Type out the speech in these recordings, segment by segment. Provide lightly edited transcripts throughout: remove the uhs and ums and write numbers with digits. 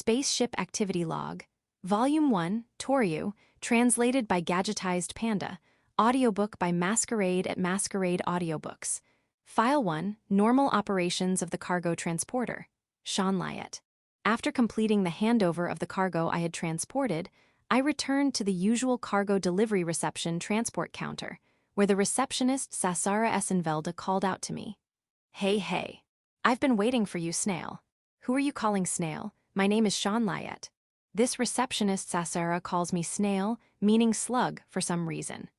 Spaceship Activity Log, Volume 1, Toryu, translated by Gadgetized Panda, audiobook by Masquerade at Masquerade Audiobooks. File 1, Normal Operations of the Cargo Transporter, Sean Lyett. After completing the handover of the cargo I had transported, I returned to the usual cargo delivery reception transport counter, where the receptionist Sassara Essenvelde called out to me. Hey. I've been waiting for you, Snail. Who are you calling Snail? My name is Sean Lyett. This receptionist Sassara calls me Snail, meaning slug, for some reason.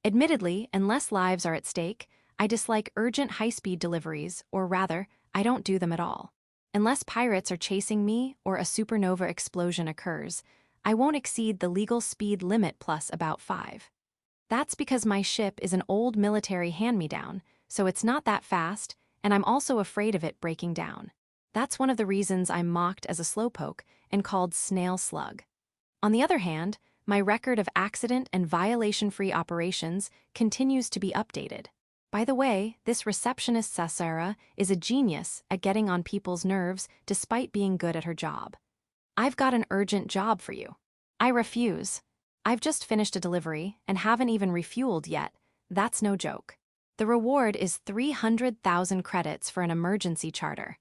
Admittedly, unless lives are at stake, I dislike urgent high-speed deliveries, or rather, I don't do them at all. Unless pirates are chasing me or a supernova explosion occurs, I won't exceed the legal speed limit plus about 5. That's because my ship is an old military hand-me-down, so it's not that fast, and I'm also afraid of it breaking down. That's one of the reasons I'm mocked as a slowpoke and called Snail Slug. On the other hand, my record of accident and violation-free operations continues to be updated. By the way, this receptionist Sassara is a genius at getting on people's nerves despite being good at her job. I've got an urgent job for you. I refuse. I've just finished a delivery and haven't even refueled yet. That's no joke. The reward is 300,000 credits for an emergency charter.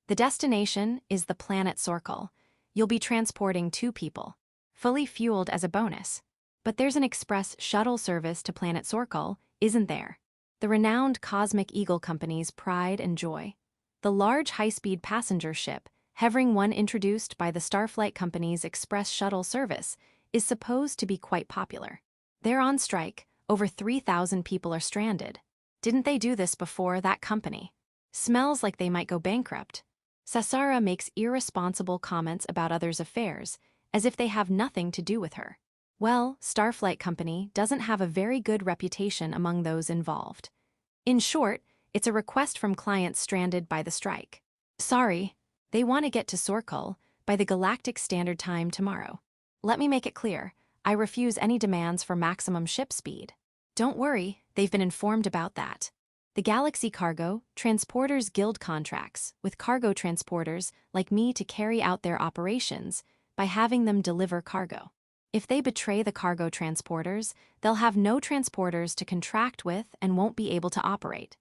The destination is the planet Sorkel. You'll be transporting 2 people, fully fueled as a bonus. But there's an express shuttle service to planet Sorkel, isn't there? The renowned Cosmic Eagle Company's pride and joy. The large high-speed passenger ship, Hovering One introduced by the Starflight Company's express shuttle service, is supposed to be quite popular. They're on strike, over 3,000 people are stranded. Didn't they do this before, that company? Smells like they might go bankrupt. Sassara makes irresponsible comments about others' affairs, as if they have nothing to do with her. Well, Starflight Company doesn't have a very good reputation among those involved. In short, it's a request from clients stranded by the strike. Sorry, they want to get to Sorkel by the Galactic Standard Time tomorrow. Let me make it clear, I refuse any demands for maximum ship speed. Don't worry, they've been informed about that. The Galaxy Cargo Transporters Guild contracts with cargo transporters like me to carry out their operations by having them deliver cargo. If they betray the cargo transporters, they'll have no transporters to contract with and won't be able to operate.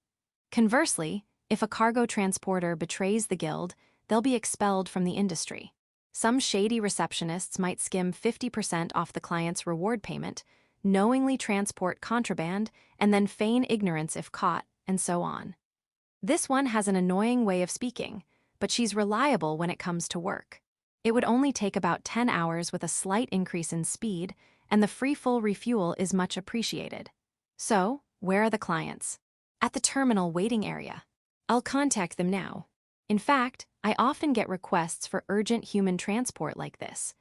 Conversely, if a cargo transporter betrays the guild, they'll be expelled from the industry. Some shady receptionists might skim 50% off the client's reward payment, knowingly transport contraband, and then feign ignorance if caught, and so on. This one has an annoying way of speaking, but she's reliable when it comes to work. It would only take about 10 hours with a slight increase in speed, and the free full refuel is much appreciated. So, where are the clients? At the terminal waiting area. I'll contact them now. In fact, I often get requests for urgent human transport like this.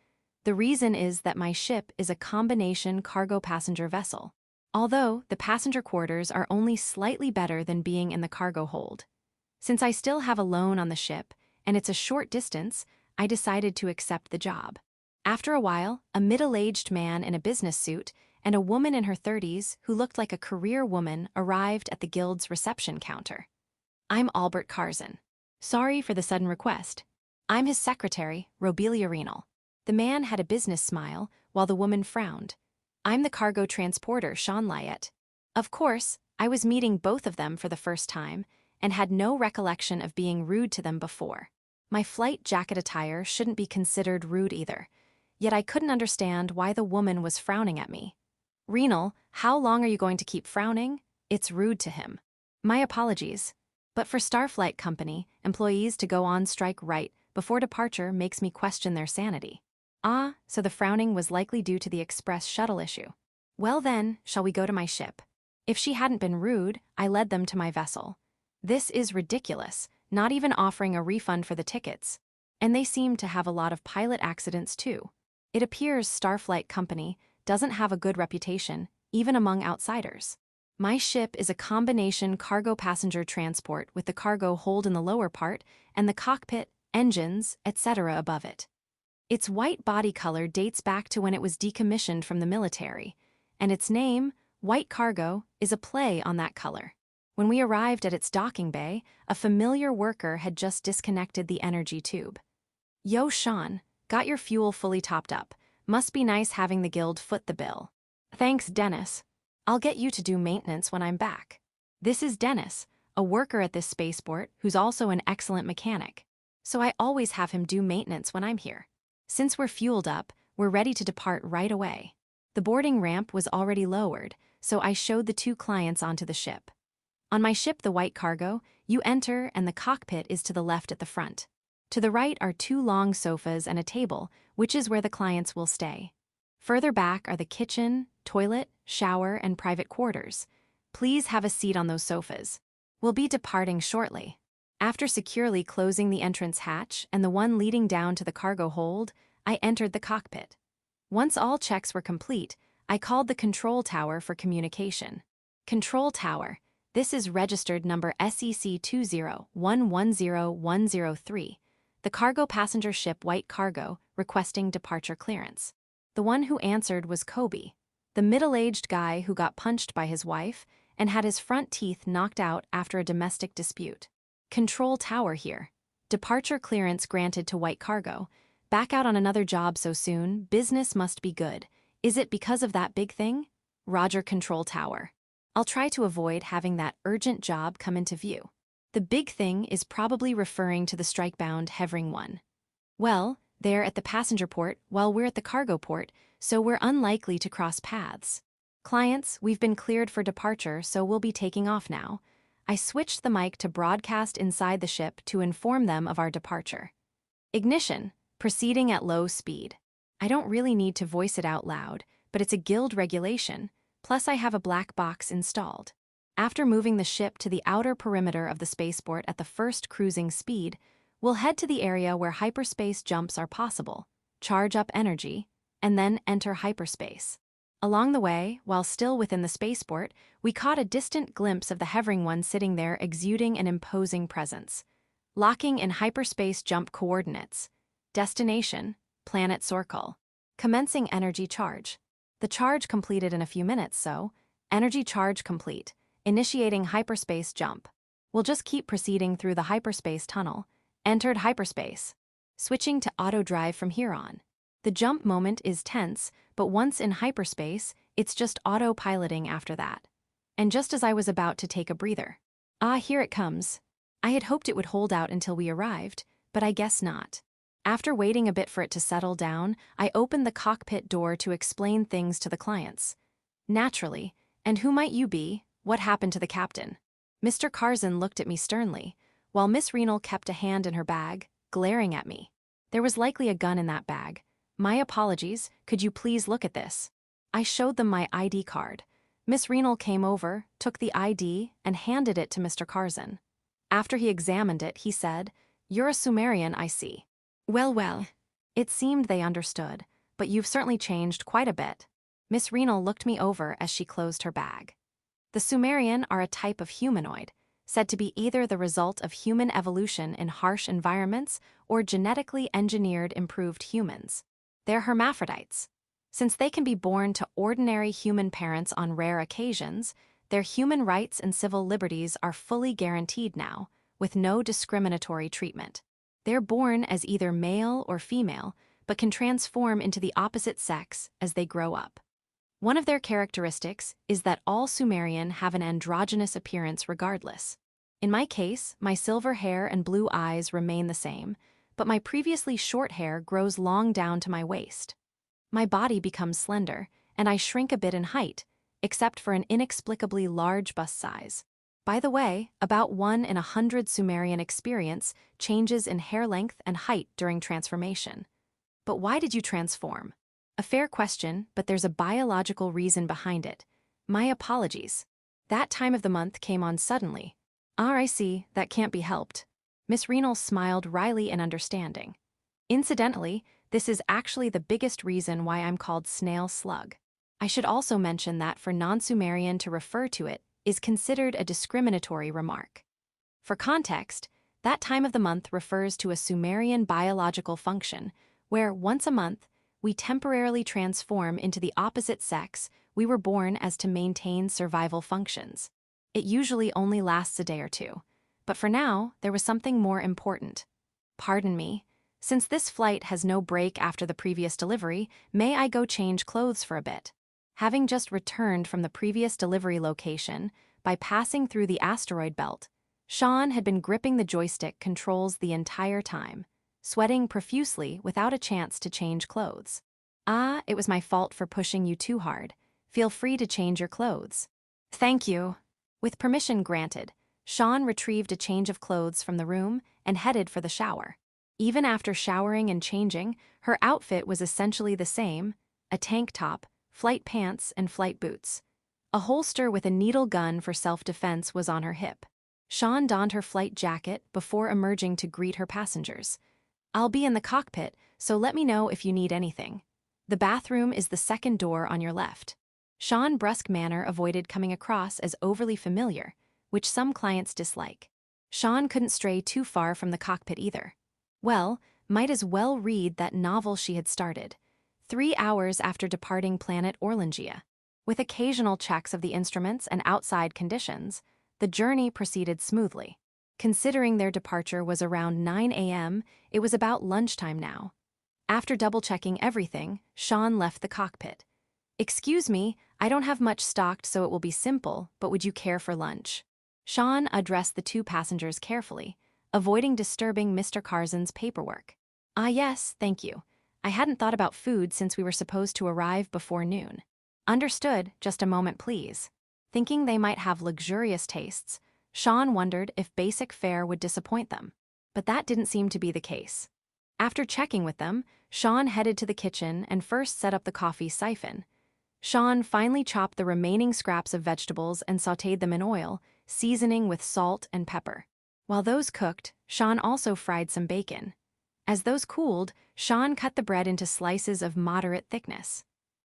The reason is that my ship is a combination cargo-passenger vessel, although the passenger quarters are only slightly better than being in the cargo hold. Since I still have a loan on the ship, and it's a short distance, I decided to accept the job. After a while, a middle-aged man in a business suit and a woman in her 30s who looked like a career woman arrived at the guild's reception counter. I'm Albert Karzan. Sorry for the sudden request. I'm his secretary, Robelia Renal. The man had a business smile, while the woman frowned. I'm the cargo transporter, Sean Lyett. Of course, I was meeting both of them for the first time, and had no recollection of being rude to them before. My flight jacket attire shouldn't be considered rude either, yet I couldn't understand why the woman was frowning at me. Renal, how long are you going to keep frowning? It's rude to him. My apologies. But for Starflight Company, employees to go on strike right before departure makes me question their sanity. Ah, so the frowning was likely due to the express shuttle issue. Well then, shall we go to my ship? If she hadn't been rude, I led them to my vessel. This is ridiculous, not even offering a refund for the tickets. And they seem to have a lot of pilot accidents too. It appears Starflight Company doesn't have a good reputation, even among outsiders. My ship is a combination cargo-passenger transport with the cargo hold in the lower part and the cockpit, engines, etc. above it. Its white body color dates back to when it was decommissioned from the military, and its name, White Cargo, is a play on that color. When we arrived at its docking bay, a familiar worker had just disconnected the energy tube. Yo, Sean, Got your fuel fully topped up. Must be nice having the guild foot the bill. Thanks, Dennis. I'll get you to do maintenance when I'm back. This is Dennis, a worker at this spaceport who's also an excellent mechanic. So I always have him do maintenance when I'm here. Since we're fueled up, we're ready to depart right away. The boarding ramp was already lowered, so I showed the two clients onto the ship. On my ship, the White Cargo, you enter and the cockpit is to the left at the front. To the right are two long sofas and a table, which is where the clients will stay. Further back are the kitchen, toilet, shower, and private quarters. Please have a seat on those sofas. We'll be departing shortly. After securely closing the entrance hatch and the one leading down to the cargo hold, I entered the cockpit. Once all checks were complete, I called the control tower for communication. Control tower, this is registered number SEC 20110-103. The cargo passenger ship White Cargo, requesting departure clearance. The one who answered was Kobe, the middle-aged guy who got punched by his wife and had his front teeth knocked out after a domestic dispute. Control tower here. Departure clearance granted to White Cargo. Back out on another job so soon, business must be good. Is it because of that big thing? Roger, control tower. I'll try to avoid having that urgent job come into view. The big thing is probably referring to the strike-bound Hevering one. Well, they're at the passenger port while we're at the cargo port, so we're unlikely to cross paths. Clients, we've been cleared for departure, so we'll be taking off now. I switched the mic to broadcast inside the ship to inform them of our departure. Ignition, proceeding at low speed. I don't really need to voice it out loud, but it's a guild regulation, plus I have a black box installed. After moving the ship to the outer perimeter of the spaceport at the first cruising speed, we'll head to the area where hyperspace jumps are possible, charge up energy, and then enter hyperspace. Along the way, while still within the spaceport, we caught a distant glimpse of the Hevering one sitting there exuding an imposing presence. Locking in hyperspace jump coordinates. Destination, planet Sorkul. Commencing energy charge. The charge completed in a few minutes, so energy charge complete. Initiating hyperspace jump. We'll just keep proceeding through the hyperspace tunnel. Entered hyperspace. Switching to auto drive from here on. The jump moment is tense, but once in hyperspace, it's just autopiloting after that. And just as I was about to take a breather. Ah, here it comes. I had hoped it would hold out until we arrived, but I guess not. After waiting a bit for it to settle down, I opened the cockpit door to explain things to the clients. Naturally, and who might you be? What happened to the captain? Mr. Curzon looked at me sternly, while Miss Renal kept a hand in her bag, glaring at me. There was likely a gun in that bag. My apologies, could you please look at this? I showed them my ID card. Miss Renal came over, took the ID, and handed it to Mr. Curzon. After he examined it, he said, "You're a Sumerian, I see." Well. It seemed they understood, but you've certainly changed quite a bit. Miss Renal looked me over as she closed her bag. The Sumerian are a type of humanoid, said to be either the result of human evolution in harsh environments or genetically engineered improved humans. They're hermaphrodites. Since they can be born to ordinary human parents on rare occasions, their human rights and civil liberties are fully guaranteed now, with no discriminatory treatment. They're born as either male or female, but can transform into the opposite sex as they grow up. One of their characteristics is that all Sumerian have an androgynous appearance regardless. In my case, my silver hair and blue eyes remain the same, but my previously short hair grows long down to my waist. My body becomes slender, and I shrink a bit in height, except for an inexplicably large bust size. By the way, about 1 in 100 Sumerian experience changes in hair length and height during transformation. But why did you transform? A fair question, but there's a biological reason behind it. My apologies. That time of the month came on suddenly. I see, that can't be helped. Miss Renal smiled wryly in understanding. Incidentally, this is actually the biggest reason why I'm called Snail Slug. I should also mention that for non-Sumerian to refer to it is considered a discriminatory remark. For context, that time of the month refers to a Sumerian biological function, where once a month, we temporarily transform into the opposite sex we were born as to maintain survival functions. It usually only lasts a day or two, but for now, there was something more important. Pardon me, Since this flight has no break after the previous delivery, may I go change clothes for a bit? Having just returned from the previous delivery location, by passing through the asteroid belt, Sean had been gripping the joystick controls the entire time, sweating profusely without a chance to change clothes. Ah, it was my fault for pushing you too hard. Feel free to change your clothes. Thank you. With permission granted, Sean retrieved a change of clothes from the room and headed for the shower. Even after showering and changing, her outfit was essentially the same: a tank top, flight pants, and flight boots. A holster with a needle gun for self-defense was on her hip. Sean donned her flight jacket before emerging to greet her passengers. I'll be in the cockpit, so let me know if you need anything. The bathroom is the second door on your left. Sean's brusque manner avoided coming across as overly familiar, which some clients dislike. Sean couldn't stray too far from the cockpit either. Well, might as well read that novel she had started, 3 hours after departing planet Orlangia. With occasional checks of the instruments and outside conditions, the journey proceeded smoothly. Considering their departure was around 9 a.m., it was about lunchtime now. After double-checking everything, Sean left the cockpit. Excuse me, I don't have much stocked, so it will be simple, but would you care for lunch? Sean addressed the 2 passengers carefully, avoiding disturbing Mr. Carson's paperwork. Ah yes, thank you. I hadn't thought about food since we were supposed to arrive before noon. Understood, just a moment please. Thinking they might have luxurious tastes, Sean wondered if basic fare would disappoint them. But that didn't seem to be the case. After checking with them, Sean headed to the kitchen and first set up the coffee siphon. Sean finally chopped the remaining scraps of vegetables and sautéed them in oil, seasoning with salt and pepper. While those cooked, Sean also fried some bacon. As those cooled, Sean cut the bread into slices of moderate thickness.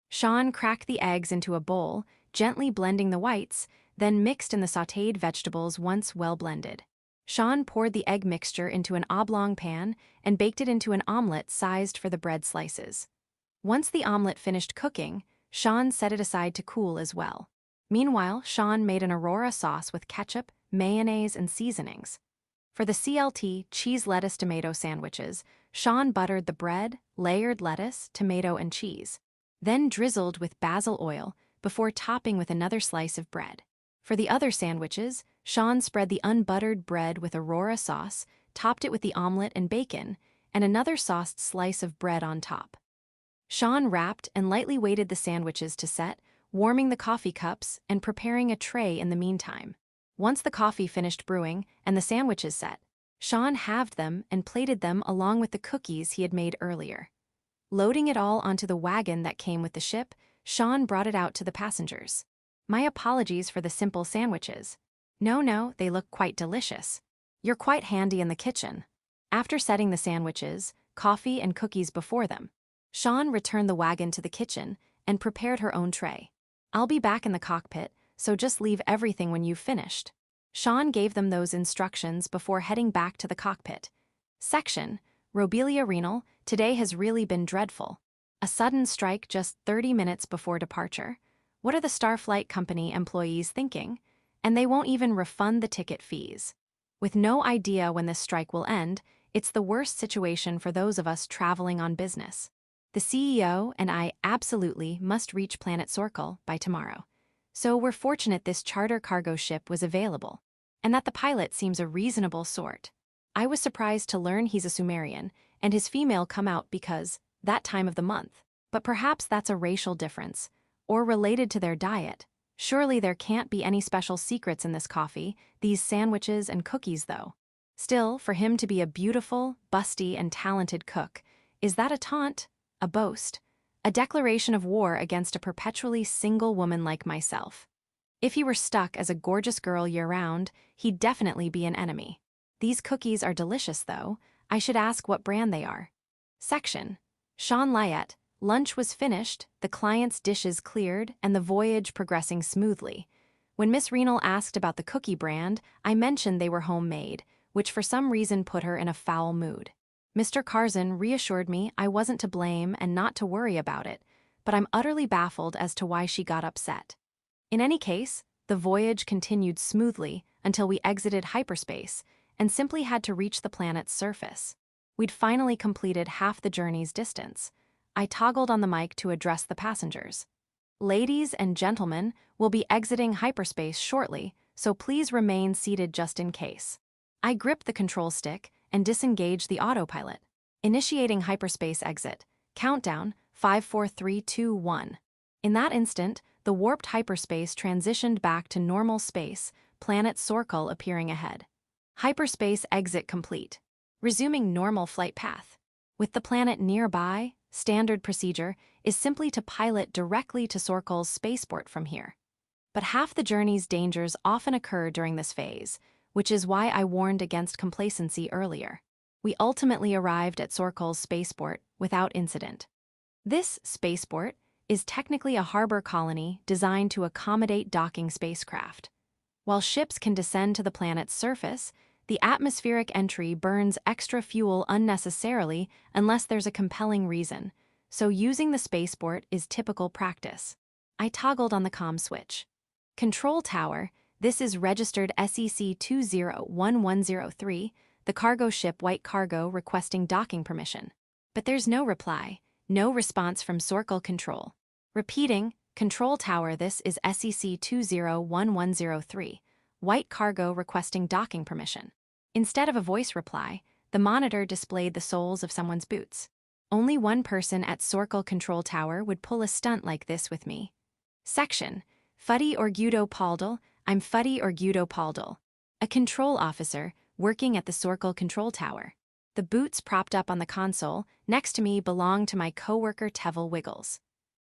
Sean cracked the eggs into a bowl, gently blending the whites, then mixed in the sautéed vegetables once well blended. Sean poured the egg mixture into an oblong pan and baked it into an omelet sized for the bread slices. Once the omelet finished cooking, Sean set it aside to cool as well. Meanwhile, Sean made an Aurora sauce with ketchup, mayonnaise, and seasonings. For the CLT cheese lettuce tomato sandwiches, Sean buttered the bread, layered lettuce, tomato, and cheese, then drizzled with basil oil before topping with another slice of bread. For the other sandwiches, Sean spread the unbuttered bread with Aurora sauce, topped it with the omelet and bacon, and another sauced slice of bread on top. Sean wrapped and lightly weighted the sandwiches to set, warming the coffee cups and preparing a tray in the meantime. Once the coffee finished brewing and the sandwiches set, Sean halved them and plated them along with the cookies he had made earlier. Loading it all onto the wagon that came with the ship, Sean brought it out to the passengers. My apologies for the simple sandwiches. No, they look quite delicious. You're quite handy in the kitchen. After setting the sandwiches, coffee, and cookies before them, Sean returned the wagon to the kitchen and prepared her own tray. I'll be back in the cockpit, so just leave everything when you've finished. Sean gave them those instructions before heading back to the cockpit. Section: Robelia Renal, today has really been dreadful. A sudden strike just 30 minutes before departure. What are the Starflight Company employees thinking? And they won't even refund the ticket fees. With no idea when this strike will end, it's the worst situation for those of us traveling on business. The CEO and I absolutely must reach Planet Sorkel by tomorrow. So we're fortunate this charter cargo ship was available, and that the pilot seems a reasonable sort. I was surprised to learn he's a Sumerian, and his female come out because that time of the month. But perhaps that's a racial difference, or related to their diet. Surely there can't be any special secrets in this coffee, these sandwiches and cookies though. Still, for him to be a beautiful, busty, and talented cook, is that a taunt? A boast? A declaration of war against a perpetually single woman like myself? If he were stuck as a gorgeous girl year-round, he'd definitely be an enemy. These cookies are delicious though. I should ask what brand they are. Section: Sean Lyett. Lunch was finished, the client's dishes cleared, and the voyage progressing smoothly. When Miss Renal asked about the cookie brand, I mentioned they were homemade, which for some reason put her in a foul mood. Mr. Carson reassured me I wasn't to blame and not to worry about it, but I'm utterly baffled as to why she got upset. In any case, the voyage continued smoothly until we exited hyperspace and simply had to reach the planet's surface. We'd finally completed half the journey's distance. I toggled on the mic to address the passengers. Ladies and gentlemen, we'll be exiting hyperspace shortly, so please remain seated just in case. I gripped the control stick and disengaged the autopilot. Initiating hyperspace exit. Countdown, 5, 4, 3, 2, 1. In that instant, the warped hyperspace transitioned back to normal space, planet Sorkul appearing ahead. Hyperspace exit complete. Resuming normal flight path. With the planet nearby, standard procedure is simply to pilot directly to Sorkul's spaceport from here. But half the journey's dangers often occur during this phase, which is why I warned against complacency earlier. We ultimately arrived at Sorkul's spaceport without incident. This spaceport is technically a harbor colony designed to accommodate docking spacecraft. While ships can descend to the planet's surface, the atmospheric entry burns extra fuel unnecessarily unless there's a compelling reason, so using the spaceport is typical practice. I toggled on the comm switch. Control tower, this is registered SEC 201103, the cargo ship White Cargo requesting docking permission. But there's no reply, no response from Sorkul Control. Repeating, control tower, this is SEC 201103, White Cargo requesting docking permission. Instead of a voice reply, the monitor displayed the soles of someone's boots. Only one person at Sorkul Control Tower would pull a stunt like this with me. Section, Fuddy Orgudo Paldal, I'm Fuddy Orgudo Paldal, a control officer working at the Sorkul Control Tower. The boots propped up on the console next to me belong to my coworker Tevel Wiggles.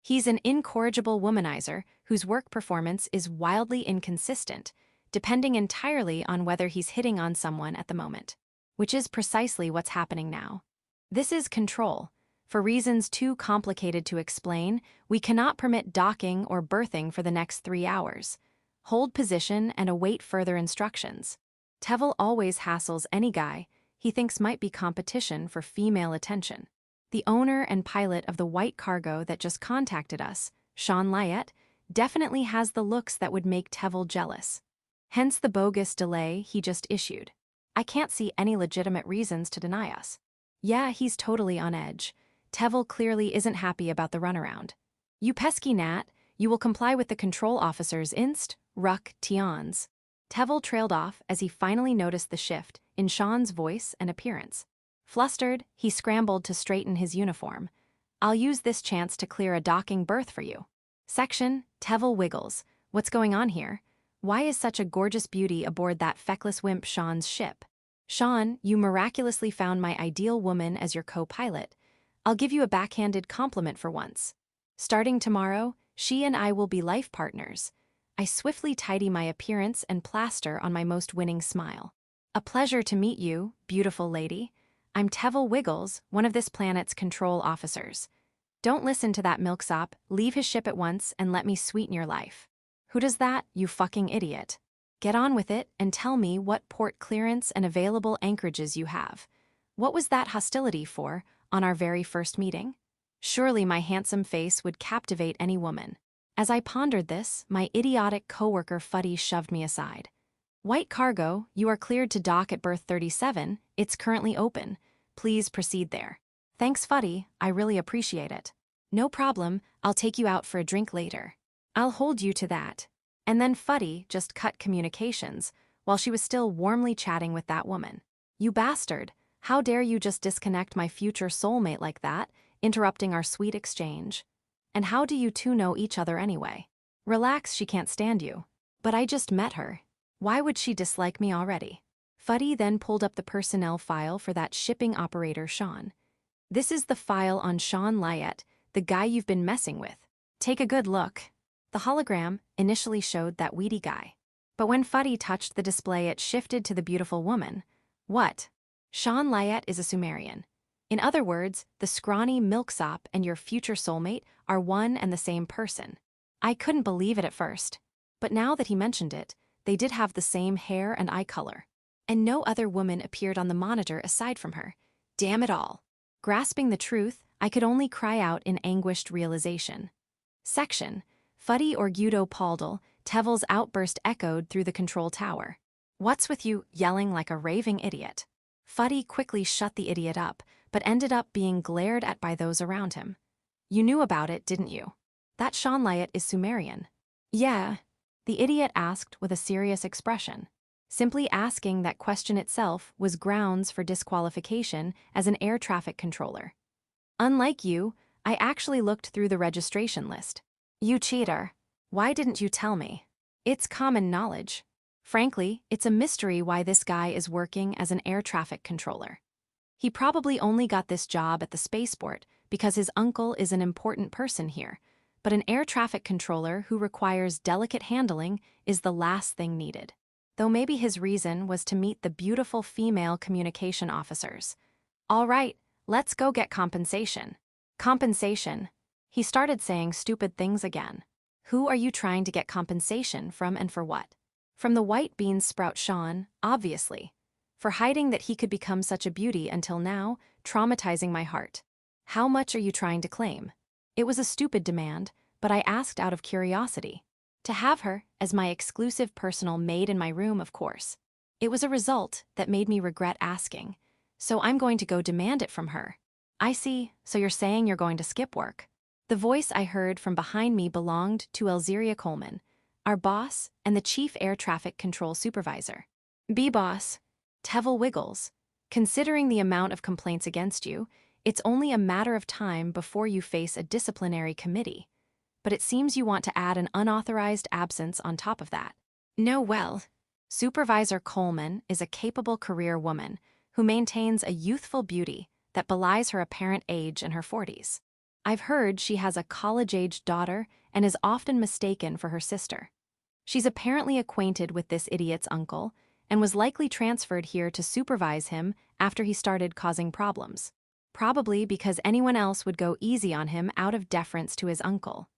He's an incorrigible womanizer whose work performance is wildly inconsistent, depending entirely on whether he's hitting on someone at the moment, which is precisely what's happening now. This is control. For reasons too complicated to explain, we cannot permit docking or berthing for the next 3 hours. Hold position and await further instructions. Tevel always hassles any guy he thinks might be competition for female attention. The owner and pilot of the White Cargo that just contacted us, Sean Lyett, definitely has the looks that would make Tevel jealous. Hence the bogus delay he just issued. I can't see any legitimate reasons to deny us. Yeah, he's totally on edge. Tevel clearly isn't happy about the runaround. You pesky gnat, you will comply with the control officer's inst, ruck, tions. Tevel trailed off as he finally noticed the shift in Sean's voice and appearance. Flustered, he scrambled to straighten his uniform. I'll use this chance to clear a docking berth for you. Section, Tevel Wiggles. What's going on here? Why is such a gorgeous beauty aboard that feckless wimp Sean's ship? Sean, you miraculously found my ideal woman as your co-pilot. I'll give you a backhanded compliment for once. Starting tomorrow, she and I will be life partners. I swiftly tidy my appearance and plaster on my most winning smile. A pleasure to meet you, beautiful lady. I'm Tevel Wiggles, one of this planet's control officers. Don't listen to that milksop, leave his ship at once and let me sweeten your life. Who does that, you fucking idiot? Get on with it and tell me what port clearance and available anchorages you have. What was that hostility for on our very first meeting? Surely my handsome face would captivate any woman. As I pondered this, my idiotic coworker Fuddy shoved me aside. White Cargo, you are cleared to dock at berth 37, it's currently open. Please proceed there. Thanks Fuddy, I really appreciate it. No problem, I'll take you out for a drink later. I'll hold you to that. And then Fuddy just cut communications while she was still warmly chatting with that woman. You bastard, how dare you just disconnect my future soulmate like that, interrupting our sweet exchange? And how do you two know each other anyway? Relax, she can't stand you. But I just met her. Why would she dislike me already? Fuddy then pulled up the personnel file for that shipping operator Sean. This is the file on Sean Lyett, the guy you've been messing with. Take a good look. The hologram initially showed that weedy guy. But when Fuddy touched the display, it shifted to the beautiful woman. What? Sean Lyett is a Sumerian. In other words, the scrawny milksop and your future soulmate are one and the same person. I couldn't believe it at first. But now that he mentioned it, they did have the same hair and eye color. And no other woman appeared on the monitor aside from her. Damn it all. Grasping the truth, I could only cry out in anguished realization. Section, Fuddy Orgudo Paldal, Tevel's outburst echoed through the control tower. What's with you yelling like a raving idiot? Fuddy quickly shut the idiot up, but ended up being glared at by those around him. You knew about it, didn't you? That Shanliot is Sumerian. Yeah, the idiot asked with a serious expression. Simply asking that question itself was grounds for disqualification as an air traffic controller. Unlike you, I actually looked through the registration list. You cheater. Why didn't you tell me? It's common knowledge. Frankly, it's a mystery why this guy is working as an air traffic controller. He probably only got this job at the spaceport because his uncle is an important person here, but an air traffic controller who requires delicate handling is the last thing needed. Though maybe his reason was to meet the beautiful female communication officers. All right, let's go get compensation. Compensation. He started saying stupid things again. Who are you trying to get compensation from and for what? From the white bean sprout Sean, obviously. For hiding that he could become such a beauty until now, traumatizing my heart. How much are you trying to claim? It was a stupid demand, but I asked out of curiosity. To have her as my exclusive personal maid in my room, of course. It was a result that made me regret asking, so I'm going to go demand it from her. I see, so you're saying you're going to skip work. The voice I heard from behind me belonged to Elzeria Coleman, our boss and the chief air traffic control supervisor. B-boss. Tevel wiggles. Considering the amount of complaints against you, it's only a matter of time before you face a disciplinary committee. But it seems you want to add an unauthorized absence on top of that. No, well, Supervisor Coleman is a capable career woman who maintains a youthful beauty that belies her apparent age in her 40s. I've heard she has a college-aged daughter and is often mistaken for her sister. She's apparently acquainted with this idiot's uncle and was likely transferred here to supervise him after he started causing problems. Probably because anyone else would go easy on him out of deference to his uncle.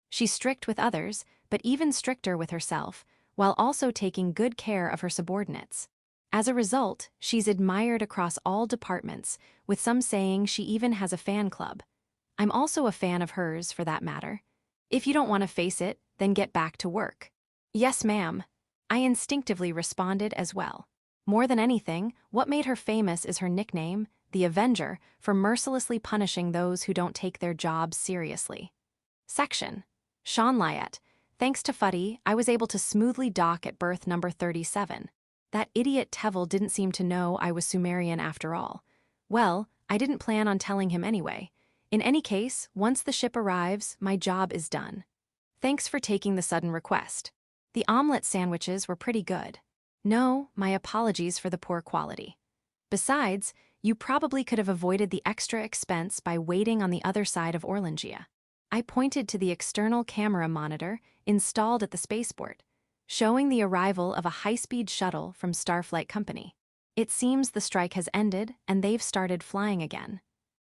She's strict with others, but even stricter with herself, while also taking good care of her subordinates. As a result, she's admired across all departments, with some saying she even has a fan club. I'm also a fan of hers, for that matter. If you don't want to face it, then get back to work. Yes, ma'am. I instinctively responded as well. More than anything, what made her famous is her nickname, the Avenger, for mercilessly punishing those who don't take their jobs seriously. Section. Sean Lyett. Thanks to Fuddy, I was able to smoothly dock at berth number 37. That idiot Tevel didn't seem to know I was Sumerian after all. Well, I didn't plan on telling him anyway. In any case, once the ship arrives, my job is done. Thanks for taking the sudden request. The omelet sandwiches were pretty good. No, my apologies for the poor quality. Besides, you probably could have avoided the extra expense by waiting on the other side of Orlangia. I pointed to the external camera monitor installed at the spaceport, showing the arrival of a high-speed shuttle from Starflight Company. It seems the strike has ended and they've started flying again.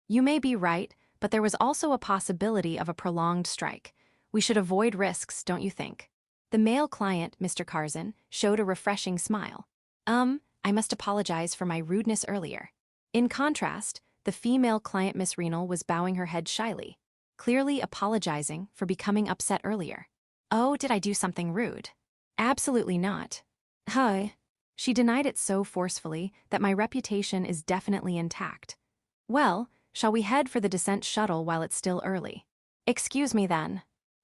You may be right, but there was also a possibility of a prolonged strike. We should avoid risks, don't you think? The male client, Mr. Karzan, showed a refreshing smile. I must apologize for my rudeness earlier. In contrast, the female client, Miss Renal, was bowing her head shyly, clearly apologizing for becoming upset earlier. Oh, did I do something rude? Absolutely not. Hi. She denied it so forcefully that my reputation is definitely intact. Well, shall we head for the descent shuttle while it's still early? Excuse me then.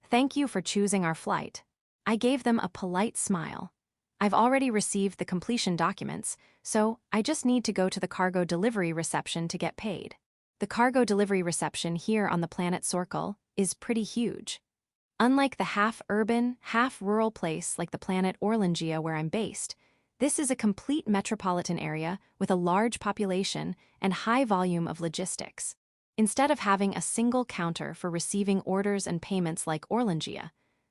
Thank you for choosing our flight. I gave them a polite smile. I've already received the completion documents, so I just need to go to the cargo delivery reception to get paid. The cargo delivery reception here on the planet Sorkul is pretty huge. Unlike the half-urban, half-rural place like the planet Orlangia where I'm based, this is a complete metropolitan area with a large population and high volume of logistics. Instead of having a single counter for receiving orders and payments like Orlangia,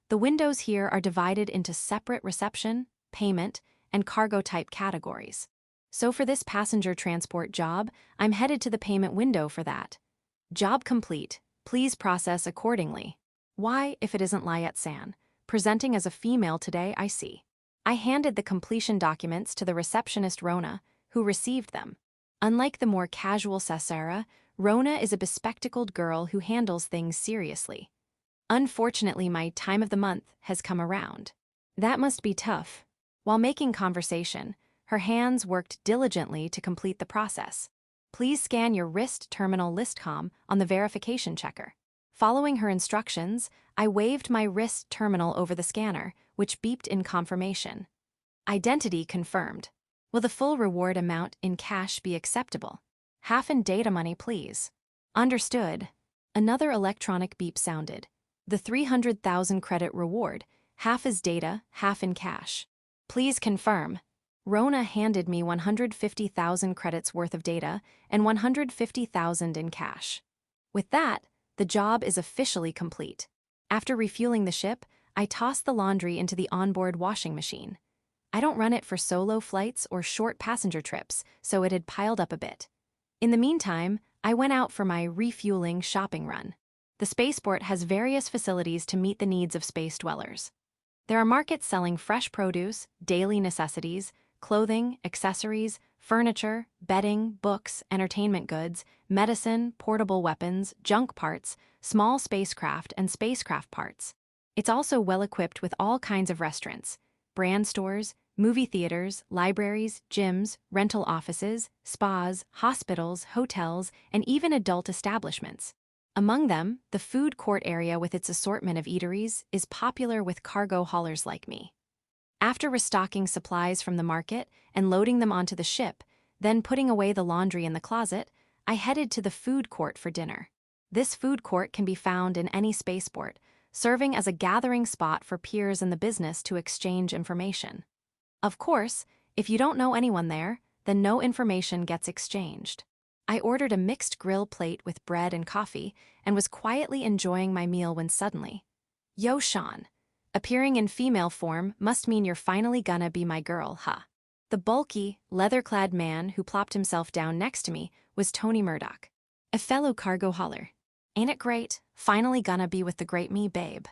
the windows here are divided into separate reception, payment, and cargo-type categories. So for this passenger transport job, I'm headed to the payment window for that. Job complete. Please process accordingly. Why, if it isn't Lyet-san? Presenting as a female today, I see. I handed the completion documents to the receptionist Rona, who received them. Unlike the more casual Cesara, Rona is a bespectacled girl who handles things seriously. Unfortunately, my time of the month has come around. That must be tough. While making conversation, Her hands worked diligently to complete the process. Please scan your wrist terminal listcom on the verification checker. Following her instructions, I waved my wrist terminal over the scanner, which beeped in confirmation. Identity confirmed. Will the full reward amount in cash be acceptable? Half in data money, please. Understood. Another electronic beep sounded. The 300,000 credit reward, half as data, half in cash. Please confirm. Rona handed me 150,000 credits worth of data and 150,000 in cash. With that, the job is officially complete. After refueling the ship, I tossed the laundry into the onboard washing machine. I don't run it for solo flights or short passenger trips, so it had piled up a bit. In the meantime, I went out for my refueling shopping run. The spaceport has various facilities to meet the needs of space dwellers. There are markets selling fresh produce, daily necessities, clothing, accessories, furniture, bedding, books, entertainment goods, medicine, portable weapons, junk parts, small spacecraft, and spacecraft parts. It's also well equipped with all kinds of restaurants, brand stores, movie theaters, libraries, gyms, rental offices, spas, hospitals, hotels, and even adult establishments. Among them, the food court area with its assortment of eateries is popular with cargo haulers like me. After restocking supplies from the market and loading them onto the ship, then putting away the laundry in the closet, I headed to the food court for dinner. This food court can be found in any spaceport, serving as a gathering spot for peers in the business to exchange information. Of course, if you don't know anyone there, then no information gets exchanged. I ordered a mixed grill plate with bread and coffee and was quietly enjoying my meal when suddenly, "Yo, Sean. Appearing in female form must mean you're finally gonna be my girl, huh?" The bulky, leather-clad man who plopped himself down next to me was Tony Murdoch, a fellow cargo hauler. "Ain't it great? Finally gonna be with the great me, babe."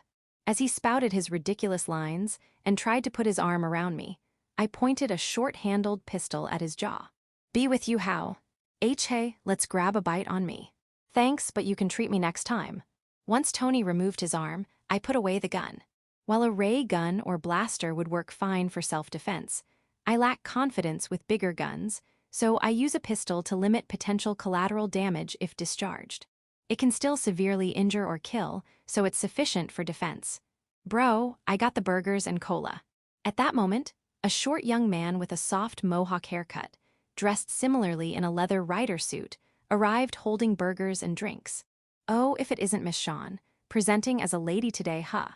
As he spouted his ridiculous lines and tried to put his arm around me, I pointed a short-handled pistol at his jaw. "Be with you how? Hey, let's grab a bite on me." "Thanks, but you can treat me next time." Once Tony removed his arm, I put away the gun. While a ray gun or blaster would work fine for self-defense, I lack confidence with bigger guns, so I use a pistol to limit potential collateral damage if discharged. It can still severely injure or kill, so it's sufficient for defense. "Bro, I got the burgers and cola." At that moment, a short young man with a soft mohawk haircut, dressed similarly in a leather rider suit, arrived holding burgers and drinks. Oh, if it isn't Miss Shawn, presenting as a lady today, huh?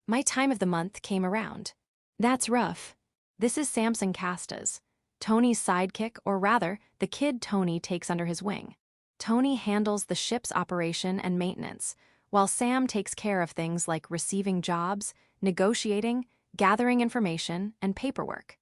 My time of the month came around. That's rough. This is Samson Castas, Tony's sidekick, or rather, the kid Tony takes under his wing. Tony handles the ship's operation and maintenance, while Sam takes care of things like receiving jobs, negotiating, gathering information, and paperwork.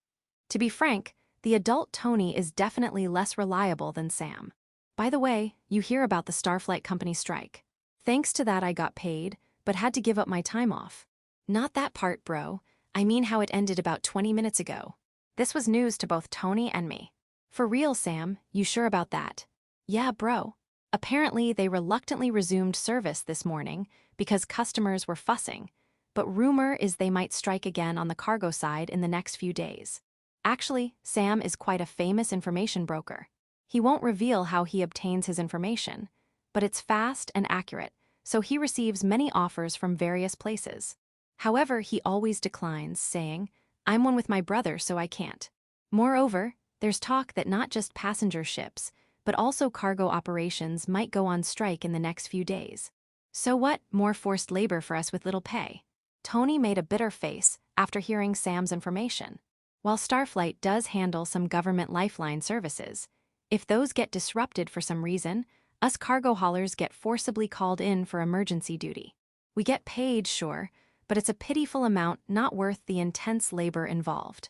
To be frank, the adult Tony is definitely less reliable than Sam. By the way, you hear about the Starflight Company strike. Thanks to that I got paid, but had to give up my time off. Not that part, bro. I mean how it ended about 20 minutes ago. This was news to both Tony and me. For real, Sam, you sure about that? Yeah, bro. Apparently, they reluctantly resumed service this morning because customers were fussing, but rumor is they might strike again on the cargo side in the next few days. Actually, Sam is quite a famous information broker. He won't reveal how he obtains his information, but it's fast and accurate, so he receives many offers from various places. However, he always declines, saying, "I'm one with my brother, so I can't." Moreover, there's talk that not just passenger ships, but also cargo operations might go on strike in the next few days. So what, more forced labor for us with little pay? Tony made a bitter face after hearing Sam's information. While Starflight does handle some government lifeline services, if those get disrupted for some reason, us cargo haulers get forcibly called in for emergency duty. We get paid, sure, but it's a pitiful amount not worth the intense labor involved.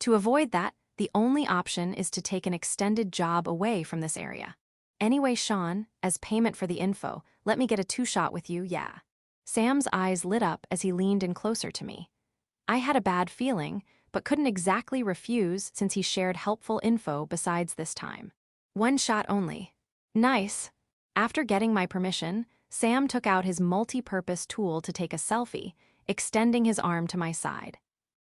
To avoid that, the only option is to take an extended job away from this area. Anyway, Sean, as payment for the info, let me get a two-shot with you, yeah. Sam's eyes lit up as he leaned in closer to me. I had a bad feeling, but couldn't exactly refuse since he shared helpful info besides this time. One shot only. Nice. After getting my permission, Sam took out his multi-purpose tool to take a selfie, extending his arm to my side.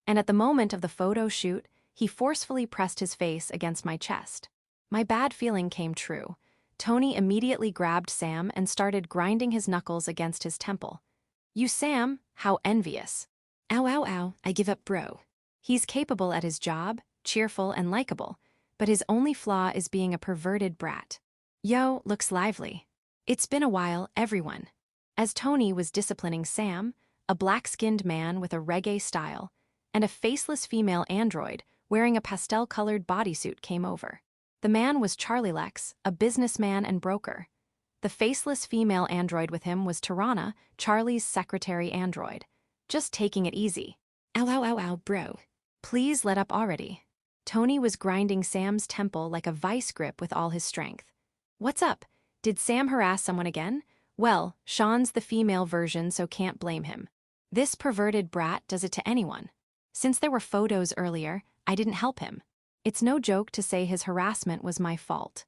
And at the moment of the photo shoot, He forcefully pressed his face against my chest. My bad feeling came true. Tony immediately grabbed Sam and started grinding his knuckles against his temple. You Sam, how envious. Ow ow ow, I give up bro. He's capable at his job, cheerful and likable, but his only flaw is being a perverted brat. Yo, looks lively. It's been a while, everyone. As Tony was disciplining Sam, a black-skinned man with a reggae style, and a faceless female android wearing a pastel-colored bodysuit came over. The man was Charlie Lex, a businessman and broker. The faceless female android with him was Tirana, Charlie's secretary android. Just taking it easy. Ow ow ow ow, bro. Please let up already. Tony was grinding Sam's temple like a vice grip with all his strength. What's up? Did Sam harass someone again? Well, Sean's the female version, so can't blame him. This perverted brat does it to anyone. Since there were photos earlier, I didn't help him. It's no joke to say his harassment was my fault.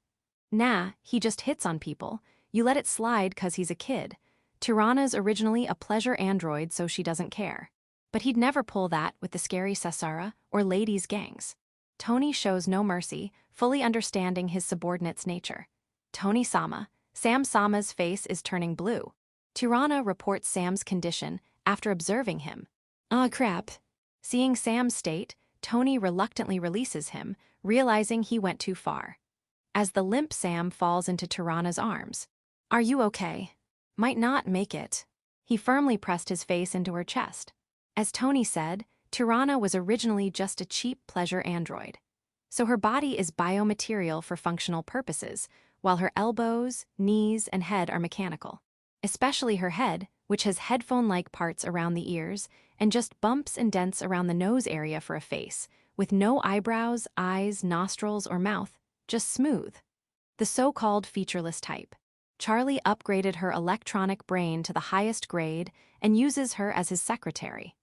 Nah, he just hits on people. You let it slide 'cause he's a kid. Tirana's originally a pleasure android, so she doesn't care. But he'd never pull that with the scary Sassara or ladies' gangs. Tony shows no mercy, fully understanding his subordinate's nature. Tony-sama, Sam-sama's face is turning blue. Tirana reports Sam's condition after observing him. Ah crap. Seeing Sam's state, Tony reluctantly releases him, realizing he went too far. As the limp Sam falls into Tirana's arms. Are you okay? Might not make it. He firmly pressed his face into her chest. As Tony said, Tirana was originally just a cheap pleasure android. So her body is biomaterial for functional purposes, while her elbows, knees, and head are mechanical. Especially her head, which has headphone-like parts around the ears and just bumps and dents around the nose area for a face, with no eyebrows, eyes, nostrils, or mouth, just smooth. The so-called featureless type. Charlie upgraded her electronic brain to the highest grade and uses her as his secretary.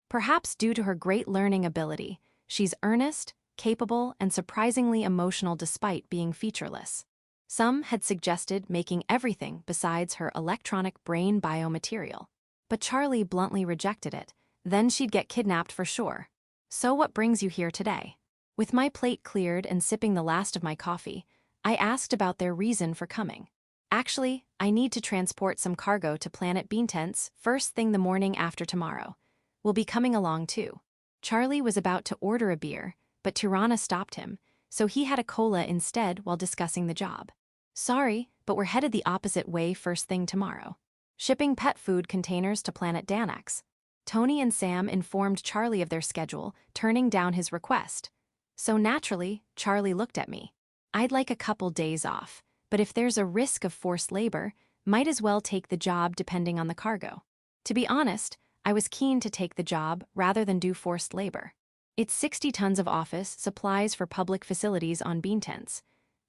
Perhaps due to her great learning ability, she's earnest, capable, and surprisingly emotional despite being featureless. Some had suggested making everything besides her electronic brain biomaterial. But Charlie bluntly rejected it. Then she'd get kidnapped for sure. So what brings you here today? With my plate cleared and sipping the last of my coffee, I asked about their reason for coming. Actually, I need to transport some cargo to Planet Beantense first thing the morning after tomorrow. We'll be coming along too. Charlie was about to order a beer, but Tirana stopped him, so he had a cola instead while discussing the job. Sorry, but we're headed the opposite way first thing tomorrow. Shipping pet food containers to Planet Danax. Tony and Sam informed Charlie of their schedule, turning down his request. So naturally, Charlie looked at me. I'd like a couple days off, but if there's a risk of forced labor, might as well take the job depending on the cargo. To be honest, I was keen to take the job rather than do forced labor. It's 60 tons of office supplies for public facilities on Beantense.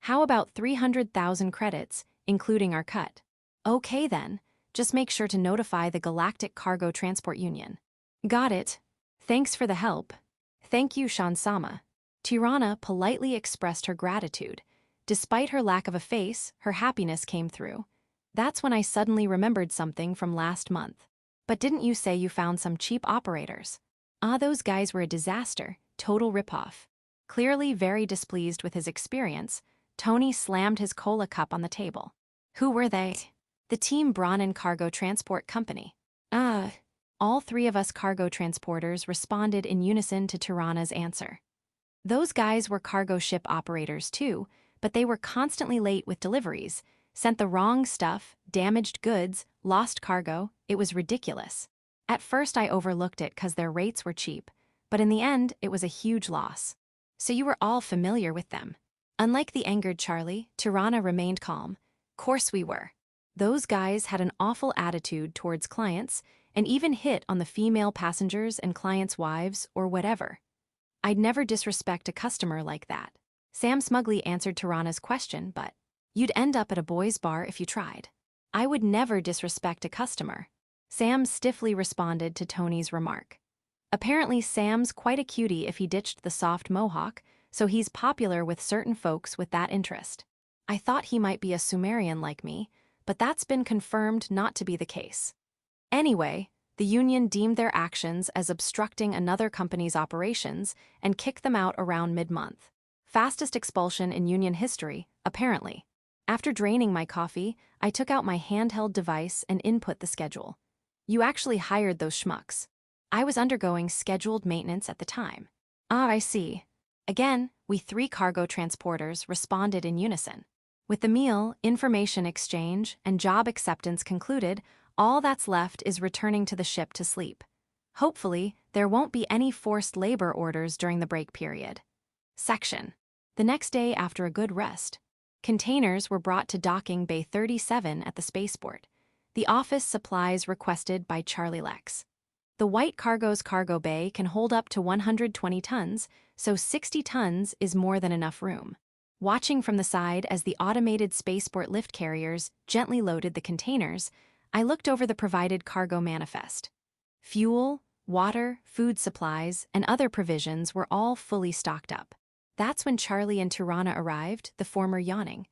How about 300,000 credits, including our cut? Okay then, just make sure to notify the Galactic Cargo Transport Union. Got it. Thanks for the help. Thank you, Shansama. Tirana politely expressed her gratitude. Despite her lack of a face, her happiness came through. That's when I suddenly remembered something from last month. But didn't you say you found some cheap operators? Ah, those guys were a disaster, total ripoff. Clearly very displeased with his experience, Tony slammed his cola cup on the table. Who were they? The team Draen Cargo Transport Company. All three of us cargo transporters responded in unison to Tirana's answer. Those guys were cargo ship operators too, but they were constantly late with deliveries, sent the wrong stuff, damaged goods, lost cargo. It was ridiculous. At first I overlooked it because their rates were cheap, but in the end it was a huge loss. So you were all familiar with them. Unlike the angered Charlie, Tirana remained calm. Course we were. Those guys had an awful attitude towards clients and even hit on the female passengers and clients' wives or whatever. I'd never disrespect a customer like that. Sam smugly answered Tirana's question, but you'd end up at a boys' bar if you tried. I would never disrespect a customer. Sam stiffly responded to Tony's remark. Apparently Sam's quite a cutie if he ditched the soft mohawk, so he's popular with certain folks with that interest. I thought he might be a Sumerian like me, but that's been confirmed not to be the case. Anyway, The Union deemed their actions as obstructing another company's operations and kicked them out around mid-month. Fastest expulsion in Union history, apparently. After draining my coffee, I took out my handheld device and input the schedule. You actually hired those schmucks. I was undergoing scheduled maintenance at the time. Ah, I see. Again, we 3 cargo transporters responded in unison. With the meal, information exchange, and job acceptance concluded, all that's left is returning to the ship to sleep. Hopefully, there won't be any forced labor orders during the break period. Section. The next day after a good rest, containers were brought to docking bay 37 at the spaceport. The office supplies requested by Charlie Lex. The White Cargo's cargo bay can hold up to 120 tons, so 60 tons is more than enough room. Watching from the side as the automated spaceport lift carriers gently loaded the containers, I looked over the provided cargo manifest. Fuel, water, food supplies, and other provisions were all fully stocked up. That's when Charlie and Tirana arrived, the former yawning.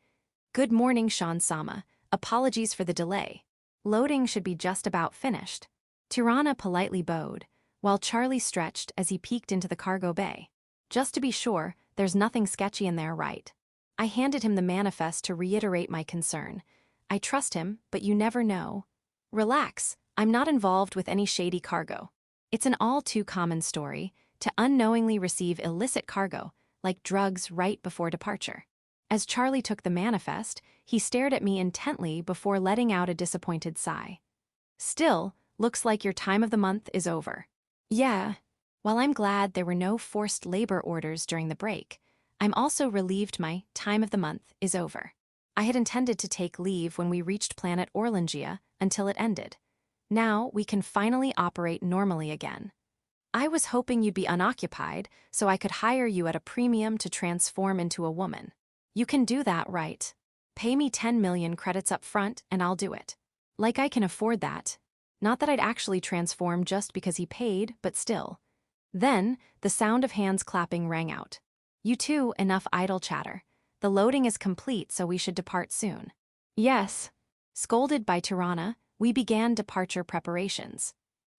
"Good morning, Sean-sama. Apologies for the delay. Loading should be just about finished." Tirana politely bowed, while Charlie stretched as he peeked into the cargo bay. "Just to be sure, there's nothing sketchy in there, right?" I handed him the manifest to reiterate my concern. "I trust him, but you never know." "Relax, I'm not involved with any shady cargo. It's an all-too-common story to unknowingly receive illicit cargo, like drugs right before departure." As Charlie took the manifest, he stared at me intently before letting out a disappointed sigh. "Still, looks like your time of the month is over." "Yeah. While I'm glad there were no forced labor orders during the break, I'm also relieved my time of the month is over. I had intended to take leave when we reached planet Orlangia until it ended. Now we can finally operate normally again. I was hoping you'd be unoccupied so I could hire you at a premium to transform into a woman. You can do that, right? Pay me 10 million credits up front and I'll do it." Like I can afford that. Not that I'd actually transform just because he paid, but still. Then, the sound of hands clapping rang out. "You two, enough idle chatter. The loading is complete, so we should depart soon." "Yes." Scolded by Tirana, we began departure preparations.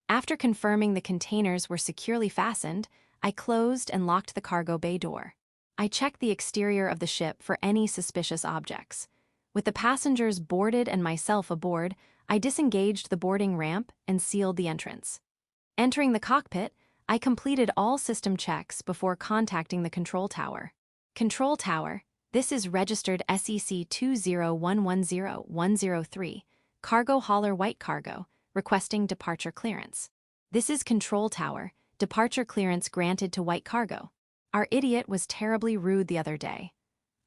After confirming the containers were securely fastened, I closed and locked the cargo bay door. I checked the exterior of the ship for any suspicious objects. With the passengers boarded and myself aboard, I disengaged the boarding ramp and sealed the entrance. Entering the cockpit, I completed all system checks before contacting the control tower. "Control tower, this is registered SEC 20110-103, cargo hauler White Cargo, requesting departure clearance. This is control tower, departure clearance granted to White Cargo. Our idiot was terribly rude the other day.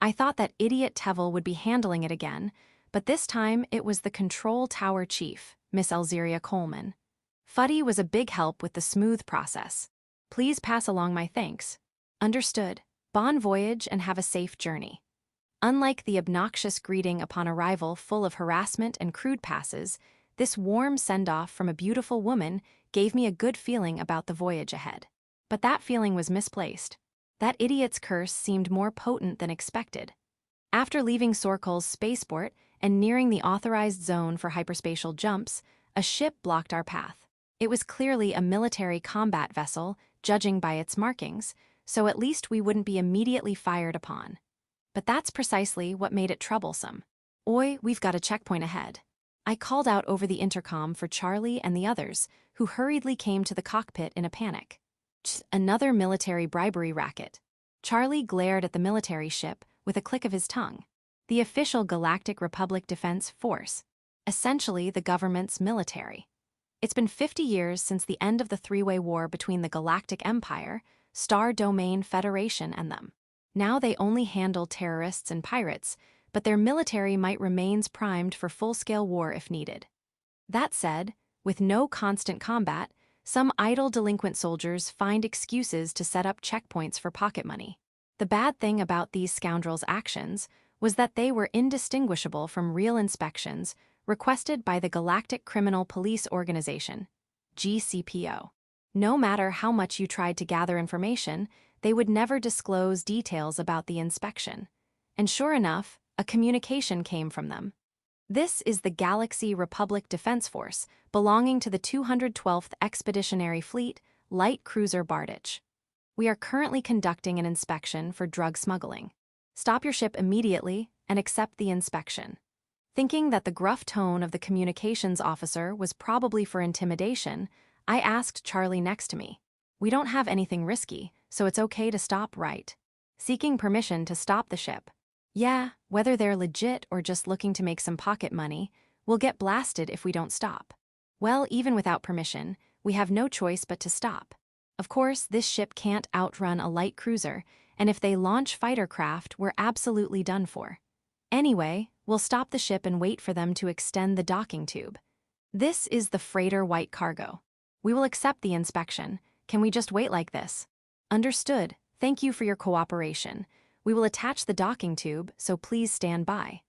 I thought that idiot Tevel would be handling it again, but this time it was the control tower chief, Miss Elzeria Coleman. Fuddy was a big help with the smooth process. Please pass along my thanks." "Understood. Bon voyage and have a safe journey." Unlike the obnoxious greeting upon arrival full of harassment and crude passes, this warm send-off from a beautiful woman gave me a good feeling about the voyage ahead. But that feeling was misplaced. That idiot's curse seemed more potent than expected. After leaving Sorkel's spaceport and nearing the authorized zone for hyperspatial jumps, a ship blocked our path. It was clearly a military combat vessel, judging by its markings, so at least we wouldn't be immediately fired upon. But that's precisely what made it troublesome. "Oi, we've got a checkpoint ahead." I called out over the intercom for Charlie and the others, who hurriedly came to the cockpit in a panic. Another military bribery racket. Charlie glared at the military ship with a click of his tongue. The official Galactic Republic Defense Force. Essentially the government's military. It's been 50 years since the end of the three-way war between the Galactic Empire, Star Domain Federation, and them. Now they only handle terrorists and pirates, but their military might remains primed for full-scale war if needed. That said, with no constant combat, some idle delinquent soldiers find excuses to set up checkpoints for pocket money. The bad thing about these scoundrels' actions was that they were indistinguishable from real inspections requested by the Galactic Criminal Police Organization, GCPO. No matter how much you tried to gather information, they would never disclose details about the inspection. And sure enough, a communication came from them. This is the Galaxy Republic Defense Force, belonging to the 212th Expeditionary Fleet, Light Cruiser Bardich. We are currently conducting an inspection for drug smuggling. Stop your ship immediately and accept the inspection. Thinking that the gruff tone of the communications officer was probably for intimidation, I asked Charlie next to me. We don't have anything risky, so it's okay to stop, right? Seeking permission to stop the ship. Yeah, whether they're legit or just looking to make some pocket money, we'll get blasted if we don't stop. Well, even without permission, we have no choice but to stop. Of course, this ship can't outrun a light cruiser, and if they launch fighter craft, we're absolutely done for. Anyway, we'll stop the ship and wait for them to extend the docking tube. This is the freighter White Cargo. We will accept the inspection. Can we just wait like this? Understood. Thank you for your cooperation. We will attach the docking tube, so please stand by.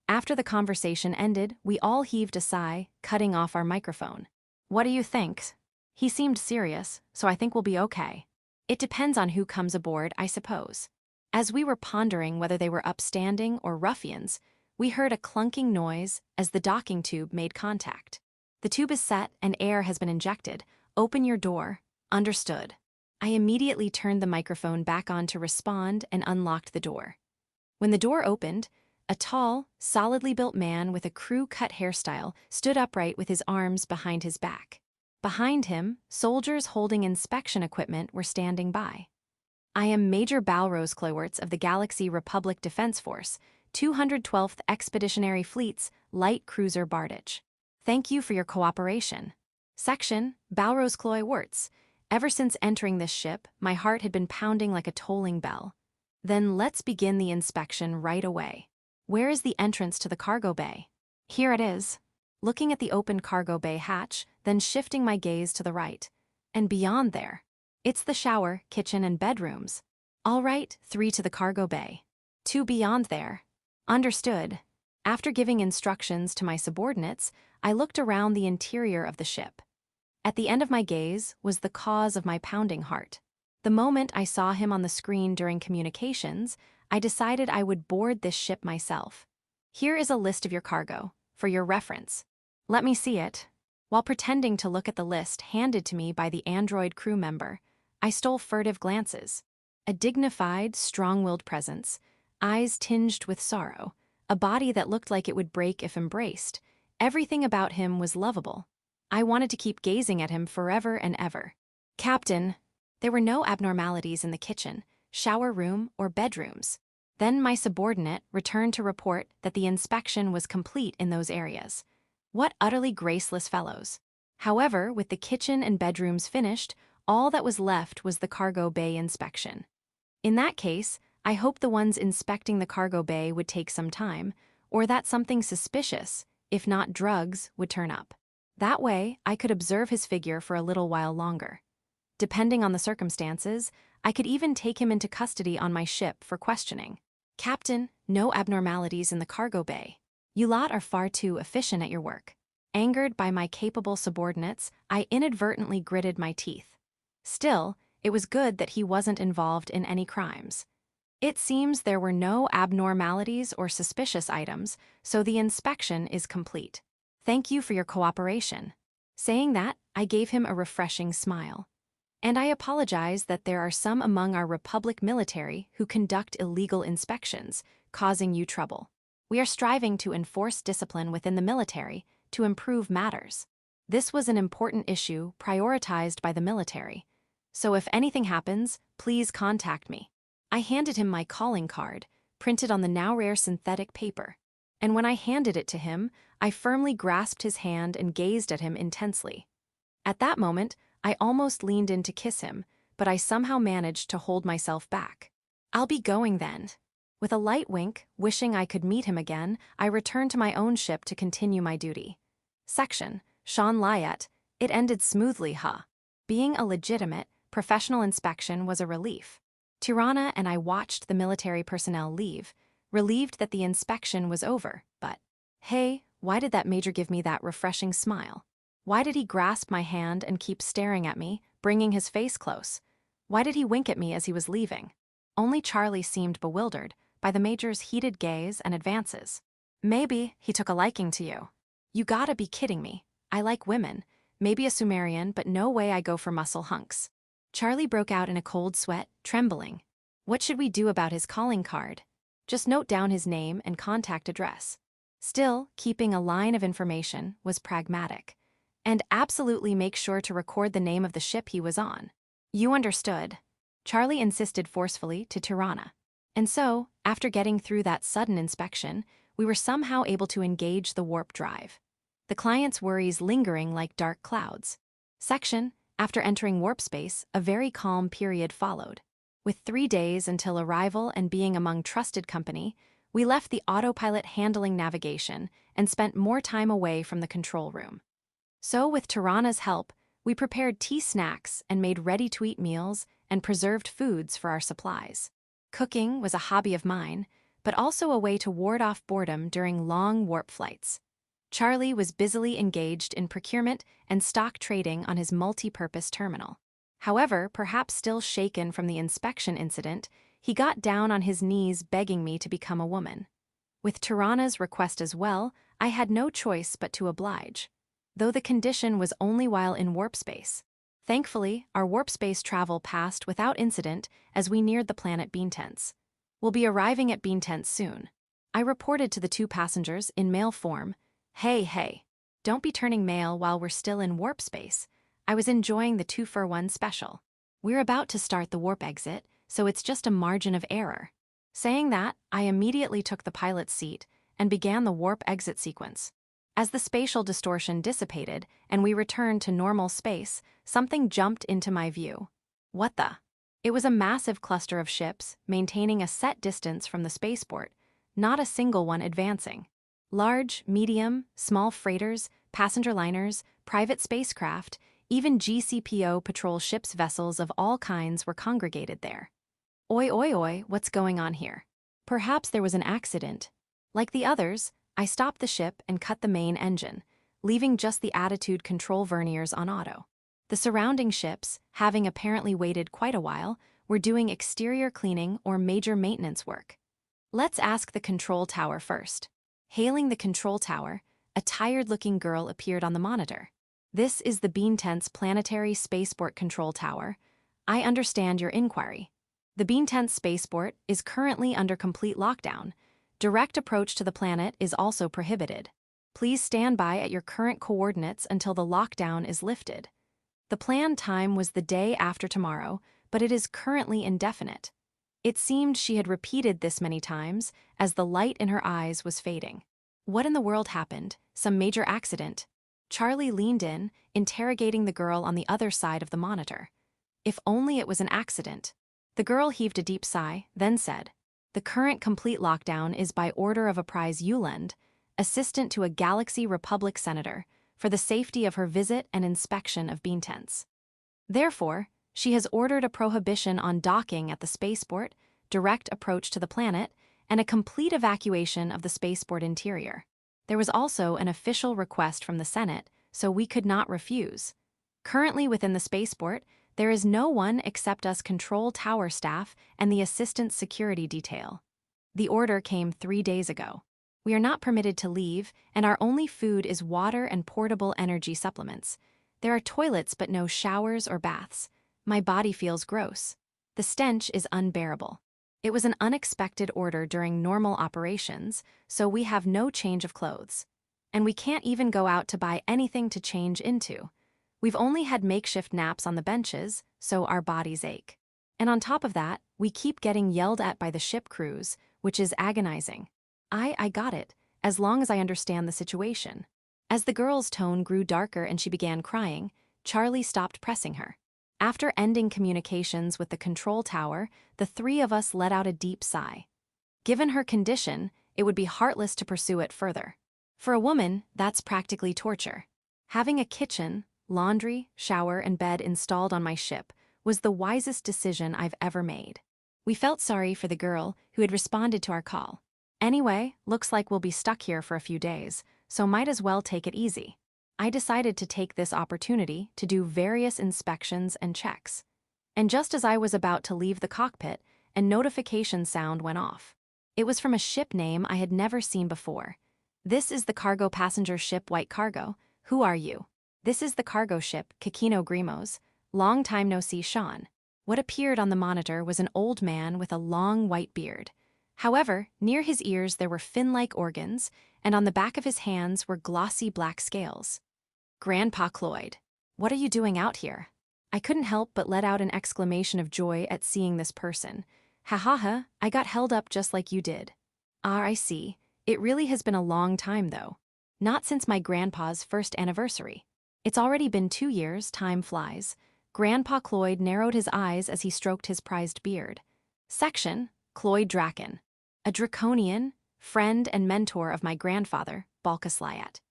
After the conversation ended, we all heaved a sigh, cutting off our microphone. What do you think? He seemed serious, so I think we'll be okay. It depends on who comes aboard, I suppose. As we were pondering whether they were upstanding or ruffians, we heard a clunking noise as the docking tube made contact. The tube is set and air has been injected. Open your door. Understood. I immediately turned the microphone back on to respond and unlocked the door. When the door opened, a tall, solidly built man with a crew-cut hairstyle stood upright with his arms behind his back. Behind him, soldiers holding inspection equipment were standing by. I am Major Balrose Cloyd of the Galaxy Republic Defense Force, 212th Expeditionary Fleet's Light Cruiser Bardich. Thank you for your cooperation. Section, Balrose Cloyd. Ever since entering this ship, my heart had been pounding like a tolling bell. Then let's begin the inspection right away. Where is the entrance to the cargo bay? Here it is. Looking at the open cargo bay hatch, then shifting my gaze to the right. And beyond there, it's the shower, kitchen, and bedrooms. All right, 3 to the cargo bay. 2 beyond there. Understood. After giving instructions to my subordinates, I looked around the interior of the ship. At the end of my gaze was the cause of my pounding heart. The moment I saw him on the screen during communications, I decided I would board this ship myself. Here is a list of your cargo, for your reference. Let me see it. While pretending to look at the list handed to me by the android crew member, I stole furtive glances. A dignified, strong-willed presence, eyes tinged with sorrow, a body that looked like it would break if embraced. Everything about him was lovable. I wanted to keep gazing at him forever and ever. Captain, there were no abnormalities in the kitchen, shower room, or bedrooms. Then my subordinate returned to report that the inspection was complete in those areas. What utterly graceless fellows. However, with the kitchen and bedrooms finished, all that was left was the cargo bay inspection. In that case, I hoped the ones inspecting the cargo bay would take some time, or that something suspicious, if not drugs, would turn up. That way, I could observe his figure for a little while longer. Depending on the circumstances, I could even take him into custody on my ship for questioning. Captain, no abnormalities in the cargo bay. You lot are far too efficient at your work. Angered by my capable subordinates, I inadvertently gritted my teeth. Still, it was good that he wasn't involved in any crimes. It seems there were no abnormalities or suspicious items, so the inspection is complete. Thank you for your cooperation. Saying that, I gave him a refreshing smile. And I apologize that there are some among our Republic military who conduct illegal inspections, causing you trouble. We are striving to enforce discipline within the military to improve matters. This was an important issue prioritized by the military. So if anything happens, please contact me. I handed him my calling card, printed on the now rare synthetic paper. And when I handed it to him, I firmly grasped his hand and gazed at him intensely. At that moment, I almost leaned in to kiss him, but I somehow managed to hold myself back. I'll be going then. With a light wink, wishing I could meet him again, I returned to my own ship to continue my duty. Section, Sean Lyett, it ended smoothly, huh? Being a legitimate, professional inspection was a relief. Tirana and I watched the military personnel leave, relieved that the inspection was over, but, hey, why did that major give me that refreshing smile? Why did he grasp my hand and keep staring at me, bringing his face close? Why did he wink at me as he was leaving? Only Charlie seemed bewildered by the major's heated gaze and advances. Maybe he took a liking to you. You gotta be kidding me. I like women. Maybe a Sumerian, but no way I go for muscle hunks. Charlie broke out in a cold sweat, trembling. What should we do about his calling card? Just note down his name and contact address. Still, keeping a line of information was pragmatic. And absolutely make sure to record the name of the ship he was on. You understood. Charlie insisted forcefully to Tirana. And so, after getting through that sudden inspection, we were somehow able to engage the warp drive. The client's worries lingering like dark clouds. Section, after entering warp space, a very calm period followed. With 3 days until arrival and being among trusted company, we left the autopilot handling navigation and spent more time away from the control room. So, with Tirana's help, we prepared tea snacks and made ready-to-eat meals and preserved foods for our supplies. Cooking was a hobby of mine, but also a way to ward off boredom during long warp flights. Charlie was busily engaged in procurement and stock trading on his multi-purpose terminal. However, perhaps still shaken from the inspection incident, he got down on his knees begging me to become a woman. With Tirana's request as well, I had no choice but to oblige, though the condition was only while in warp space. Thankfully, our warp space travel passed without incident as we neared the planet Beantense. We'll be arriving at Beantense soon. I reported to the 2 passengers in mail form, Hey, don't be turning mail while we're still in warp space. I was enjoying the 2-for-1 special. We're about to start the warp exit, so it's just a margin of error. Saying that, I immediately took the pilot's seat and began the warp exit sequence. As the spatial distortion dissipated and we returned to normal space, something jumped into my view. What the? It was a massive cluster of ships maintaining a set distance from the spaceport, not a single one advancing. Large, medium, small freighters, passenger liners, private spacecraft, even GCPO patrol ships vessels of all kinds were congregated there. Oi, what's going on here? Perhaps there was an accident. Like the others, I stopped the ship and cut the main engine, leaving just the attitude control verniers on auto. The surrounding ships, having apparently waited quite a while, were doing exterior cleaning or major maintenance work. Let's ask the control tower first. Hailing the control tower, a tired-looking girl appeared on the monitor. This is the Beantense Planetary Spaceport Control Tower. I understand your inquiry. The Beantense Spaceport is currently under complete lockdown. Direct approach to the planet is also prohibited. Please stand by at your current coordinates until the lockdown is lifted. The planned time was the day after tomorrow, but it is currently indefinite. It seemed she had repeated this many times as the light in her eyes was fading. What in the world happened? Some major accident? Charlie leaned in, interrogating the girl on the other side of the monitor. If only it was an accident. The girl heaved a deep sigh, then said, The current complete lockdown is by order of a prize Euland, assistant to a Galaxy Republic senator, for the safety of her visit and inspection of Beantense. Therefore, she has ordered a prohibition on docking at the spaceport, direct approach to the planet, and a complete evacuation of the spaceport interior. There was also an official request from the Senate, so we could not refuse. Currently within the spaceport, there is no one except us control tower staff and the assistant security detail. The order came 3 days ago. We are not permitted to leave, and our only food is water and portable energy supplements. There are toilets but no showers or baths. My body feels gross. The stench is unbearable. It was an unexpected order during normal operations, so we have no change of clothes. And we can't even go out to buy anything to change into. We've only had makeshift naps on the benches, so our bodies ache. And on top of that, we keep getting yelled at by the ship crews, which is agonizing. I got it, as long as I understand the situation. As the girl's tone grew darker and she began crying, Charlie stopped pressing her. After ending communications with the control tower, the 3 of us let out a deep sigh. Given her condition, it would be heartless to pursue it further. For a woman, that's practically torture. Having a kitchen, laundry, shower, and bed installed on my ship was the wisest decision I've ever made. We felt sorry for the girl who had responded to our call. Anyway, looks like we'll be stuck here for a few days, so might as well take it easy. I decided to take this opportunity to do various inspections and checks. And just as I was about to leave the cockpit, a notification sound went off. It was from a ship name I had never seen before, This is the cargo passenger ship White Cargo. Who are you? This is the cargo ship Kikino Grimos. Long time no see, Sean. What appeared on the monitor was an old man with a long white beard. However, near his ears there were fin-like organs, and on the back of his hands were glossy black scales. Grandpa Cloyd, what are you doing out here? I couldn't help but let out an exclamation of joy at seeing this person. Ha ha ha, I got held up just like you did. Ah, I see. It really has been a long time, though. Not since my grandpa's first anniversary. It's already been 2 years, time flies. Grandpa Cloyd narrowed his eyes as he stroked his prized beard. Section, Cloyd Draen. A draconian, friend and mentor of my grandfather, Balkasliat.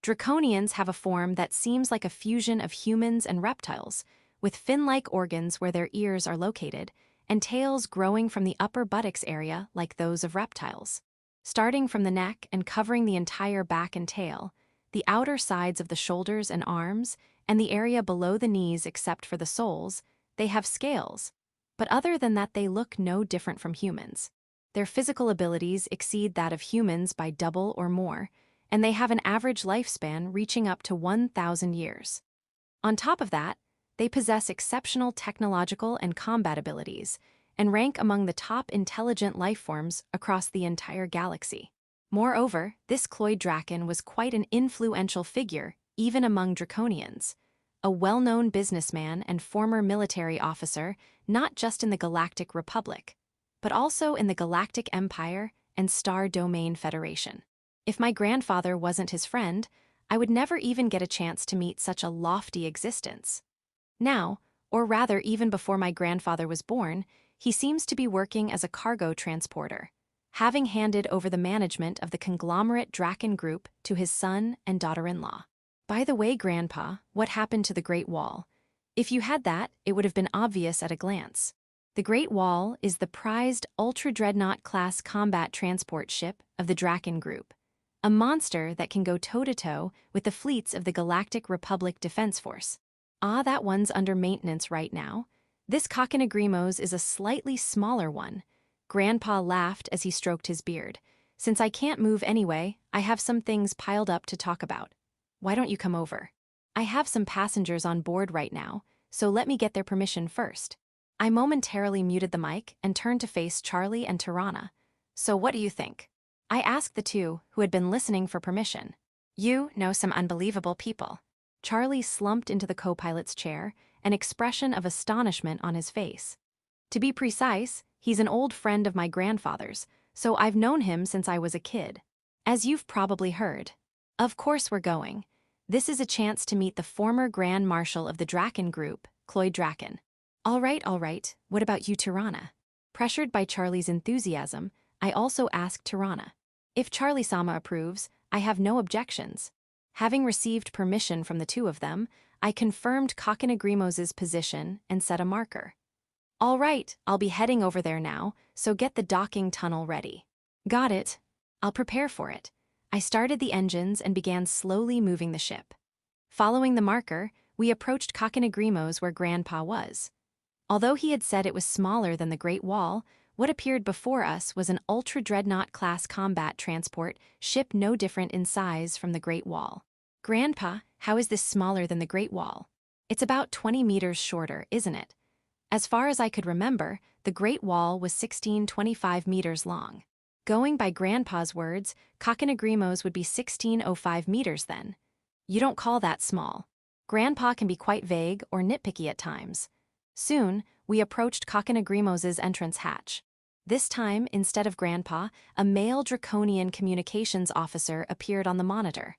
Draconians have a form that seems like a fusion of humans and reptiles, with fin-like organs where their ears are located, and tails growing from the upper buttocks area like those of reptiles. Starting from the neck and covering the entire back and tail, the outer sides of the shoulders and arms, and the area below the knees except for the soles, they have scales. But other than that, they look no different from humans. Their physical abilities exceed that of humans by double or more, and they have an average lifespan reaching up to 1,000 years. On top of that, they possess exceptional technological and combat abilities, and rank among the top intelligent lifeforms across the entire galaxy. Moreover, this Cloyd Draen was quite an influential figure, even among Draconians. A well-known businessman and former military officer, not just in the Galactic Republic, but also in the Galactic Empire and Star Domain Federation. If my grandfather wasn't his friend, I would never even get a chance to meet such a lofty existence. Now, or rather even before my grandfather was born, he seems to be working as a cargo transporter, having handed over the management of the conglomerate Draen Group to his son and daughter-in-law. By the way, Grandpa, what happened to the Great Wall? If you had that, it would have been obvious at a glance. The Great Wall is the prized ultra-dreadnought-class combat transport ship of the Draen Group, a monster that can go toe-to-toe with the fleets of the Galactic Republic Defense Force. Ah, that one's under maintenance right now. This Kakanagrimos is a slightly smaller one. Grandpa laughed as he stroked his beard. Since I can't move anyway, I have some things piled up to talk about. Why don't you come over? I have some passengers on board right now, so let me get their permission first. I momentarily muted the mic and turned to face Charlie and Tirana. So what do you think? I asked the two, who had been listening for permission. You know some unbelievable people. Charlie slumped into the co-pilot's chair, an expression of astonishment on his face. To be precise, he's an old friend of my grandfather's, so I've known him since I was a kid. As you've probably heard. Of course we're going. This is a chance to meet the former Grand Marshal of the Draen Group, Cloyd Draen. All right, what about you, Tirana? Pressured by Charlie's enthusiasm, I also asked Tirana. If Charlie-sama approves, I have no objections. Having received permission from the two of them, I confirmed Kakanagrimos' position and set a marker. All right, I'll be heading over there now, so get the docking tunnel ready. Got it. I'll prepare for it. I started the engines and began slowly moving the ship. Following the marker, we approached Kakanagrimos where Grandpa was. Although he had said it was smaller than the Great Wall, what appeared before us was an ultra-dreadnought-class combat transport ship no different in size from the Great Wall. Grandpa, how is this smaller than the Great Wall? It's about 20 meters shorter, isn't it? As far as I could remember, the Great Wall was 1625 meters long. Going by Grandpa's words, Kakanagrimos would be 1605 meters then. You don't call that small. Grandpa can be quite vague or nitpicky at times. Soon, we approached Kakanagrimos' entrance hatch. This time, instead of Grandpa, a male Draconian communications officer appeared on the monitor.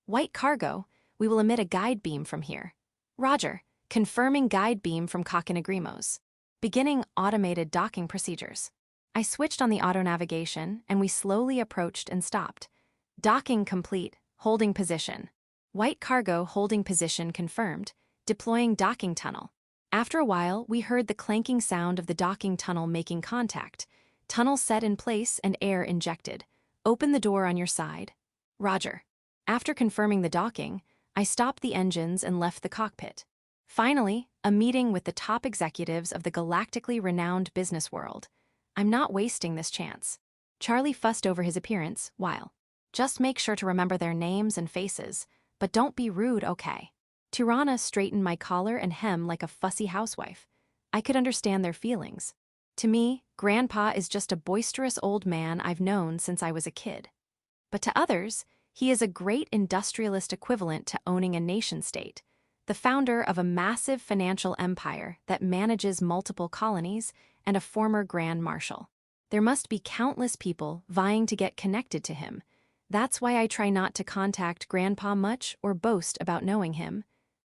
White Cargo, we will emit a guide beam from here. Roger, confirming guide beam from Kakanagrimos. Beginning automated docking procedures. I switched on the auto navigation, and we slowly approached and stopped. Docking complete, holding position. White Cargo holding position confirmed, deploying docking tunnel. After a while, we heard the clanking sound of the docking tunnel making contact. Tunnel set in place and air injected. Open the door on your side. Roger. After confirming the docking, I stopped the engines and left the cockpit. Finally, a meeting with the top executives of the galactically renowned business world. I'm not wasting this chance. Charlie fussed over his appearance, while Just make sure to remember their names and faces, but don't be rude, okay? Tirana straightened my collar and hem like a fussy housewife. I could understand their feelings. To me, Grandpa is just a boisterous old man I've known since I was a kid. But to others, he is a great industrialist equivalent to owning a nation-state, the founder of a massive financial empire that manages multiple colonies and a former Grand Marshal. There must be countless people vying to get connected to him. That's why I try not to contact Grandpa much or boast about knowing him.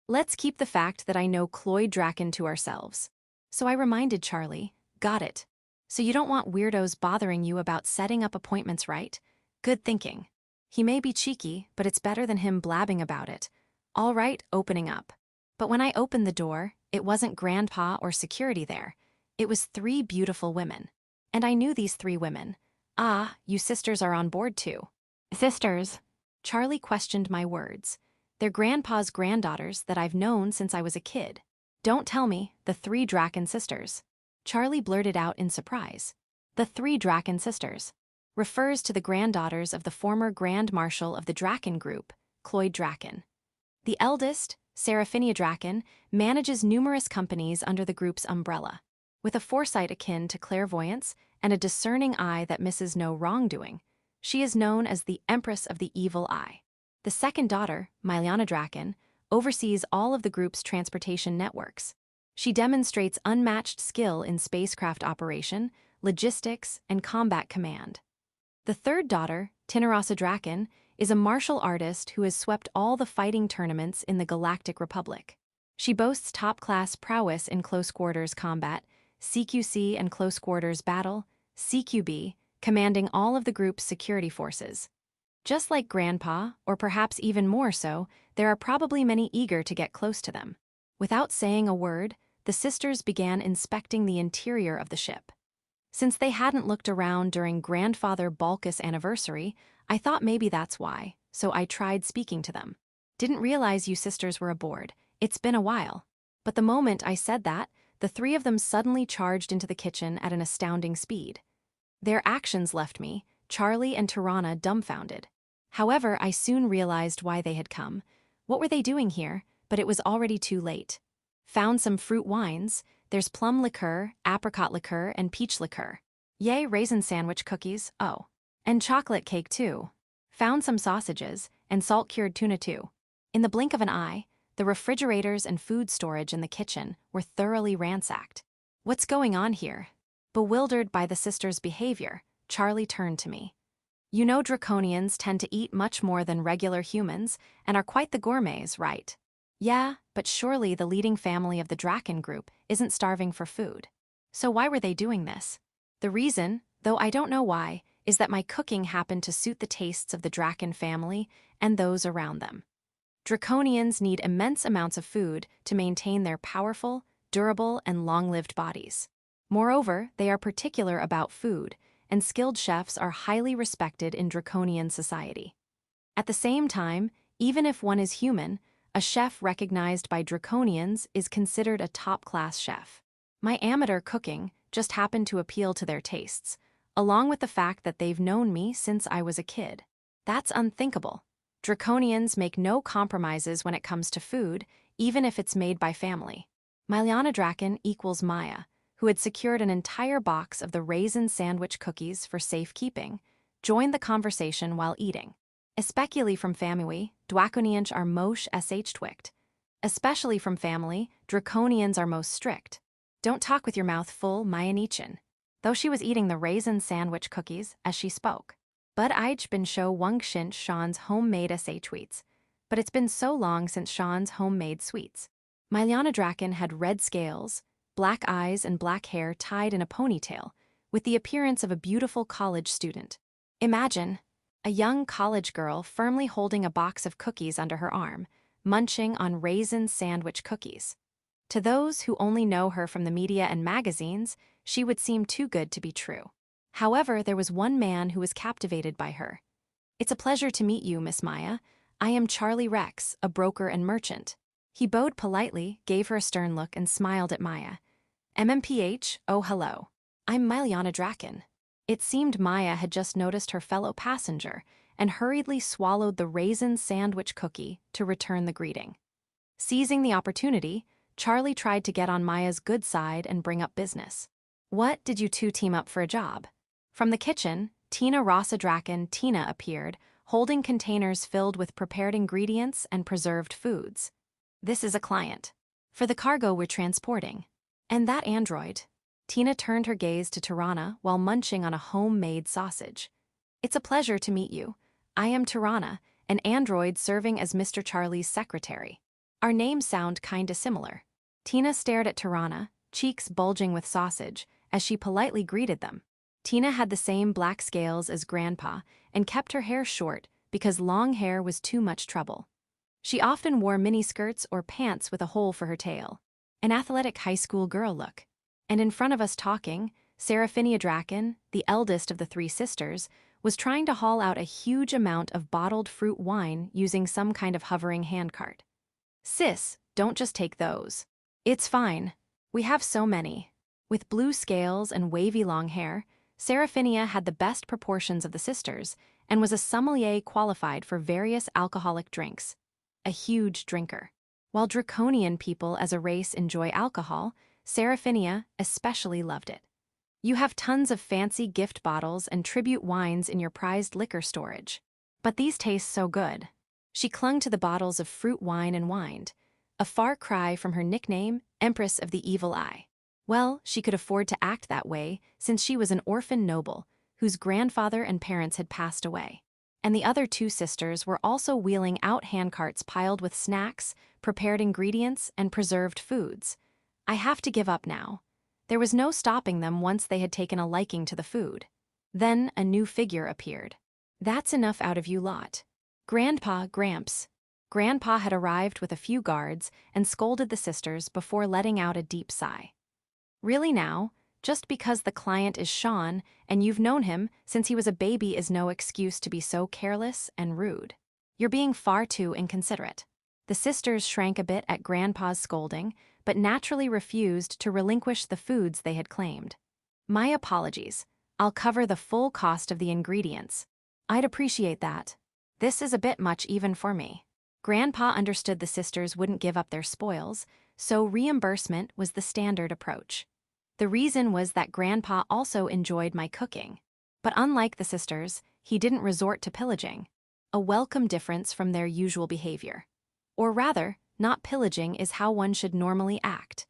Let's keep the fact that I know Cloyd Draen to ourselves. So I reminded Charlie, got it. So you don't want weirdos bothering you about setting up appointments, right? Good thinking. He may be cheeky, but it's better than him blabbing about it. All right, opening up. But when I opened the door, it wasn't Grandpa or security there. It was 3 beautiful women. And I knew these 3 women. Ah, you sisters are on board too. Sisters. Charlie questioned my words. They're Grandpa's granddaughters that I've known since I was a kid. Don't tell me, the 3 Draen sisters. Charlie blurted out in surprise. The 3 Draen sisters refers to the granddaughters of the former Grand Marshal of the Draen group, Cloyd Draen. The eldest, Seraphinia Draen, manages numerous companies under the group's umbrella. With a foresight akin to clairvoyance and a discerning eye that misses no wrongdoing, she is known as the Empress of the Evil Eye. The second daughter, Myliana Draen, oversees all of the group's transportation networks. She demonstrates unmatched skill in spacecraft operation, logistics, and combat command. The third daughter, Tinarasa Draen, is a martial artist who has swept all the fighting tournaments in the Galactic Republic. She boasts top-class prowess in close-quarters combat, CQC and close-quarters battle, CQB, commanding all of the group's security forces. Just like Grandpa, or perhaps even more so, there are probably many eager to get close to them. Without saying a word, the sisters began inspecting the interior of the ship. Since they hadn't looked around during Grandfather Balkus' anniversary, I thought maybe that's why, so I tried speaking to them. Didn't realize you sisters were aboard. It's been a while. But the moment I said that, the 3 of them suddenly charged into the kitchen at an astounding speed. Their actions left me, Charlie and Tirana, dumbfounded. However, I soon realized why they had come. What were they doing here? But it was already too late. Found some fruit wines. There's plum liqueur, apricot liqueur, and peach liqueur. Yay, raisin sandwich cookies, oh. And chocolate cake too. Found some sausages, and salt-cured tuna too. In the blink of an eye, the refrigerators and food storage in the kitchen were thoroughly ransacked. What's going on here? Bewildered by the sisters' behavior, Charlie turned to me. You know Draconians tend to eat much more than regular humans and are quite the gourmets, right? Yeah, but surely the leading family of the Draen group isn't starving for food. So why were they doing this? The reason, though I don't know why, is that my cooking happened to suit the tastes of the Draen family and those around them. Draconians need immense amounts of food to maintain their powerful, durable, and long-lived bodies. Moreover, they are particular about food, and skilled chefs are highly respected in Draconian society. At the same time, even if one is human, a chef recognized by Draconians is considered a top-class chef. My amateur cooking just happened to appeal to their tastes, along with the fact that they've known me since I was a kid. That's unthinkable. Draconians make no compromises when it comes to food, even if it's made by family. Myliana Draen equals Maya, who had secured an entire box of the raisin sandwich cookies for safekeeping, joined the conversation while eating. Especially from family, Draconians are mosh sh twict. Especially from family, Draconians are most strict. Don't talk with your mouth full, Mayanichin. Though she was eating the raisin sandwich cookies as she spoke. But I'd been show Wang Xin Sean's homemade sh tweets. But it's been so long since Sean's homemade sweets. Myliana Draen had red scales, black eyes, and black hair tied in a ponytail, with the appearance of a beautiful college student. Imagine a young college girl firmly holding a box of cookies under her arm, munching on raisin sandwich cookies. To those who only know her from the media and magazines, she would seem too good to be true. However, there was one man who was captivated by her. It's a pleasure to meet you, Miss Maya. I am Charlie Rex, a broker and merchant. He bowed politely, gave her a stern look, and smiled at Maya. MMPH, oh hello. I'm Myliana Draen. It seemed Maya had just noticed her fellow passenger, and hurriedly swallowed the raisin sandwich cookie to return the greeting. Seizing the opportunity, Charlie tried to get on Maya's good side and bring up business. "What did you two team up for a job?" From the kitchen, Tina Rossadraken Tina appeared, holding containers filled with prepared ingredients and preserved foods. "This is a client. For the cargo we're transporting. And that android." Tina turned her gaze to Tirana while munching on a homemade sausage. "It's a pleasure to meet you. I am Tirana, an android serving as Mr. Charlie's secretary. Our names sound kinda similar." Tina stared at Tirana, cheeks bulging with sausage, as she politely greeted them. Tina had the same black scales as Grandpa and kept her hair short because long hair was too much trouble. She often wore miniskirts or pants with a hole for her tail. An athletic high school girl look. And in front of us talking, Seraphinia Draken, the eldest of the three sisters, was trying to haul out a huge amount of bottled fruit wine using some kind of hovering handcart. "Sis, don't just take those. It's fine. We have so many." With blue scales and wavy long hair, Seraphinia had the best proportions of the sisters and was a sommelier qualified for various alcoholic drinks. A huge drinker. While draconian people as a race enjoy alcohol, Seraphinia especially loved it. "You have tons of fancy gift bottles and tribute wines in your prized liquor storage. But these taste so good." She clung to the bottles of fruit wine and whined, a far cry from her nickname, Empress of the Evil Eye. Well, she could afford to act that way since she was an orphan noble whose grandfather and parents had passed away. And the other two sisters were also wheeling out handcarts piled with snacks, prepared ingredients, and preserved foods. I have to give up now. There was no stopping them once they had taken a liking to the food. Then a new figure appeared. "That's enough out of you lot. Grandpa, Gramps." Grandpa had arrived with a few guards and scolded the sisters before letting out a deep sigh. "Really now? Just because the client is Sean and you've known him since he was a baby is no excuse to be so careless and rude. You're being far too inconsiderate." The sisters shrank a bit at Grandpa's scolding, but naturally refused to relinquish the foods they had claimed. "My apologies. I'll cover the full cost of the ingredients." "I'd appreciate that. This is a bit much even for me." Grandpa understood the sisters wouldn't give up their spoils, so reimbursement was the standard approach. The reason was that Grandpa also enjoyed my cooking. But unlike the sisters, he didn't resort to pillaging. A welcome difference from their usual behavior. Or rather, not pillaging is how one should normally act.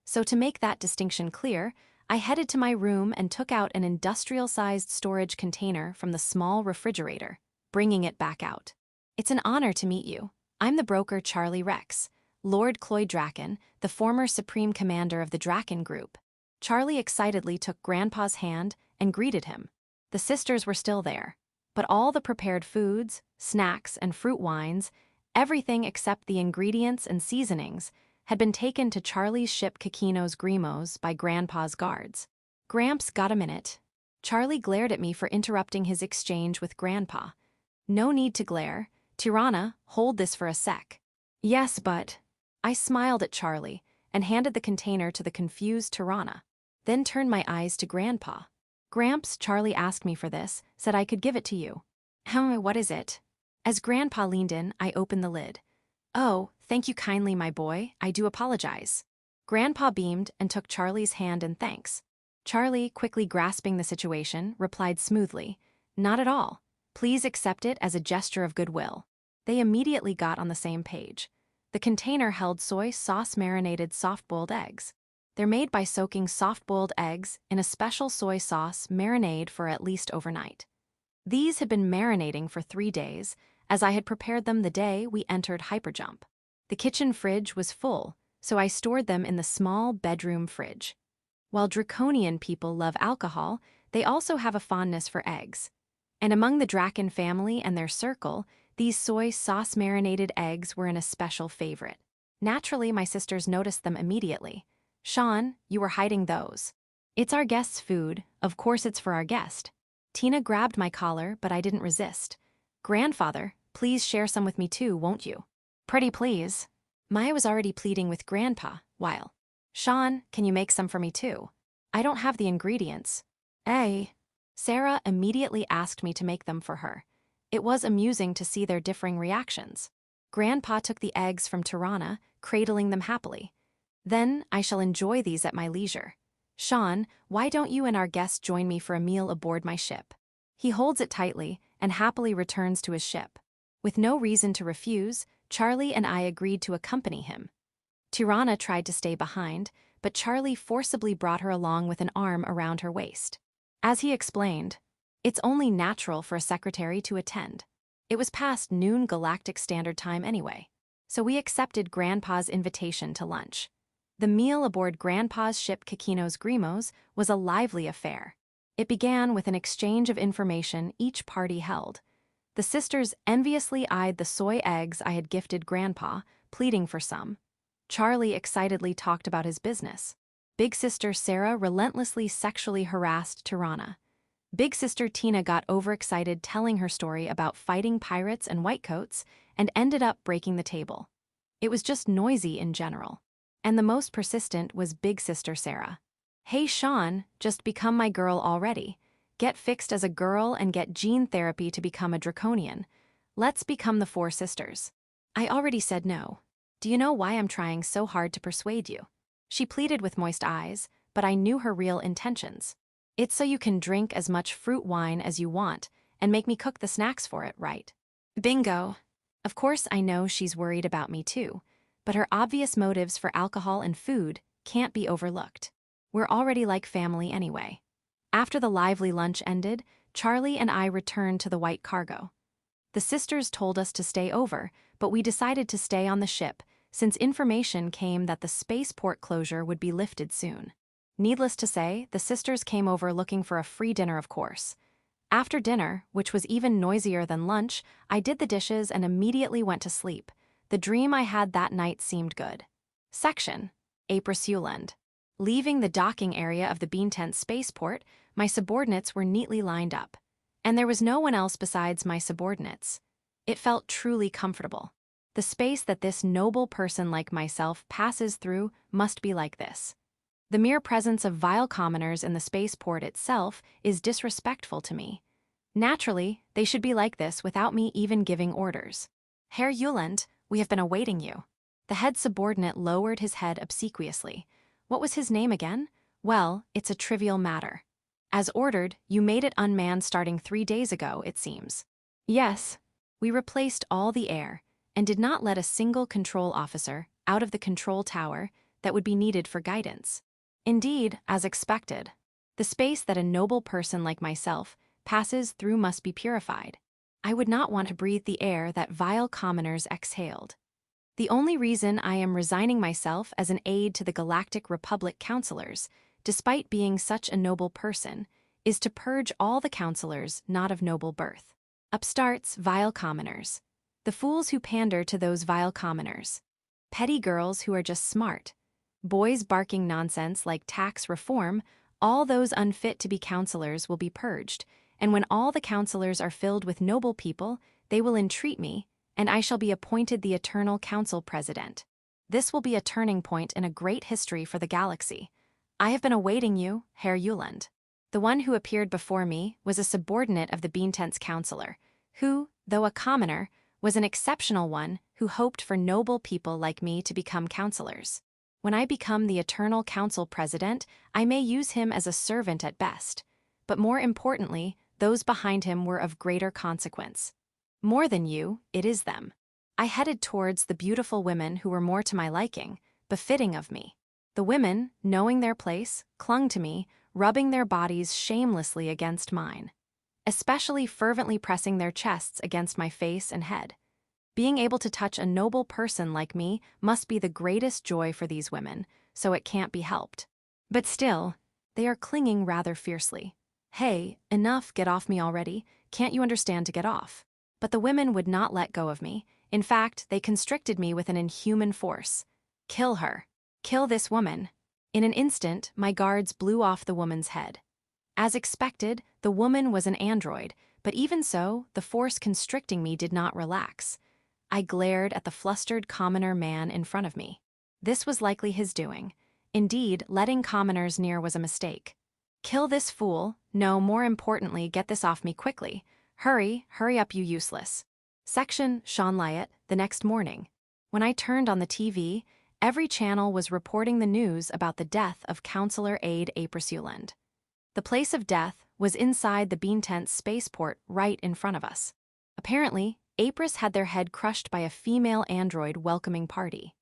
So to make that distinction clear, I headed to my room and took out an industrial-sized storage container from the small refrigerator, bringing it back out. "It's an honor to meet you. I'm the broker Charlie Rex, Lord Cloyd Draken, the former supreme commander of the Draken Group." Charlie excitedly took Grandpa's hand and greeted him. The sisters were still there, but all the prepared foods, snacks, and fruit wines, everything except the ingredients and seasonings, had been taken to Charlie's ship Kikino's Grimos by Grandpa's guards. "Gramps, got a minute?" Charlie glared at me for interrupting his exchange with Grandpa. "No need to glare. Tirana, hold this for a sec." "Yes, but..." I smiled at Charlie and handed the container to the confused Tirana, then turned my eyes to Grandpa. "Gramps, Charlie asked me for this, said I could give it to you." What is it?" As Grandpa leaned in, I opened the lid. "Oh, thank you kindly, my boy. I do apologize." Grandpa beamed and took Charlie's hand in thanks. Charlie, quickly grasping the situation, replied smoothly, "Not at all. Please accept it as a gesture of goodwill." They immediately got on the same page. The container held soy sauce-marinated soft-boiled eggs. They're made by soaking soft-boiled eggs in a special soy sauce marinade for at least overnight. These had been marinating for 3 days, as I had prepared them the day we entered Hyperjump. The kitchen fridge was full, so I stored them in the small bedroom fridge. While draconian people love alcohol, they also have a fondness for eggs. And among the Draken family and their circle, these soy sauce-marinated eggs were an especial favorite. Naturally, my sisters noticed them immediately. "Sean, you were hiding those." "It's our guest's food. Of course it's for our guest." Tina grabbed my collar, but I didn't resist. "Grandfather, please share some with me too, won't you?" "Pretty please." Maya was already pleading with Grandpa, while, "Sean, can you make some for me too? I don't have the ingredients." Sarah immediately asked me to make them for her. It was amusing to see their differing reactions. Grandpa took the eggs from Tirana, cradling them happily. Then I shall enjoy these at my leisure. Sean, why don't you and our guest join me for a meal aboard my ship? He holds it tightly and happily returns to his ship. With no reason to refuse, Charlie and I agreed to accompany him. Tirana tried to stay behind, but Charlie forcibly brought her along with an arm around her waist. As he explained, it's only natural for a secretary to attend. It was past noon Galactic Standard Time anyway, so we accepted Grandpa's invitation to lunch. The meal aboard Grandpa's ship Kikinos Grimos was a lively affair. It began with an exchange of information each party held. The sisters enviously eyed the soy eggs I had gifted Grandpa, pleading for some. Charlie excitedly talked about his business. Big sister Sarah relentlessly sexually harassed Tirana. Big sister Tina got overexcited telling her story about fighting pirates and whitecoats and ended up breaking the table. It was just noisy in general. And the most persistent was Big sister Sarah. Hey Sean, just become my girl already. Get fixed as a girl and get gene therapy to become a draconian. Let's become the four sisters. I already said no. Do you know why I'm trying so hard to persuade you? She pleaded with moist eyes, but I knew her real intentions. It's so you can drink as much fruit wine as you want and make me cook the snacks for it, right? Bingo. Of course I know she's worried about me too, but her obvious motives for alcohol and food can't be overlooked. We're already like family anyway. After the lively lunch ended, Charlie and I returned to the white cargo. The sisters told us to stay over, but we decided to stay on the ship since information came that the spaceport closure would be lifted soon. Needless to say, the sisters came over looking for a free dinner, of course. After dinner, which was even noisier than lunch, I did the dishes and immediately went to sleep. The dream I had that night seemed good. Section: Aprisuland. Leaving the docking area of the Beantent spaceport, my subordinates were neatly lined up. And there was no one else besides my subordinates. It felt truly comfortable. The space that this noble person like myself passes through must be like this. The mere presence of vile commoners in the spaceport itself is disrespectful to me. Naturally, they should be like this without me even giving orders. Herr Euland, we have been awaiting you. The head subordinate lowered his head obsequiously. What was his name again? Well, it's a trivial matter. As ordered, you made it unmanned starting 3 days ago, it seems. Yes. We replaced all the air and did not let a single control officer out of the control tower that would be needed for guidance. Indeed, as expected, the space that a noble person like myself passes through must be purified. I would not want to breathe the air that vile commoners exhaled. The only reason I am resigning myself as an aide to the Galactic Republic counselors, despite being such a noble person, is to purge all the counselors not of noble birth. Upstarts, vile commoners. The fools who pander to those vile commoners. Petty girls who are just smart. Boys barking nonsense like tax reform, all those unfit to be counselors will be purged, and when all the counselors are filled with noble people, they will entreat me, and I shall be appointed the Eternal Council President. This will be a turning point in a great history for the galaxy. I have been awaiting you, Herr Euland. The one who appeared before me was a subordinate of the Beantent's counselor, who, though a commoner, was an exceptional one who hoped for noble people like me to become counselors. When I become the Eternal Council President, I may use him as a servant at best, but more importantly, those behind him were of greater consequence. More than you, it is them. I headed towards the beautiful women who were more to my liking, befitting of me. The women, knowing their place, clung to me, rubbing their bodies shamelessly against mine, especially fervently pressing their chests against my face and head. Being able to touch a noble person like me must be the greatest joy for these women, so it can't be helped. But still, they are clinging rather fiercely. Hey, enough, get off me already, can't you understand to get off? But the women would not let go of me. In fact, they constricted me with an inhuman force. Kill her. Kill this woman. In an instant, my guards blew off the woman's head. As expected, the woman was an android, but even so, the force constricting me did not relax. I glared at the flustered commoner man in front of me. This was likely his doing. Indeed, letting commoners near was a mistake. Kill this fool, no, more importantly, get this off me quickly. Hurry up, you useless. Section, Sean Lyot, the next morning. When I turned on the TV, every channel was reporting the news about the death of Counselor Aide Aprisuland. The place of death was inside the Bean Tent's spaceport right in front of us. Apparently, Apris had their head crushed by a female android welcoming party.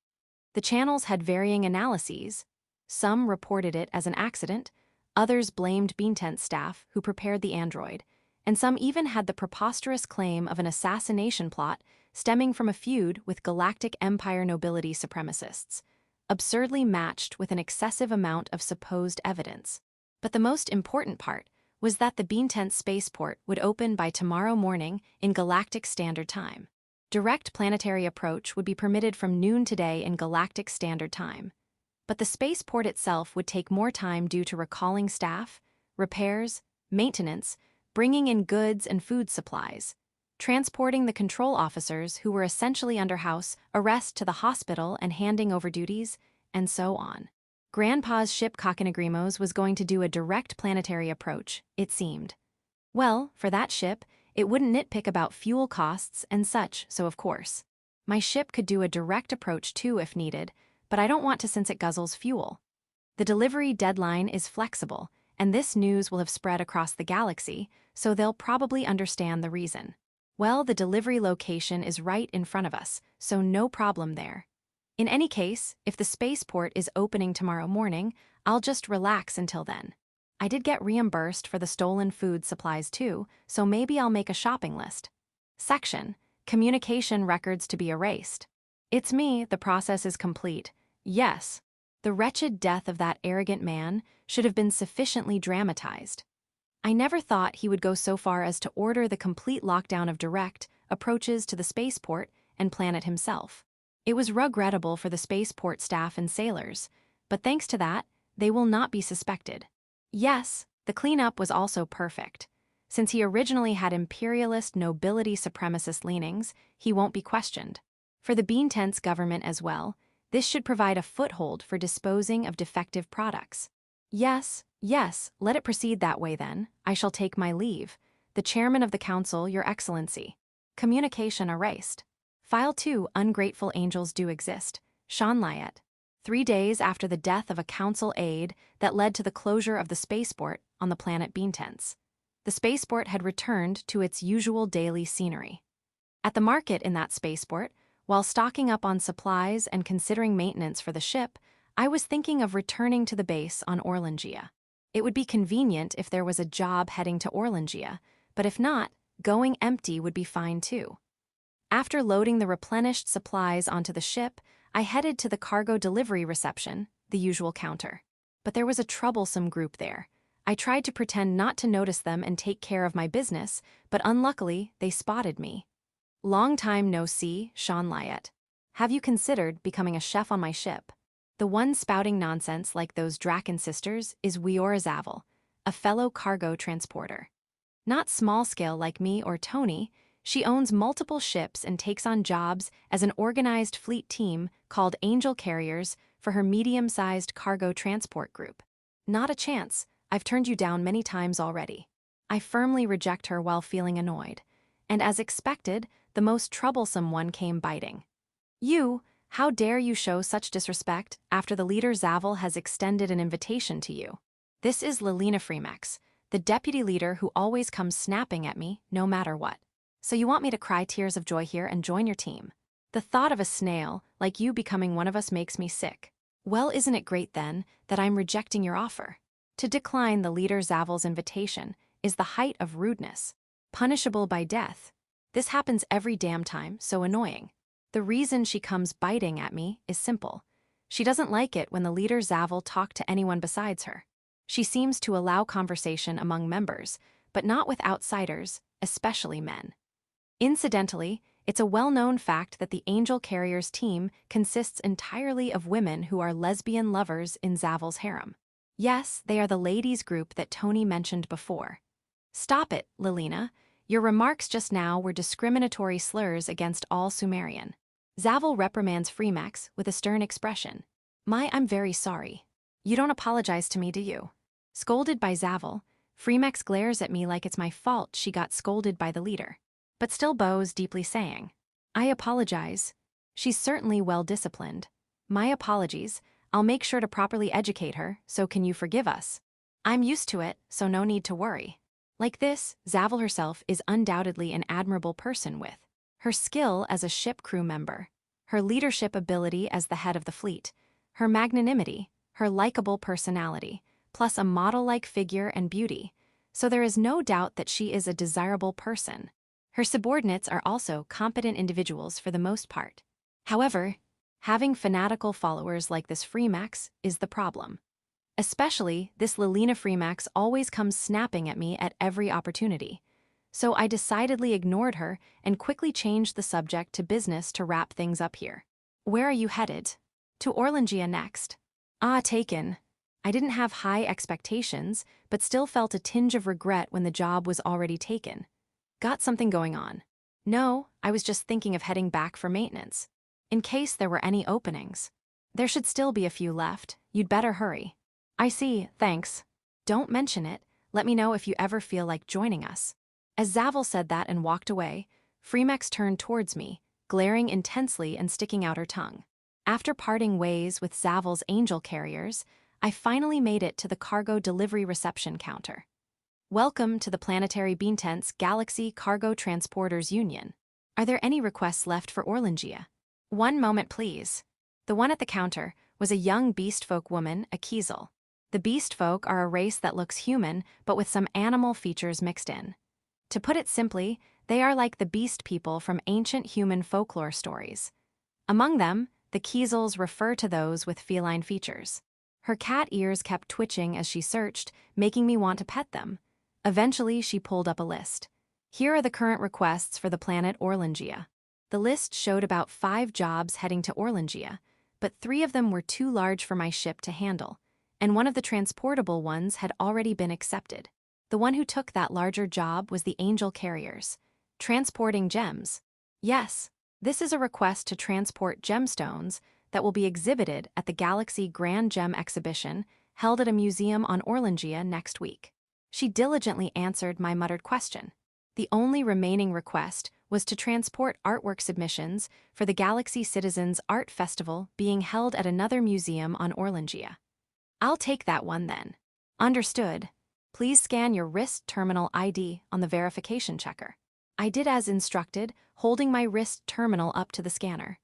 The channels had varying analyses. Some reported it as an accident, others blamed Bean Tent staff who prepared the android, and some even had the preposterous claim of an assassination plot stemming from a feud with Galactic Empire nobility supremacists, absurdly matched with an excessive amount of supposed evidence. But the most important part was that the Bean Tent spaceport would open by tomorrow morning in Galactic Standard Time. Direct planetary approach would be permitted from noon today in Galactic Standard Time. But the spaceport itself would take more time due to recalling staff, repairs, maintenance, bringing in goods and food supplies, transporting the control officers who were essentially under house arrest to the hospital and handing over duties, and so on. Grandpa's ship Kakanagrimos was going to do a direct planetary approach, it seemed. Well, for that ship, it wouldn't nitpick about fuel costs and such, so of course. My ship could do a direct approach too if needed, but I don't want to since it guzzles fuel. The delivery deadline is flexible, and this news will have spread across the galaxy, so they'll probably understand the reason. Well, the delivery location is right in front of us, so no problem there. In any case, if the spaceport is opening tomorrow morning, I'll just relax until then. I did get reimbursed for the stolen food supplies too, so maybe I'll make a shopping list. Section, communication records to be erased. It's me, the process is complete. Yes. The wretched death of that arrogant man should have been sufficiently dramatized. I never thought he would go so far as to order the complete lockdown of direct approaches to the spaceport and planet himself. It was regrettable for the spaceport staff and sailors, but thanks to that, they will not be suspected. Yes, the cleanup was also perfect. Since he originally had imperialist nobility supremacist leanings, he won't be questioned. For the Bean Tent's government as well, this should provide a foothold for disposing of defective products. Yes, let it proceed that way then. I shall take my leave. The chairman of the council, Your Excellency. Communication erased. File 2, Ungrateful Angels Do Exist. Sean Lyot. 3 days after the death of a council aide that led to the closure of the spaceport on the planet Bean Tents, the spaceport had returned to its usual daily scenery. At the market in that spaceport, while stocking up on supplies and considering maintenance for the ship, I was thinking of returning to the base on Orlangia. It would be convenient if there was a job heading to Orlangia, but if not, going empty would be fine too. After loading the replenished supplies onto the ship, I headed to the cargo delivery reception, the usual counter. But there was a troublesome group there. I tried to pretend not to notice them and take care of my business, but unluckily, they spotted me. Long time no see, Sean Lyot. Have you considered becoming a chef on my ship? The one spouting nonsense like those Draken sisters is Weora Zavel, a fellow cargo transporter. Not small-scale like me or Tony, she owns multiple ships and takes on jobs as an organized fleet team called Angel Carriers for her medium-sized cargo transport group. Not a chance. I've turned you down many times already. I firmly reject her while feeling annoyed. And as expected, the most troublesome one came biting. You, how dare you show such disrespect after the leader Zavel has extended an invitation to you? This is Lilina Freemax, the deputy leader who always comes snapping at me no matter what. So you want me to cry tears of joy here and join your team? The thought of a snail like you becoming one of us makes me sick. Well, isn't it great then that I'm rejecting your offer? To decline the leader Zavel's invitation is the height of rudeness, punishable by death. This happens every damn time, so annoying. The reason she comes biting at me is simple. She doesn't like it when the leader Zavel talk to anyone besides her. She seems to allow conversation among members, but not with outsiders, especially men. Incidentally, it's a well-known fact that the Angel Carriers team consists entirely of women who are lesbian lovers in Zavel's harem. Yes, they are the ladies group that Tony mentioned before. Stop it, Lilina. Your remarks just now were discriminatory slurs against all Sumerian. Zavel reprimands Freemax with a stern expression. I'm very sorry. You don't apologize to me, do you? Scolded by Zavel, Fremex glares at me like it's my fault she got scolded by the leader, but still bows deeply saying, I apologize. She's certainly well disciplined. My apologies. I'll make sure to properly educate her, so can you forgive us? I'm used to it, so no need to worry. Like this, Zavel herself is undoubtedly an admirable person with her skill as a ship crew member, her leadership ability as the head of the fleet, her magnanimity, her likable personality, plus a model-like figure and beauty, so there is no doubt that she is a desirable person. Her subordinates are also competent individuals for the most part. However, having fanatical followers like this Freemax is the problem. Especially, this Lilina Freemax always comes snapping at me at every opportunity. So I decidedly ignored her and quickly changed the subject to business to wrap things up here. Where are you headed? To Orlangia next. Ah, taken. I didn't have high expectations, but still felt a tinge of regret when the job was already taken. Got something going on? No, I was just thinking of heading back for maintenance. In case there were any openings. There should still be a few left. You'd better hurry. I see, thanks. Don't mention it. Let me know if you ever feel like joining us. As Zavel said that and walked away, Fremex turned towards me, glaring intensely and sticking out her tongue. After parting ways with Zavel's angel carriers, I finally made it to the cargo delivery reception counter. Welcome to the Planetary Beantent's Galaxy Cargo Transporters Union. Are there any requests left for Orlangia? One moment, please. The one at the counter was a young beastfolk woman, a Kiesel. The beastfolk are a race that looks human, but with some animal features mixed in. To put it simply, they are like the beast people from ancient human folklore stories. Among them, the Kiesels refer to those with feline features. Her cat ears kept twitching as she searched, making me want to pet them. Eventually, she pulled up a list. Here are the current requests for the planet Orlangia. The list showed about 5 jobs heading to Orlangia, but 3 of them were too large for my ship to handle, and one of the transportable ones had already been accepted. The one who took that larger job was the Angel Carriers. Transporting gems. Yes, this is a request to transport gemstones that will be exhibited at the Galaxy Grand Gem Exhibition held at a museum on Orlangia next week. She diligently answered my muttered question. The only remaining request was to transport artwork submissions for the Galaxy Citizens Art Festival being held at another museum on Orlangia. I'll take that one then. Understood. Please scan your wrist terminal ID on the verification checker. I did as instructed, holding my wrist terminal up to the scanner.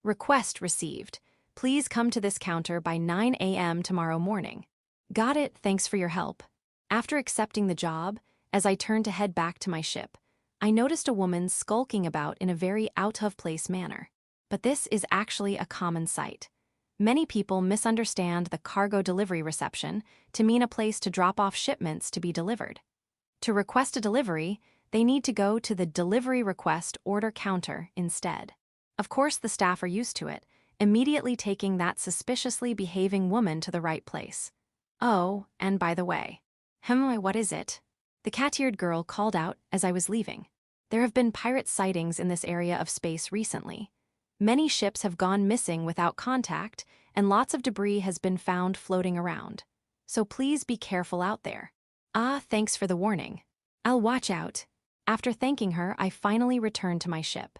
Request received. Please come to this counter by 9 a.m. tomorrow morning. Got it, thanks for your help. After accepting the job, as I turned to head back to my ship, I noticed a woman skulking about in a very out-of-place manner. But this is actually a common sight. Many people misunderstand the cargo delivery reception to mean a place to drop off shipments to be delivered. To request a delivery, they need to go to the delivery request order counter instead. Of course, the staff are used to it, immediately taking that suspiciously behaving woman to the right place. Oh, and by the way, what is it? The cat-eared girl called out as I was leaving. There have been pirate sightings in this area of space recently. Many ships have gone missing without contact, and lots of debris has been found floating around. So please be careful out there. Ah, thanks for the warning. I'll watch out. After thanking her, I finally returned to my ship.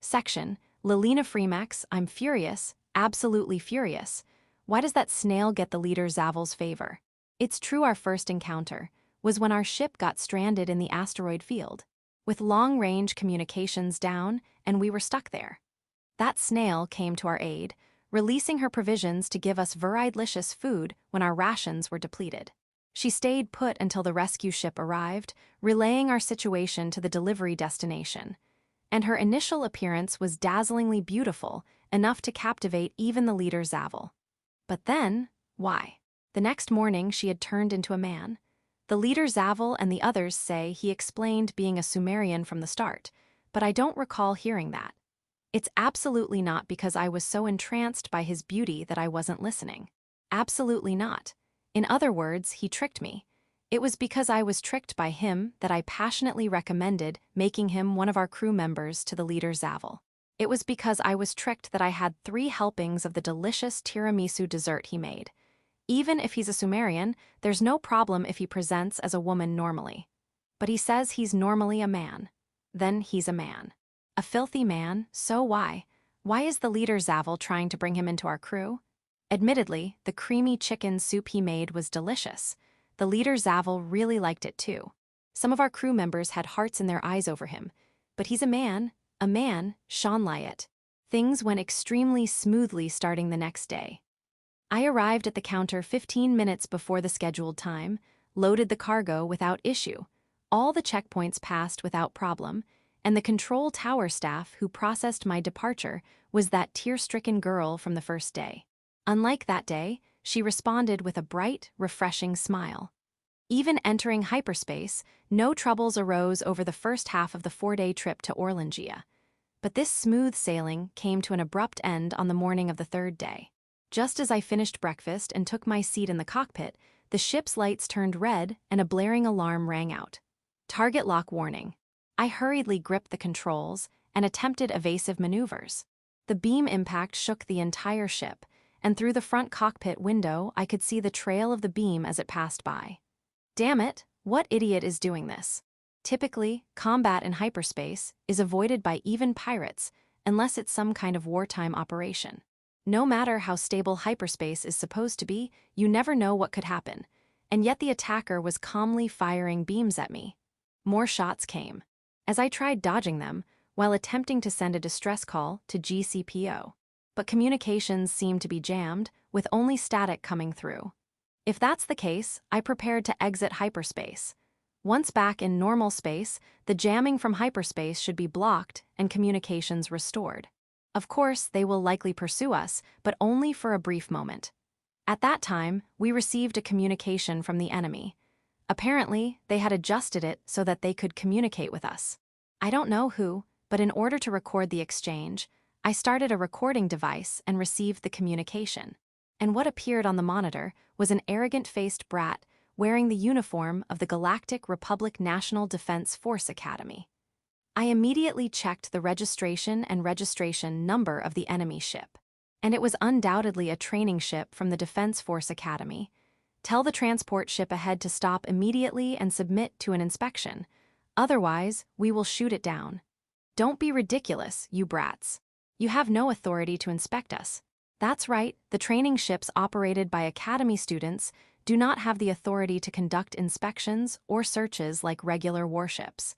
Section, Lilina Freemax, I'm furious, absolutely furious. Why does that snail get the leader Zavel's favor? It's true our first encounter was when our ship got stranded in the asteroid field, with long-range communications down, and we were stuck there. That snail came to our aid, releasing her provisions to give us varied-licious food when our rations were depleted. She stayed put until the rescue ship arrived, relaying our situation to the delivery destination. And her initial appearance was dazzlingly beautiful, enough to captivate even the leader Zavel. But then, why? The next morning she had turned into a man. The leader Zavel and the others say he explained being a Sumerian from the start, but I don't recall hearing that. It's absolutely not because I was so entranced by his beauty that I wasn't listening. Absolutely not. In other words, he tricked me. It was because I was tricked by him that I passionately recommended making him one of our crew members to the leader Zavel. It was because I was tricked that I had 3 helpings of the delicious tiramisu dessert he made. Even if he's a Sumerian, there's no problem if he presents as a woman normally. But he says he's normally a man. Then he's a man. A filthy man, so why? Why is the leader Zavel trying to bring him into our crew? Admittedly, the creamy chicken soup he made was delicious. The leader Zavel really liked it too. Some of our crew members had hearts in their eyes over him. But he's a man, Sean Lyot. Things went extremely smoothly starting the next day. I arrived at the counter 15 minutes before the scheduled time, loaded the cargo without issue. All the checkpoints passed without problem, and the control tower staff who processed my departure was that tear-stricken girl from the first day. Unlike that day, she responded with a bright, refreshing smile. Even entering hyperspace, no troubles arose over the first half of the 4-day trip to Orlangia. But this smooth sailing came to an abrupt end on the morning of the third day. Just as I finished breakfast and took my seat in the cockpit, the ship's lights turned red and a blaring alarm rang out. Target lock warning. I hurriedly gripped the controls and attempted evasive maneuvers. The beam impact shook the entire ship, and through the front cockpit window I could see the trail of the beam as it passed by. Damn it, what idiot is doing this? Typically, combat in hyperspace is avoided by even pirates unless it's some kind of wartime operation. No matter how stable hyperspace is supposed to be, you never know what could happen, and yet the attacker was calmly firing beams at me. More shots came, as I tried dodging them while attempting to send a distress call to GCPO. But communications seemed to be jammed, with only static coming through. If that's the case, I prepared to exit hyperspace. Once back in normal space, the jamming from hyperspace should be blocked and communications restored. Of course, they will likely pursue us, but only for a brief moment. At that time, we received a communication from the enemy. Apparently, they had adjusted it so that they could communicate with us. I don't know who, but in order to record the exchange, I started a recording device and received the communication. And what appeared on the monitor was an arrogant-faced brat wearing the uniform of the Galactic Republic National Defense Force Academy. I immediately checked the registration and registration number of the enemy ship, and it was undoubtedly a training ship from the Defense Force Academy. Tell the transport ship ahead to stop immediately and submit to an inspection. Otherwise, we will shoot it down. Don't be ridiculous, you brats. You have no authority to inspect us. That's right, the training ships operated by Academy students do not have the authority to conduct inspections or searches like regular warships.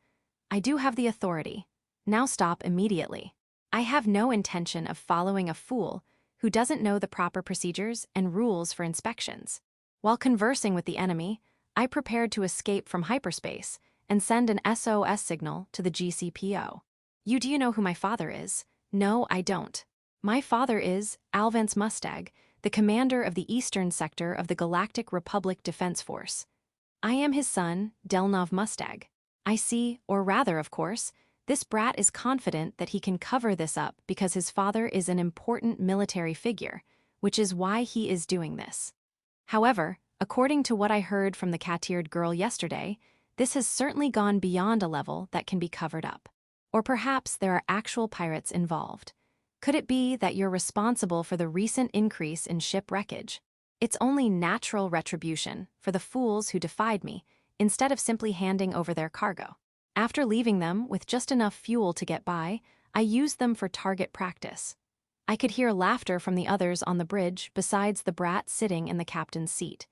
I do have the authority. Now stop immediately. I have no intention of following a fool who doesn't know the proper procedures and rules for inspections. While conversing with the enemy, I prepared to escape from hyperspace and send an SOS signal to the GCPO. Do you know who my father is? No, I don't. My father is Alvance Mustag, the commander of the eastern sector of the Galactic Republic Defense Force. I am his son, Delnov Mustag. I see, or rather, of course, this brat is confident that he can cover this up because his father is an important military figure, which is why he is doing this. However, according to what I heard from the cat-eared girl yesterday, this has certainly gone beyond a level that can be covered up. Or perhaps there are actual pirates involved. Could it be that you're responsible for the recent increase in ship wreckage? It's only natural retribution for the fools who defied me, instead of simply handing over their cargo. After leaving them with just enough fuel to get by, I used them for target practice. I could hear laughter from the others on the bridge besides the brat sitting in the captain's seat.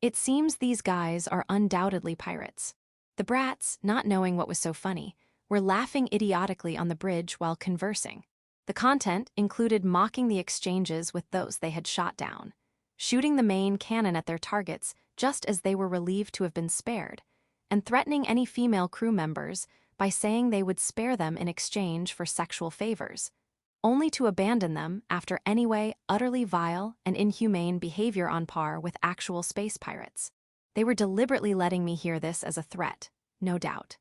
It seems these guys are undoubtedly pirates. The brats, not knowing what was so funny, were laughing idiotically on the bridge while conversing. The content included mocking the exchanges with those they had shot down, shooting the main cannon at their targets just as they were relieved to have been spared, and threatening any female crew members by saying they would spare them in exchange for sexual favors, only to abandon them after anyway utterly vile and inhumane behavior on par with actual space pirates. They were deliberately letting me hear this as a threat, no doubt.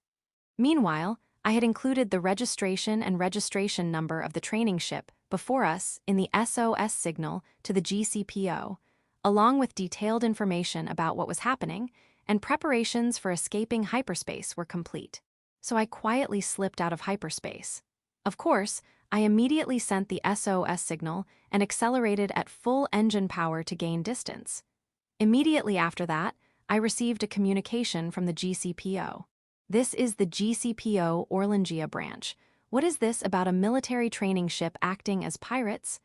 Meanwhile, I had included the registration and registration number of the training ship before us in the SOS signal to the GCPO, along with detailed information about what was happening, and preparations for escaping hyperspace were complete. So I quietly slipped out of hyperspace. Of course, I immediately sent the SOS signal and accelerated at full engine power to gain distance. Immediately after that, I received a communication from the GCPO. This is the GCPO Orlangia branch. What is this about a military training ship acting as pirates?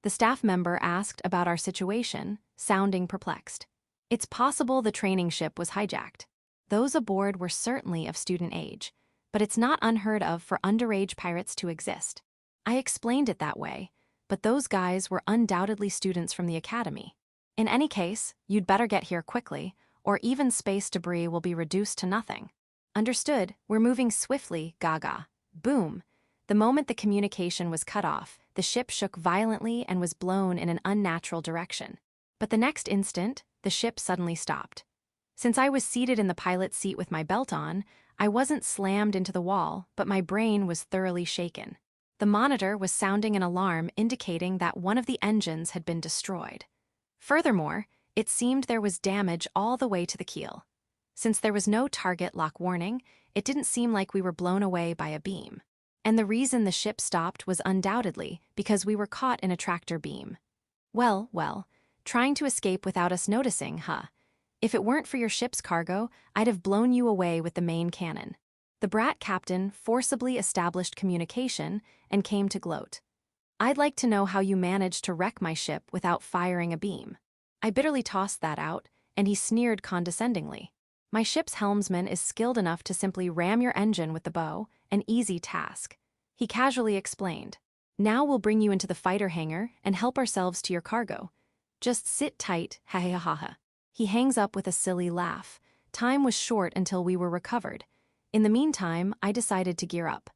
The staff member asked about our situation, sounding perplexed. It's possible the training ship was hijacked. Those aboard were certainly of student age, but it's not unheard of for underage pirates to exist. I explained it that way, but those guys were undoubtedly students from the academy. In any case, you'd better get here quickly, or even space debris will be reduced to nothing. Understood, we're moving swiftly, Gaga. Boom. The moment the communication was cut off, the ship shook violently and was blown in an unnatural direction. But the next instant, the ship suddenly stopped. Since I was seated in the pilot's seat with my belt on, I wasn't slammed into the wall, but my brain was thoroughly shaken. The monitor was sounding an alarm indicating that one of the engines had been destroyed. Furthermore, it seemed there was damage all the way to the keel. Since there was no target lock warning, it didn't seem like we were blown away by a beam. And the reason the ship stopped was undoubtedly because we were caught in a tractor beam. Well, trying to escape without us noticing, huh? If it weren't for your ship's cargo, I'd have blown you away with the main cannon. The brat captain forcibly established communication and came to gloat. I'd like to know how you managed to wreck my ship without firing a beam. I bitterly tossed that out, and he sneered condescendingly. My ship's helmsman is skilled enough to simply ram your engine with the bow, an easy task. He casually explained. Now we'll bring you into the fighter hangar and help ourselves to your cargo. Just sit tight, ha ha ha ha. He hangs up with a silly laugh. Time was short until we were recovered. In the meantime, I decided to gear up.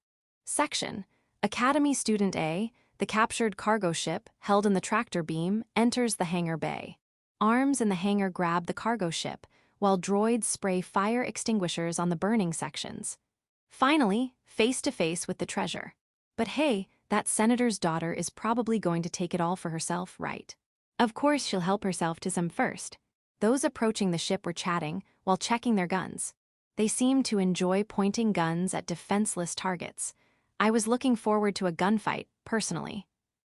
Section: Academy Student A, the captured cargo ship, held in the tractor beam, enters the hangar bay. Arms in the hangar grab the cargo ship, while droids spray fire extinguishers on the burning sections. Finally, face to face with the treasure. But hey, that senator's daughter is probably going to take it all for herself, right? Of course she'll help herself to some first. Those approaching the ship were chatting while checking their guns. They seemed to enjoy pointing guns at defenseless targets. I was looking forward to a gunfight, personally.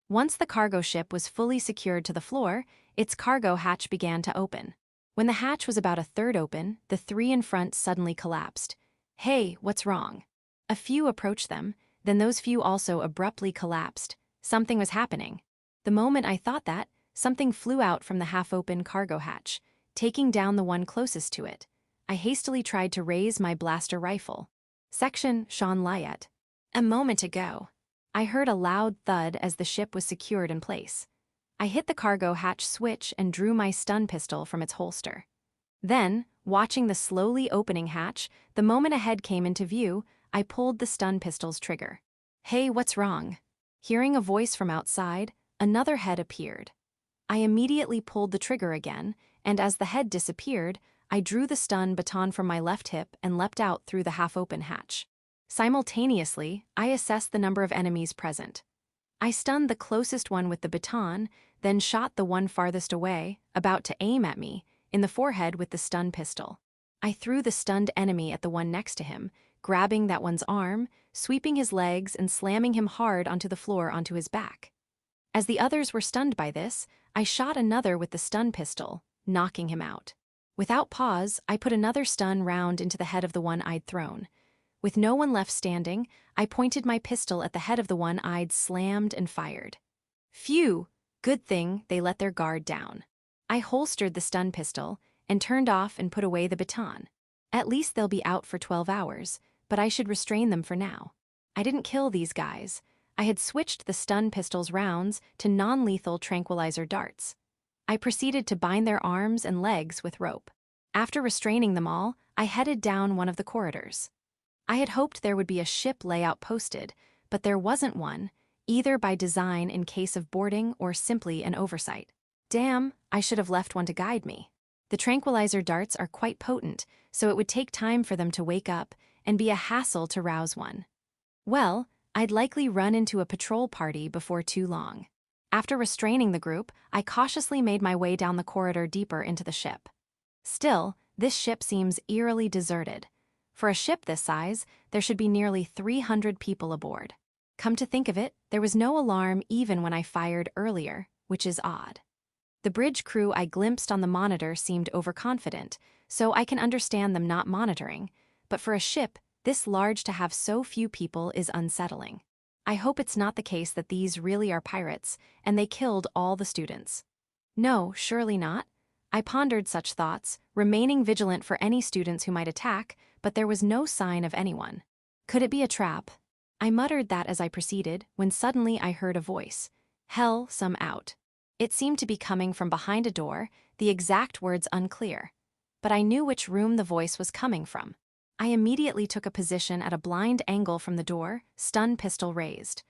Once the cargo ship was fully secured to the floor, its cargo hatch began to open. When the hatch was about a third open, the three in front suddenly collapsed. Hey, what's wrong? A few approached them, then those few also abruptly collapsed. Something was happening. The moment I thought that, something flew out from the half-open cargo hatch, taking down the one closest to it. I hastily tried to raise my blaster rifle. Section: Sean Lyett. A moment ago, I heard a loud thud as the ship was secured in place. I hit the cargo hatch switch and drew my stun pistol from its holster. Then, watching the slowly opening hatch, the moment a head came into view, I pulled the stun pistol's trigger. Hey, what's wrong? Hearing a voice from outside, another head appeared. I immediately pulled the trigger again, and as the head disappeared, I drew the stun baton from my left hip and leapt out through the half-open hatch. Simultaneously, I assessed the number of enemies present. I stunned the closest one with the baton, then shot the one farthest away, about to aim at me, in the forehead with the stun pistol. I threw the stunned enemy at the one next to him, grabbing that one's arm, sweeping his legs and slamming him hard onto the floor onto his back. As the others were stunned by this, I shot another with the stun pistol, knocking him out. Without pause, I put another stun round into the head of the one I'd thrown. With no one left standing, I pointed my pistol at the head of the one I'd slammed and fired. Phew! Good thing they let their guard down. I holstered the stun pistol and turned off and put away the baton. At least they'll be out for 12 hours, but I should restrain them for now. I didn't kill these guys. I had switched the stun pistol's rounds to non-lethal tranquilizer darts. I proceeded to bind their arms and legs with rope. After restraining them all, I headed down one of the corridors. I had hoped there would be a ship layout posted, but there wasn't one, either by design in case of boarding or simply an oversight. Damn, I should have left one to guide me. The tranquilizer darts are quite potent, so it would take time for them to wake up and be a hassle to rouse one. Well, I'd likely run into a patrol party before too long. After restraining the group, I cautiously made my way down the corridor deeper into the ship. Still, this ship seems eerily deserted. For a ship this size, there should be nearly 300 people aboard. Come to think of it, there was no alarm even when I fired earlier, which is odd. The bridge crew I glimpsed on the monitor seemed overconfident, so I can understand them not monitoring, but for a ship this large to have so few people is unsettling. I hope it's not the case that these really are pirates, and they killed all the students. No, surely not. I pondered such thoughts, remaining vigilant for any students who might attack, but there was no sign of anyone. Could it be a trap? I muttered that as I proceeded, when suddenly I heard a voice. Hell, some out. It seemed to be coming from behind a door, the exact words unclear. But I knew which room the voice was coming from. I immediately took a position at a blind angle from the door, stun pistol raised.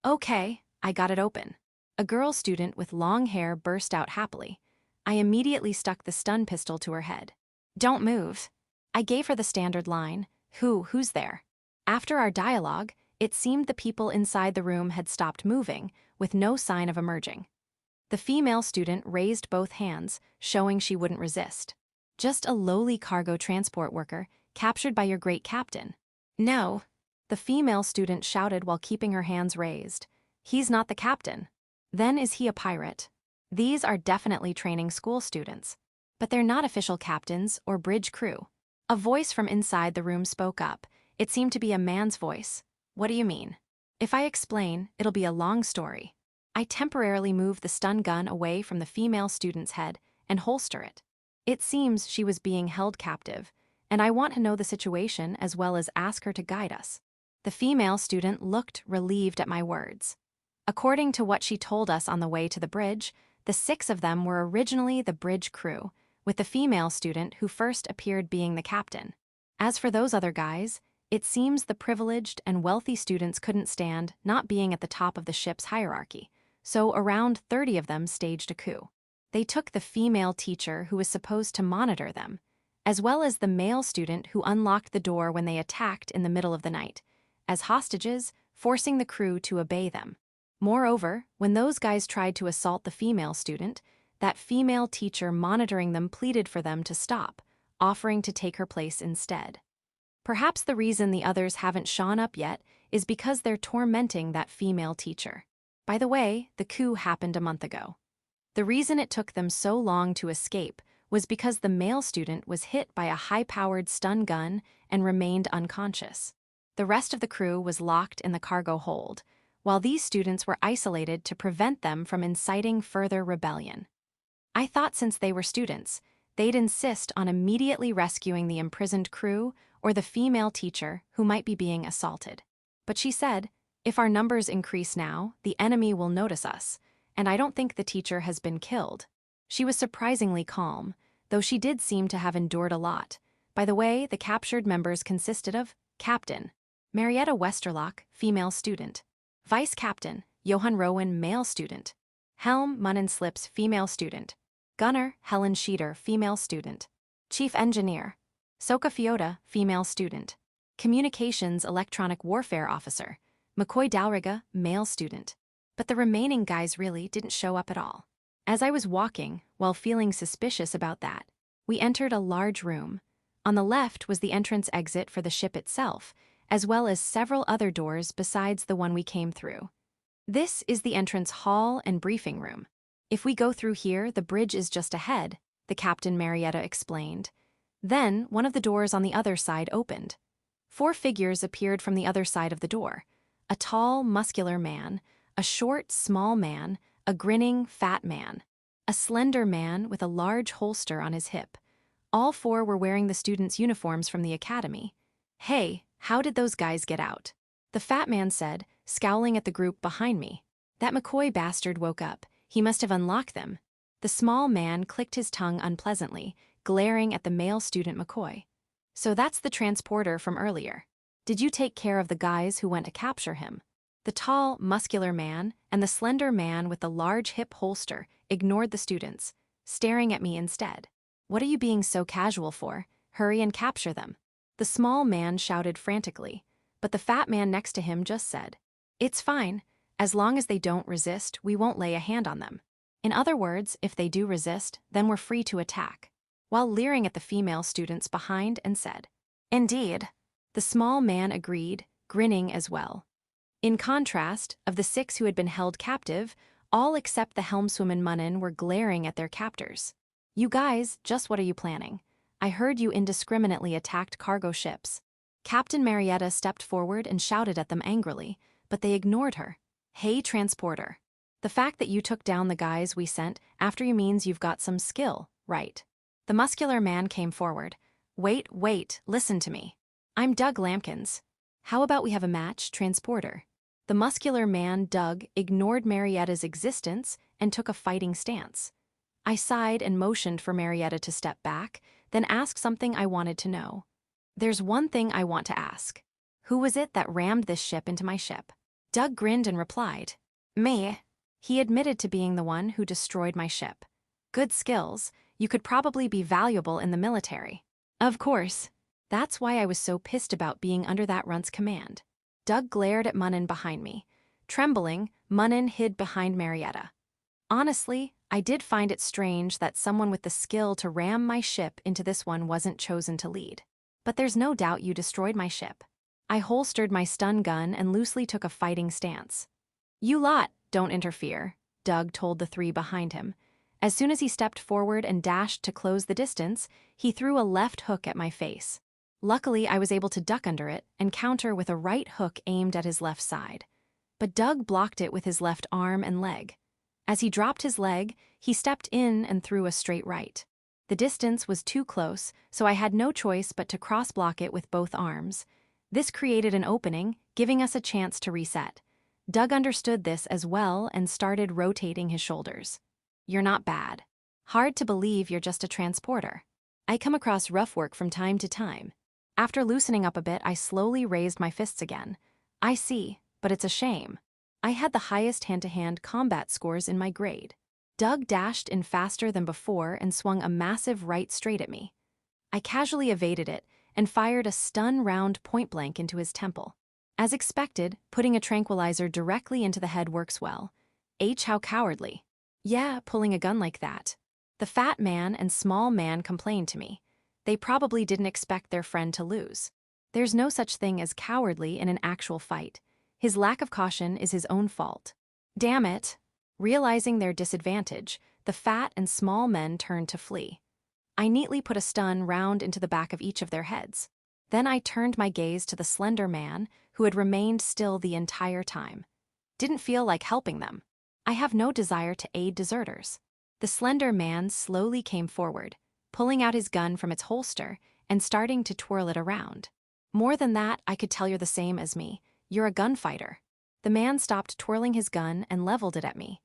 Okay, I got it open. A girl student with long hair burst out happily. I immediately stuck the stun pistol to her head. Don't move. I gave her the standard line, who's there? After our dialogue, it seemed the people inside the room had stopped moving, with no sign of emerging. The female student raised both hands, showing she wouldn't resist. Just a lowly cargo transport worker, captured by your great captain. No. The female student shouted while keeping her hands raised. He's not the captain. Then is he a pirate? These are definitely training school students. But they're not official captains or bridge crew. A voice from inside the room spoke up. It seemed to be a man's voice. What do you mean? If I explain, it'll be a long story. I temporarily moved the stun gun away from the female student's head and holster it. It seems she was being held captive, and I want to know the situation as well as ask her to guide us. The female student looked relieved at my words. According to what she told us on the way to the bridge, the 6 of them were originally the bridge crew, with the female student who first appeared being the captain. As for those other guys, it seems the privileged and wealthy students couldn't stand not being at the top of the ship's hierarchy, so around 30 of them staged a coup. They took the female teacher who was supposed to monitor them, as well as the male student who unlocked the door when they attacked in the middle of the night, as hostages, forcing the crew to obey them. Moreover, when those guys tried to assault the female student, that female teacher monitoring them pleaded for them to stop, offering to take her place instead. Perhaps the reason the others haven't shown up yet is because they're tormenting that female teacher. By the way, the coup happened a month ago. The reason it took them so long to escape was because the male student was hit by a high-powered stun gun and remained unconscious. The rest of the crew was locked in the cargo hold, while these students were isolated to prevent them from inciting further rebellion. I thought since they were students, they'd insist on immediately rescuing the imprisoned crew or the female teacher who might be being assaulted. But she said, if our numbers increase now, the enemy will notice us, and I don't think the teacher has been killed. She was surprisingly calm, though she did seem to have endured a lot. By the way, the captured members consisted of Captain Marietta Westerlock, female student; Vice Captain Johan Rowan, male student; Helm Munnan Slips, female student; Gunner Helen Sheeter, female student; Chief Engineer Soka Fiota, female student; Communications Electronic Warfare Officer McCoy Dalriga, male student. But the remaining guys really didn't show up at all. As I was walking, while feeling suspicious about that, we entered a large room. On the left was the entrance exit for the ship itself, as well as several other doors besides the one we came through. This is the entrance hall and briefing room. If we go through here, the bridge is just ahead, the Captain Marietta explained. Then, one of the doors on the other side opened. 4 figures appeared from the other side of the door. A tall, muscular man, a short, small man, a grinning, fat man, a slender man with a large holster on his hip. All 4 were wearing the students' uniforms from the academy. Hey, how did those guys get out? The fat man said, scowling at the group behind me. That McCoy bastard woke up. He must have unlocked them. The small man clicked his tongue unpleasantly, glaring at the male student McCoy. So that's the transporter from earlier. Did you take care of the guys who went to capture him? The tall, muscular man and the slender man with the large hip holster ignored the students, staring at me instead. What are you being so casual for? Hurry and capture them. The small man shouted frantically, but the fat man next to him just said, it's fine. As long as they don't resist, we won't lay a hand on them. In other words, if they do resist, then we're free to attack. While leering at the female students behind and said, indeed. The small man agreed, grinning as well. In contrast, of the 6 who had been held captive, All except the helmswoman Munnin were glaring at their captors. You guys, just what are you planning? I heard you indiscriminately attacked cargo ships. Captain Marietta stepped forward and shouted at them angrily, but they ignored her. Hey, transporter. The fact that you took down the guys we sent after you means you've got some skill, right? The muscular man came forward. Wait, listen to me. I'm Doug Lampkins. How about we have a match, transporter? The muscular man, Doug, ignored Marietta's existence and took a fighting stance. I sighed and motioned for Marietta to step back, then asked something I wanted to know. There's one thing I want to ask. Who was it that rammed this ship into my ship? Doug grinned and replied, Me. He admitted to being the one who destroyed my ship. Good skills, you could probably be valuable in the military. Of course. That's why I was so pissed about being under that runt's command. Doug glared at Munnin behind me. Trembling, Munnin hid behind Marietta. Honestly, I did find it strange that someone with the skill to ram my ship into this one wasn't chosen to lead. But there's no doubt you destroyed my ship. I holstered my stun gun and loosely took a fighting stance. You lot, don't interfere, Doug told the three behind him. As soon as he stepped forward and dashed to close the distance, he threw a left hook at my face. Luckily, I was able to duck under it and counter with a right hook aimed at his left side. But Doug blocked it with his left arm and leg. As he dropped his leg, he stepped in and threw a straight right. The distance was too close, so I had no choice but to cross-block it with both arms. This created an opening, giving us a chance to reset. Doug understood this as well and started rotating his shoulders. You're not bad. Hard to believe you're just a transporter. I come across rough work from time to time. After loosening up a bit, I slowly raised my fists again. I see, but it's a shame. I had the highest hand-to-hand combat scores in my grade. Doug dashed in faster than before and swung a massive right straight at me. I casually evaded it and fired a stun round point-blank into his temple. As expected, putting a tranquilizer directly into the head works well. How cowardly. Yeah, pulling a gun like that. The fat man and small man complained to me. They probably didn't expect their friend to lose. There's no such thing as cowardly in an actual fight. His lack of caution is his own fault. Damn it. Realizing their disadvantage, the fat and small men turned to flee. I neatly put a stun round into the back of each of their heads. Then I turned my gaze to the slender man, who had remained still the entire time. Didn't feel like helping them. I have no desire to aid deserters. The slender man slowly came forward, pulling out his gun from its holster and starting to twirl it around. More than that, I could tell you're the same as me. You're a gunfighter. The man stopped twirling his gun and leveled it at me.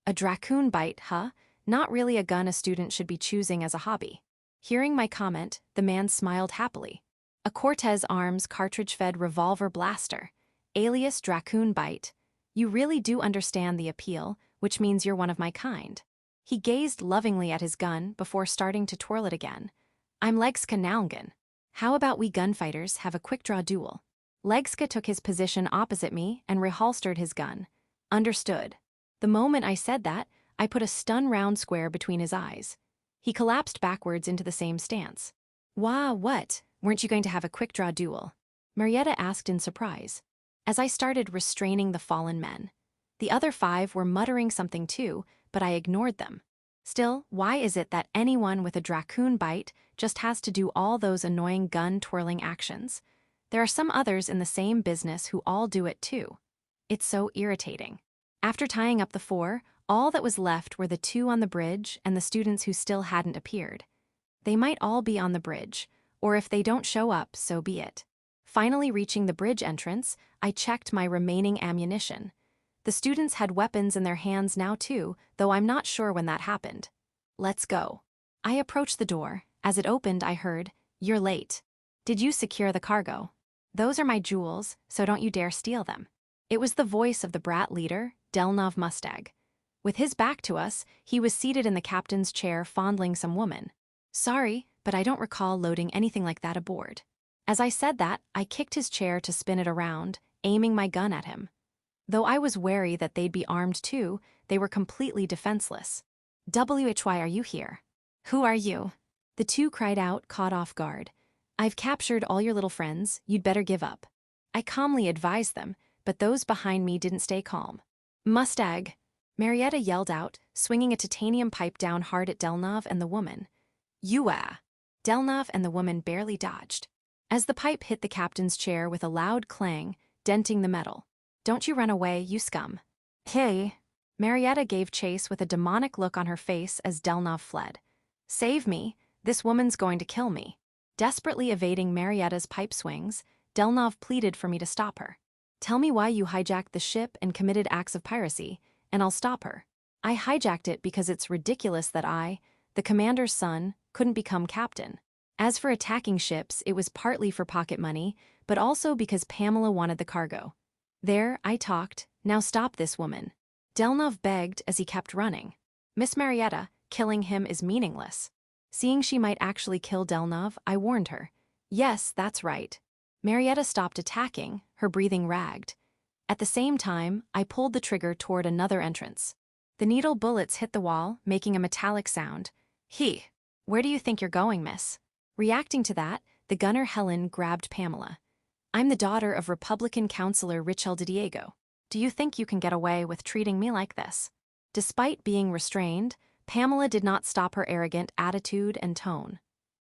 A Dracoon bite, huh? Not really a gun a student should be choosing as a hobby. Hearing my comment, the man smiled happily. A Cortez Arms cartridge-fed revolver blaster, alias Dracoon bite. You really do understand the appeal, which means you're one of my kind. He gazed lovingly at his gun before starting to twirl it again. I'm Legska Nalngan. How about we gunfighters have a quick-draw duel? Legska took his position opposite me and reholstered his gun. Understood. The moment I said that, I put a stun round square between his eyes. He collapsed backwards into the same stance. Wah, what? Weren't you going to have a quick-draw duel? Marietta asked in surprise. As I started restraining the fallen men. The other 5 were muttering something too, but I ignored them. Still, why is it that anyone with a Dracoon bite just has to do all those annoying gun-twirling actions? There are some others in the same business who all do it too. It's so irritating. After tying up the 4, all that was left were the 2 on the bridge and the students who still hadn't appeared. They might all be on the bridge, or if they don't show up, so be it. Finally reaching the bridge entrance, I checked my remaining ammunition. The students had weapons in their hands now too, though I'm not sure when that happened. Let's go. I approached the door. As it opened, I heard, "You're late. Did you secure the cargo? Those are my jewels, so don't you dare steal them." It was the voice of the brat leader, Delnov Mustag. With his back to us, he was seated in the captain's chair fondling some woman. Sorry, but I don't recall loading anything like that aboard. As I said that, I kicked his chair to spin it around, aiming my gun at him. Though I was wary that they'd be armed too, they were completely defenseless. "Why are you here? Who are you?" The 2 cried out, caught off guard. "I've captured all your little friends, you'd better give up." I calmly advised them, but those behind me didn't stay calm. "Mustag." Marietta yelled out, swinging a titanium pipe down hard at Delnov and the woman. "You-ah!" Delnov and the woman barely dodged, as the pipe hit the captain's chair with a loud clang, denting the metal. "Don't you run away, you scum." "Hey!" Marietta gave chase with a demonic look on her face as Delnov fled. "Save me, this woman's going to kill me." Desperately evading Marietta's pipe swings, Delnov pleaded for me to stop her. "Tell me why you hijacked the ship and committed acts of piracy, and I'll stop her." "I hijacked it because it's ridiculous that I, the commander's son, couldn't become captain. As for attacking ships, it was partly for pocket money, but also because Pamela wanted the cargo. There, I talked, now stop this woman." Delnov begged as he kept running. "Miss Marietta, killing him is meaningless." Seeing she might actually kill Delnov, I warned her. "Yes, that's right." Marietta stopped attacking, her breathing ragged. At the same time, I pulled the trigger toward another entrance. The needle bullets hit the wall, making a metallic sound. Where do you think you're going, miss?" Reacting to that, the gunner Helen grabbed Pamela. "I'm the daughter of Republican Councilor Richel de Diego. Do you think you can get away with treating me like this?" Despite being restrained, Pamela did not stop her arrogant attitude and tone.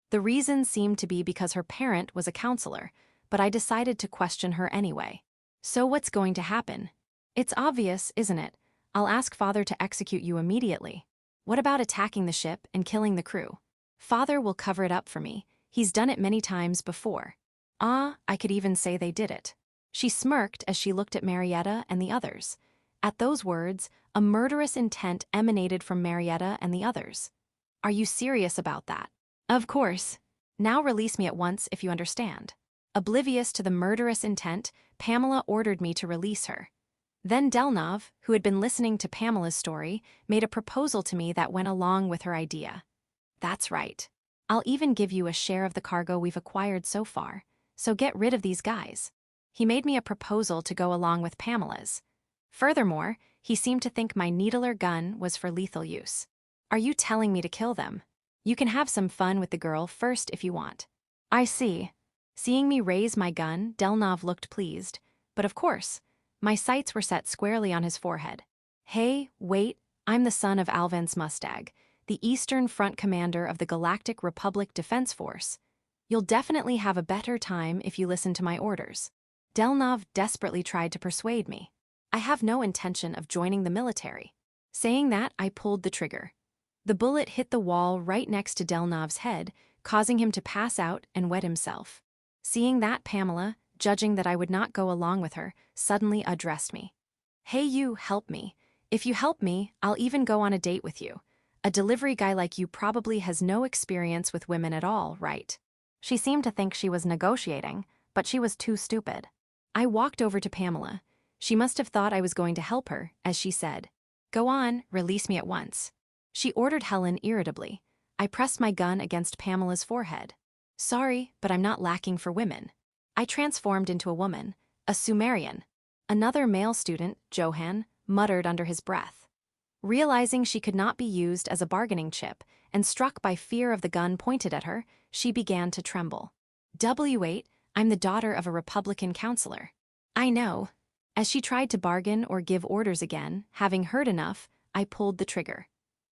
The reason seemed to be because her parent was a counselor, but I decided to question her anyway. "So what's going to happen?" "It's obvious, isn't it? I'll ask Father to execute you immediately." "What about attacking the ship and killing the crew?" "Father will cover it up for me. He's done it many times before." I could even say they did it." She smirked as she looked at Marietta and the others. At those words, a murderous intent emanated from Marietta and the others. "Are you serious about that?" "Of course. Now release me at once if you understand." Oblivious to the murderous intent, Pamela ordered me to release her. Then Delnov, who had been listening to Pamela's story, made a proposal to me that went along with her idea. "That's right. I'll even give you a share of the cargo we've acquired so far, so get rid of these guys." He made me a proposal to go along with Pamela's. Furthermore, he seemed to think my needler gun was for lethal use. "Are you telling me to kill them? You can have some fun with the girl first if you want." "I see." Seeing me raise my gun, Delnov looked pleased, but of course, my sights were set squarely on his forehead. "Hey, wait, I'm the son of Alvance Mustag, the Eastern Front commander of the Galactic Republic Defense Force. You'll definitely have a better time if you listen to my orders." Delnov desperately tried to persuade me. "I have no intention of joining the military." Saying that, I pulled the trigger. The bullet hit the wall right next to Delnov's head, causing him to pass out and wet himself. Seeing that, Pamela, judging that I would not go along with her, suddenly addressed me. "Hey you, help me. If you help me, I'll even go on a date with you. A delivery guy like you probably has no experience with women at all, right?" She seemed to think she was negotiating, but she was too stupid. I walked over to Pamela. She must have thought I was going to help her, as she said, "Go on, release me at once." She ordered Helen irritably. I pressed my gun against Pamela's forehead. "Sorry, but I'm not lacking for women." I transformed into a woman, a Sumerian. Another male student, Johan, muttered under his breath. Realizing she could not be used as a bargaining chip, and struck by fear of the gun pointed at her, she began to tremble. "W8, I'm the daughter of a Republican counselor." "I know." As she tried to bargain or give orders again, having heard enough, I pulled the trigger.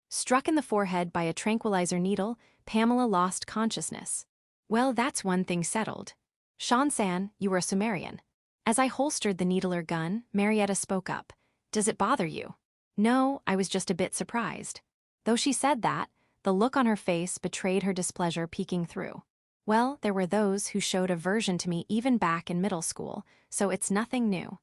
Struck in the forehead by a tranquilizer needle, Pamela lost consciousness. "Well, that's one thing settled. Sean-san, you were a Sumerian." As I holstered the needler gun, Marietta spoke up. "Does it bother you?" "No, I was just a bit surprised." Though she said that, the look on her face betrayed her displeasure peeking through. Well, there were those who showed aversion to me even back in middle school, so it's nothing new.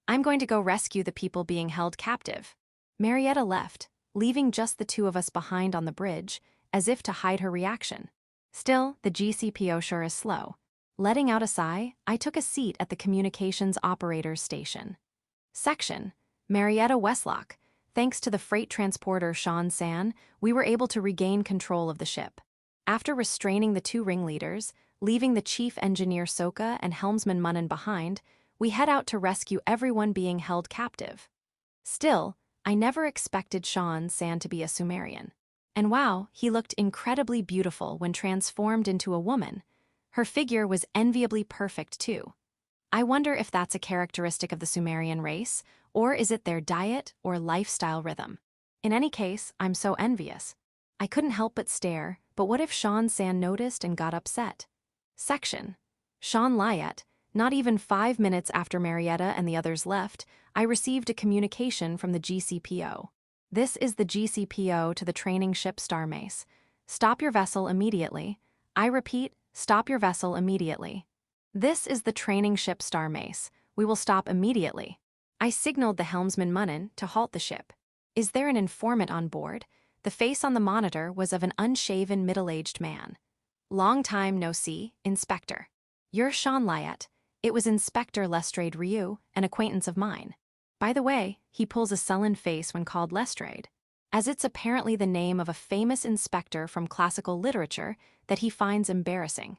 "I'm going to go rescue the people being held captive." Marietta left, leaving just the two of us behind on the bridge, as if to hide her reaction. Still, the GCPO sure is slow. Letting out a sigh, I took a seat at the communications operator's station. Section: Marietta Westlock. Thanks to the freight transporter Sean-san, we were able to regain control of the ship. After restraining the two ringleaders, leaving the chief engineer Soka and helmsman Munnan behind, we head out to rescue everyone being held captive. Still, I never expected Sean-san to be a Sumerian. And wow, he looked incredibly beautiful when transformed into a woman. Her figure was enviably perfect too. I wonder if that's a characteristic of the Sumerian race, or is it their diet or lifestyle rhythm? In any case, I'm so envious. I couldn't help but stare, but what if Sean San noticed and got upset? Section. Sean Lyett. Not even 5 minutes after Marietta and the others left, I received a communication from the GCPO. This is the GCPO to the training ship Starmace. Stop your vessel immediately. I repeat, stop your vessel immediately. This is the training ship Starmace. We will stop immediately. I signaled the helmsman Munnin to halt the ship. Is there an informant on board? The face on the monitor was of an unshaven middle-aged man. Long time no see, Inspector. You're Sean Lyett. It was Inspector Lestrade Ryu, an acquaintance of mine. By the way, he pulls a sullen face when called Lestrade, as it's apparently the name of a famous inspector from classical literature that he finds embarrassing.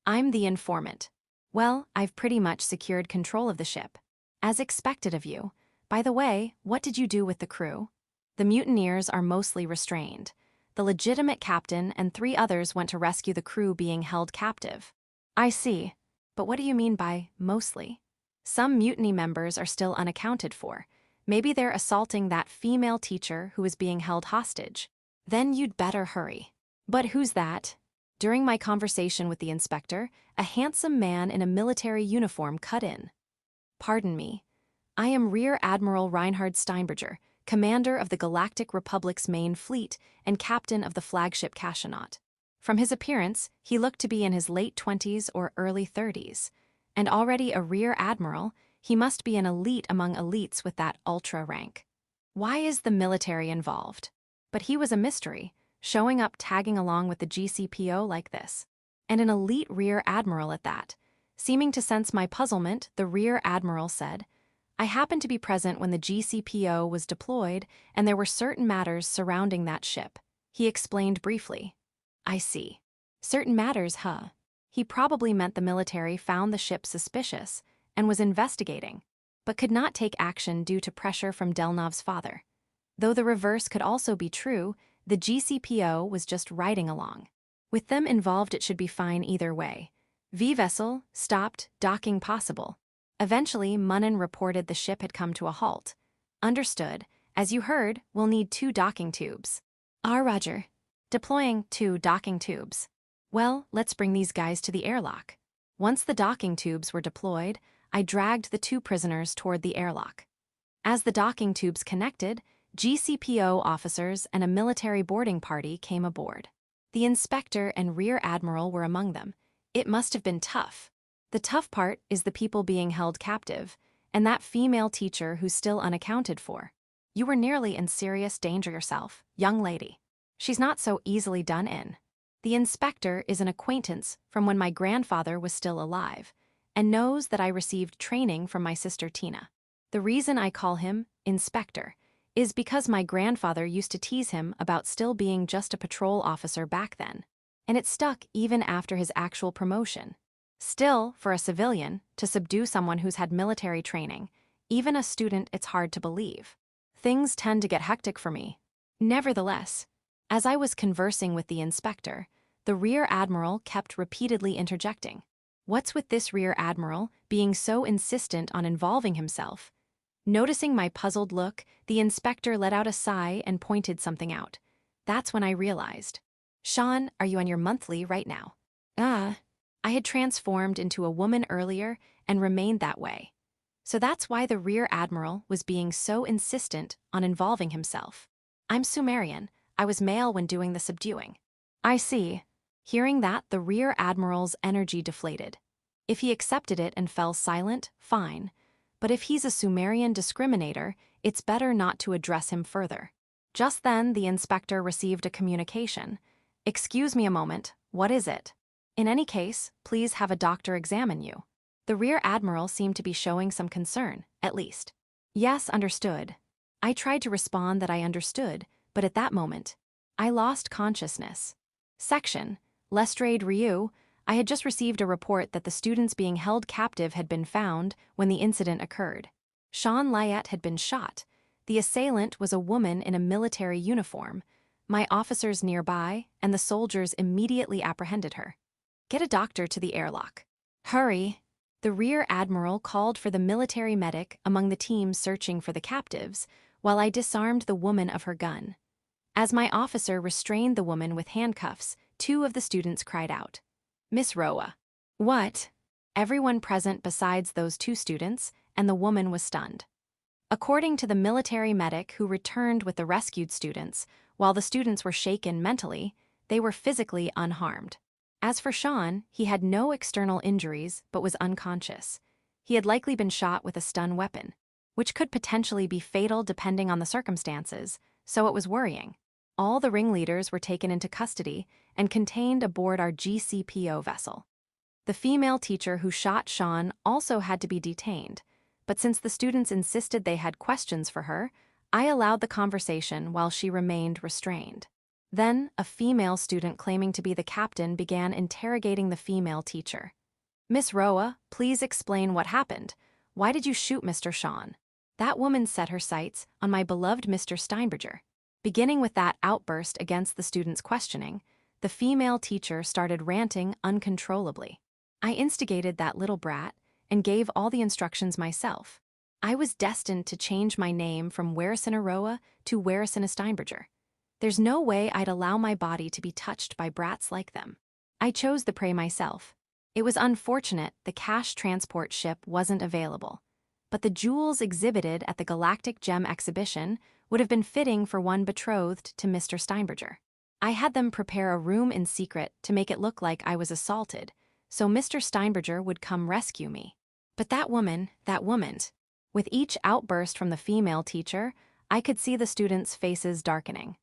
I'm the informant. Well, I've pretty much secured control of the ship. As expected of you. By the way, what did you do with the crew? The mutineers are mostly restrained. The legitimate captain and 3 others went to rescue the crew being held captive. I see. But what do you mean by mostly? Some mutiny members are still unaccounted for. Maybe they're assaulting that female teacher who is being held hostage. Then you'd better hurry. But who's that? During my conversation with the inspector, a handsome man in a military uniform cut in. Pardon me. I am Rear Admiral Reinhard Steinberger, commander of the Galactic Republic's main fleet and captain of the flagship Cashanaut. From his appearance, he looked to be in his late 20s or early 30s. And already a rear admiral, he must be an elite among elites with that ultra rank. Why is the military involved? But he was a mystery, showing up tagging along with the GCPO like this. And an elite rear admiral at that. Seeming to sense my puzzlement, the rear admiral said, I happened to be present when the GCPO was deployed and there were certain matters surrounding that ship. He explained briefly. I see. Certain matters, huh? He probably meant the military found the ship suspicious and was investigating, but could not take action due to pressure from Delnov's father. Though the reverse could also be true, the GCPO was just riding along. With them involved, it should be fine either way. V-vessel, stopped, docking possible. Eventually, Munnin reported the ship had come to a halt. Understood. As you heard, we'll need 2 docking tubes. Roger. Deploying 2 docking tubes. Well, let's bring these guys to the airlock. Once the docking tubes were deployed, I dragged the 2 prisoners toward the airlock. As the docking tubes connected, GCPO officers and a military boarding party came aboard. The inspector and rear admiral were among them. It must have been tough. The tough part is the people being held captive, and that female teacher who's still unaccounted for. You were nearly in serious danger yourself, young lady. She's not so easily done in. The inspector is an acquaintance from when my grandfather was still alive, and knows that I received training from my sister Tina. The reason I call him Inspector is because my grandfather used to tease him about still being just a patrol officer back then, and it stuck even after his actual promotion. Still, for a civilian, to subdue someone who's had military training, even a student, it's hard to believe. Things tend to get hectic for me. Nevertheless, as I was conversing with the inspector, the rear admiral kept repeatedly interjecting. What's with this rear admiral being so insistent on involving himself? Noticing my puzzled look, the inspector let out a sigh and pointed something out. That's when I realized. Sean, are you on your monthly right now? I had transformed into a woman earlier and remained that way. So that's why the rear admiral was being so insistent on involving himself. I'm Sumerian. I was male when doing the subduing. I see. Hearing that, the rear admiral's energy deflated. If he accepted it and fell silent, fine. But if he's a Sumerian discriminator, it's better not to address him further. Just then, the inspector received a communication. Excuse me a moment, what is it? In any case, please have a doctor examine you. The rear admiral seemed to be showing some concern, at least. Yes, understood. I tried to respond that I understood, but at that moment, I lost consciousness. Section. Lestrade Ryu. I had just received a report that the students being held captive had been found when the incident occurred. Sean Lyett had been shot. The assailant was a woman in a military uniform. My officers nearby and the soldiers immediately apprehended her. Get a doctor to the airlock. Hurry. The rear admiral called for the military medic among the teams searching for the captives, while I disarmed the woman of her gun. As my officer restrained the woman with handcuffs, 2 of the students cried out, "Miss Roa." "What?" Everyone present besides those 2 students, and the woman was stunned. According to the military medic who returned with the rescued students, while the students were shaken mentally, they were physically unharmed. As for Sean, he had no external injuries but was unconscious. He had likely been shot with a stun weapon, which could potentially be fatal depending on the circumstances, so it was worrying. All the ringleaders were taken into custody and contained aboard our GCPO vessel. The female teacher who shot Sean also had to be detained, but since the students insisted they had questions for her, I allowed the conversation while she remained restrained. Then, a female student claiming to be the captain began interrogating the female teacher. "Miss Roa, please explain what happened. Why did you shoot Mr. Sean?" That woman set her sights on my beloved Mr. Steinberger. Beginning with that outburst against the students' questioning, the female teacher started ranting uncontrollably. I instigated that little brat and gave all the instructions myself. I was destined to change my name from Weresina Roa to Weresina Steinberger. There's no way I'd allow my body to be touched by brats like them. I chose the prey myself. It was unfortunate the cash transport ship wasn't available, but the jewels exhibited at the Galactic Gem exhibition would have been fitting for one betrothed to Mr. Steinberger. I had them prepare a room in secret to make it look like I was assaulted, so Mr. Steinberger would come rescue me. But that woman. With each outburst from the female teacher, I could see the students' faces darkening.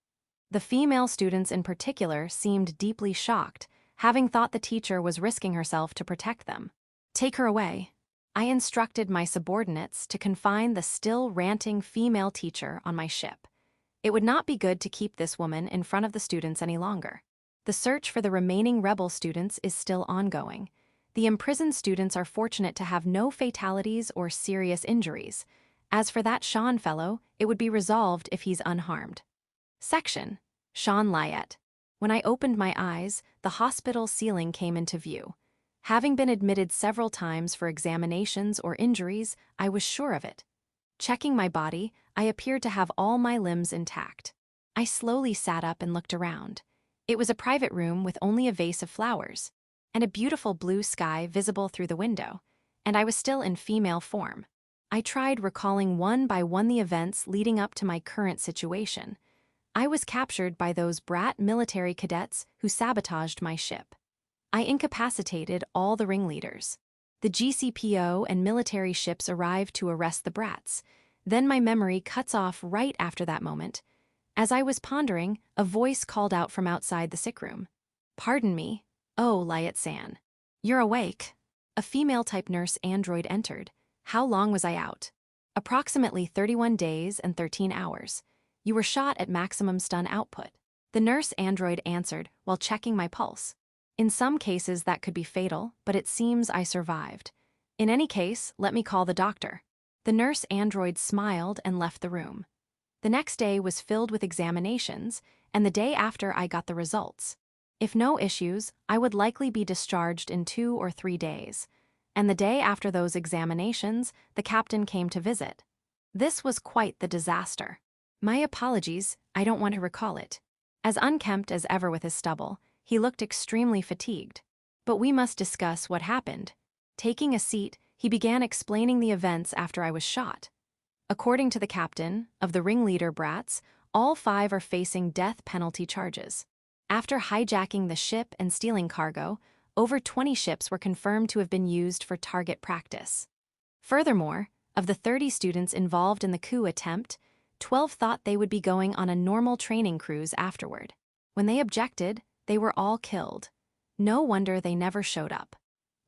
The female students in particular seemed deeply shocked, having thought the teacher was risking herself to protect them. "Take her away." I instructed my subordinates to confine the still ranting female teacher on my ship. It would not be good to keep this woman in front of the students any longer. The search for the remaining rebel students is still ongoing. The imprisoned students are fortunate to have no fatalities or serious injuries. As for that Sean fellow, it would be resolved if he's unharmed. Section: Sean Lyett. When I opened my eyes, the hospital ceiling came into view. Having been admitted several times for examinations or injuries, I was sure of it. Checking my body, I appeared to have all my limbs intact. I slowly sat up and looked around. It was a private room with only a vase of flowers, and a beautiful blue sky visible through the window, and I was still in female form. I tried recalling one by one the events leading up to my current situation. I was captured by those brat military cadets who sabotaged my ship. I incapacitated all the ringleaders. The GCPO and military ships arrived to arrest the brats. Then my memory cuts off right after that moment. As I was pondering, a voice called out from outside the sick room. "Pardon me. Oh, Lyett-san. You're awake." A female-type nurse android entered. How long was I out? Approximately 31 days and 13 hours. You were shot at maximum stun output. The nurse android answered while checking my pulse. In some cases that could be fatal, but it seems I survived. In any case, let me call the doctor. The nurse android smiled and left the room. The next day was filled with examinations, and the day after I got the results. If no issues, I would likely be discharged in 2 or 3 days. And the day after those examinations, the captain came to visit. This was quite the disaster. My apologies, I don't want to recall it. As unkempt as ever with his stubble, he looked extremely fatigued. But we must discuss what happened. Taking a seat, he began explaining the events after I was shot. According to the captain, of the ringleader brats, all 5 are facing death penalty charges. After hijacking the ship and stealing cargo, over 20 ships were confirmed to have been used for target practice. Furthermore, of the 30 students involved in the coup attempt, 12 thought they would be going on a normal training cruise afterward. When they objected, they were all killed. No wonder they never showed up.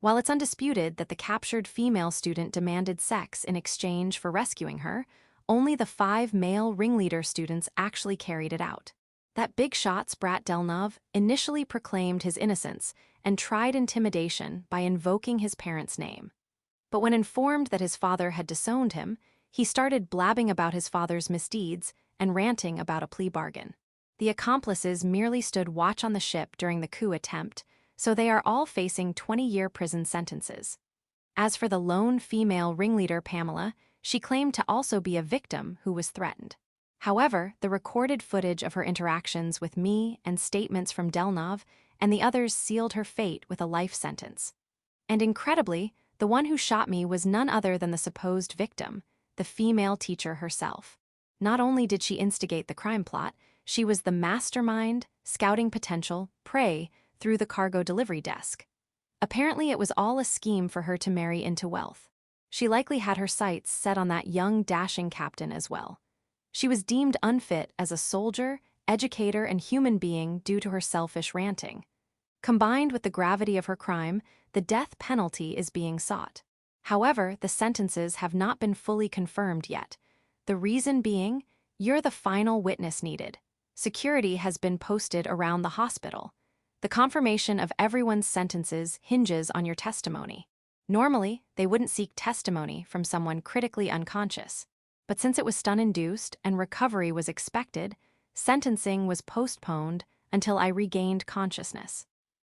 While it's undisputed that the captured female student demanded sex in exchange for rescuing her, only the 5 male ringleader students actually carried it out. That big shot's Brat Delnov initially proclaimed his innocence and tried intimidation by invoking his parents' name. But when informed that his father had disowned him, he started blabbing about his father's misdeeds and ranting about a plea bargain. The accomplices merely stood watch on the ship during the coup attempt, so they are all facing 20-year prison sentences. As for the lone female ringleader, Pamela, she claimed to also be a victim who was threatened. However, the recorded footage of her interactions with me and statements from Delnov and the others sealed her fate with a life sentence. And incredibly, the one who shot me was none other than the supposed victim, the female teacher herself. Not only did she instigate the crime plot, she was the mastermind, scouting potential prey through the cargo delivery desk. Apparently, it was all a scheme for her to marry into wealth. She likely had her sights set on that young, dashing captain as well. She was deemed unfit as a soldier, educator, and human being due to her selfish ranting. Combined with the gravity of her crime, the death penalty is being sought. However, the sentences have not been fully confirmed yet. The reason being, you're the final witness needed. Security has been posted around the hospital. The confirmation of everyone's sentences hinges on your testimony. Normally, they wouldn't seek testimony from someone critically unconscious. But since it was stun-induced and recovery was expected, sentencing was postponed until I regained consciousness.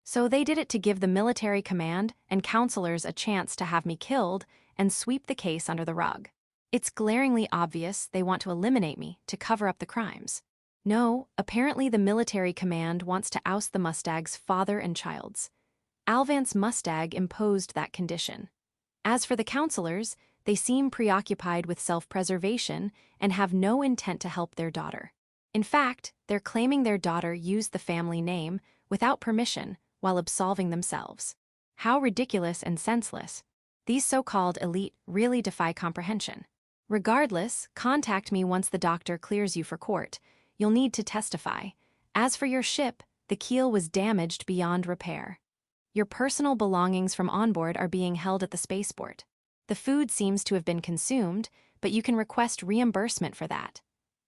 So they did it to give the military command and counselors a chance to have me killed and sweep the case under the rug. It's glaringly obvious they want to eliminate me to cover up the crimes. No, apparently the military command wants to oust the Mustag's father and childs. Alvan's Mustag imposed that condition. As for the counselors, they seem preoccupied with self-preservation and have no intent to help their daughter. In fact, they're claiming their daughter used the family name without permission while absolving themselves. How ridiculous and senseless. These so-called elite really defy comprehension. Regardless, contact me once the doctor clears you for court. You'll need to testify. As for your ship, the keel was damaged beyond repair. Your personal belongings from onboard are being held at the spaceport. The food seems to have been consumed, but you can request reimbursement for that.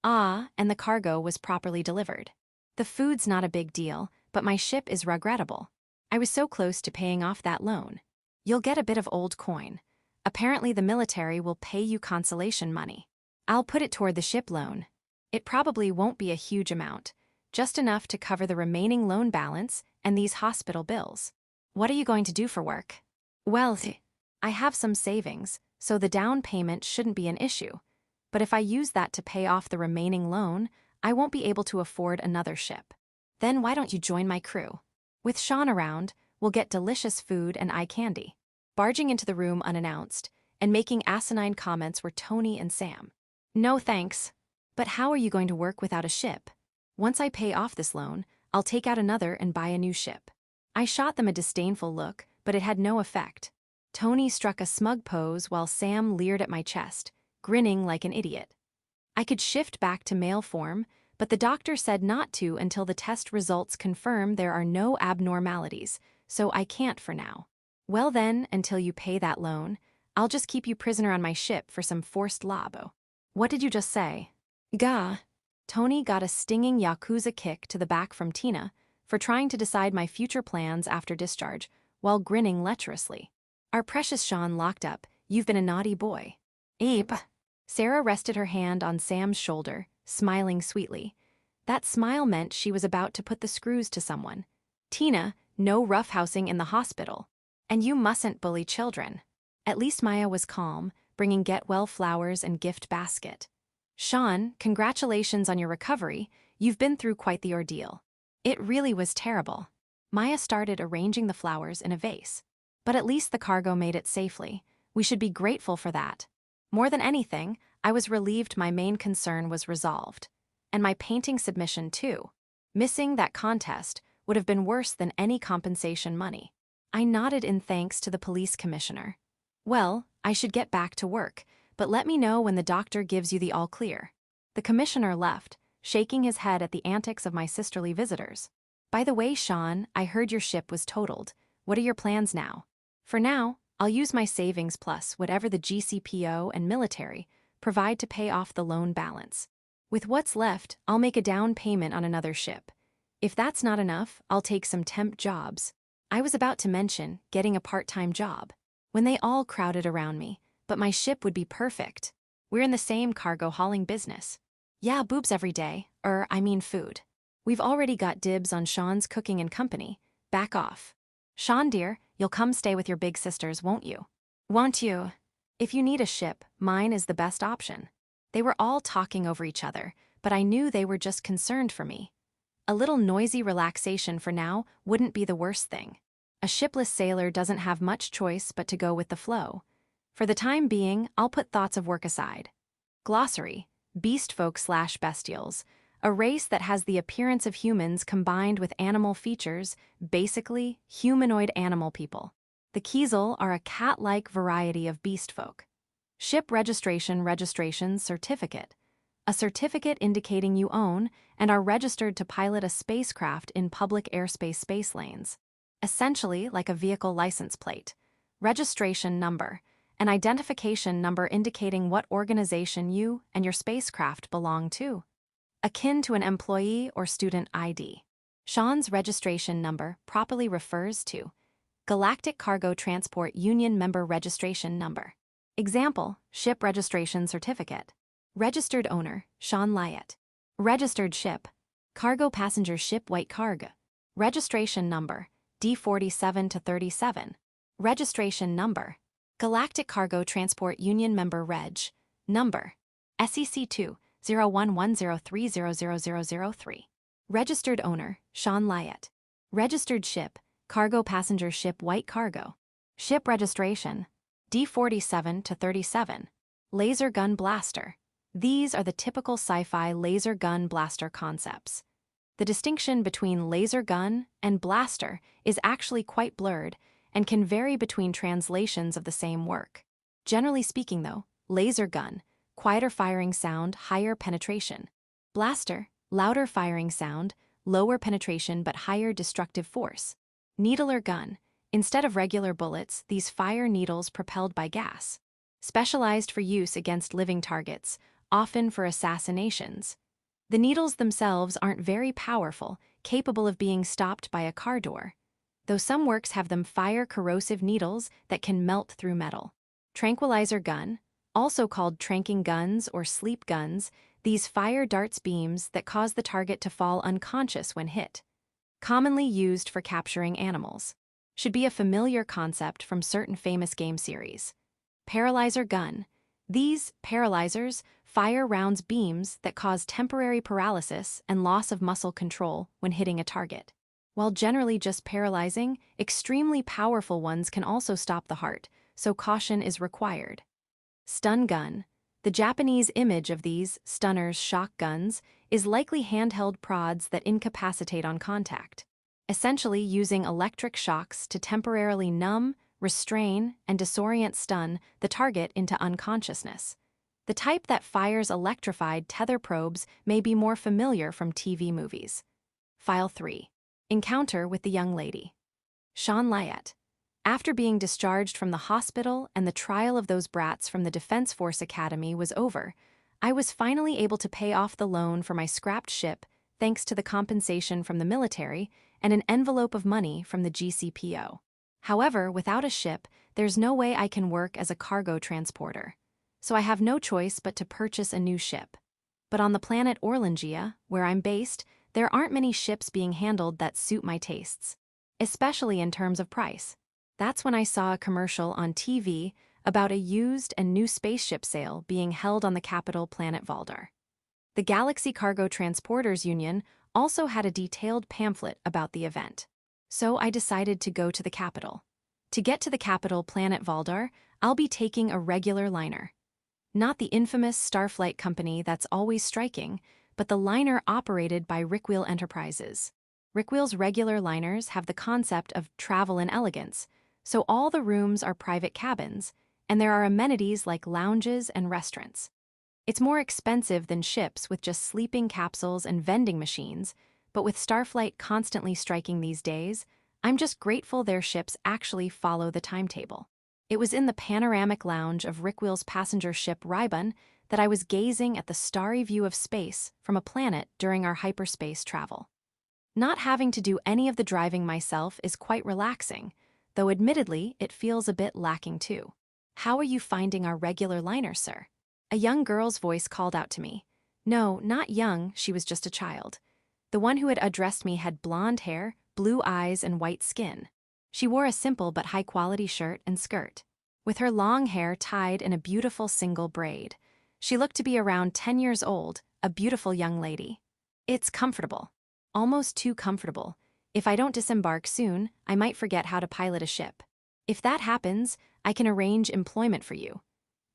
And the cargo was properly delivered. The food's not a big deal, but my ship is regrettable. I was so close to paying off that loan. You'll get a bit of old coin. Apparently the military will pay you consolation money. I'll put it toward the ship loan. It probably won't be a huge amount, just enough to cover the remaining loan balance and these hospital bills. What are you going to do for work? Well, I have some savings, so the down payment shouldn't be an issue. But if I use that to pay off the remaining loan, I won't be able to afford another ship. Then why don't you join my crew? With Sean around, we'll get delicious food and eye candy. Barging into the room unannounced and making asinine comments were Tony and Sam. No thanks. But how are you going to work without a ship? Once I pay off this loan, I'll take out another and buy a new ship. I shot them a disdainful look, but it had no effect. Tony struck a smug pose while Sam leered at my chest, grinning like an idiot. I could shift back to male form, but the doctor said not to until the test results confirm there are no abnormalities, so I can't for now. Well then, until you pay that loan, I'll just keep you prisoner on my ship for some forced labo. What did you just say? Gah. Tony got a stinging Yakuza kick to the back from Tina for trying to decide my future plans after discharge, while grinning lecherously. Our precious Sean locked up. You've been a naughty boy. Abe. Sarah rested her hand on Sam's shoulder, smiling sweetly. That smile meant she was about to put the screws to someone. Tina, no roughhousing in the hospital. And you mustn't bully children. At least Maya was calm, bringing get-well flowers and gift basket. Sean, congratulations on your recovery. You've been through quite the ordeal. It really was terrible. Maya started arranging the flowers in a vase. But at least the cargo made it safely. We should be grateful for that. More than anything, I was relieved my main concern was resolved. And my painting submission too. Missing that contest would have been worse than any compensation money. I nodded in thanks to the police commissioner. Well, I should get back to work, but let me know when the doctor gives you the all clear. The commissioner left, shaking his head at the antics of my sisterly visitors. By the way, Sean, I heard your ship was totaled. What are your plans now? For now, I'll use my savings plus whatever the GCPO and military provide to pay off the loan balance. With what's left, I'll make a down payment on another ship. If that's not enough, I'll take some temp jobs. I was about to mention getting a part-time job when they all crowded around me, but my ship would be perfect. We're in the same cargo hauling business. Yeah, boobs every day, food. We've already got dibs on Sean's cooking and company. Back off. Sean dear, you'll come stay with your big sisters, won't you? Won't you? If you need a ship, mine is the best option. They were all talking over each other, but I knew they were just concerned for me. A little noisy relaxation for now wouldn't be the worst thing. A shipless sailor doesn't have much choice but to go with the flow. For the time being, I'll put thoughts of work aside. Glossary, beastfolk/bestials, a race that has the appearance of humans combined with animal features, basically humanoid animal people. The Kiesel are a cat-like variety of beastfolk. Ship registration certificate. A certificate indicating you own and are registered to pilot a spacecraft in public airspace space lanes. Essentially like a vehicle license plate. Registration number. An identification number indicating what organization you and your spacecraft belong to. Akin to an employee or student ID. Sean's registration number properly refers to Galactic Cargo Transport Union Member Registration Number. Example, Ship Registration Certificate. Registered owner, Sean Lyatt. Registered ship, Cargo Passenger Ship White Cargo. Registration number, D47 to 37. Registration number, Galactic Cargo Transport Union Member Reg. Number, SEC2 0110300003. Registered owner, Sean Lyatt. Registered ship, Cargo Passenger Ship White Cargo. Ship registration, D47 to 37. Laser gun blaster. These are the typical sci-fi laser gun blaster concepts. The distinction between laser gun and blaster is actually quite blurred and can vary between translations of the same work. Generally speaking though, laser gun, quieter firing sound, higher penetration. Blaster, louder firing sound, lower penetration but higher destructive force. Needler gun. Instead of regular bullets, these fire needles propelled by gas. Specialized for use against living targets, often for assassinations. The needles themselves aren't very powerful, capable of being stopped by a car door. Though some works have them fire corrosive needles that can melt through metal. Tranquilizer gun, also called tranking guns or sleep guns, these fire darts beams that cause the target to fall unconscious when hit. Commonly used for capturing animals. Should be a familiar concept from certain famous game series. Paralyzer gun. These paralyzers fire rounds beams that cause temporary paralysis and loss of muscle control when hitting a target. While generally just paralyzing, extremely powerful ones can also stop the heart, so caution is required. Stun gun. The Japanese image of these stunners shock guns is likely handheld prods that incapacitate on contact, essentially using electric shocks to temporarily numb, restrain, and stun the target into unconsciousness. The type that fires electrified tether probes may be more familiar from TV movies. File 3. Encounter with the young lady. Sean Lyatt. After being discharged from the hospital and the trial of those brats from the Defense Force Academy was over, I was finally able to pay off the loan for my scrapped ship thanks to the compensation from the military and an envelope of money from the GCPO. However, without a ship, there's no way I can work as a cargo transporter. So I have no choice but to purchase a new ship. But on the planet Orlangia, where I'm based, there aren't many ships being handled that suit my tastes, especially in terms of price. That's when I saw a commercial on TV about a used and new spaceship sale being held on the capital planet Valdar. The Galaxy Cargo Transporters Union also had a detailed pamphlet about the event. So I decided to go to the capital. To get to the capital planet Valdar, I'll be taking a regular liner. Not the infamous Starflight company that's always striking, but the liner operated by Retrieval Enterprises. Retrieval's regular liners have the concept of travel and elegance, so all the rooms are private cabins, and there are amenities like lounges and restaurants. It's more expensive than ships with just sleeping capsules and vending machines, but with Starflight constantly striking these days, I'm just grateful their ships actually follow the timetable. It was in the panoramic lounge of Retrieval's passenger ship Ribun that I was gazing at the starry view of space from a planet during our hyperspace travel. Not having to do any of the driving myself is quite relaxing, though admittedly it feels a bit lacking too. How are you finding our regular liner, sir? A young girl's voice called out to me. No, not young, she was just a child. The one who had addressed me had blonde hair, blue eyes, and white skin. She wore a simple but high-quality shirt and skirt. with her long hair tied in a beautiful single braid. She looked to be around 10 years old, a beautiful young lady. It's comfortable. Almost too comfortable. If I don't disembark soon, I might forget how to pilot a ship. If that happens, I can arrange employment for you.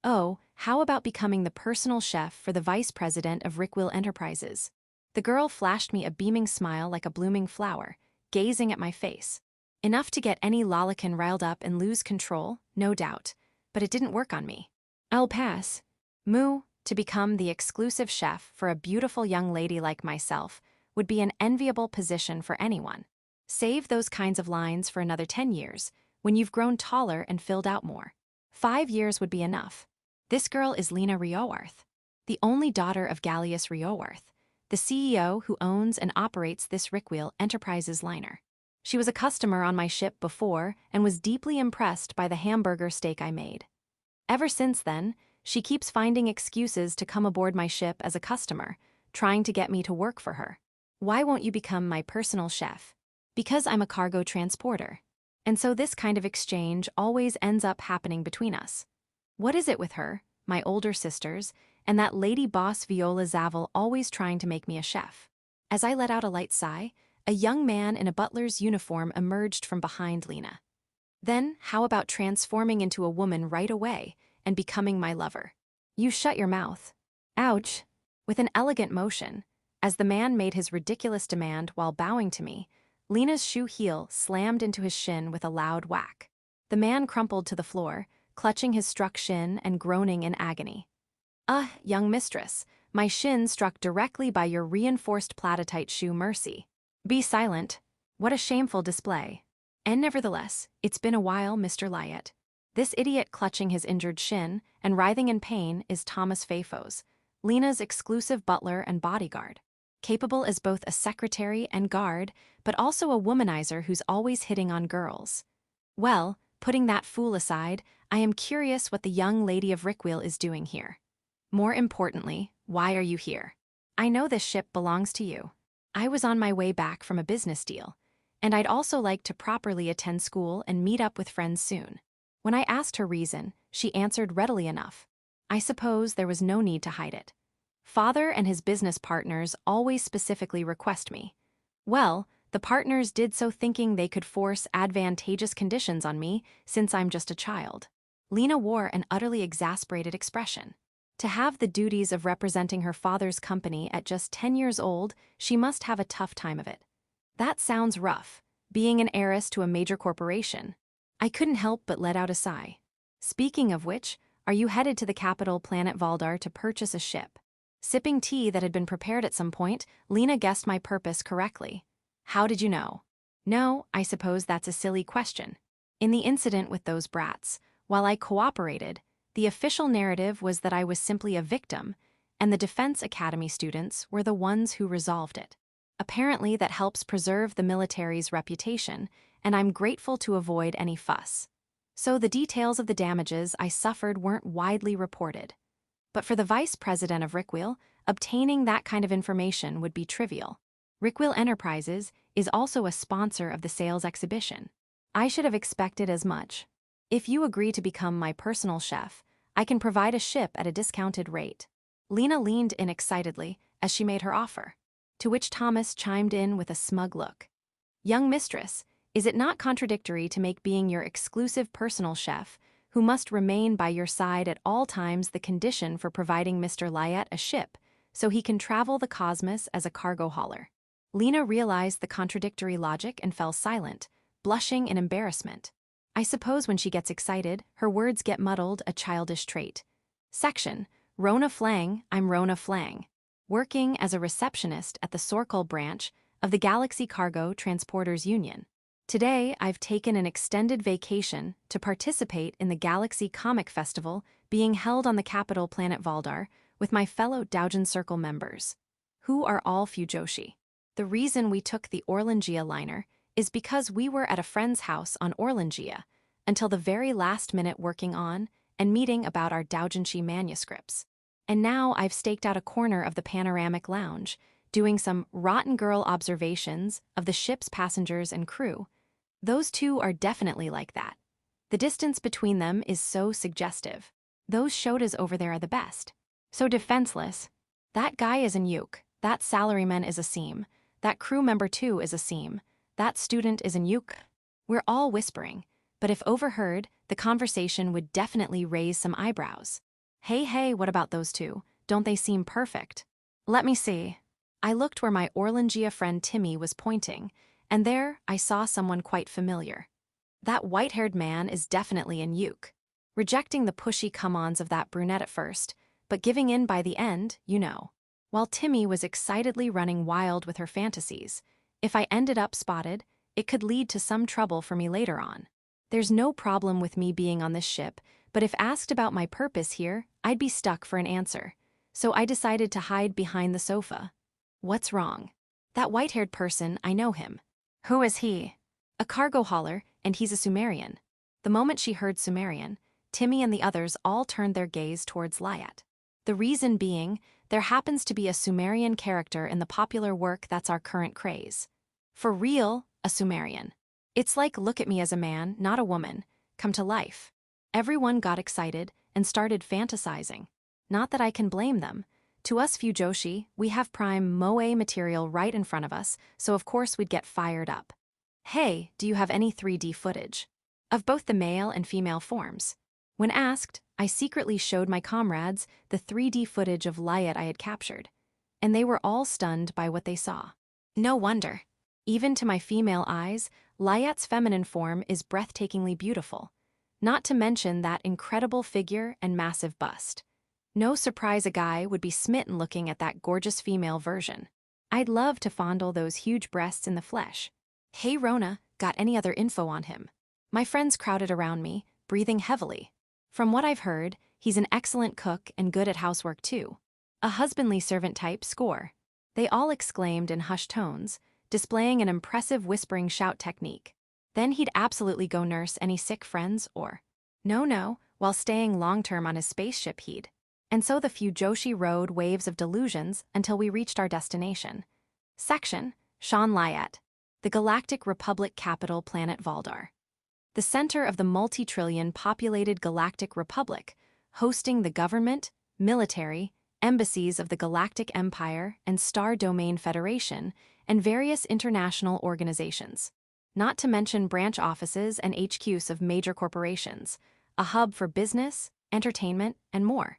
Oh, how about becoming the personal chef for the vice president of Retrieval Enterprises? The girl flashed me a beaming smile like a blooming flower, gazing at my face. Enough to get any lollican riled up and lose control, no doubt, but it didn't work on me. I'll pass. Moo, to become the exclusive chef for a beautiful young lady like myself would be an enviable position for anyone. Save those kinds of lines for another 10 years, when you've grown taller and filled out more. 5 years would be enough. This girl is Lena Riowarth, the only daughter of Gallius Riowarth, the CEO who owns and operates this Retrieval Enterprises liner. She was a customer on my ship before and was deeply impressed by the hamburger steak I made. Ever since then, she keeps finding excuses to come aboard my ship as a customer, trying to get me to work for her. Why won't you become my personal chef? Because I'm a cargo transporter. And so this kind of exchange always ends up happening between us. What is it with her, my older sisters, and that lady boss Viola Zavel always trying to make me a chef? As I let out a light sigh, a young man in a butler's uniform emerged from behind Lena. Then, how about transforming into a woman right away and becoming my lover? You shut your mouth. Ouch. With an elegant motion, as the man made his ridiculous demand while bowing to me, Lena's shoe heel slammed into his shin with a loud whack. The man crumpled to the floor, clutching his struck shin and groaning in agony. Young mistress, my shin struck directly by your reinforced platitite shoe mercy. Be silent. What a shameful display. And nevertheless, it's been a while, Mr. Lyot. This idiot clutching his injured shin and writhing in pain is Thomas Fafos, Lena's exclusive butler and bodyguard. Capable as both a secretary and guard, but also a womanizer who's always hitting on girls. Well, putting that fool aside, I am curious what the young lady of Retrieval is doing here. More importantly, why are you here? I know this ship belongs to you. I was on my way back from a business deal, and I'd also like to properly attend school and meet up with friends soon. When I asked her reason, she answered readily enough. I suppose there was no need to hide it. Father and his business partners always specifically request me. Well, the partners did so thinking they could force advantageous conditions on me since I'm just a child. Lena wore an utterly exasperated expression. To have the duties of representing her father's company at just 10 years old, she must have a tough time of it. That sounds rough, being an heiress to a major corporation. I couldn't help but let out a sigh. Speaking of which, are you headed to the capital planet Valdar to purchase a ship? Sipping tea that had been prepared at some point, Lena guessed my purpose correctly. How did you know? No, I suppose that's a silly question. In the incident with those brats, while I cooperated, the official narrative was that I was simply a victim, and the Defense Academy students were the ones who resolved it. Apparently that helps preserve the military's reputation, and I'm grateful to avoid any fuss. So the details of the damages I suffered weren't widely reported. But for the vice president of Retrieval, obtaining that kind of information would be trivial. Retrieval Enterprises is also a sponsor of the sales exhibition. I should have expected as much. If you agree to become my personal chef, I can provide a ship at a discounted rate. Lena leaned in excitedly as she made her offer, to which Thomas chimed in with a smug look. Young mistress, is it not contradictory to make being your exclusive personal chef, who must remain by your side at all times, the condition for providing Mr. Lyot a ship, so he can travel the cosmos as a cargo hauler? Lena realized the contradictory logic and fell silent, blushing in embarrassment. I suppose when she gets excited, her words get muddled, a childish trait. Section, Rona Flang, I'm Rona Flang, working as a receptionist at the Sorkul branch of the Galaxy Cargo Transporters Union. Today, I've taken an extended vacation to participate in the Galaxy Comic Festival being held on the capital planet Valdar with my fellow Dougen Circle members, who are all Fujoshi. The reason we took the Orlangia liner is because we were at a friend's house on Orlangia until the very last minute working on and meeting about our Dougenshi manuscripts. And now I've staked out a corner of the panoramic lounge, doing some rotten girl observations of the ship's passengers and crew. Those two are definitely like that. The distance between them is so suggestive. Those Shotas over there are the best. So defenseless. That guy is an Yuk. That salaryman is a seam. That crew member too is a seam. That student is an Yuk. We're all whispering, but if overheard, the conversation would definitely raise some eyebrows. Hey, what about those two? Don't they seem perfect? Let me see. I looked where my Orlangia friend Timmy was pointing, and there I saw someone quite familiar. That white-haired man is definitely an Yuk. Rejecting the pushy come-ons of that brunette at first, but giving in by the end, you know. While Timmy was excitedly running wild with her fantasies, if I ended up spotted, it could lead to some trouble for me later on. There's no problem with me being on this ship, but if asked about my purpose here, I'd be stuck for an answer. So I decided to hide behind the sofa. What's wrong? That white-haired person, I know him. Who is he? A cargo hauler, and he's a Sumerian. The moment she heard Sumerian, Timmy and the others all turned their gaze towards Lyat. The reason being, there happens to be a Sumerian character in the popular work that's our current craze. For real, a Sumerian. It's like look at me as a man, not a woman, come to life. Everyone got excited and started fantasizing. Not that I can blame them. To us Fujoshi, we have prime moe material right in front of us, so of course we'd get fired up. Hey, do you have any 3D footage? Of both the male and female forms. When asked, I secretly showed my comrades the 3D footage of Lyat I had captured, and they were all stunned by what they saw. No wonder. Even to my female eyes, Lyat's feminine form is breathtakingly beautiful, not to mention that incredible figure and massive bust. No surprise a guy would be smitten looking at that gorgeous female version. I'd love to fondle those huge breasts in the flesh. Hey Rona, got any other info on him? My friends crowded around me, breathing heavily. From what I've heard, he's an excellent cook and good at housework too. A husbandly servant type score. They all exclaimed in hushed tones, displaying an impressive whispering shout technique. Then he'd absolutely go nurse any sick friends or... No, while staying long-term on his spaceship he'd. And so the Fujoshi rode waves of delusions until we reached our destination. Section, Shan Lyat, the Galactic Republic capital planet Valdar. The center of the multi-trillion populated Galactic Republic, hosting the government, military, embassies of the Galactic Empire and Star Domain Federation, and various international organizations. Not to mention branch offices and HQs of major corporations, a hub for business, entertainment, and more.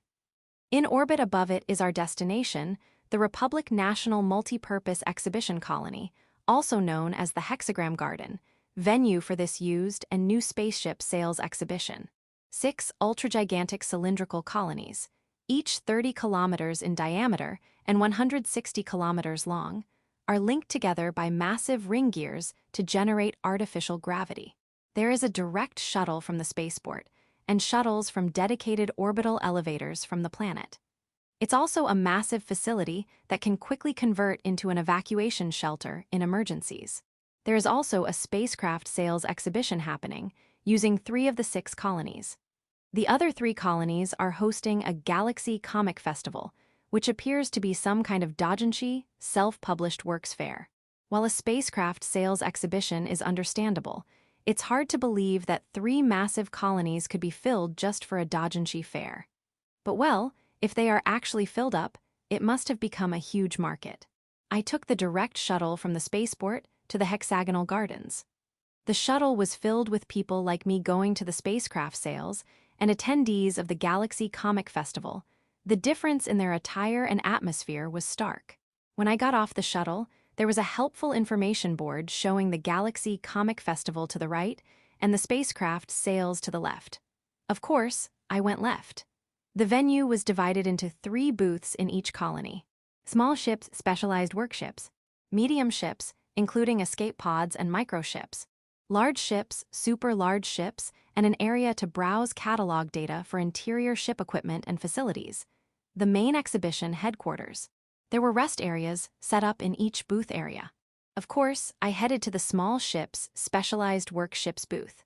In orbit above it is our destination, the Republic National Multi-Purpose Exhibition Colony, also known as the Hexagram Garden, venue for this used and new spaceship sales exhibition. 6 ultra-gigantic cylindrical colonies, each 30 kilometers in diameter and 160 kilometers long, are linked together by massive ring gears to generate artificial gravity. There is a direct shuttle from the spaceport, and shuttles from dedicated orbital elevators from the planet. It's also a massive facility that can quickly convert into an evacuation shelter in emergencies. There is also a spacecraft sales exhibition happening, using 3 of the 6 colonies. The other 3 colonies are hosting a Galaxy Comic Festival, which appears to be some kind of doujinshi, self-published works fair. While a spacecraft sales exhibition is understandable, it's hard to believe that 3 massive colonies could be filled just for a doujinshi fair. But well, if they are actually filled up, it must have become a huge market. I took the direct shuttle from the spaceport to the Hexagonal Gardens. The shuttle was filled with people like me going to the spacecraft sales and attendees of the Galaxy Comic Festival. The difference in their attire and atmosphere was stark. When I got off the shuttle, there was a helpful information board showing the Galaxy Comic Festival to the right and the spacecraft sales to the left. Of course, I went left. The venue was divided into 3 booths in each colony. Small ships, specialized workships. Medium ships, including escape pods and microships. Large ships, super large ships, and an area to browse catalog data for interior ship equipment and facilities. The main exhibition headquarters. There were rest areas set up in each booth area. Of course, I headed to the small ships, specialized workships booth.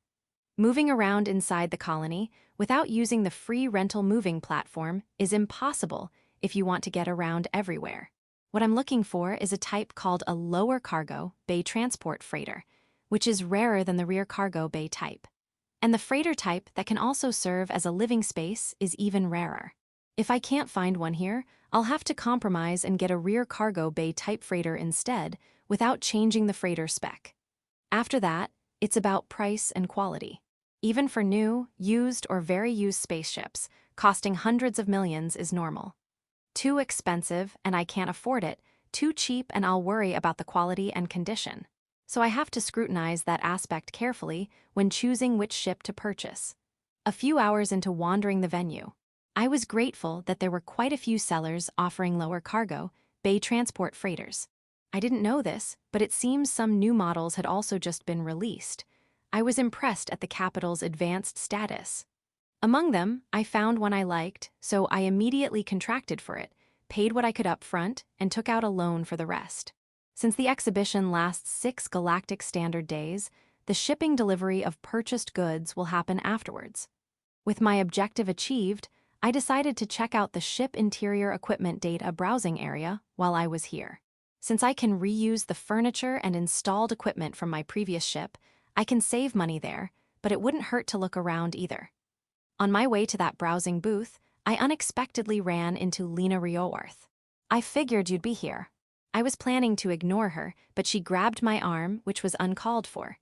Moving around inside the colony without using the free rental moving platform is impossible if you want to get around everywhere. What I'm looking for is a type called a lower cargo bay transport freighter, which is rarer than the rear cargo bay type. And the freighter type that can also serve as a living space is even rarer. If I can't find one here, I'll have to compromise and get a rear cargo bay type freighter instead without changing the freighter spec. After that, it's about price and quality. Even for new, used, or very used spaceships, costing hundreds of millions is normal. Too expensive and I can't afford it, too cheap and I'll worry about the quality and condition. So I have to scrutinize that aspect carefully when choosing which ship to purchase. A few hours into wandering the venue, I was grateful that there were quite a few sellers offering lower cargo, bay transport freighters. I didn't know this, but it seems some new models had also just been released. I was impressed at the capital's advanced status. Among them, I found one I liked, so I immediately contracted for it, paid what I could up front, and took out a loan for the rest. Since the exhibition lasts 6 Galactic Standard days, the shipping delivery of purchased goods will happen afterwards. With my objective achieved, I decided to check out the ship interior equipment data browsing area while I was here. Since I can reuse the furniture and installed equipment from my previous ship, I can save money there, but it wouldn't hurt to look around either. On my way to that browsing booth, I unexpectedly ran into Lena Rioarth. I figured you'd be here. I was planning to ignore her, but she grabbed my arm, which was uncalled for.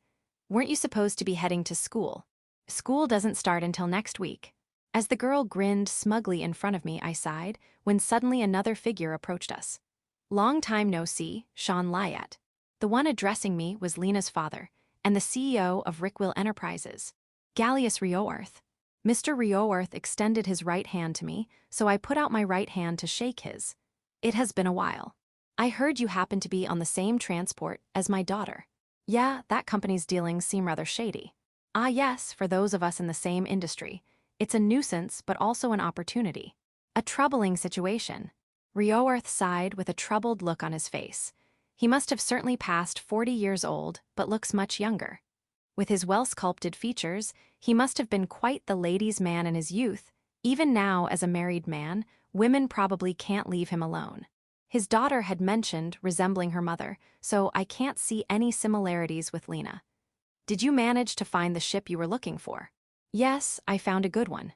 Weren't you supposed to be heading to school? School doesn't start until next week. As the girl grinned smugly in front of me, I sighed, when suddenly another figure approached us. Long time no see, Sean Lyat. The one addressing me was Lena's father, and the CEO of Rickwill Enterprises, Gallius Rioarth. Mr. Rioarth extended his right hand to me, so I put out my right hand to shake his. It has been a while. I heard you happen to be on the same transport as my daughter. Yeah, that company's dealings seem rather shady. Ah yes, for those of us in the same industry. It's a nuisance, but also an opportunity. A troubling situation. Rioarth sighed with a troubled look on his face. He must have certainly passed 40 years old, but looks much younger. With his well-sculpted features, he must have been quite the ladies' man in his youth. Even now, as a married man, women probably can't leave him alone. His daughter had mentioned resembling her mother, so I can't see any similarities with Lena. Did you manage to find the ship you were looking for? Yes, I found a good one.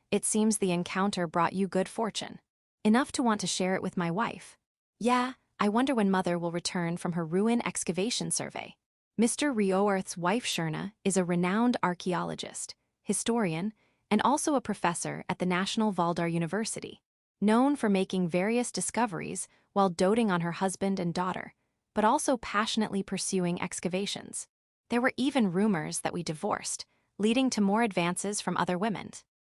It seems the encounter brought you good fortune. Enough to want to share it with my wife. Yeah, I wonder when Mother will return from her ruin excavation survey. Mr. Rioarth's wife Shurna is a renowned archaeologist, historian, and also a professor at the National Valdar University, known for making various discoveries while doting on her husband and daughter, but also passionately pursuing excavations. There were even rumors that we divorced, leading to more advances from other women.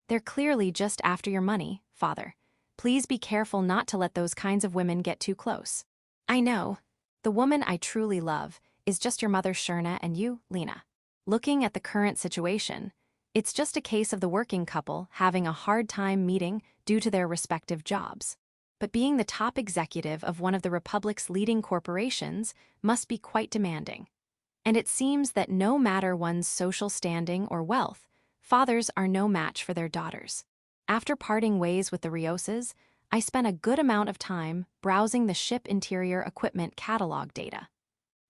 They're clearly just after your money, Father. Please be careful not to let those kinds of women get too close. I know. The woman I truly love is just your mother Shurna and you, Lena. Looking at the current situation, it's just a case of the working couple having a hard time meeting due to their respective jobs. But being the top executive of one of the Republic's leading corporations must be quite demanding. And it seems that no matter one's social standing or wealth, fathers are no match for their daughters. After parting ways with the Rioses, I spent a good amount of time browsing the ship interior equipment catalog data.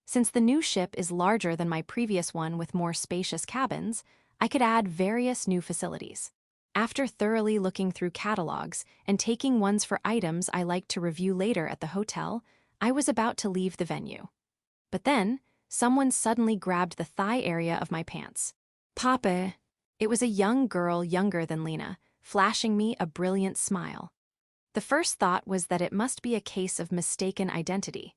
Since the new ship is larger than my previous one with more spacious cabins, I could add various new facilities. After thoroughly looking through catalogs and taking ones for items I like to review later at the hotel, I was about to leave the venue. But then, someone suddenly grabbed the thigh area of my pants. Papa! It was a young girl younger than Lena, flashing me a brilliant smile. The first thought was that it must be a case of mistaken identity.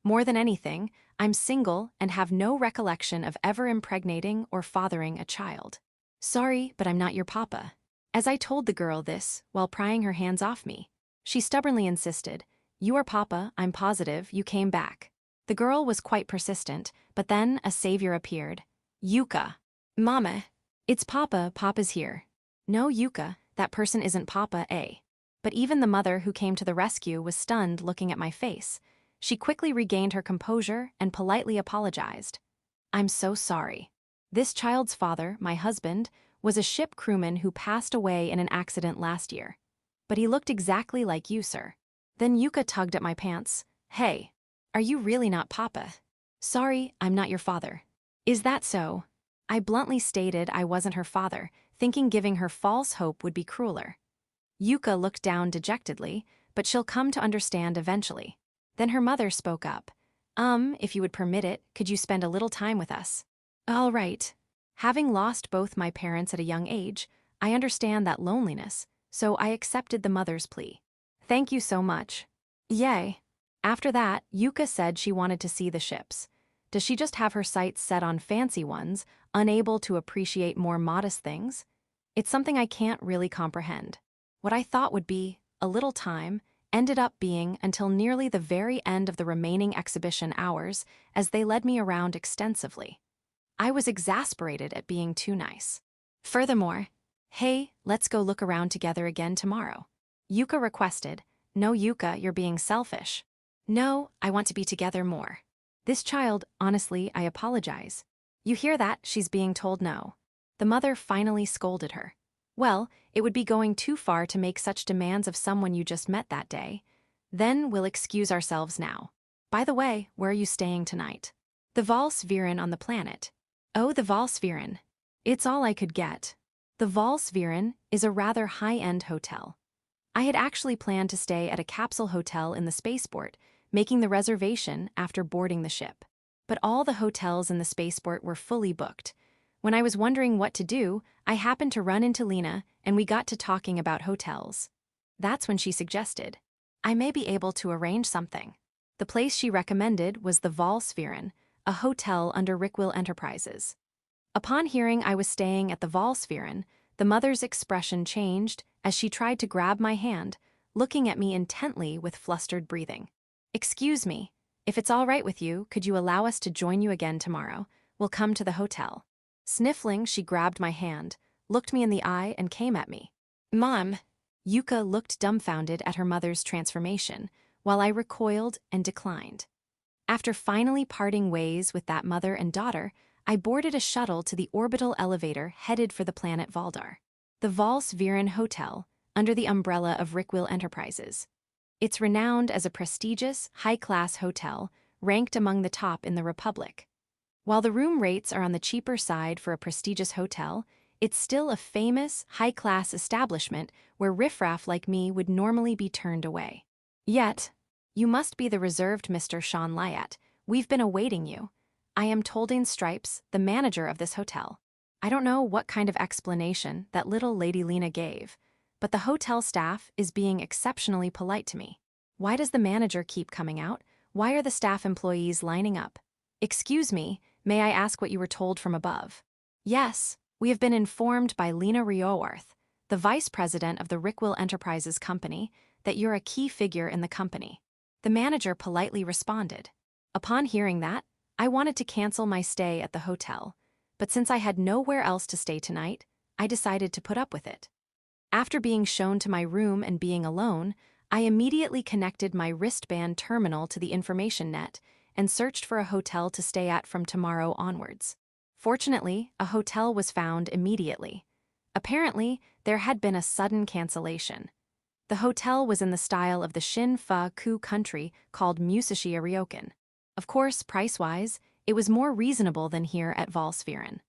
More than anything, I'm single and have no recollection of ever impregnating or fathering a child. Sorry, but I'm not your papa. As I told the girl this while prying her hands off me, she stubbornly insisted, You are papa, I'm positive, you came back. The girl was quite persistent, but then a savior appeared. Yuka. Mama. It's papa, papa's here. No, Yuka, that person isn't papa, eh? But even the mother who came to the rescue was stunned looking at my face. She quickly regained her composure and politely apologized. I'm so sorry. This child's father, my husband, was a ship crewman who passed away in an accident last year. But he looked exactly like you, sir. Then Yuka tugged at my pants. Hey, are you really not papa? Sorry, I'm not your father. Is that so? I bluntly stated I wasn't her father, thinking giving her false hope would be crueler. Yuka looked down dejectedly, but she'll come to understand eventually. Then her mother spoke up. If you would permit it, could you spend a little time with us? All right. Having lost both my parents at a young age, I understand that loneliness, so I accepted the mother's plea. Thank you so much. Yay. After that, Yuka said she wanted to see the ships. Does she just have her sights set on fancy ones, unable to appreciate more modest things? It's something I can't really comprehend. What I thought would be a little time ended up being until nearly the very end of the remaining exhibition hours as they led me around extensively. I was exasperated at being too nice. Furthermore, hey, let's go look around together again tomorrow. Yuka requested. No, Yuka, you're being selfish. No, I want to be together more. This child, honestly, I apologize. You hear that? She's being told no. The mother finally scolded her. Well, it would be going too far to make such demands of someone you just met that day. Then we'll excuse ourselves now. By the way, where are you staying tonight? The Valsviren on the planet. Oh, the Valsviren. It's all I could get. The Valsviren is a rather high-end hotel. I had actually planned to stay at a capsule hotel in the spaceport, making the reservation after boarding the ship. But all the hotels in the spaceport were fully booked. When I was wondering what to do, I happened to run into Lena and we got to talking about hotels. That's when she suggested, I may be able to arrange something. The place she recommended was the Valsviren, a hotel under Retrieval Enterprises. Upon hearing I was staying at the Valsviren, the mother's expression changed as she tried to grab my hand, looking at me intently with flustered breathing. Excuse me, if it's all right with you, could you allow us to join you again tomorrow? We'll come to the hotel. Sniffling, she grabbed my hand, looked me in the eye, and came at me. Mom! Yuka looked dumbfounded at her mother's transformation, while I recoiled and declined. After finally parting ways with that mother and daughter, I boarded a shuttle to the orbital elevator headed for the planet Valdar, the Valsviren Hotel, under the umbrella of Retrieval Enterprises. It's renowned as a prestigious, high-class hotel, ranked among the top in the Republic. While the room rates are on the cheaper side for a prestigious hotel, it's still a famous, high-class establishment where riffraff like me would normally be turned away. Yet, you must be the reserved Mr. Sean Lyat. We've been awaiting you. I am Toldane Stripes, the manager of this hotel. I don't know what kind of explanation that little Lady Lena gave, but the hotel staff is being exceptionally polite to me. Why does the manager keep coming out? Why are the staff employees lining up? Excuse me, may I ask what you were told from above? Yes, we have been informed by Lena Riowarth, the vice president of the Retrieval Enterprises company, that you're a key figure in the company. The manager politely responded. Upon hearing that, I wanted to cancel my stay at the hotel, but since I had nowhere else to stay tonight, I decided to put up with it. After being shown to my room and being alone, I immediately connected my wristband terminal to the information net and searched for a hotel to stay at from tomorrow onwards. Fortunately, a hotel was found immediately. Apparently, there had been a sudden cancellation. The hotel was in the style of the Shin-Fa-Ku country called Musashi Ryokan. Of course, price-wise, it was more reasonable than here at Valsviren.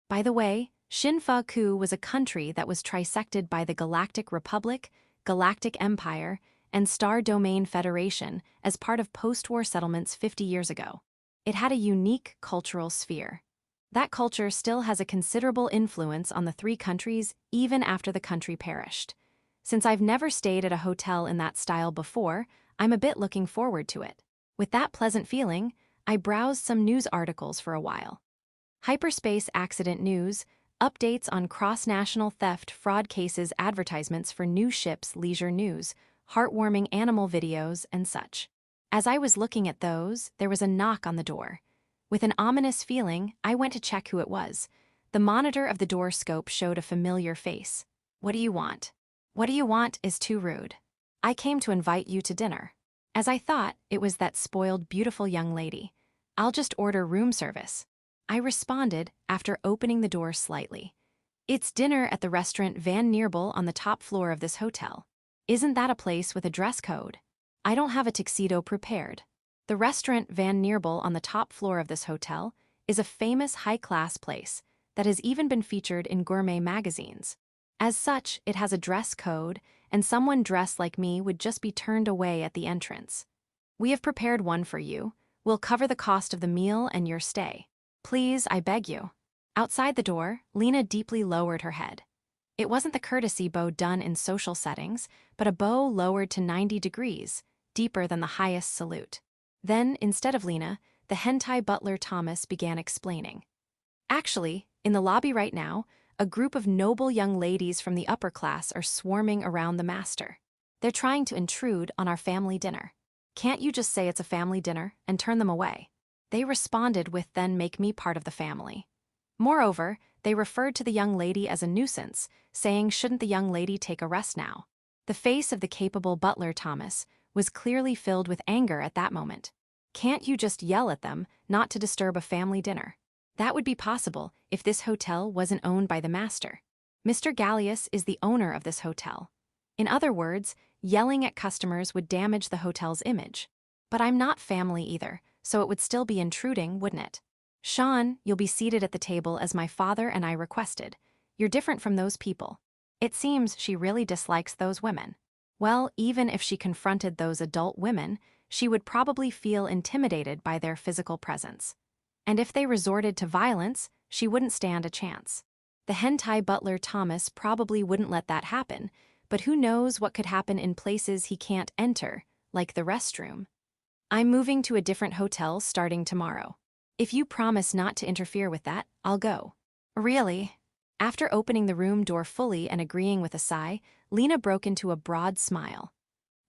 By the way, Shin-Fa-Ku was a country that was trisected by the Galactic Republic, Galactic Empire, and Star Domain Federation as part of post-war settlements 50 years ago. It had a unique cultural sphere. That culture still has a considerable influence on the three countries even after the country perished. Since I've never stayed at a hotel in that style before, I'm a bit looking forward to it. With that pleasant feeling, I browsed some news articles for a while. Hyperspace accident news, updates on cross-national theft fraud cases, advertisements for new ships, leisure news, heartwarming animal videos, and such. As I was looking at those, there was a knock on the door. With an ominous feeling, I went to check who it was. The monitor of the door scope showed a familiar face. What do you want? What do you want is too rude. I came to invite you to dinner. As I thought, it was that spoiled, beautiful young lady. I'll just order room service. I responded after opening the door slightly. It's dinner at the restaurant Van Neerbel on the top floor of this hotel. Isn't that a place with a dress code? I don't have a tuxedo prepared. The restaurant Van Neerbel on the top floor of this hotel is a famous high-class place. that has even been featured in gourmet magazines. As such, it has a dress code, and someone dressed like me would just be turned away at the entrance. We have prepared one for you. We'll cover the cost of the meal and your stay. Please, I beg you. Outside the door, Lena deeply lowered her head. It wasn't the courtesy bow done in social settings, but a bow lowered to 90 degrees, deeper than the highest salute. Then, instead of Lena, the hentai butler Thomas began explaining. Actually, in the lobby right now, a group of noble young ladies from the upper class are swarming around the master. They're trying to intrude on our family dinner. Can't you just say it's a family dinner and turn them away? They responded with, then make me part of the family. Moreover, they referred to the young lady as a nuisance, saying shouldn't the young lady take a rest now? The face of the capable butler Thomas was clearly filled with anger at that moment. Can't you just yell at them not to disturb a family dinner? That would be possible if this hotel wasn't owned by the master. Mr. Gallius is the owner of this hotel. In other words, yelling at customers would damage the hotel's image. But I'm not family either, so it would still be intruding, wouldn't it? Sean, you'll be seated at the table as my father and I requested. You're different from those people. It seems she really dislikes those women. Well, even if she confronted those adult women, she would probably feel intimidated by their physical presence. And if they resorted to violence, she wouldn't stand a chance. The hentai butler Thomas probably wouldn't let that happen, but who knows what could happen in places he can't enter, like the restroom. I'm moving to a different hotel starting tomorrow. If you promise not to interfere with that, I'll go. Really? After opening the room door fully and agreeing with a sigh, Lena broke into a broad smile.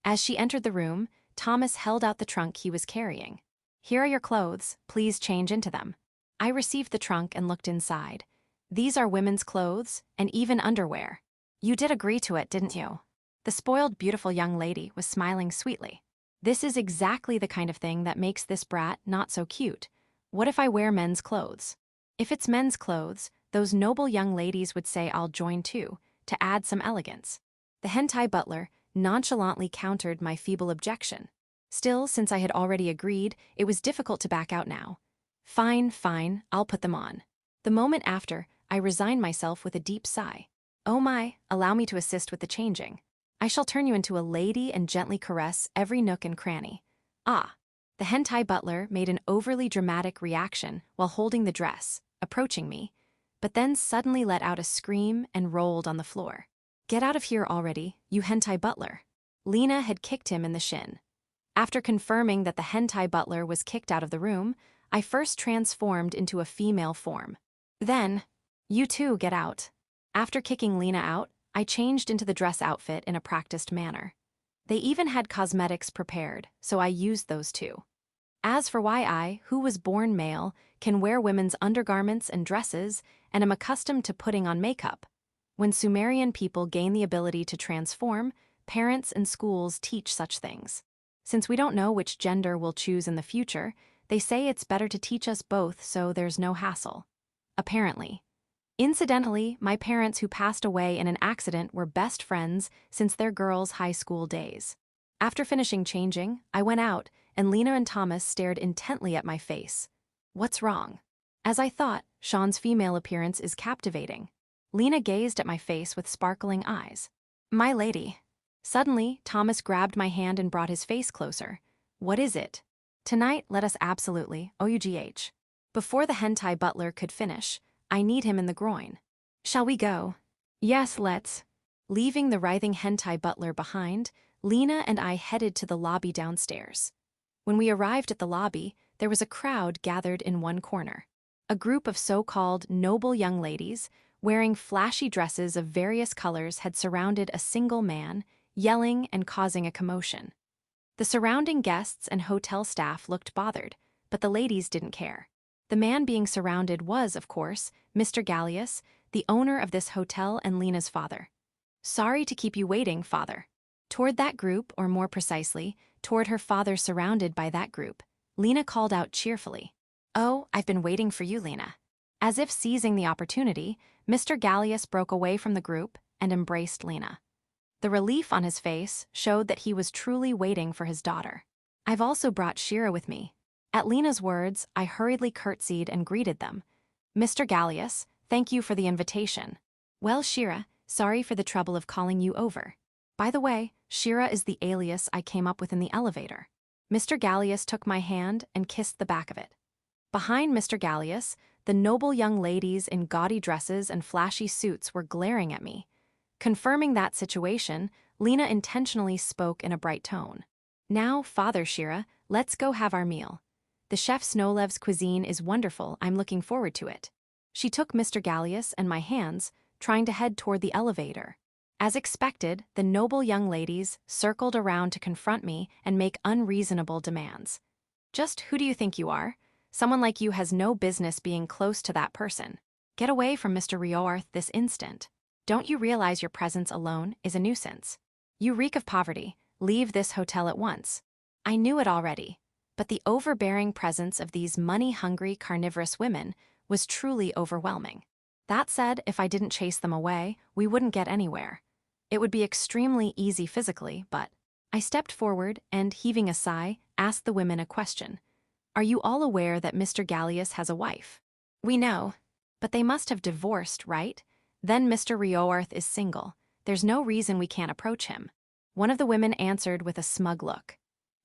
As she entered the room, Thomas held out the trunk he was carrying. Here are your clothes, please change into them. I received the trunk and looked inside. These are women's clothes, and even underwear. You did agree to it, didn't you? The spoiled, beautiful young lady was smiling sweetly. This is exactly the kind of thing that makes this brat not so cute. What if I wear men's clothes? If it's men's clothes, those noble young ladies would say I'll join too, to add some elegance. The hentai butler nonchalantly countered my feeble objection. Still, since I had already agreed, it was difficult to back out now. Fine, fine, I'll put them on. The moment after, I resigned myself with a deep sigh. Oh my, allow me to assist with the changing. I shall turn you into a lady and gently caress every nook and cranny. Ah. The hentai butler made an overly dramatic reaction while holding the dress, approaching me, but then suddenly let out a scream and rolled on the floor. Get out of here already, you hentai butler. Lena had kicked him in the shin. After confirming that the hentai butler was kicked out of the room, I first transformed into a female form. Then, you too get out. After kicking Lena out, I changed into the dress outfit in a practiced manner. They even had cosmetics prepared, so I used those too. As for why I, who was born male, can wear women's undergarments and dresses, and am accustomed to putting on makeup. When Sumerian people gain the ability to transform, parents and schools teach such things. Since we don't know which gender we'll choose in the future, they say it's better to teach us both so there's no hassle. Apparently. Incidentally, my parents who passed away in an accident were best friends since their girls' high school days. After finishing changing, I went out, and Lena and Thomas stared intently at my face. What's wrong? As I thought, Sean's female appearance is captivating. Lena gazed at my face with sparkling eyes. My lady. Suddenly, Thomas grabbed my hand and brought his face closer. What is it? Tonight, let us absolutely, OUGH. Before the hentai butler could finish, I need him in the groin. Shall we go? Yes, let's. Leaving the writhing hentai butler behind, Lena and I headed to the lobby downstairs. When we arrived at the lobby, there was a crowd gathered in one corner. A group of so-called noble young ladies, wearing flashy dresses of various colors, had surrounded a single man, yelling and causing a commotion. The surrounding guests and hotel staff looked bothered, but the ladies didn't care. The man being surrounded was, of course, Mr. Gallius, the owner of this hotel and Lena's father. Sorry to keep you waiting, father. Toward that group, or more precisely, toward her father surrounded by that group, Lena called out cheerfully. Oh, I've been waiting for you, Lena. As if seizing the opportunity, Mr. Gallius broke away from the group and embraced Lena. The relief on his face showed that he was truly waiting for his daughter. I've also brought Shira with me. At Lena's words, I hurriedly curtsied and greeted them. Mr. Gallius, Thank you for the invitation. Well, Shira, sorry for the trouble of calling you over. By the way, Shira is the alias I came up with in the elevator. Mr. Gallius took my hand and kissed the back of it. Behind Mr. Gallius, the noble young ladies in gaudy dresses and flashy suits were glaring at me. Confirming that situation, Lena intentionally spoke in a bright tone. Now, Father Shira, let's go have our meal. The chef Snolev's cuisine is wonderful, I'm looking forward to it. She took Mr. Gallius and my hands, trying to head toward the elevator. As expected, the noble young ladies circled around to confront me and make unreasonable demands. Just who do you think you are? Someone like you has no business being close to that person. Get away from Mr. Rioarth this instant. Don't you realize your presence alone is a nuisance? You reek of poverty. Leave this hotel at once. I knew it already, but the overbearing presence of these money-hungry carnivorous women was truly overwhelming. That said, if I didn't chase them away, we wouldn't get anywhere. It would be extremely easy physically, but I stepped forward and, heaving a sigh, asked the women a question. Are you all aware that Mr. Gallius has a wife? We know, but they must have divorced, right? Then Mr. Rioarth is single. There's no reason we can't approach him. One of the women answered with a smug look.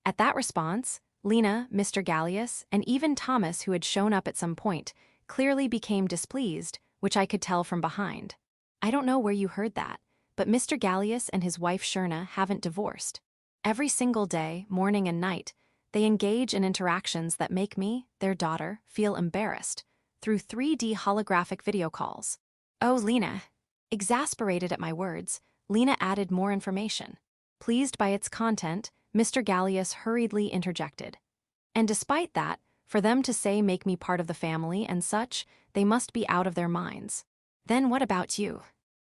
At that response, Lena, Mr. Gallius, and even Thomas, who had shown up at some point, clearly became displeased, which I could tell from behind. I don't know where you heard that, but Mr. Gallius and his wife Shurna haven't divorced. Every single day, morning and night, they engage in interactions that make me, their daughter, feel embarrassed, through 3D holographic video calls. Oh, Lena. Exasperated at my words, Lena added more information. Pleased by its content, Mr. Gallius hurriedly interjected. And despite that, for them to say make me part of the family and such, they must be out of their minds. Then what about you?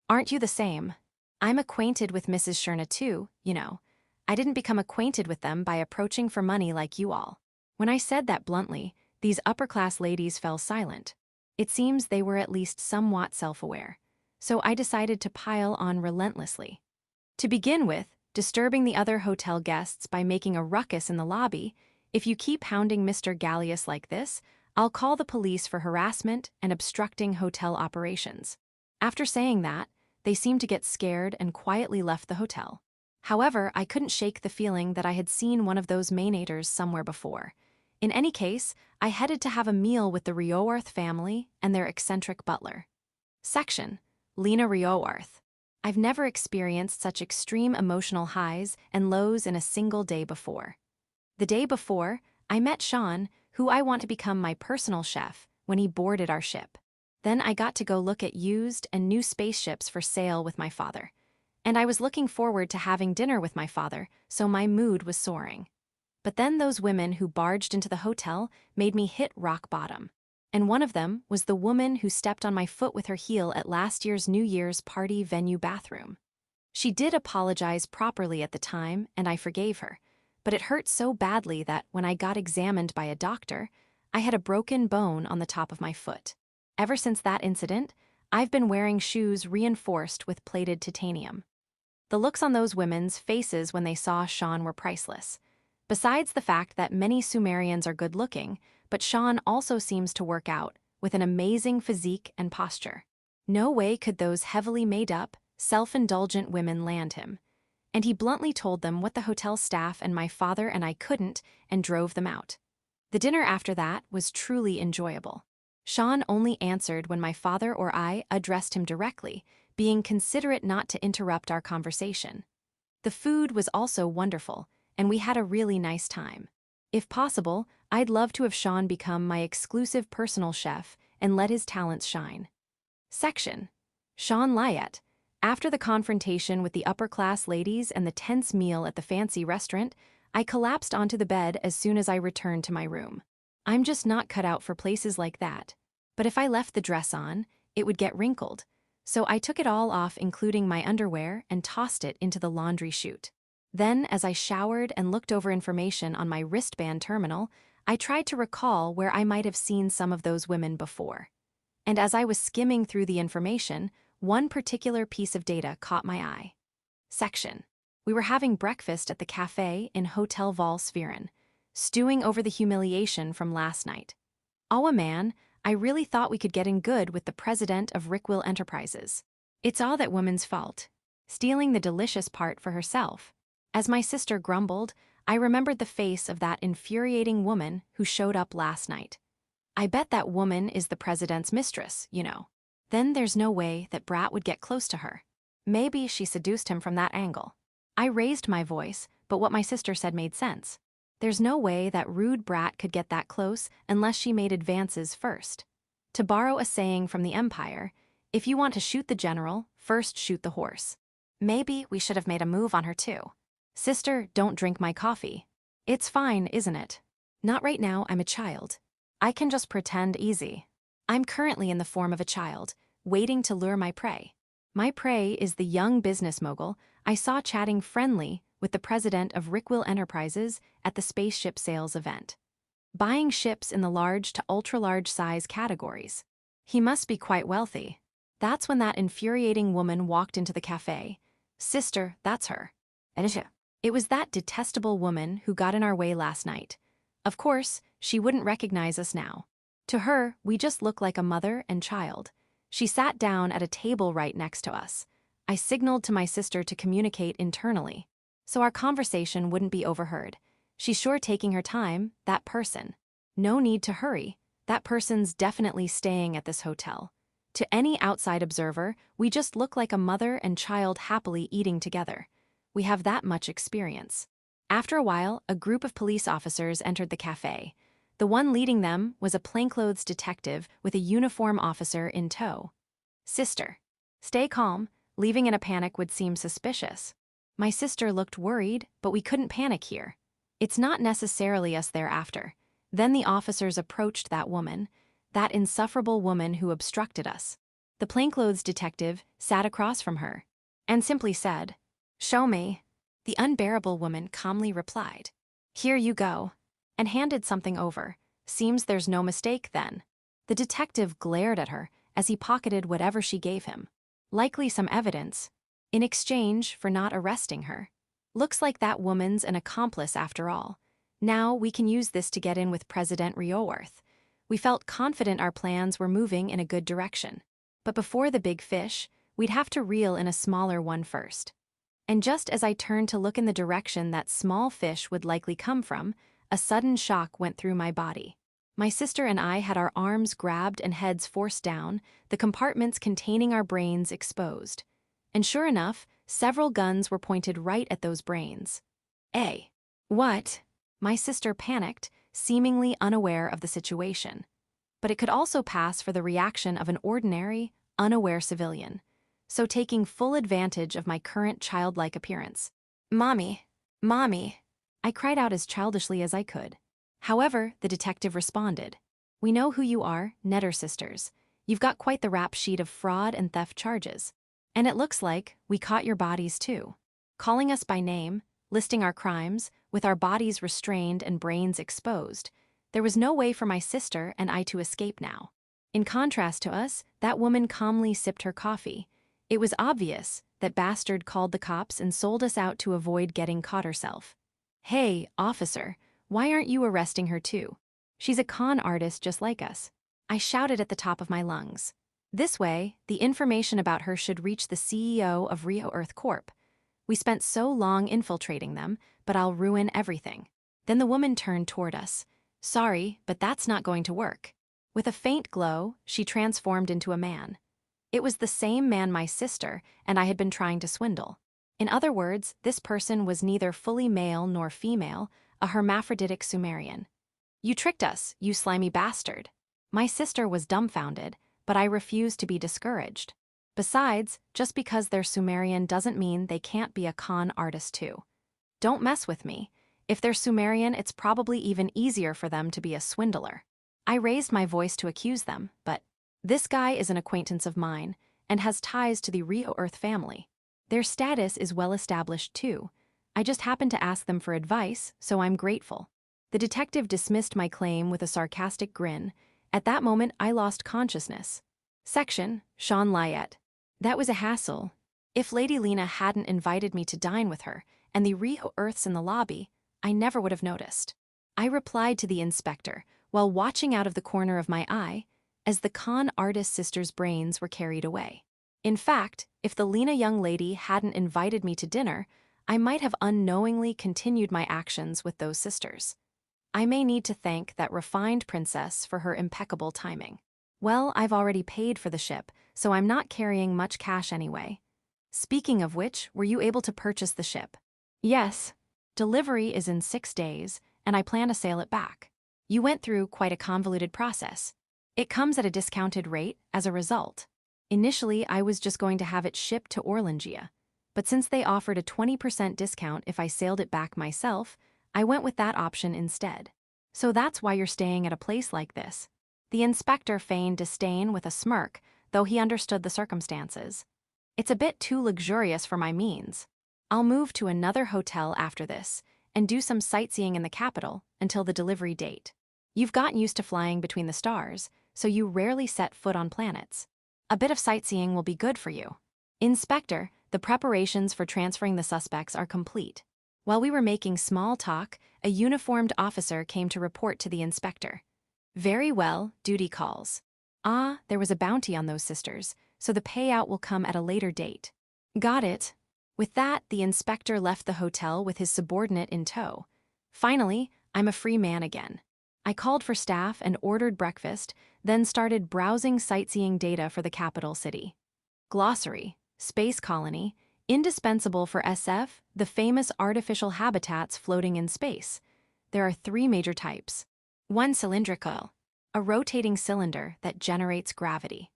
Aren't you the same? I'm acquainted with Mrs. Shurna too, you know. I didn't become acquainted with them by approaching for money like you all. When I said that bluntly, these upper-class ladies fell silent. It seems they were at least somewhat self-aware. So I decided to pile on relentlessly. To begin with, disturbing the other hotel guests by making a ruckus in the lobby. If you keep hounding Mr. Gallius like this, I'll call the police for harassment and obstructing hotel operations. After saying that, they seemed to get scared and quietly left the hotel. However, I couldn't shake the feeling that I had seen one of those Maynators somewhere before. In any case, I headed to have a meal with the Rioarth family and their eccentric butler. Section: Lena Rioarth. I've never experienced such extreme emotional highs and lows in a single day before. The day before, I met Sean, who I want to become my personal chef, when he boarded our ship. Then I got to go look at used and new spaceships for sale with my father. And I was looking forward to having dinner with my father, so my mood was soaring. But then those women who barged into the hotel made me hit rock bottom. And one of them was the woman who stepped on my foot with her heel at last year's New Year's party venue bathroom. She did apologize properly at the time, and I forgave her, but it hurt so badly that when I got examined by a doctor, I had a broken bone on the top of my foot. Ever since that incident, I've been wearing shoes reinforced with plated titanium. The looks on those women's faces when they saw Sean were priceless. Besides the fact that many Sumerians are good-looking, but Sean also seems to work out, with an amazing physique and posture. No way could those heavily made-up, self-indulgent women land him. And he bluntly told them what the hotel staff and my father and I couldn't, and drove them out. The dinner after that was truly enjoyable. Sean only answered when my father or I addressed him directly, being considerate not to interrupt our conversation. The food was also wonderful, and we had a really nice time. If possible, I'd love to have Sean become my exclusive personal chef and let his talents shine. Section: Sean Lyett. After the confrontation with the upper-class ladies and the tense meal at the fancy restaurant, I collapsed onto the bed as soon as I returned to my room. I'm just not cut out for places like that. But if I left the dress on, it would get wrinkled. So I took it all off, including my underwear, and tossed it into the laundry chute. Then, as I showered and looked over information on my wristband terminal, I tried to recall where I might have seen some of those women before. And as I was skimming through the information, one particular piece of data caught my eye. Section: We were having breakfast at the cafe in Hotel Val Spheren, stewing over the humiliation from last night. Oh man, I really thought we could get in good with the president of Retrieval Enterprises. It's all that woman's fault. Stealing the delicious part for herself. As my sister grumbled, I remembered the face of that infuriating woman who showed up last night. I bet that woman is the president's mistress, you know. Then there's no way that Brat would get close to her. Maybe she seduced him from that angle. I raised my voice, but what my sister said made sense. There's no way that rude Brat could get that close unless she made advances first. To borrow a saying from the Empire, if you want to shoot the general, first shoot the horse. Maybe we should have made a move on her too. Sister, don't drink my coffee. It's fine, isn't it? Not right now, I'm a child. I can just pretend easy. I'm currently in the form of a child, waiting to lure my prey. My prey is the young business mogul I saw chatting friendly with the president of Retrieval Enterprises at the Spaceship sales event. Buying ships in the large to ultra-large size categories. He must be quite wealthy. That's when that infuriating woman walked into the cafe. Sister, that's her. It was that detestable woman who got in our way last night. Of course, she wouldn't recognize us now. To her, we just look like a mother and child. She sat down at a table right next to us. I signaled to my sister to communicate internally, so our conversation wouldn't be overheard. She's sure taking her time, that person. No need to hurry. That person's definitely staying at this hotel. To any outside observer, we just look like a mother and child happily eating together. We have that much experience. After a while, a group of police officers entered the cafe. The one leading them was a plainclothes detective with a uniform officer in tow. Sister, stay calm. Leaving in a panic would seem suspicious. My sister looked worried, but we couldn't panic here. It's not necessarily us thereafter. Then the officers approached that woman, that insufferable woman who obstructed us. The plainclothes detective sat across from her and simply said, "Show me." The unbearable woman calmly replied, "Here you go," and handed something over. Seems there's no mistake then. The detective glared at her as he pocketed whatever she gave him. Likely some evidence, in exchange for not arresting her. Looks like that woman's an accomplice after all. Now we can use this to get in with President Rioworth. We felt confident our plans were moving in a good direction. But before the big fish, we'd have to reel in a smaller one first. And just as I turned to look in the direction that small fish would likely come from, a sudden shock went through my body. My sister and I had our arms grabbed and heads forced down, the compartments containing our brains exposed. And sure enough, several guns were pointed right at those brains. What? My sister panicked, seemingly unaware of the situation. But it could also pass for the reaction of an ordinary, unaware civilian. So taking full advantage of my current childlike appearance. "Mommy, Mommy," I cried out as childishly as I could. However, the detective responded, "We know who you are, Netter sisters. You've got quite the rap sheet of fraud and theft charges. And it looks like we caught your bodies too." Calling us by name, listing our crimes, with our bodies restrained and brains exposed, there was no way for my sister and I to escape now. In contrast to us, that woman calmly sipped her coffee. It was obvious that bastard called the cops and sold us out to avoid getting caught herself. "Hey, officer, why aren't you arresting her too? She's a con artist just like us," I shouted at the top of my lungs. This way, the information about her should reach the CEO of Rio Earth Corp. We spent so long infiltrating them, but I'll ruin everything. Then the woman turned toward us. "Sorry, but that's not going to work." With a faint glow, she transformed into a man. It was the same man my sister and I had been trying to swindle. In other words, this person was neither fully male nor female, a hermaphroditic Sumerian. "You tricked us, you slimy bastard." My sister was dumbfounded, but I refused to be discouraged. Besides, just because they're Sumerian doesn't mean they can't be a con artist too. Don't mess with me. If they're Sumerian, it's probably even easier for them to be a swindler. I raised my voice to accuse them, but this guy is an acquaintance of mine and has ties to the Rio Earth family. Their status is well established too. I just happened to ask them for advice, so I'm grateful. The detective dismissed my claim with a sarcastic grin. At that moment, I lost consciousness. Section, Sean Lyett. That was a hassle. If Lady Lena hadn't invited me to dine with her and the Rio Earths in the lobby, I never would have noticed. I replied to the inspector while watching out of the corner of my eye. as the con artist sister's brains were carried away. In fact, if the Lena young lady hadn't invited me to dinner, I might have unknowingly continued my actions with those sisters. I may need to thank that refined princess for her impeccable timing. Well, I've already paid for the ship, so I'm not carrying much cash anyway. Speaking of which, were you able to purchase the ship? Yes. Delivery is in 6 days, and I plan to sail it back. You went through quite a convoluted process. It comes at a discounted rate as a result. Initially, I was just going to have it shipped to Orlangia, but since they offered a 20% discount if I sailed it back myself, I went with that option instead. So that's why you're staying at a place like this. The inspector feigned disdain with a smirk, though he understood the circumstances. It's a bit too luxurious for my means. I'll move to another hotel after this and do some sightseeing in the capital until the delivery date. You've gotten used to flying between the stars, so you rarely set foot on planets. A bit of sightseeing will be good for you. Inspector, the preparations for transferring the suspects are complete. While we were making small talk, a uniformed officer came to report to the inspector. Very well, duty calls. Ah, there was a bounty on those sisters, so the payout will come at a later date. Got it. With that, the inspector left the hotel with his subordinate in tow. Finally, I'm a free man again. I called for staff and ordered breakfast, then started browsing sightseeing data for the capital city. Glossary, space colony, indispensable for SF, the famous artificial habitats floating in space. There are 3 major types. 1 cylindrical, a rotating cylinder that generates gravity.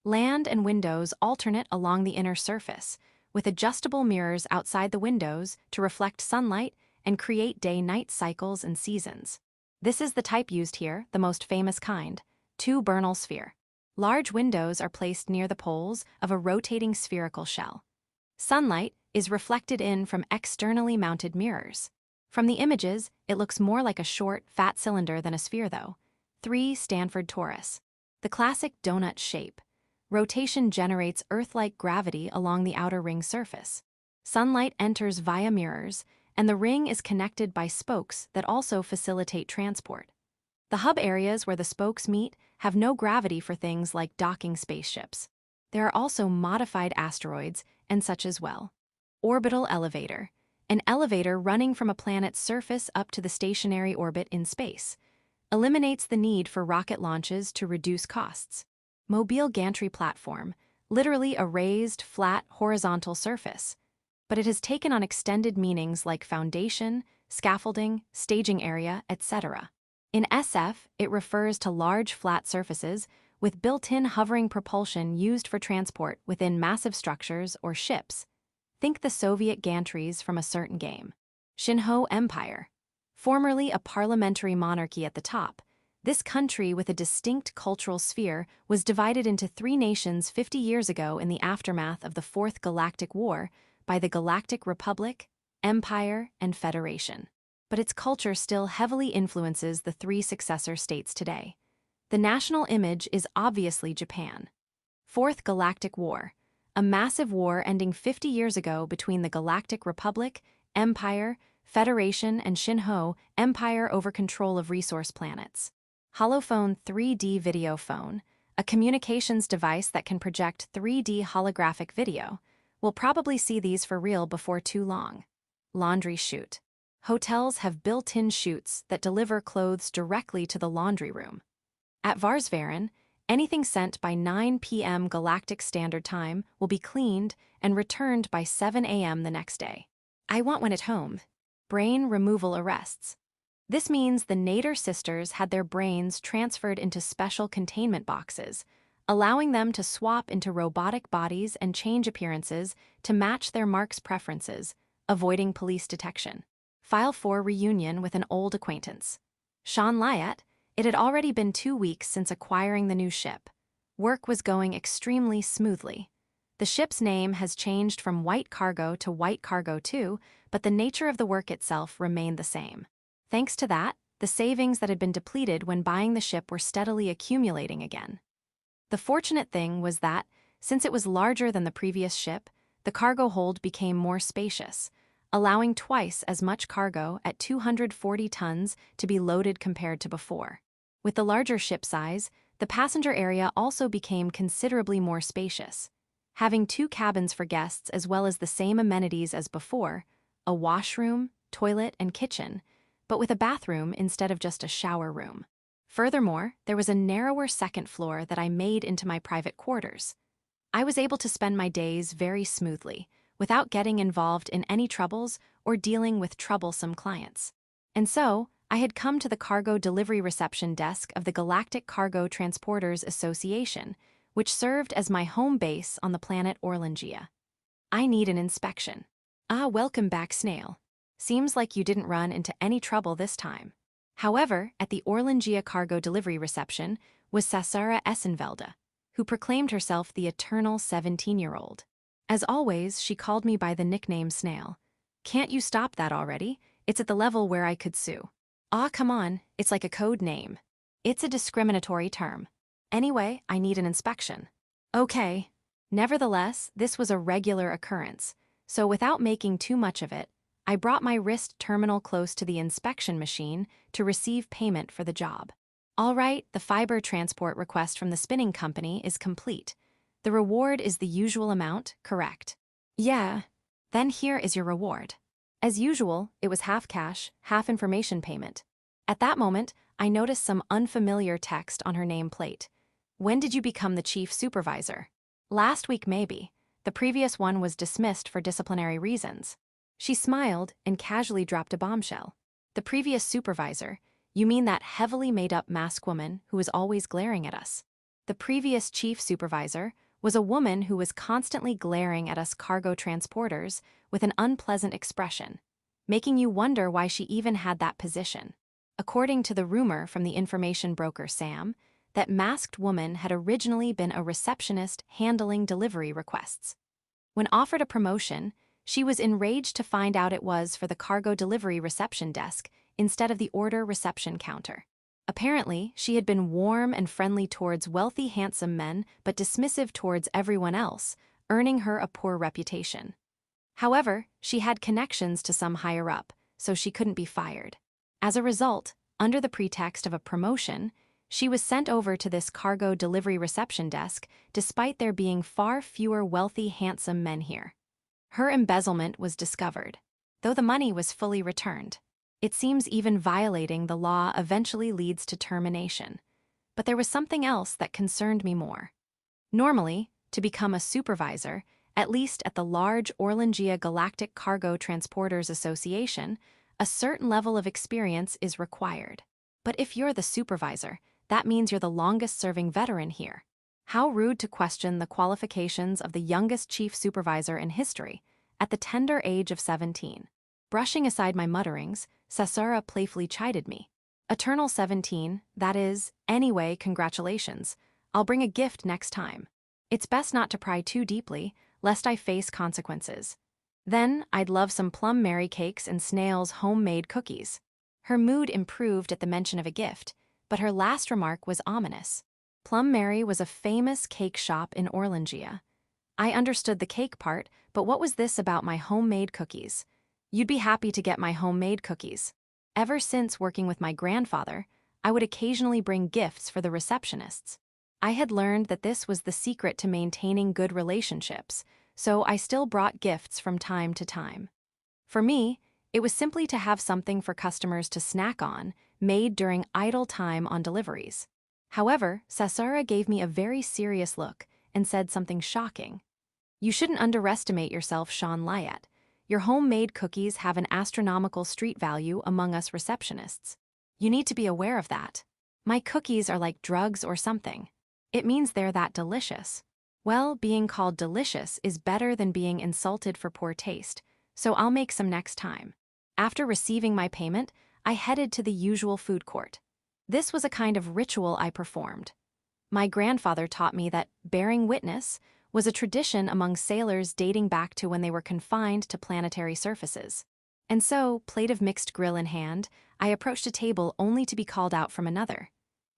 Land and windows alternate along the inner surface, with adjustable mirrors outside the windows to reflect sunlight and create day-night cycles and seasons. This is the type used here, the most famous kind, 2-Bernal sphere. Large windows are placed near the poles of a rotating spherical shell. Sunlight is reflected in from externally mounted mirrors. From the images, it looks more like a short, fat cylinder than a sphere though. 3 Stanford torus. The classic donut shape. Rotation generates Earth-like gravity along the outer ring surface. Sunlight enters via mirrors, and the ring is connected by spokes that also facilitate transport. The hub areas where the spokes meet have no gravity for things like docking spaceships. There are also modified asteroids and such as well. Orbital elevator. An elevator running from a planet's surface up to the stationary orbit in space. Eliminates the need for rocket launches to reduce costs. Mobile gantry platform. Literally a raised, flat, horizontal surface. But it has taken on extended meanings like foundation, scaffolding, staging area, etc. In SF, it refers to large flat surfaces with built-in hovering propulsion used for transport within massive structures or ships. Think the Soviet gantries from a certain game. Shinho Empire. Formerly a parliamentary monarchy at the top, this country with a distinct cultural sphere was divided into 3 nations 50 years ago in the aftermath of the Fourth Galactic War by the Galactic Republic, Empire, and Federation. But its culture still heavily influences the 3 successor states today. The national image is obviously Japan. Fourth Galactic War, a massive war ending 50 years ago between the Galactic Republic, Empire, Federation, and Shinho Empire over control of resource planets. Holophone 3D video phone, a communications device that can project 3D holographic video. We'll probably see these for real before too long. Laundry chute. Hotels have built-in chutes that deliver clothes directly to the laundry room. At Varsvaren, anything sent by 9 p.m. Galactic Standard Time will be cleaned and returned by 7 a.m. the next day. I want one at home. Brain removal arrests. This means the Nader sisters had their brains transferred into special containment boxes, allowing them to swap into robotic bodies and change appearances to match their mark's preferences, avoiding police detection. File 4 reunion with an old acquaintance. Sean Lyat. It had already been 2 weeks since acquiring the new ship. Work was going extremely smoothly. The ship's name has changed from White Cargo to White Cargo 2, but the nature of the work itself remained the same. Thanks to that, the savings that had been depleted when buying the ship were steadily accumulating again. The fortunate thing was that, since it was larger than the previous ship, the cargo hold became more spacious, allowing twice as much cargo at 240 tons to be loaded compared to before. With the larger ship size, The passenger area also became considerably more spacious, having 2 cabins for guests as well as the same amenities as before, a washroom, toilet, and kitchen, but with a bathroom instead of just a shower room. Furthermore, there was a narrower second floor that I made into my private quarters. I was able to spend my days very smoothly, without getting involved in any troubles or dealing with troublesome clients. And so, I had come to the cargo delivery reception desk of the Galactic Cargo Transporters Association, which served as my home base on the planet Orlangia. I need an inspection. Ah, welcome back, Snail. Seems like you didn't run into any trouble this time. However, at the Orlangia cargo delivery reception was Sassara Essenvelde, who proclaimed herself the eternal 17-year-old. As always, she called me by the nickname Snail. Can't you stop that already? It's at the level where I could sue. Ah, come on, it's like a code name. It's a discriminatory term. Anyway, I need an inspection. Okay. Nevertheless, this was a regular occurrence, so without making too much of it, I brought my wrist terminal close to the inspection machine to receive payment for the job. All right, the fiber transport request from the spinning company is complete. The reward is the usual amount, correct? Yeah. Then here is your reward. As usual, it was half cash, half information payment. At that moment, I noticed some unfamiliar text on her nameplate. When did you become the chief supervisor? Last week, maybe. The previous one was dismissed for disciplinary reasons. She smiled and casually dropped a bombshell. The previous supervisor? You mean that heavily made-up masked woman who was always glaring at us? The previous chief supervisor was a woman who was constantly glaring at us cargo transporters with an unpleasant expression, making you wonder why she even had that position. According to the rumor from the information broker Sam, that masked woman had originally been a receptionist handling delivery requests. When offered a promotion, she was enraged to find out it was for the cargo delivery reception desk instead of the order reception counter. Apparently, she had been warm and friendly towards wealthy, handsome men, but dismissive towards everyone else, earning her a poor reputation. However, she had connections to some higher up, so she couldn't be fired. As a result, under the pretext of a promotion, she was sent over to this cargo delivery reception desk despite there being far fewer wealthy, handsome men here. Her embezzlement was discovered, though the money was fully returned. It seems even violating the law eventually leads to termination. But there was something else that concerned me more. Normally, to become a supervisor, at least at the large Orlangia Galactic Cargo Transporters Association, a certain level of experience is required. But if you're the supervisor, that means you're the longest-serving veteran here. How rude to question the qualifications of the youngest chief supervisor in history, at the tender age of 17. Brushing aside my mutterings, Sassara playfully chided me. Eternal 17, that is, anyway, congratulations. I'll bring a gift next time. It's best not to pry too deeply, lest I face consequences. Then, I'd love some Plum Mary cakes and Snail's homemade cookies. Her mood improved at the mention of a gift, but her last remark was ominous. Plum Mary was a famous cake shop in Orlangia. I understood the cake part, but what was this about my homemade cookies? You'd be happy to get my homemade cookies. Ever since working with my grandfather, I would occasionally bring gifts for the receptionists. I had learned that this was the secret to maintaining good relationships, so I still brought gifts from time to time. For me, it was simply to have something for customers to snack on, made during idle time on deliveries. However, Sassara gave me a very serious look and said something shocking. You shouldn't underestimate yourself, Sean Lyat. Your homemade cookies have an astronomical street value among us receptionists. You need to be aware of that. My cookies are like drugs or something. It means they're that delicious. Well, being called delicious is better than being insulted for poor taste, so I'll make some next time. After receiving my payment, I headed to the usual food court. This was a kind of ritual I performed. My grandfather taught me that bearing witness was a tradition among sailors dating back to when they were confined to planetary surfaces. And so, plate of mixed grill in hand, I approached a table only to be called out from another.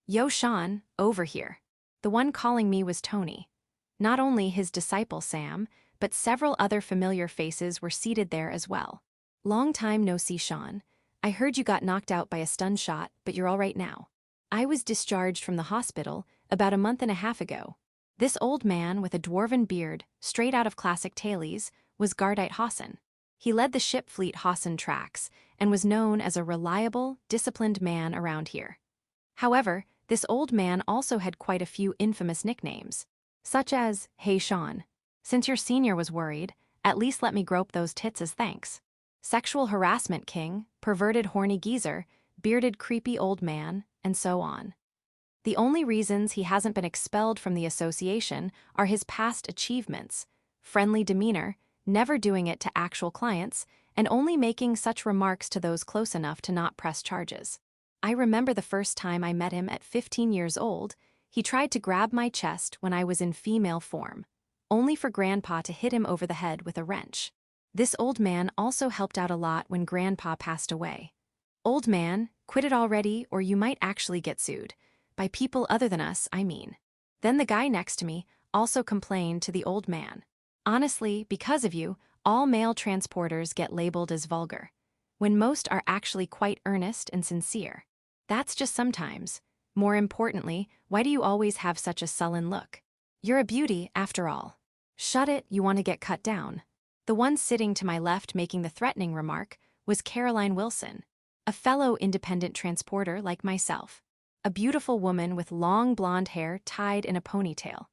Yo, Sean, over here. The one calling me was Tony. Not only his disciple Sam, but several other familiar faces were seated there as well. Long time no see, Sean. I heard you got knocked out by a stun shot, but you're all right now. I was discharged from the hospital about a month and a half ago. This old man with a dwarven beard, straight out of classic tales, was Gardite Hassan. He led the ship fleet Hassan tracks and was known as a reliable, disciplined man around here. However, this old man also had quite a few infamous nicknames, such as, "Hey Sean, since your senior was worried, at least let me grope those tits as thanks. Sexual harassment king, perverted horny geezer, bearded creepy old man," and so on. The only reasons he hasn't been expelled from the association are his past achievements, friendly demeanor, never doing it to actual clients, and only making such remarks to those close enough to not press charges. I remember the first time I met him at 15 years old, he tried to grab my chest when I was in female form, only for Grandpa to hit him over the head with a wrench. This old man also helped out a lot when Grandpa passed away. Old man, quit it already or you might actually get sued. By people other than us, I mean. Then the guy next to me also complained to the old man. Honestly, because of you, all male transporters get labeled as vulgar, when most are actually quite earnest and sincere. That's just sometimes. More importantly, why do you always have such a sullen look? You're a beauty, after all. Shut it, you want to get cut down. The one sitting to my left making the threatening remark was Caroline Wilson, a fellow independent transporter like myself. A beautiful woman with long blonde hair tied in a ponytail.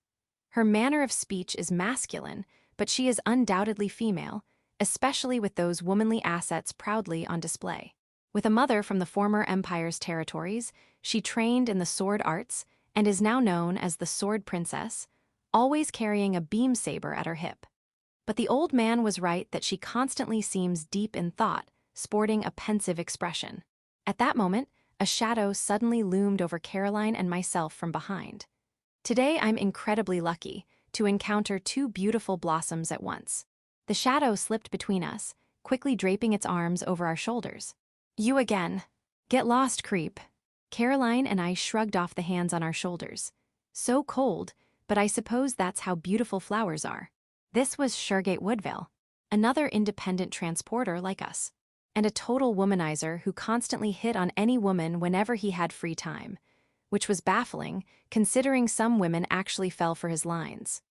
Her manner of speech is masculine, but she is undoubtedly female, especially with those womanly assets proudly on display. With a mother from the former Empire's territories, she trained in the sword arts and is now known as the Sword Princess, always carrying a beam saber at her hip. But the old man was right that she constantly seems deep in thought, sporting a pensive expression. At that moment, a shadow suddenly loomed over Caroline and myself from behind. Today I'm incredibly lucky to encounter two beautiful blossoms at once. The shadow slipped between us, quickly draping its arms over our shoulders. You again. Get lost, creep. Caroline and I shrugged off the hands on our shoulders. So cold, but I suppose that's how beautiful flowers are. This was Shergate Woodvale, another independent transporter like us, and a total womanizer who constantly hit on any woman whenever he had free time, which was baffling, considering some women actually fell for his lines.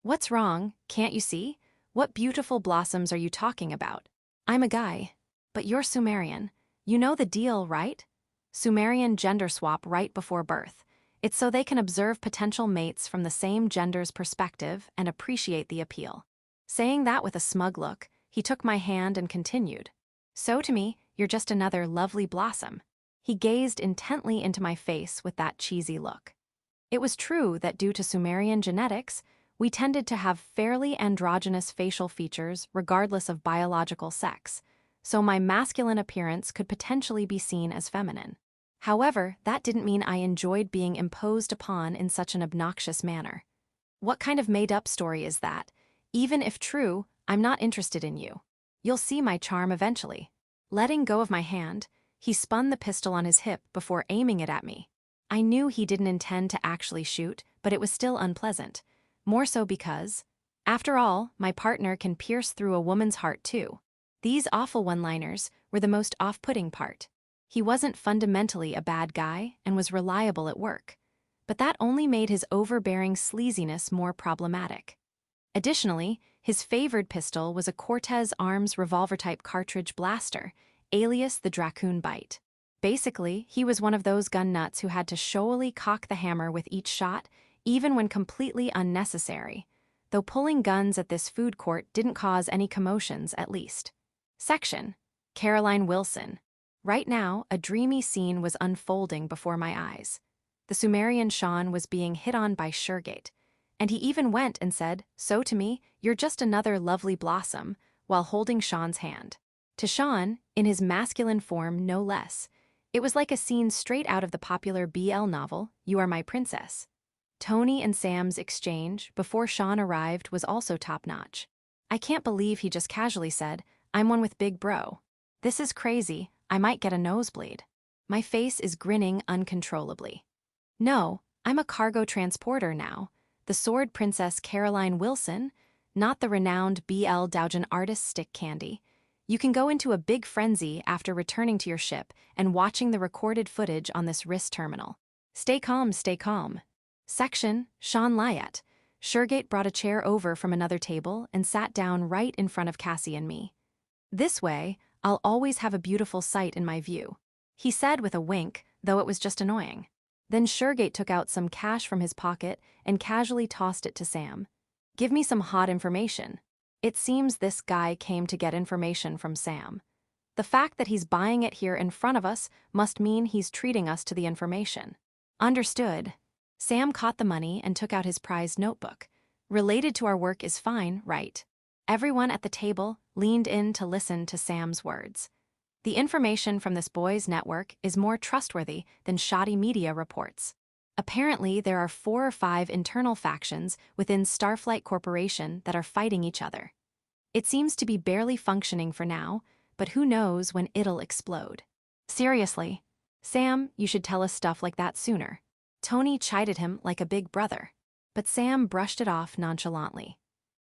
What's wrong? Can't you see? What beautiful blossoms are you talking about? I'm a guy. But you're Sumerian. You know the deal, right? Sumerian gender swap right before birth. It's so they can observe potential mates from the same gender's perspective and appreciate the appeal. Saying that with a smug look, he took my hand and continued. So to me, you're just another lovely blossom. He gazed intently into my face with that cheesy look. It was true that due to Sumerian genetics, we tended to have fairly androgynous facial features regardless of biological sex, so my masculine appearance could potentially be seen as feminine. However, that didn't mean I enjoyed being imposed upon in such an obnoxious manner. What kind of made-up story is that? Even if true, I'm not interested in you. You'll see my charm eventually. Letting go of my hand, he spun the pistol on his hip before aiming it at me. I knew he didn't intend to actually shoot, but it was still unpleasant. More so because, after all, my partner can pierce through a woman's heart too. These awful one-liners were the most off-putting part. He wasn't fundamentally a bad guy and was reliable at work, but that only made his overbearing sleaziness more problematic. Additionally, his favored pistol was a Cortez Arms revolver-type cartridge blaster, alias the Dracoon Bite. Basically, he was one of those gun nuts who had to showily cock the hammer with each shot, even when completely unnecessary, though pulling guns at this food court didn't cause any commotions at least. Section: Caroline Wilson. Right now, a dreamy scene was unfolding before my eyes. The Sumerian Sean was being hit on by Shergate, and he even went and said, "So to me, you're just another lovely blossom," while holding Sean's hand. To Sean, in his masculine form no less, it was like a scene straight out of the popular BL novel, You Are My Princess. Tony and Sam's exchange before Sean arrived was also top-notch. I can't believe he just casually said, "I'm one with Big Bro. This is crazy, I might get a nosebleed." My face is grinning uncontrollably. No, I'm a cargo transporter now, the Sword Princess Caroline Wilson, not the renowned BL Doujin artist stick candy. You can go into a big frenzy after returning to your ship and watching the recorded footage on this wrist terminal. Stay calm, Section, Sean Lyat. Shergate brought a chair over from another table and sat down right in front of Cassie and me. This way, I'll always have a beautiful sight in my view, he said with a wink, though it was just annoying. Then Shergate took out some cash from his pocket and casually tossed it to Sam. Give me some hot information. It seems this guy came to get information from Sam. The fact that he's buying it here in front of us must mean he's treating us to the information. Understood. Sam caught the money and took out his prized notebook. Related to our work is fine, right? Everyone at the table leaned in to listen to Sam's words. The information from this boys' network is more trustworthy than shoddy media reports. Apparently, there are 4 or 5 internal factions within Starflight Corporation that are fighting each other. It seems to be barely functioning for now, but who knows when it'll explode. Seriously, Sam, you should tell us stuff like that sooner. Tony chided him like a big brother, but Sam brushed it off nonchalantly.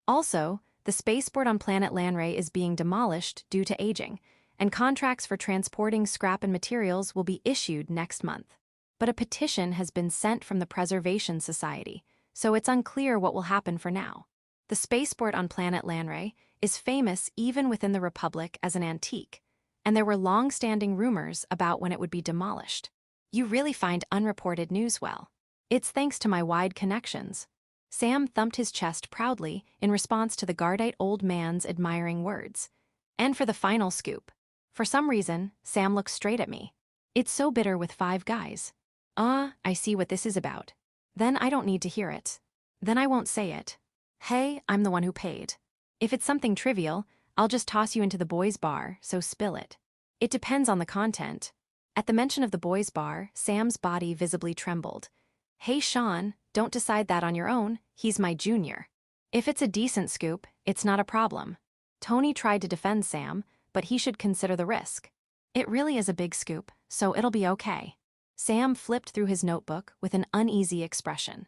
Also, the spaceport on planet Lanray is being demolished due to aging, and contracts for transporting scrap and materials will be issued next month. But a petition has been sent from the Preservation Society, so it's unclear what will happen for now. The spaceport on planet Lanray is famous even within the Republic as an antique, and there were long-standing rumors about when it would be demolished. You really find unreported news well. It's thanks to my wide connections. Sam thumped his chest proudly in response to the Guardite old man's admiring words. And for the final scoop. For some reason, Sam looks straight at me. It's so bitter with 5 guys. I see what this is about. Then I don't need to hear it. Then I won't say it. Hey, I'm the one who paid. If it's something trivial, I'll just toss you into the boys' bar, so spill it. It depends on the content. At the mention of the boys' bar, Sam's body visibly trembled. Hey Sean, don't decide that on your own, he's my junior. If it's a decent scoop, it's not a problem. Tony tried to defend Sam, but he should consider the risk. It really is a big scoop, so it'll be okay. Sam flipped through his notebook with an uneasy expression.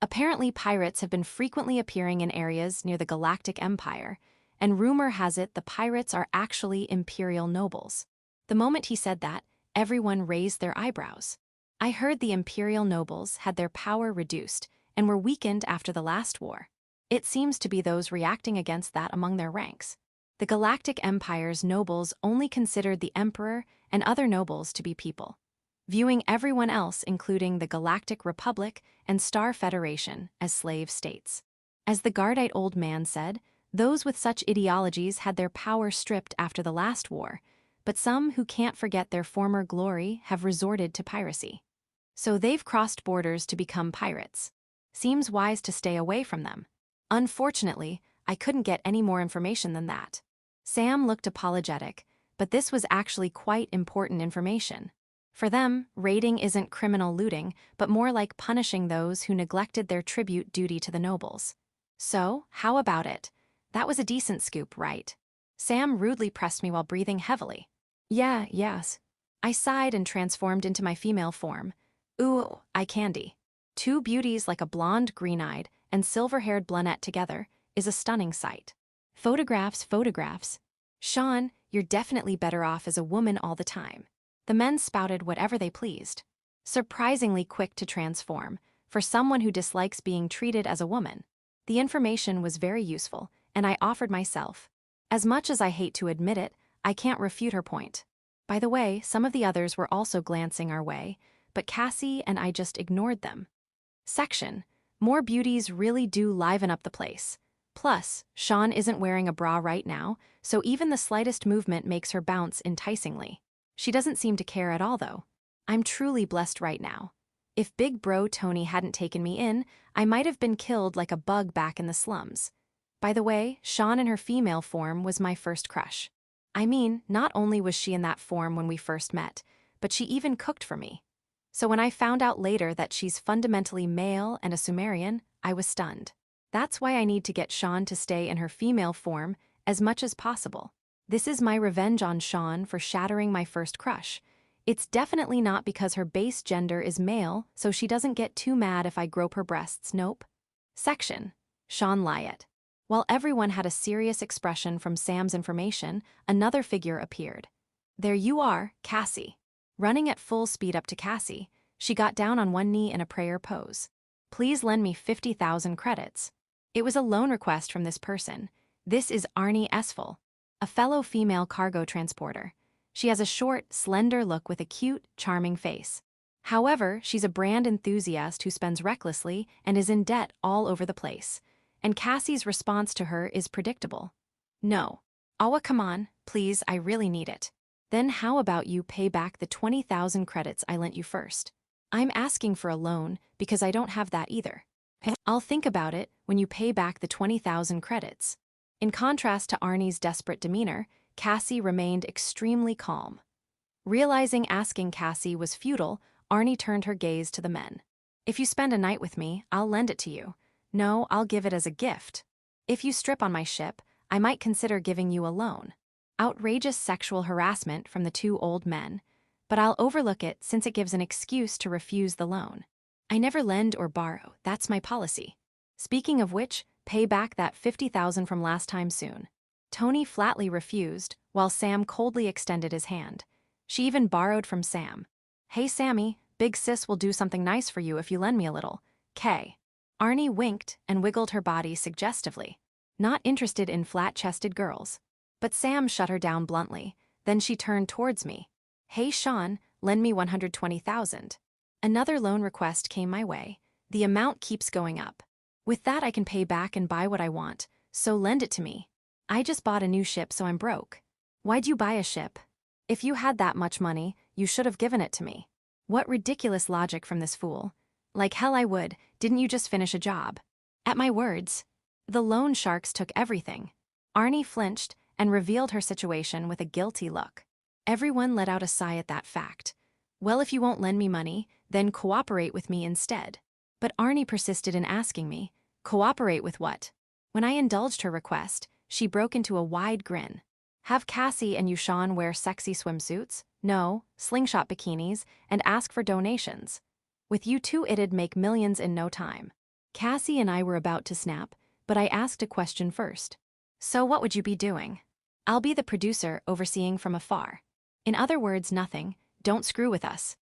Apparently pirates have been frequently appearing in areas near the Galactic Empire, and rumor has it the pirates are actually imperial nobles. The moment he said that, everyone raised their eyebrows. I heard the imperial nobles had their power reduced and were weakened after the last war. It seems to be those reacting against that among their ranks. The Galactic Empire's nobles only considered the Emperor and other nobles to be people, viewing everyone else, including the Galactic Republic and Star Federation, as slave states. As the Guardite old man said, those with such ideologies had their power stripped after the last war, but some who can't forget their former glory have resorted to piracy. So they've crossed borders to become pirates. Seems wise to stay away from them. Unfortunately, I couldn't get any more information than that. Sam looked apologetic, but this was actually quite important information. For them, raiding isn't criminal looting, but more like punishing those who neglected their tribute duty to the nobles. So, how about it? That was a decent scoop, right? Sam rudely pressed me while breathing heavily. Yes. I sighed and transformed into my female form. Ooh, eye candy. 2 beauties like a blonde green-eyed and silver-haired blunette together is a stunning sight. Photographs. Sean, you're definitely better off as a woman all the time. The men spouted whatever they pleased. Surprisingly quick to transform, for someone who dislikes being treated as a woman. The information was very useful, and I offered myself. As much as I hate to admit it, I can't refute her point. By the way, some of the others were also glancing our way, but Cassie and I just ignored them. Section, more beauties really do liven up the place. Plus, Sean isn't wearing a bra right now, so even the slightest movement makes her bounce enticingly. She doesn't seem to care at all, though. I'm truly blessed right now. If Big Bro Tony hadn't taken me in, I might have been killed like a bug back in the slums. By the way, Sean in her female form was my first crush. I mean, not only was she in that form when we first met, but she even cooked for me. So when I found out later that she's fundamentally male and a Sumerian, I was stunned. That's why I need to get Sean to stay in her female form as much as possible. This is my revenge on Sean for shattering my first crush. It's definitely not because her base gender is male, so she doesn't get too mad if I grope her breasts, nope. Section, Sean Lyat. While everyone had a serious expression from Sam's information, another figure appeared. There you are, Cassie. Running at full speed up to Cassie, she got down on one knee in a prayer pose. Please lend me 50,000 credits. It was a loan request from this person. This is Arnie Esfel, a fellow female cargo transporter. She has a short, slender look with a cute, charming face. However, she's a brand enthusiast who spends recklessly and is in debt all over the place. And Cassie's response to her is predictable. No. Awa, come on, please, I really need it. Then how about you pay back the 20,000 credits I lent you first? I'm asking for a loan because I don't have that either. I'll think about it when you pay back the 20,000 credits. In contrast to Arnie's desperate demeanor, Cassie remained extremely calm. Realizing asking Cassie was futile, Arnie turned her gaze to the men. If you spend a night with me, I'll lend it to you. No, I'll give it as a gift. If you strip on my ship, I might consider giving you a loan. Outrageous sexual harassment from the two old men, but I'll overlook it since it gives an excuse to refuse the loan. I never lend or borrow, that's my policy. Speaking of which, pay back that 50,000 from last time soon. Tony flatly refused, while Sam coldly extended his hand. She even borrowed from Sam. Hey Sammy, big sis will do something nice for you if you lend me a little. K. Arnie winked and wiggled her body suggestively. Not interested in flat-chested girls. But Sam shut her down bluntly. Then she turned towards me. Hey Sean, lend me 120,000. Another loan request came my way. The amount keeps going up. With that I can pay back and buy what I want, so lend it to me. I just bought a new ship so I'm broke. Why'd you buy a ship? If you had that much money, you should have given it to me. What ridiculous logic from this fool. Like hell I would, didn't you just finish a job? At my words. The loan sharks took everything. Arnie flinched and revealed her situation with a guilty look. Everyone let out a sigh at that fact. Well, if you won't lend me money, then cooperate with me instead. But Arnie persisted in asking me, cooperate with what? When I indulged her request, she broke into a wide grin. Have Cassie and you Sean wear sexy swimsuits? No, slingshot bikinis, and ask for donations. With you two it'd make millions in no time. Cassie and I were about to snap, but I asked a question first. So what would you be doing? I'll be the producer overseeing from afar. In other words, nothing. Don't screw with us.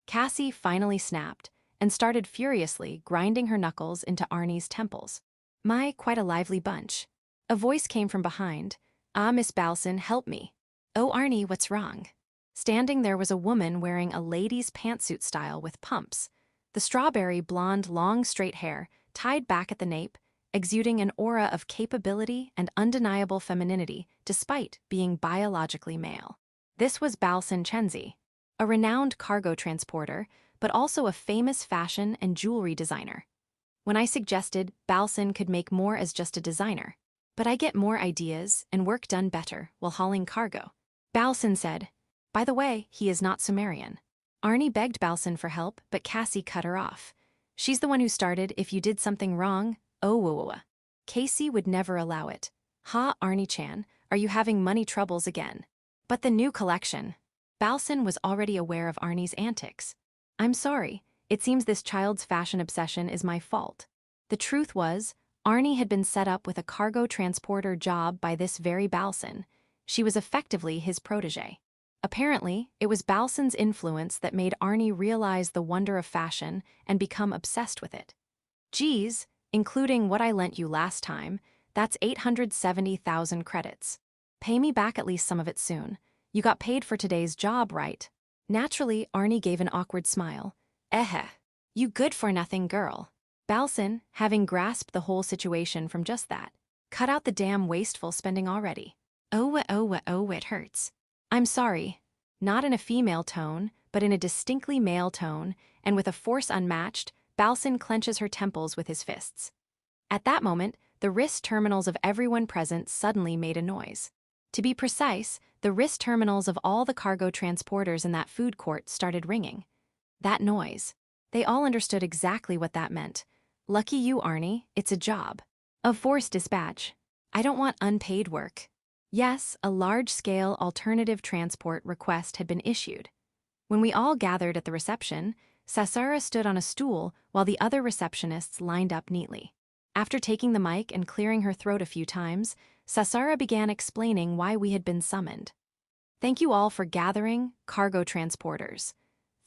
Cassie finally snapped and started furiously grinding her knuckles into Arnie's temples. My, quite a lively bunch. A voice came from behind. Ah, Miss Balson, help me. Oh, Arnie, what's wrong? Standing there was a woman wearing a lady's pantsuit style with pumps. The strawberry blonde long straight hair, tied back at the nape, exuding an aura of capability and undeniable femininity despite being biologically male. This was Balson Chenzi, a renowned cargo transporter, but also a famous fashion and jewelry designer. When I suggested Balson could make more as just a designer, but I get more ideas and work done better while hauling cargo. Balson said, by the way, he is not Sumerian. Arnie begged Balson for help, but Cassie cut her off. She's the one who started, if you did something wrong, Casey would never allow it. Ha, Arnie-chan, are you having money troubles again? But the new collection. Balson was already aware of Arnie's antics. I'm sorry, it seems this child's fashion obsession is my fault. The truth was, Arnie had been set up with a cargo transporter job by this very Balson. She was effectively his protege. Apparently, it was Balson's influence that made Arnie realize the wonder of fashion and become obsessed with it. Geez, including what I lent you last time, that's 870,000 credits. Pay me back at least some of it soon. You got paid for today's job, right? Naturally, Arnie gave an awkward smile. You good-for-nothing girl. Balson, having grasped the whole situation from just that, cut out the damn wasteful spending already. It hurts. I'm sorry. Not in a female tone, but in a distinctly male tone, and with a force unmatched, Balson clenches her temples with his fists. At that moment, the wrist terminals of everyone present suddenly made a noise. To be precise, the wrist terminals of all the cargo transporters in that food court started ringing. That noise. They all understood exactly what that meant. Lucky you, Arnie, it's a job. A force dispatch. I don't want unpaid work. Yes, a large-scale alternative transport request had been issued. When we all gathered at the reception, Sasara stood on a stool while the other receptionists lined up neatly. After taking the mic and clearing her throat a few times, Sasara began explaining why we had been summoned. Thank you all for gathering, cargo transporters.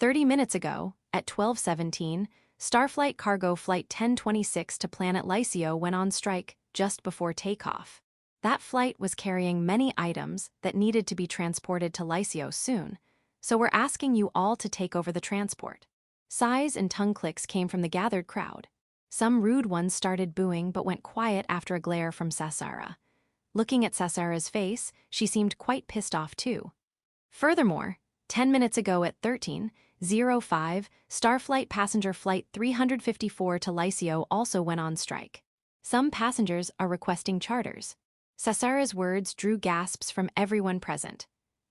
30 minutes ago, At 12:17, Starflight Cargo Flight 1026 to Planet Lycio went on strike just before takeoff. That flight was carrying many items that needed to be transported to Lycio soon, so we're asking you all to take over the transport. Sighs and tongue clicks came from the gathered crowd. Some rude ones started booing but went quiet after a glare from Sassara. Looking at Sassara's face, she seemed quite pissed off too. Furthermore, 10 minutes ago at 13:05, Starflight Passenger Flight 354 to Lycio also went on strike. Some passengers are requesting charters. Sassara's words drew gasps from everyone present.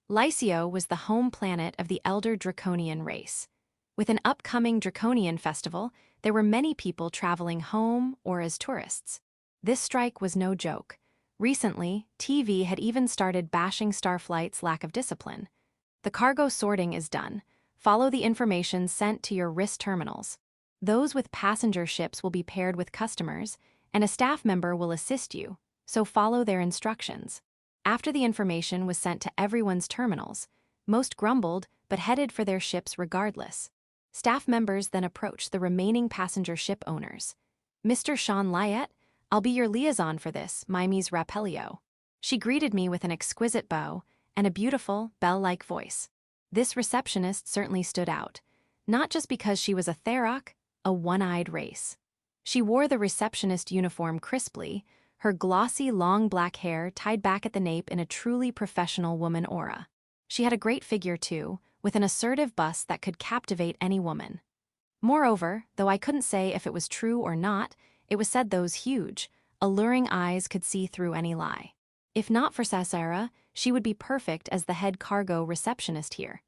Lycio was the home planet of the Elder Draconian race. With an upcoming Draconian festival, there were many people traveling home or as tourists. This strike was no joke. Recently, TV had even started bashing Starflight's lack of discipline. The cargo sorting is done. Follow the information sent to your wrist terminals. Those with passenger ships will be paired with customers, and a staff member will assist you, so follow their instructions. After the information was sent to everyone's terminals, most grumbled but headed for their ships regardless. Staff members then approached the remaining passenger ship owners. "Mr. Sean Lyett, I'll be your liaison for this, Mimes Rapelio." She greeted me with an exquisite bow and a beautiful, bell-like voice. This receptionist certainly stood out, not just because she was a Tharok, a one-eyed race. She wore the receptionist uniform crisply, her glossy, long black hair tied back at the nape in a truly professional woman aura. She had a great figure too, with an assertive bust that could captivate any woman. Moreover, though I couldn't say if it was true or not, it was said those huge, alluring eyes could see through any lie. If not for Sassara, she would be perfect as the head cargo receptionist here.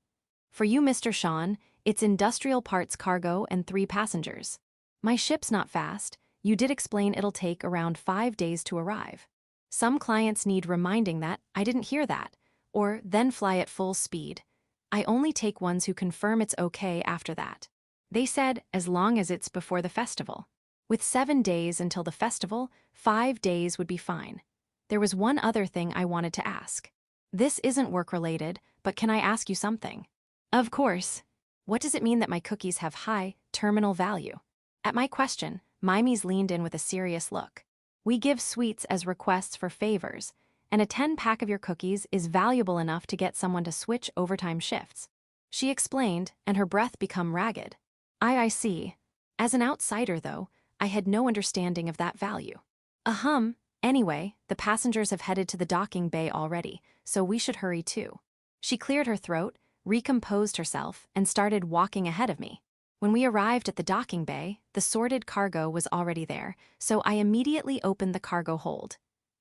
"For you, Mr. Sean, it's industrial parts cargo and 3 passengers. My ship's not fast. You did explain it'll take around 5 days to arrive. Some clients need reminding that I didn't hear that, or then fly at full speed. I only take ones who confirm it's okay after that. They said as long as it's before the festival. With 7 days until the festival, 5 days would be fine. There was one other thing I wanted to ask. This isn't work-related, but can I ask you something?" "Of course. What does it mean that my cookies have high terminal value?" At my question, Mimes leaned in with a serious look. "We give sweets as requests for favors, and a 10-pack of your cookies is valuable enough to get someone to switch overtime shifts." She explained, and her breath became ragged. I see. As an outsider, though, I had no understanding of that value. Anyway, the passengers have headed to the docking bay already, so we should hurry too." She cleared her throat, recomposed herself, and started walking ahead of me. When we arrived at the docking bay, the sorted cargo was already there, so I immediately opened the cargo hold.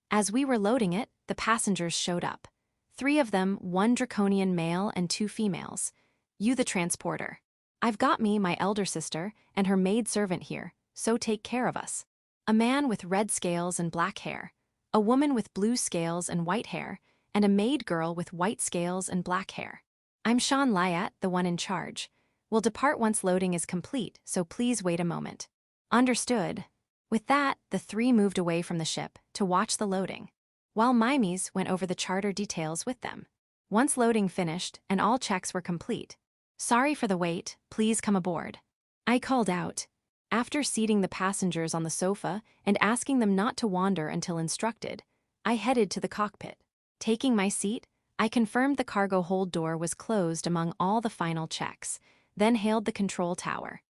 As we were loading it, the passengers showed up. 3 of them, 1 draconian male and 2 females. "You the transporter. I've got me, my elder sister, and her maid-servant here, so take care of us." A man with red scales and black hair, a woman with blue scales and white hair, and a maid girl with white scales and black hair. "I'm Sean Lyett, the one in charge. We'll depart once loading is complete, so please wait a moment." "Understood." With that, the 3 moved away from the ship to watch the loading, while Mimes went over the charter details with them. Once loading finished and all checks were complete, "Sorry for the wait, please come aboard," I called out. After seating the passengers on the sofa and asking them not to wander until instructed, I headed to the cockpit. Taking my seat, I confirmed the cargo hold door was closed among all the final checks, then hailed the control tower.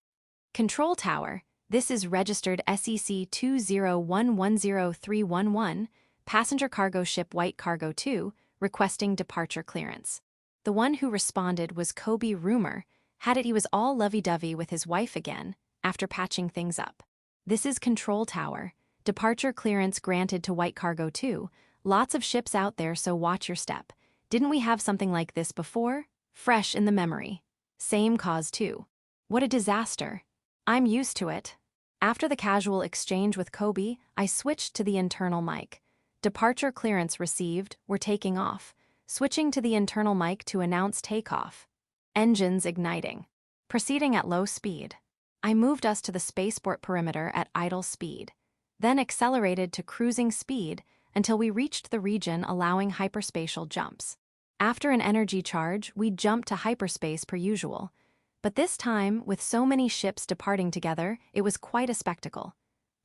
"Control tower, this is registered SEC 20110-311, passenger cargo ship White Cargo 2, requesting departure clearance." The one who responded was Kobe Rumor. Had it he was all lovey-dovey with his wife again, after patching things up. "This is Control Tower. Departure clearance granted to White Cargo 2. Lots of ships out there, so watch your step. Didn't we have something like this before? Fresh in the memory. Same cause too. What a disaster. I'm used to it." After the casual exchange with Kobe, I switched to the internal mic. "Departure clearance received, we're taking off." Switching to the internal mic to announce takeoff. Engines igniting. Proceeding at low speed. I moved us to the spaceport perimeter at idle speed, then accelerated to cruising speed until we reached the region allowing hyperspatial jumps. After an energy charge, we jumped to hyperspace per usual, But this time, with so many ships departing together, it was quite a spectacle.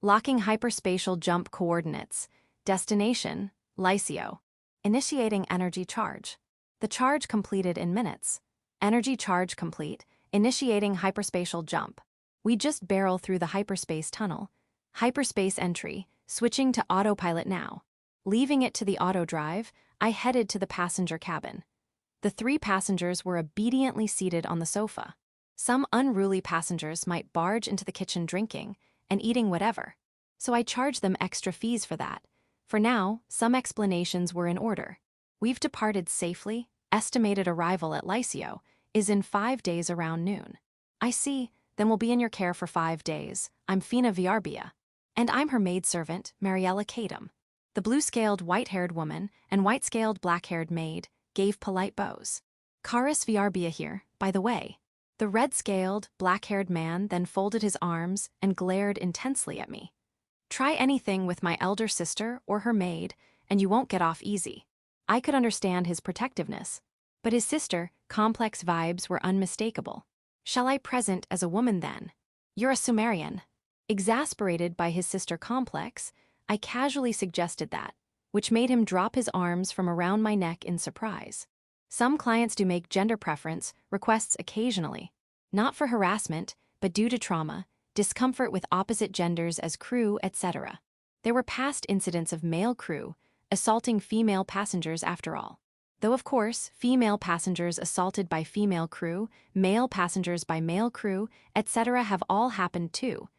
Locking hyperspatial jump coordinates. Destination, Lycio. Initiating energy charge. The charge completed in minutes. Energy charge complete, initiating hyperspatial jump. We just barrel through the hyperspace tunnel. Hyperspace entry, switching to autopilot now. Leaving it to the auto drive, I headed to the passenger cabin. The 3 passengers were obediently seated on the sofa. Some unruly passengers might barge into the kitchen drinking and eating whatever, so I charged them extra fees for that. For now, some explanations were in order. We've departed safely. Estimated arrival at Lycio is in 5 days around noon. I see, then we'll be in your care for 5 days. I'm Fina Viarbia. And I'm her maidservant, Mariella Kadam. The blue-scaled white-haired woman and white-scaled black-haired maid gave polite bows. Karis Viarbia here, by the way. The red-scaled, black-haired man then folded his arms and glared intensely at me. Try anything with my elder sister or her maid, and you won't get off easy. I could understand his protectiveness, but his sister, complex vibes were unmistakable. Shall I present as a woman then? You're a Sumerian. Exasperated by his sister complex, I casually suggested that, which made him drop his arms from around my neck in surprise. Some clients do make gender preference requests occasionally, not for harassment, but due to trauma, discomfort with opposite genders as crew, etc. There were past incidents of male crew assaulting female passengers after all. Though of course, female passengers assaulted by female crew, male passengers by male crew, etc. have all happened too.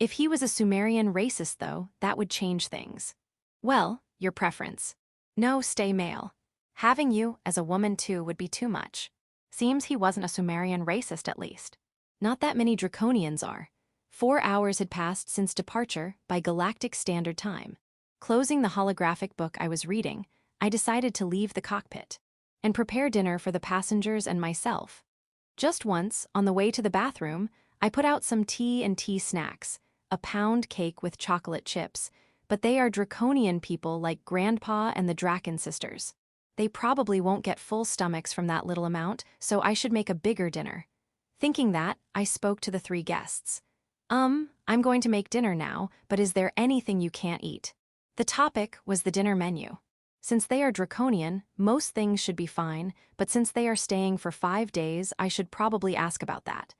If he was a Sumerian racist though, that would change things. Well, your preference. No, stay male. Having you as a woman too would be too much. Seems he wasn't a Sumerian racist at least. Not that many Draconians are. 4 hours had passed since departure by Galactic Standard Time. Closing the holographic book I was reading, I decided to leave the cockpit and prepare dinner for the passengers and myself. Just once, on the way to the bathroom, I put out some tea and tea snacks, a pound cake with chocolate chips, but they are Draconian people like Grandpa and the Draken sisters. They probably won't get full stomachs from that little amount, so I should make a bigger dinner. Thinking that, I spoke to the 3 guests. I'm going to make dinner now, but is there anything you can't eat? The topic was the dinner menu. Since they are Draconian, most things should be fine, but since they are staying for 5 days, I should probably ask about that.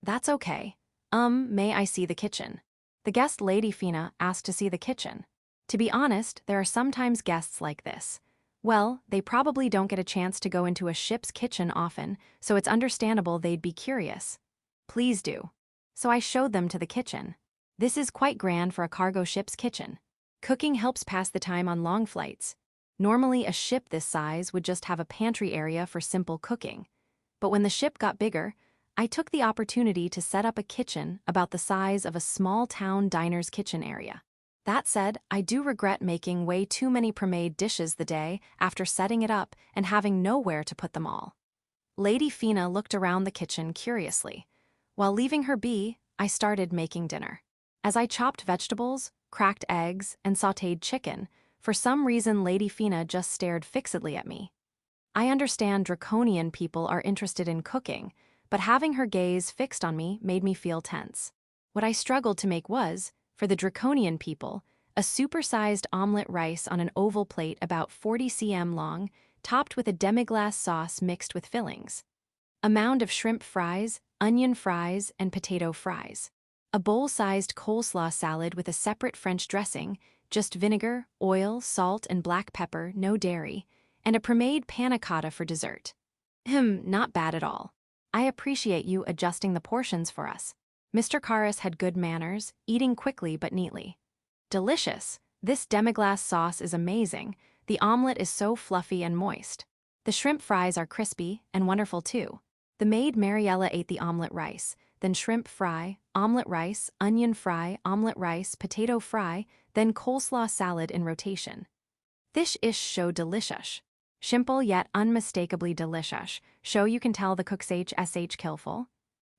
That's okay. May I see the kitchen? The guest Lady Fina asked to see the kitchen. To be honest, there are sometimes guests like this. Well, they probably don't get a chance to go into a ship's kitchen often, so it's understandable they'd be curious. Please do. So I showed them to the kitchen. This is quite grand for a cargo ship's kitchen. Cooking helps pass the time on long flights. Normally, a ship this size would just have a pantry area for simple cooking. But when the ship got bigger, I took the opportunity to set up a kitchen about the size of a small-town diner's kitchen area. That said, I do regret making way too many pre-made dishes the day after setting it up and having nowhere to put them all. Lady Fina looked around the kitchen curiously. While leaving her be, I started making dinner. As I chopped vegetables, cracked eggs, and sautéed chicken, for some reason Lady Fina just stared fixedly at me. I understand Draconian people are interested in cooking, but having her gaze fixed on me made me feel tense. What I struggled to make was, for the Draconian people, a supersized omelet rice on an oval plate about 40 cm long, topped with a demi-glace sauce mixed with fillings. A mound of shrimp fries, onion fries, and potato fries. A bowl-sized coleslaw salad with a separate French dressing, just vinegar, oil, salt, and black pepper, no dairy, and a pre-made panna cotta for dessert. Not bad at all. I appreciate you adjusting the portions for us. Mr. Karis had good manners, eating quickly but neatly. Delicious. This demi-glace sauce is amazing. The omelet is so fluffy and moist. The shrimp fries are crispy and wonderful too. The maid Mariella ate the omelet rice, then shrimp fry, omelet rice, onion fry, omelet rice, potato fry, then coleslaw salad in rotation. This ish show delicious. Simple yet unmistakably delicious. Show you can tell the cook's sh skillful.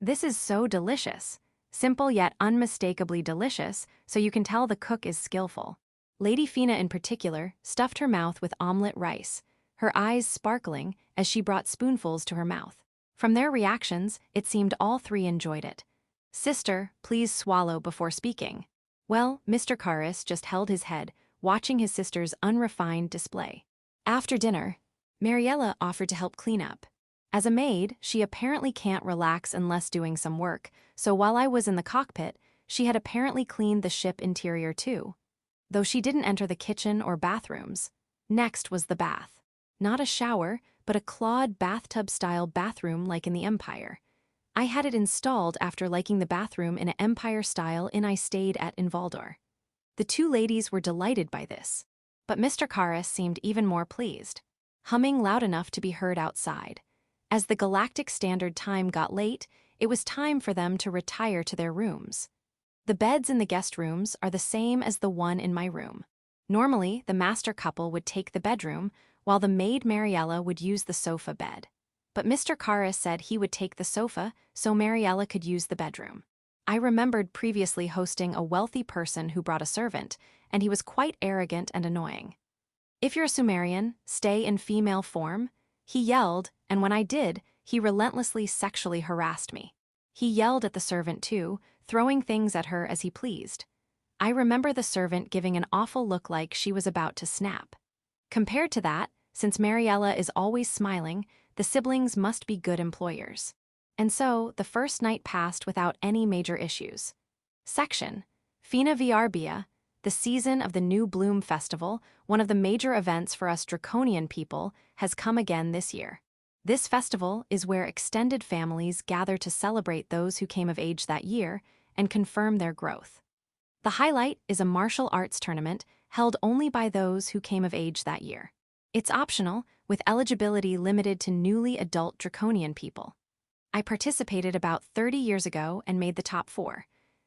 This is so delicious. Simple yet unmistakably delicious, so you can tell the cook is skillful. Lady Fina in particular stuffed her mouth with omelet rice, her eyes sparkling as she brought spoonfuls to her mouth. From their reactions, it seemed all three enjoyed it. Sister, please swallow before speaking. Well, Mr. Karis just held his head, watching his sister's unrefined display. After dinner, Mariella offered to help clean up. As a maid, she apparently can't relax unless doing some work, so while I was in the cockpit, she had apparently cleaned the ship interior too. Though she didn't enter the kitchen or bathrooms. Next was the bath. Not a shower, but a Cloyd bathtub-style bathroom like in the Empire. I had it installed after liking the bathroom in an Empire style inn I stayed at in Valdor. The two ladies were delighted by this, but Mr. Karis seemed even more pleased, humming loud enough to be heard outside. As the Galactic Standard Time got late, it was time for them to retire to their rooms. The beds in the guest rooms are the same as the one in my room. Normally, the master couple would take the bedroom, while the maid Mariella would use the sofa bed. But Mr. Karis said he would take the sofa so Mariella could use the bedroom. I remembered previously hosting a wealthy person who brought a servant, and he was quite arrogant and annoying. If you're a Sumerian, stay in female form, he yelled, and when I did, he relentlessly sexually harassed me. He yelled at the servant too, throwing things at her as he pleased. I remember the servant giving an awful look like she was about to snap. Compared to that, since Mariella is always smiling, the siblings must be good employers. And so, the first night passed without any major issues. Section: Fina Viarbia, the season of the New Bloom Festival, one of the major events for us Draconian people, has come again this year. This festival is where extended families gather to celebrate those who came of age that year and confirm their growth. The highlight is a martial arts tournament held only by those who came of age that year. It's optional, with eligibility limited to newly adult Draconian people. I participated about 30 years ago and made the top 4.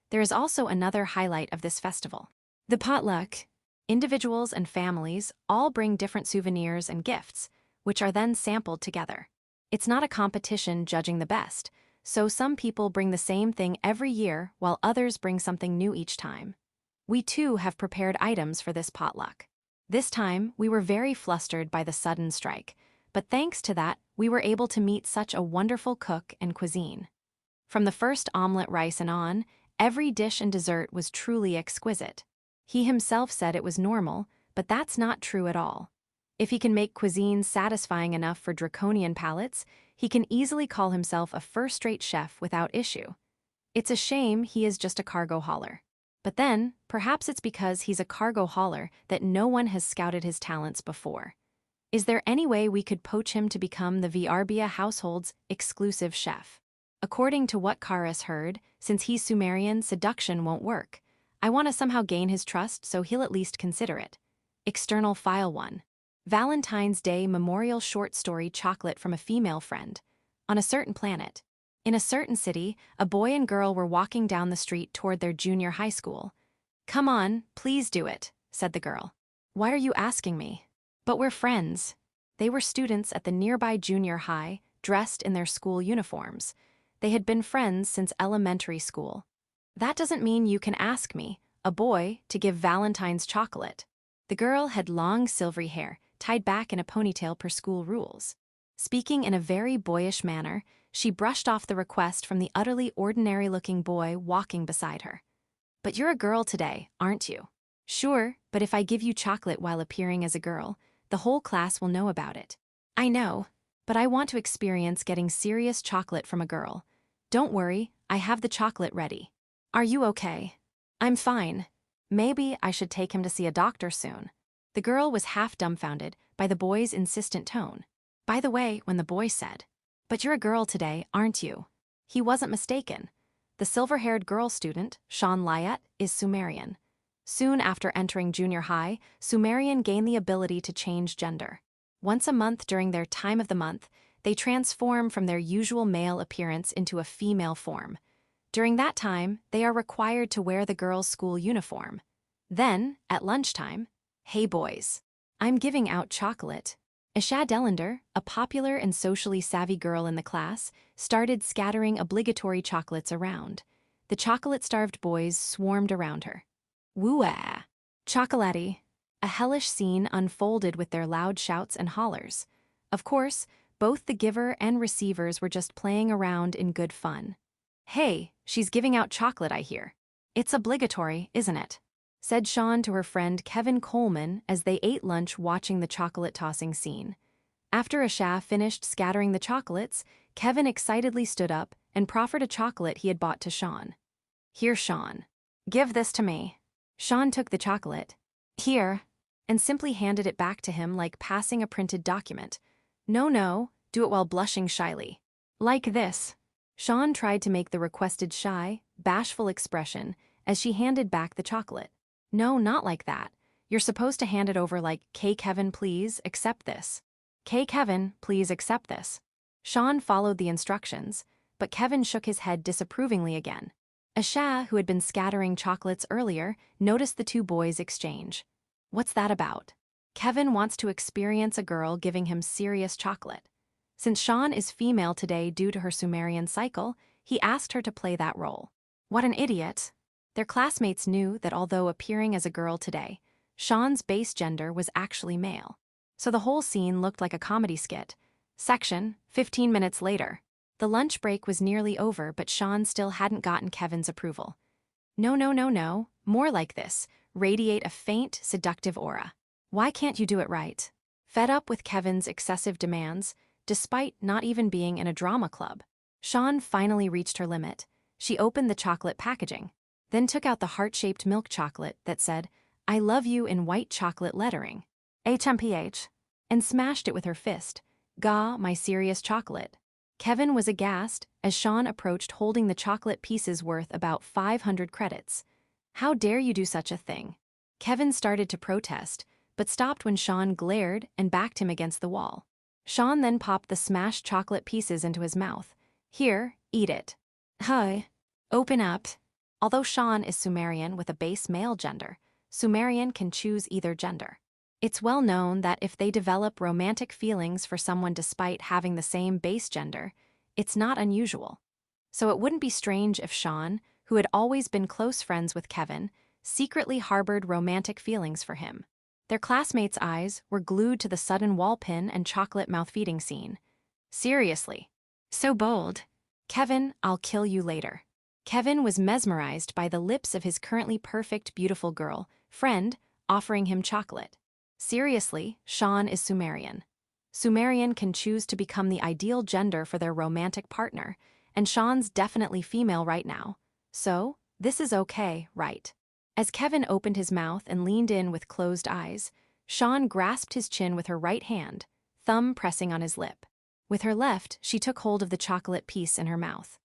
There is also another highlight of this festival: the potluck. Individuals and families all bring different souvenirs and gifts, which are then sampled together. It's not a competition judging the best, so some people bring the same thing every year while others bring something new each time. We too have prepared items for this potluck. This time, we were very flustered by the sudden strike, but thanks to that, we were able to meet such a wonderful cook and cuisine. From the first omelette rice and on, every dish and dessert was truly exquisite. He himself said it was normal, but that's not true at all. If he can make cuisine satisfying enough for Draconian palates, he can easily call himself a first-rate chef without issue. It's a shame he is just a cargo hauler. But then, perhaps it's because he's a cargo hauler that no one has scouted his talents before. Is there any way we could poach him to become the Viarbia household's exclusive chef? According to what Karis heard, since he's Sumerian, seduction won't work. I want to somehow gain his trust so he'll at least consider it. External File 1. Valentine's Day Memorial Short Story Chocolate from a Female Friend. On a certain planet. In a certain city, a boy and girl were walking down the street toward their junior high school. "Come on, please do it," said the girl. "Why are you asking me?" "But we're friends." They were students at the nearby junior high, dressed in their school uniforms. They had been friends since elementary school. "That doesn't mean you can ask me, a boy, to give Valentine's chocolate." The girl had long silvery hair, tied back in a ponytail per school rules. Speaking in a very boyish manner, she brushed off the request from the utterly ordinary-looking boy walking beside her. "But you're a girl today, aren't you?" "Sure, but if I give you chocolate while appearing as a girl, the whole class will know about it." "I know, but I want to experience getting serious chocolate from a girl. Don't worry, I have the chocolate ready." "Are you okay?" "I'm fine. Maybe I should take him to see a doctor soon." The girl was half dumbfounded by the boy's insistent tone. By the way, when the boy said, "But you're a girl today, aren't you?" he wasn't mistaken. The silver-haired girl student, Sean Lyat, is Sumerian. Soon after entering junior high, Sumerian gained the ability to change gender. Once a month during their time of the month, they transform from their usual male appearance into a female form. During that time, they are required to wear the girls' school uniform. Then, at lunchtime, "Hey boys, I'm giving out chocolate." Isha Delander, a popular and socially savvy girl in the class, started scattering obligatory chocolates around. The chocolate-starved boys swarmed around her. "Woo-ah! Chocolatey!" A hellish scene unfolded with their loud shouts and hollers. Of course, Both the giver and receivers were just playing around in good fun. "Hey, she's giving out chocolate, I hear. It's obligatory, isn't it?" said Sean to her friend Kevin Coleman as they ate lunch watching the chocolate-tossing scene. After Asha finished scattering the chocolates, Kevin excitedly stood up and proffered a chocolate he had bought to Sean. "Here, Sean. Give this to me." Sean took the chocolate. "Here," and simply handed it back to him like passing a printed document. No, do it while blushing shyly. "Like this." Sean tried to make the requested shy, bashful expression as she handed back the chocolate. "No, not like that. You're supposed to hand it over like, 'K Kevin, please, accept this. 'K Kevin, please accept this." Sean followed the instructions, but Kevin shook his head disapprovingly again. Asha, who had been scattering chocolates earlier, noticed the two boys exchange. "What's that about?" Kevin wants to experience a girl giving him serious chocolate. Since Sean is female today due to her Sumerian cycle, he asked her to play that role. What an idiot. Their classmates knew that although appearing as a girl today, Sean's base gender was actually male. So the whole scene looked like a comedy skit. Section, 15 minutes later. The lunch break was nearly over, but Sean still hadn't gotten Kevin's approval. No, more like this. Radiate a faint, seductive aura. Why can't you do it right? Fed up with Kevin's excessive demands, despite not even being in a drama club, Sean finally reached her limit. She opened the chocolate packaging, then took out the heart-shaped milk chocolate that said, "I love you" in white chocolate lettering. HMPH. And smashed it with her fist. "Gah, my serious chocolate." Kevin was aghast as Sean approached holding the chocolate pieces worth about 500 credits. "How dare you do such a thing?" Kevin started to protest, but stopped when Sean glared and backed him against the wall. Sean then popped the smashed chocolate pieces into his mouth. "Here, eat it." "Hi. Open up." Although Sean is Sumerian with a base male gender, Sumerian can choose either gender. It's well known that if they develop romantic feelings for someone despite having the same base gender, it's not unusual. So it wouldn't be strange if Sean, who had always been close friends with Kevin, secretly harbored romantic feelings for him. Their classmates' eyes were glued to the sudden wall pin and chocolate mouth-feeding scene. Seriously. So bold. "Kevin, I'll kill you later." Kevin was mesmerized by the lips of his currently perfect, beautiful girl, friend, offering him chocolate. Seriously, Sean is Sumerian. Sumerian can choose to become the ideal gender for their romantic partner, and Sean's definitely female right now. So, this is okay, right? As Kevin opened his mouth and leaned in with closed eyes, Sean grasped his chin with her right hand, thumb pressing on his lip. With her left, she took hold of the chocolate piece in her mouth.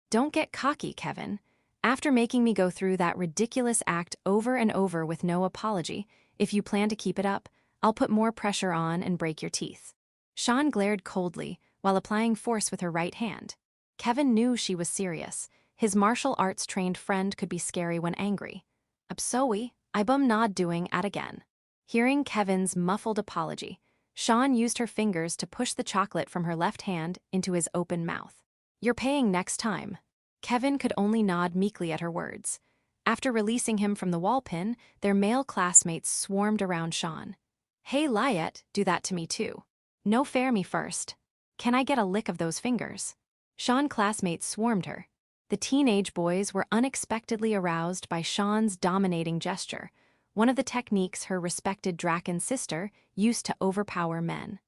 "Don't get cocky, Kevin. After making me go through that ridiculous act over and over with no apology, if you plan to keep it up, I'll put more pressure on and break your teeth." Sean glared coldly while applying force with her right hand. Kevin knew she was serious. His martial arts-trained friend could be scary when angry. "Absoe, Ibum not doing at again." Hearing Kevin's muffled apology, Sean used her fingers to push the chocolate from her left hand into his open mouth. "You're paying next time." Kevin could only nod meekly at her words. After releasing him from the wall pin, their male classmates swarmed around Sean. "Hey, Lyet, do that to me too." "No, fair me first." "Can I get a lick of those fingers?" Sean classmates swarmed her. The teenage boys were unexpectedly aroused by Sean's dominating gesture, one of the techniques her respected Draken sister used to overpower men.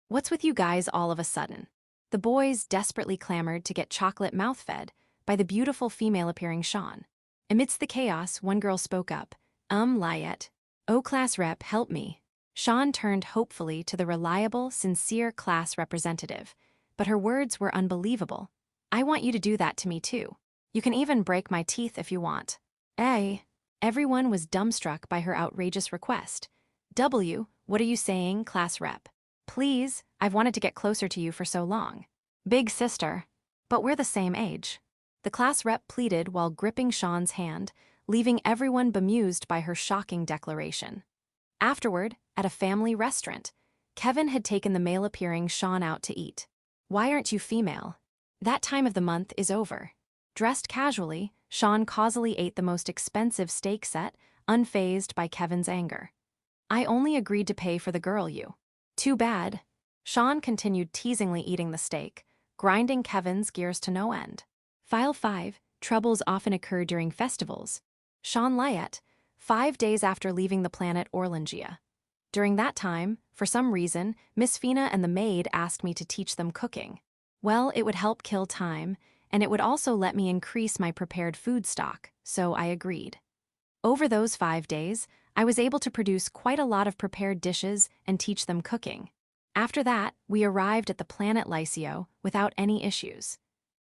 "What's with you guys all of a sudden?" The boys desperately clamored to get chocolate mouth-fed by the beautiful female-appearing Sean. Amidst the chaos, one girl spoke up. Lyet. "Oh, class rep, help me." Sean turned hopefully to the reliable, sincere class representative, but her words were unbelievable. "I want you to do that to me too. You can even break my teeth if you want." "Eh?" Everyone was dumbstruck by her outrageous request. What are you saying, class rep?" "Please, I've wanted to get closer to you for so long." "Big sister." "But we're the same age." The class rep pleaded while gripping Sean's hand, leaving everyone bemused by her shocking declaration. Afterward, at a family restaurant, Kevin had taken the male-appearing Sean out to eat. "Why aren't you female?" That time of the month is over. Dressed casually, Sean causally ate the most expensive steak set, unfazed by Kevin's anger. "I only agreed to pay for the girl you." "Too bad." Sean continued teasingly eating the steak, grinding Kevin's gears to no end. File 5. Troubles often occur during festivals. Sean Lyett, 5 days after leaving the planet Orlangia. During that time, for some reason, Miss Fina and the maid asked me to teach them cooking. Well, it would help kill time, and it would also let me increase my prepared food stock, so I agreed. Over those 5 days, I was able to produce quite a lot of prepared dishes and teach them cooking. After that, we arrived at the planet Lycio without any issues.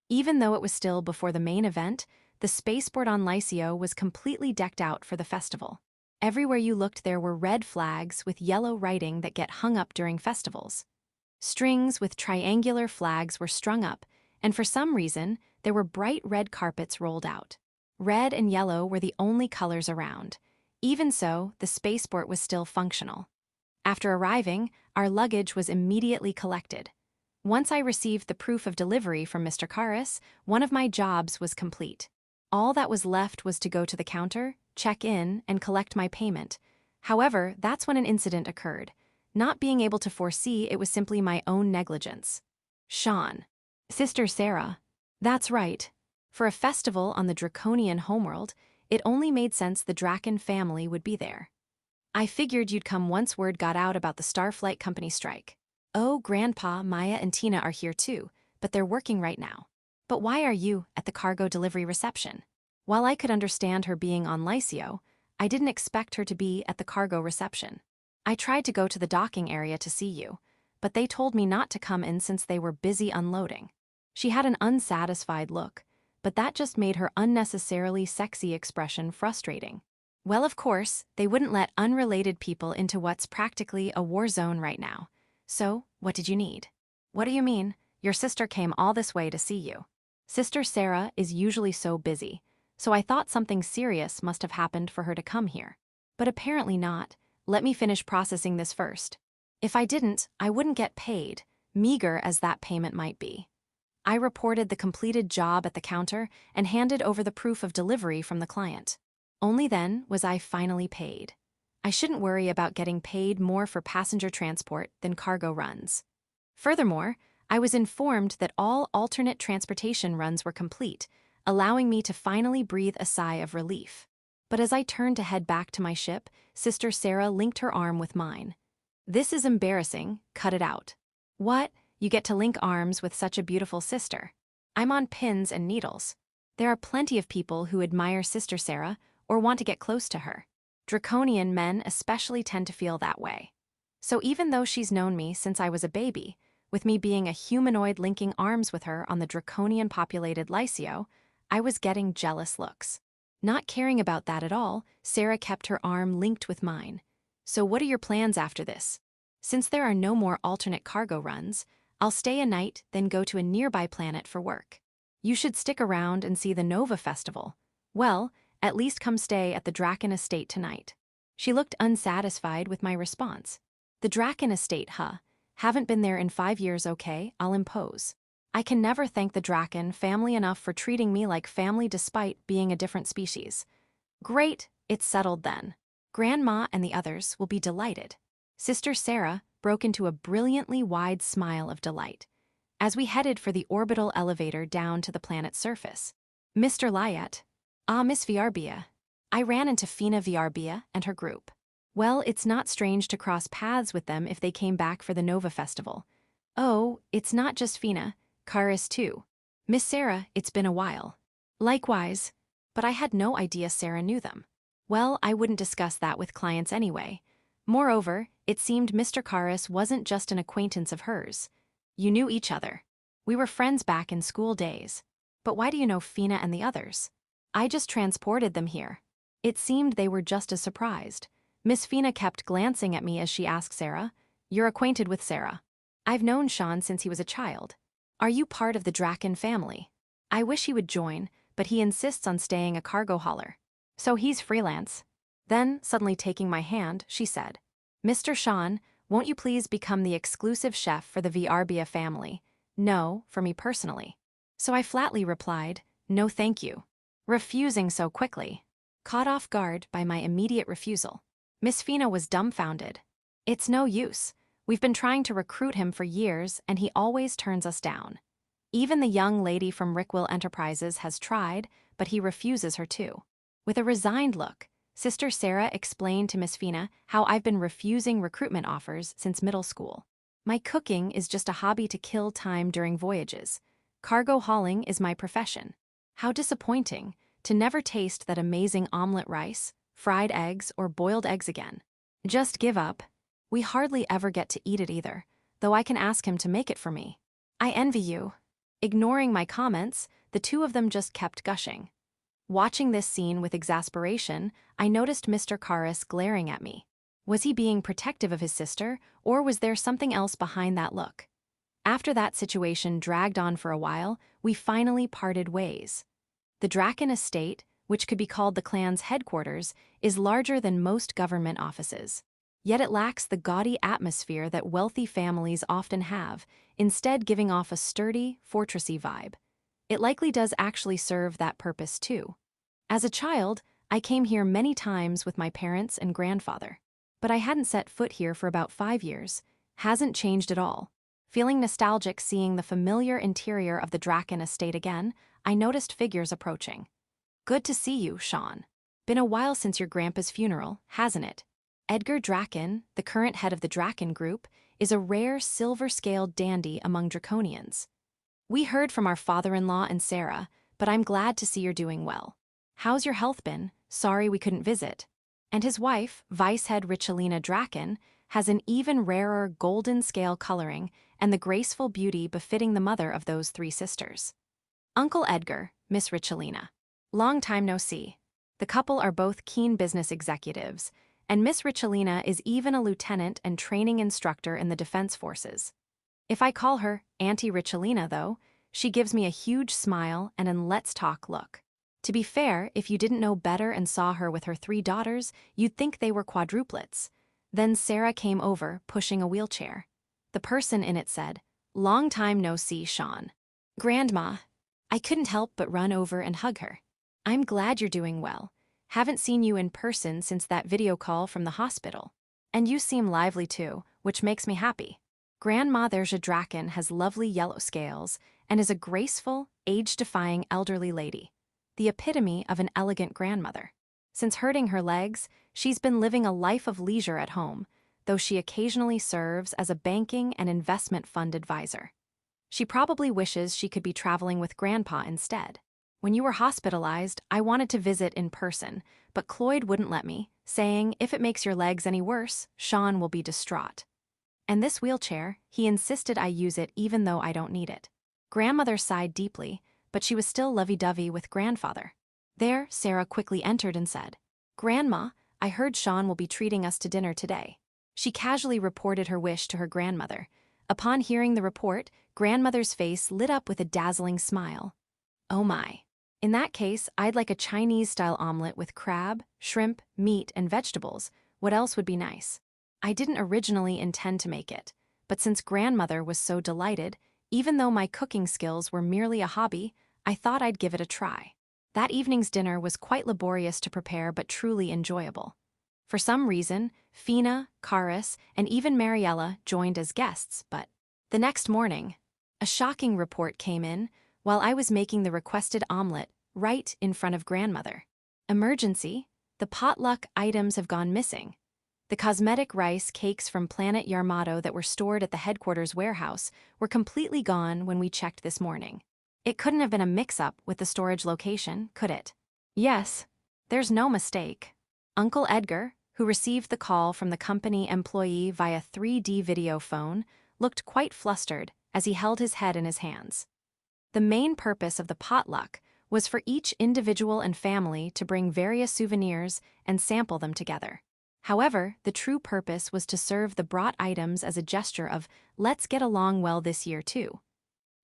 Even though it was still before the main event, the spaceport on Lycio was completely decked out for the festival. Everywhere you looked there were red flags with yellow writing that get hung up during festivals. Strings with triangular flags were strung up, and for some reason, there were bright red carpets rolled out. Red and yellow were the only colors around. Even so, the spaceport was still functional. After arriving, our luggage was immediately collected. Once I received the proof of delivery from Mr. Karis, one of my jobs was complete. All that was left was to go to the counter, check in, and collect my payment. However, that's when an incident occurred. Not being able to foresee, it was simply my own negligence. Sean. Sister Sarah. That's right. For a festival on the Draconian homeworld, it only made sense the Draken family would be there. I figured you'd come once word got out about the Starflight Company strike. Oh, Grandpa, Maya, and Tina are here too, but they're working right now. But why are you at the cargo delivery reception? While I could understand her being on Lycio, I didn't expect her to be at the cargo reception. I tried to go to the docking area to see you, but they told me not to come in since they were busy unloading. She had an unsatisfied look, but that just made her unnecessarily sexy expression frustrating. Well, of course, they wouldn't let unrelated people into what's practically a war zone right now. So, what did you need? What do you mean? Your sister came all this way to see you. Sister Sarah is usually so busy, so I thought something serious must have happened for her to come here. But apparently not. Let me finish processing this first. If I didn't, I wouldn't get paid, meager as that payment might be. I reported the completed job at the counter and handed over the proof of delivery from the client. Only then was I finally paid. I shouldn't worry about getting paid more for passenger transport than cargo runs. Furthermore, I was informed that all alternate transportation runs were complete, allowing me to finally breathe a sigh of relief. But as I turned to head back to my ship, Sister Sarah linked her arm with mine. This is embarrassing, cut it out. What? You get to link arms with such a beautiful sister. I'm on pins and needles. There are plenty of people who admire Sister Sarah or want to get close to her. Draconian men especially tend to feel that way. So even though she's known me since I was a baby, with me being a humanoid linking arms with her on the Draconian-populated Lycio, I was getting jealous looks. Not caring about that at all, Sarah kept her arm linked with mine. So what are your plans after this? Since there are no more alternate cargo runs, I'll stay a night, then go to a nearby planet for work. You should stick around and see the Nova Festival. Well, at least come stay at the Draken Estate tonight. She looked unsatisfied with my response. The Draken Estate, huh? Haven't been there in 5 years, okay? I'll impose. I can never thank the Draken family enough for treating me like family despite being a different species. Great, it's settled then. Grandma and the others will be delighted. Sister Sarah broke into a brilliantly wide smile of delight as we headed for the orbital elevator down to the planet's surface. Mr. Lyett. Ah, Miss Viarbia. I ran into Fina Viarbia and her group. Well, it's not strange to cross paths with them if they came back for the Nova Festival. Oh, it's not just Fina, Karis too. Miss Sarah, it's been a while. Likewise. But I had no idea Sarah knew them. Well, I wouldn't discuss that with clients anyway. Moreover, it seemed Mr. Karis wasn't just an acquaintance of hers. You knew each other. We were friends back in school days. But why do you know Fina and the others? I just transported them here. It seemed they were just as surprised. Miss Fina kept glancing at me as she asked Sarah, "You're acquainted with Sarah. I've known Sean since he was a child. Are you part of the Draken family? I wish he would join, but he insists on staying a cargo hauler. So he's freelance." Then, suddenly taking my hand, she said, "Mr. Sean, won't you please become the exclusive chef for the Viarbia family? No, for me personally." So I flatly replied, "No thank you." Refusing so quickly. Caught off guard by my immediate refusal, Miss Fina was dumbfounded. "It's no use. We've been trying to recruit him for years, and he always turns us down. Even the young lady from Rickwill Enterprises has tried, but he refuses her too. With a resigned look, Sister Sarah explained to Miss Fina how I've been refusing recruitment offers since middle school. My cooking is just a hobby to kill time during voyages. Cargo hauling is my profession. How disappointing to never taste that amazing omelet rice, fried eggs, or boiled eggs again. Just give up. We hardly ever get to eat it either, though I can ask him to make it for me. I envy you. Ignoring my comments, the two of them just kept gushing. Watching this scene with exasperation, I noticed Mr. Karras glaring at me. Was he being protective of his sister, or was there something else behind that look? After that situation dragged on for a while, we finally parted ways. The Draen estate, which could be called the clan's headquarters, is larger than most government offices. Yet it lacks the gaudy atmosphere that wealthy families often have, instead giving off a sturdy, fortressy vibe. It likely does actually serve that purpose too. As a child, I came here many times with my parents and grandfather. But I hadn't set foot here for about 5 years. Hasn't changed at all. Feeling nostalgic seeing the familiar interior of the Draen estate again, I noticed figures approaching. Good to see you, Sean. Been a while since your grandpa's funeral, hasn't it? Edgar Draen, the current head of the Draen group, is a rare silver-scaled dandy among Draconians. We heard from our father-in-law and Sarah, but I'm glad to see you're doing well. How's your health been? Sorry we couldn't visit. And his wife, Vicehead Richelina Draen, has an even rarer golden-scale coloring and the graceful beauty befitting the mother of those 3 sisters. Uncle Edgar, Miss Richelina. Long time no see. The couple are both keen business executives, and Miss Richelina is even a lieutenant and training instructor in the Defense Forces. If I call her Auntie Richelina, though, she gives me a huge smile and an let's talk look. To be fair, if you didn't know better and saw her with her 3 daughters, you'd think they were quadruplets. Then Sarah came over, pushing a wheelchair. The person in it said, "Long time no see, Sean." Grandma. I couldn't help but run over and hug her. I'm glad you're doing well. Haven't seen you in person since that video call from the hospital. And you seem lively too, which makes me happy. Grandma Therja Draen has lovely yellow scales and is a graceful, age-defying elderly lady. The epitome of an elegant grandmother. Since hurting her legs, she's been living a life of leisure at home, though she occasionally serves as a banking and investment fund advisor. She probably wishes she could be traveling with Grandpa instead. When you were hospitalized, I wanted to visit in person, but Cloyd wouldn't let me, saying, if it makes your legs any worse, Sean will be distraught. And this wheelchair, he insisted I use it even though I don't need it. Grandmother sighed deeply, but she was still lovey-dovey with grandfather. There, Sarah quickly entered and said, "Grandma, I heard Sean will be treating us to dinner today." She casually reported her wish to her grandmother. Upon hearing the report, grandmother's face lit up with a dazzling smile. Oh my. In that case, I'd like a Chinese-style omelet with crab, shrimp, meat, and vegetables. What else would be nice? I didn't originally intend to make it, but since grandmother was so delighted, even though my cooking skills were merely a hobby, I thought I'd give it a try. That evening's dinner was quite laborious to prepare but truly enjoyable. For some reason, Fina, Karras, and even Mariella joined as guests, but the next morning, a shocking report came in while I was making the requested omelet right in front of grandmother. Emergency, the potluck items have gone missing. The cosmetic rice cakes from Planet Yarmato that were stored at the headquarters warehouse were completely gone when we checked this morning. It couldn't have been a mix-up with the storage location, could it? Yes, there's no mistake. Uncle Edgar, who received the call from the company employee via 3D video phone, looked quite flustered as he held his head in his hands. The main purpose of the potluck was for each individual and family to bring various souvenirs and sample them together. However, the true purpose was to serve the brought items as a gesture of, let's get along well this year too.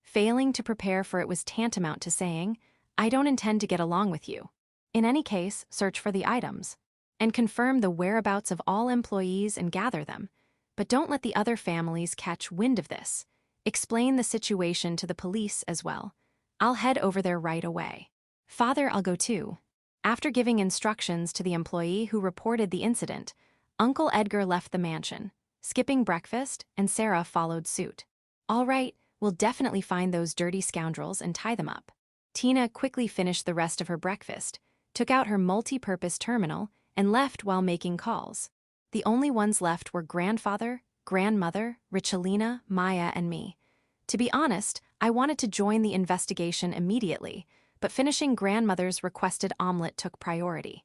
Failing to prepare for it was tantamount to saying, I don't intend to get along with you. In any case, search for the items. And confirm the whereabouts of all employees and gather them. But don't let the other families catch wind of this. Explain the situation to the police as well. I'll head over there right away. Father, I'll go too. After giving instructions to the employee who reported the incident, Uncle Edgar left the mansion, skipping breakfast, and Sarah followed suit. All right, we'll definitely find those dirty scoundrels and tie them up. Tina quickly finished the rest of her breakfast, took out her multi-purpose terminal, and left while making calls. The only ones left were grandfather, grandmother, Richelina, Maya, and me. To be honest, I wanted to join the investigation immediately, but finishing grandmother's requested omelet took priority.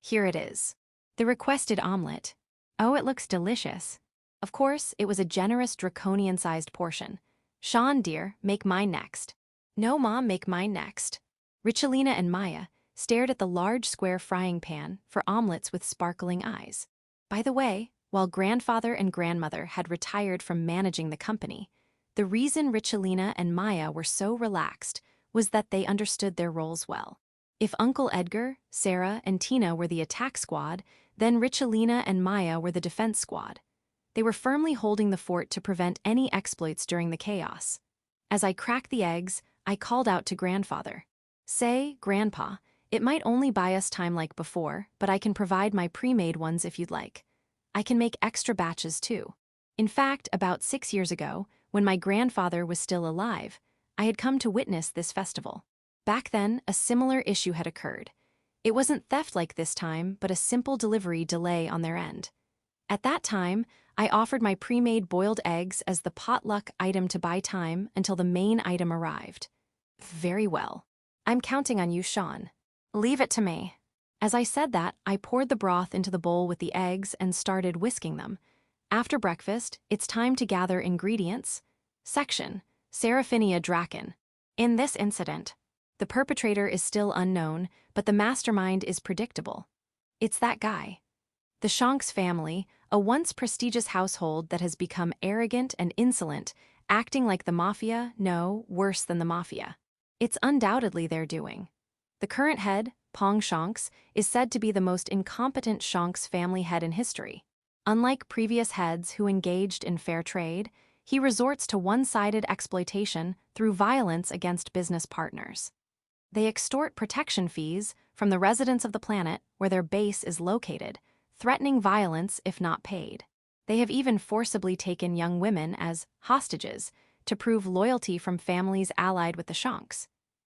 Here it is. The requested omelet. Oh, it looks delicious. Of course, it was a generous draconian-sized portion. Sean, dear, make mine next. No, Mom, make mine next. Richelina and Maya stared at the large square frying pan for omelets with sparkling eyes. By the way, while grandfather and grandmother had retired from managing the company, the reason Richelina and Maya were so relaxed was that they understood their roles well. If Uncle Edgar, Sarah, and Tina were the attack squad, then Richelina and Maya were the defense squad. They were firmly holding the fort to prevent any exploits during the chaos. As I cracked the eggs, I called out to grandfather. Say, Grandpa, it might only buy us time like before, but I can provide my pre-made ones if you'd like. I can make extra batches too. In fact, about 6 years ago, when my grandfather was still alive, I had come to witness this festival. Back then, a similar issue had occurred. It wasn't theft like this time, but a simple delivery delay on their end. At that time, I offered my pre-made boiled eggs as the potluck item to buy time until the main item arrived. Very well. I'm counting on you, Sean. Leave it to me. As I said that, I poured the broth into the bowl with the eggs and started whisking them. After breakfast, it's time to gather ingredients. Section: Seraphinia Draken. In this incident, the perpetrator is still unknown, but the mastermind is predictable. It's that guy. The Shanks family, a once prestigious household that has become arrogant and insolent, acting like the mafia, no, worse than the mafia. It's undoubtedly their doing. The current head, Pong Shanks, is said to be the most incompetent Shanks family head in history. Unlike previous heads who engaged in fair trade, he resorts to one-sided exploitation through violence against business partners. They extort protection fees from the residents of the planet where their base is located, threatening violence if not paid. They have even forcibly taken young women as hostages to prove loyalty from families allied with the Shanks.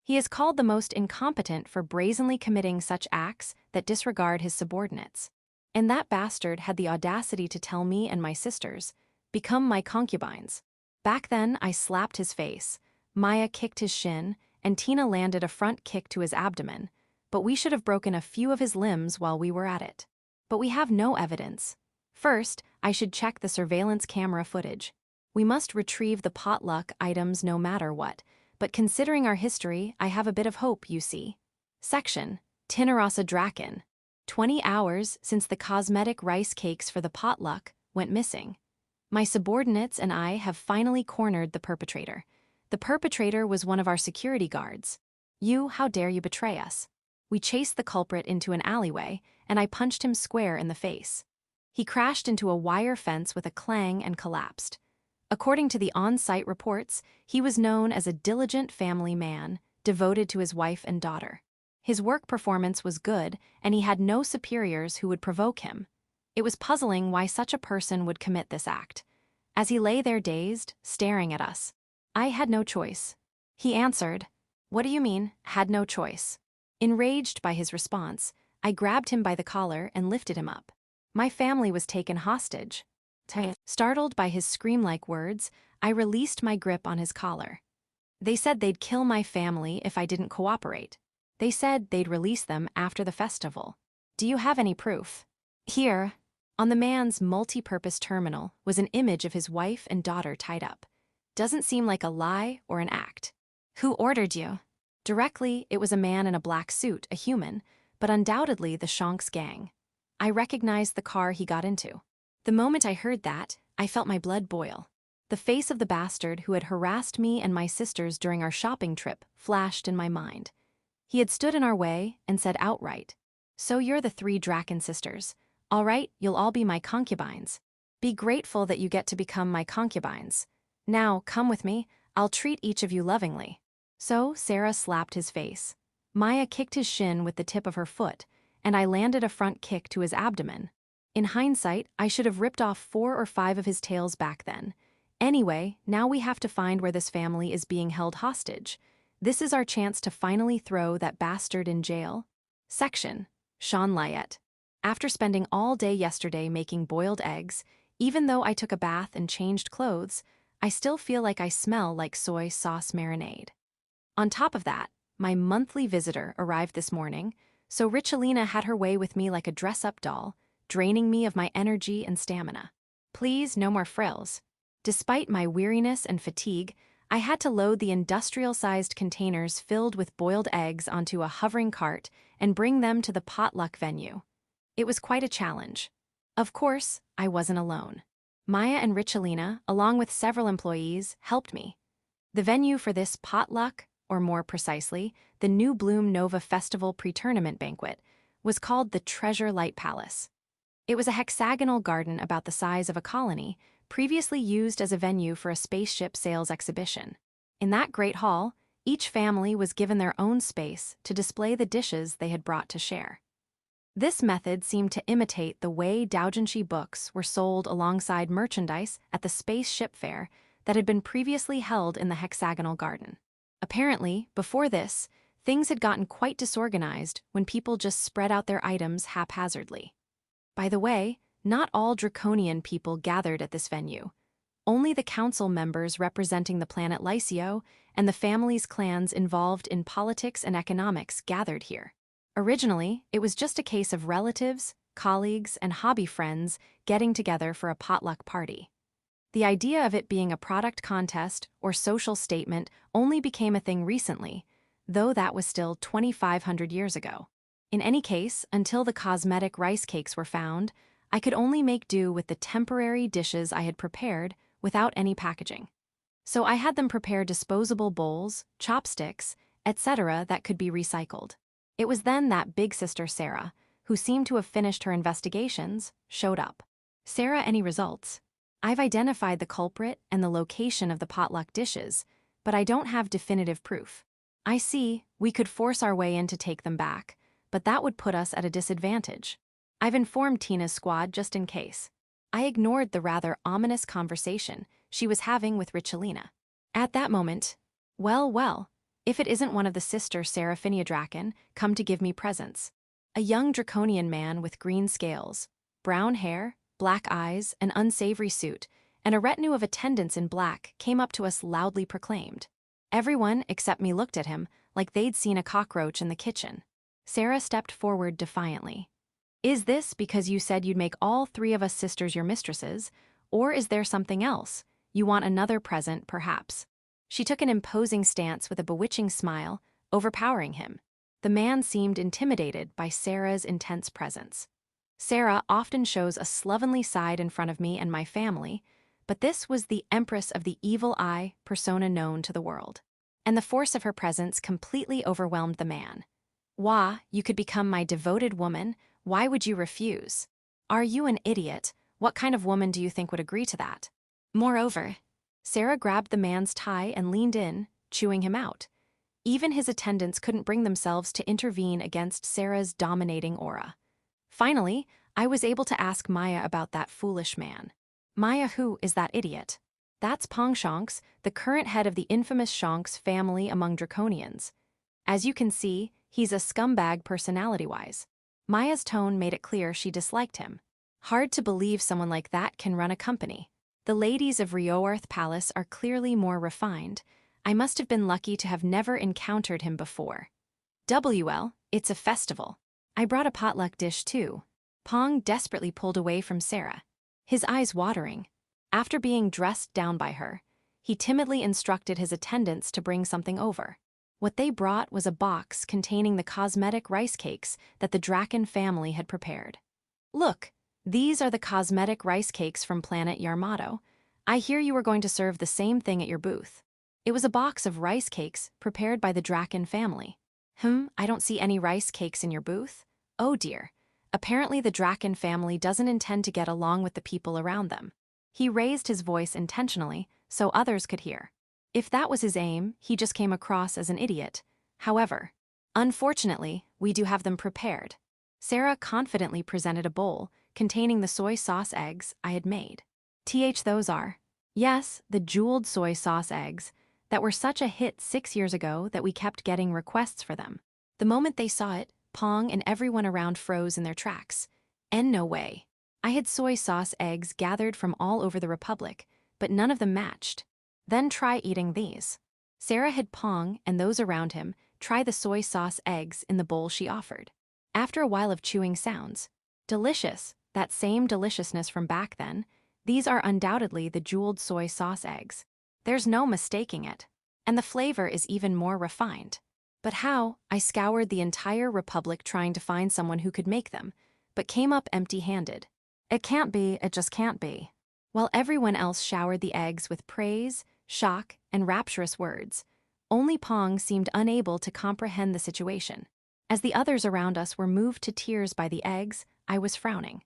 He is called the most incompetent for brazenly committing such acts that disregard his subordinates. And that bastard had the audacity to tell me and my sisters, "Become my concubines." Back then, I slapped his face, Maya kicked his shin, and Tina landed a front kick to his abdomen, but we should have broken a few of his limbs while we were at it. But we have no evidence. First, I should check the surveillance camera footage. We must retrieve the potluck items no matter what, but considering our history, I have a bit of hope, you see. Section: Tinarasa Draken. 20 hours since the cosmetic rice cakes for the potluck went missing. My subordinates and I have finally cornered the perpetrator. The perpetrator was one of our security guards. How dare you betray us? We chased the culprit into an alleyway, and I punched him square in the face. He crashed into a wire fence with a clang and collapsed. According to the on-site reports, he was known as a diligent family man, devoted to his wife and daughter. His work performance was good, and he had no superiors who would provoke him. It was puzzling why such a person would commit this act. As he lay there dazed, staring at us, I had no choice. He answered, "What do you mean, had no choice?" Enraged by his response, I grabbed him by the collar and lifted him up. My family was taken hostage. Startled by his scream-like words, I released my grip on his collar. They said they'd kill my family if I didn't cooperate. They said they'd release them after the festival. Do you have any proof? Here, on the man's multi-purpose terminal, was an image of his wife and daughter tied up. Doesn't seem like a lie or an act. Who ordered you? Directly, it was a man in a black suit, a human, but undoubtedly the Shanks gang. I recognized the car he got into. The moment I heard that, I felt my blood boil. The face of the bastard who had harassed me and my sisters during our shopping trip flashed in my mind. He had stood in our way and said outright, "So you're the 3 Draken sisters. All right, you'll all be my concubines. Be grateful that you get to become my concubines. Now, come with me, I'll treat each of you lovingly." So Sarah slapped his face. Maya kicked his shin with the tip of her foot, and I landed a front kick to his abdomen. In hindsight, I should have ripped off 4 or 5 of his tails back then. Anyway, now we have to find where this family is being held hostage. This is our chance to finally throw that bastard in jail. Section: Sean Lyett. After spending all day yesterday making boiled eggs, even though I took a bath and changed clothes, I still feel like I smell like soy sauce marinade. On top of that, my monthly visitor arrived this morning, so Richelina had her way with me like a dress-up doll, draining me of my energy and stamina. Please, no more frills. Despite my weariness and fatigue, I had to load the industrial-sized containers filled with boiled eggs onto a hovering cart and bring them to the potluck venue. It was quite a challenge. Of course, I wasn't alone. Maya and Richelina, along with several employees, helped me. The venue for this potluck, or more precisely, the New Bloom Nova Festival pre-tournament banquet, was called the Treasure Light Palace. It was a hexagonal garden about the size of a colony, previously used as a venue for a spaceship sales exhibition. In that great hall, each family was given their own space to display the dishes they had brought to share. This method seemed to imitate the way doujinshi books were sold alongside merchandise at the Spaceship fair that had been previously held in the hexagonal garden. Apparently, before this, things had gotten quite disorganized when people just spread out their items haphazardly. By the way, not all draconian people gathered at this venue. Only the council members representing the planet Lycio and the family's clans involved in politics and economics gathered here. Originally, it was just a case of relatives, colleagues, and hobby friends getting together for a potluck party. The idea of it being a product contest or social statement only became a thing recently, though that was still 2,500 years ago. In any case, until the cosmetic rice cakes were found, I could only make do with the temporary dishes I had prepared without any packaging. So I had them prepare disposable bowls, chopsticks, etc. that could be recycled. It was then that big sister Sarah, who seemed to have finished her investigations, showed up. Sarah, any results? I've identified the culprit and the location of the potluck dishes, but I don't have definitive proof. I see, we could force our way in to take them back, but that would put us at a disadvantage. I've informed Tina's squad just in case. I ignored the rather ominous conversation she was having with Richelina. At that moment, well, if it isn't one of the sister Seraphinia Draken come to give me presents. A young draconian man with green scales, brown hair, black eyes, an unsavory suit, and a retinue of attendants in black came up to us loudly proclaimed. Everyone except me looked at him like they'd seen a cockroach in the kitchen. Sarah stepped forward defiantly. Is this because you said you'd make all 3 of us sisters your mistresses, or is there something else? You want another present, perhaps? She took an imposing stance with a bewitching smile, overpowering him. The man seemed intimidated by Sarah's intense presence. Sarah often shows a slovenly side in front of me and my family, but this was the Empress of the Evil Eye persona known to the world. And the force of her presence completely overwhelmed the man. Wah, you could become my devoted woman. Why would you refuse? Are you an idiot? What kind of woman do you think would agree to that? Moreover, Sarah grabbed the man's tie and leaned in, chewing him out. Even his attendants couldn't bring themselves to intervene against Sarah's dominating aura. Finally, I was able to ask Maya about that foolish man. Maya, who is that idiot? That's Pong Shonks, the current head of the infamous Shonks family among Draconians. As you can see, he's a scumbag personality-wise. Maya's tone made it clear she disliked him. Hard to believe someone like that can run a company. The ladies of Rioarth Palace are clearly more refined. I must have been lucky to have never encountered him before. WL, it's a festival. I brought a potluck dish too. Pong desperately pulled away from Sarah, his eyes watering. After being dressed down by her, he timidly instructed his attendants to bring something over. What they brought was a box containing the cosmetic rice cakes that the Draken family had prepared. Look, these are the cosmetic rice cakes from planet Yarmato. I hear you are going to serve the same thing at your booth. It was a box of rice cakes prepared by the Draken family. I don't see any rice cakes in your booth? Oh dear. Apparently the Draken family doesn't intend to get along with the people around them. He raised his voice intentionally so others could hear. If that was his aim, he just came across as an idiot. However, unfortunately, we do have them prepared. Sarah confidently presented a bowl containing the soy sauce eggs I had made. Those are. Yes, the jeweled soy sauce eggs that were such a hit 6 years ago that we kept getting requests for them. The moment they saw it, Pong and everyone around froze in their tracks. And no way. I had soy sauce eggs gathered from all over the Republic, but none of them matched. Then try eating these. Sarah had Pong and those around him try the soy sauce eggs in the bowl she offered. After a while of chewing sounds, delicious, that same deliciousness from back then, these are undoubtedly the jeweled soy sauce eggs. There's no mistaking it. And the flavor is even more refined. But how? I scoured the entire Republic trying to find someone who could make them, but came up empty-handed. It can't be, it just can't be. While everyone else showered the eggs with praise, shock, and rapturous words, only Pong seemed unable to comprehend the situation. As the others around us were moved to tears by the eggs, I was frowning.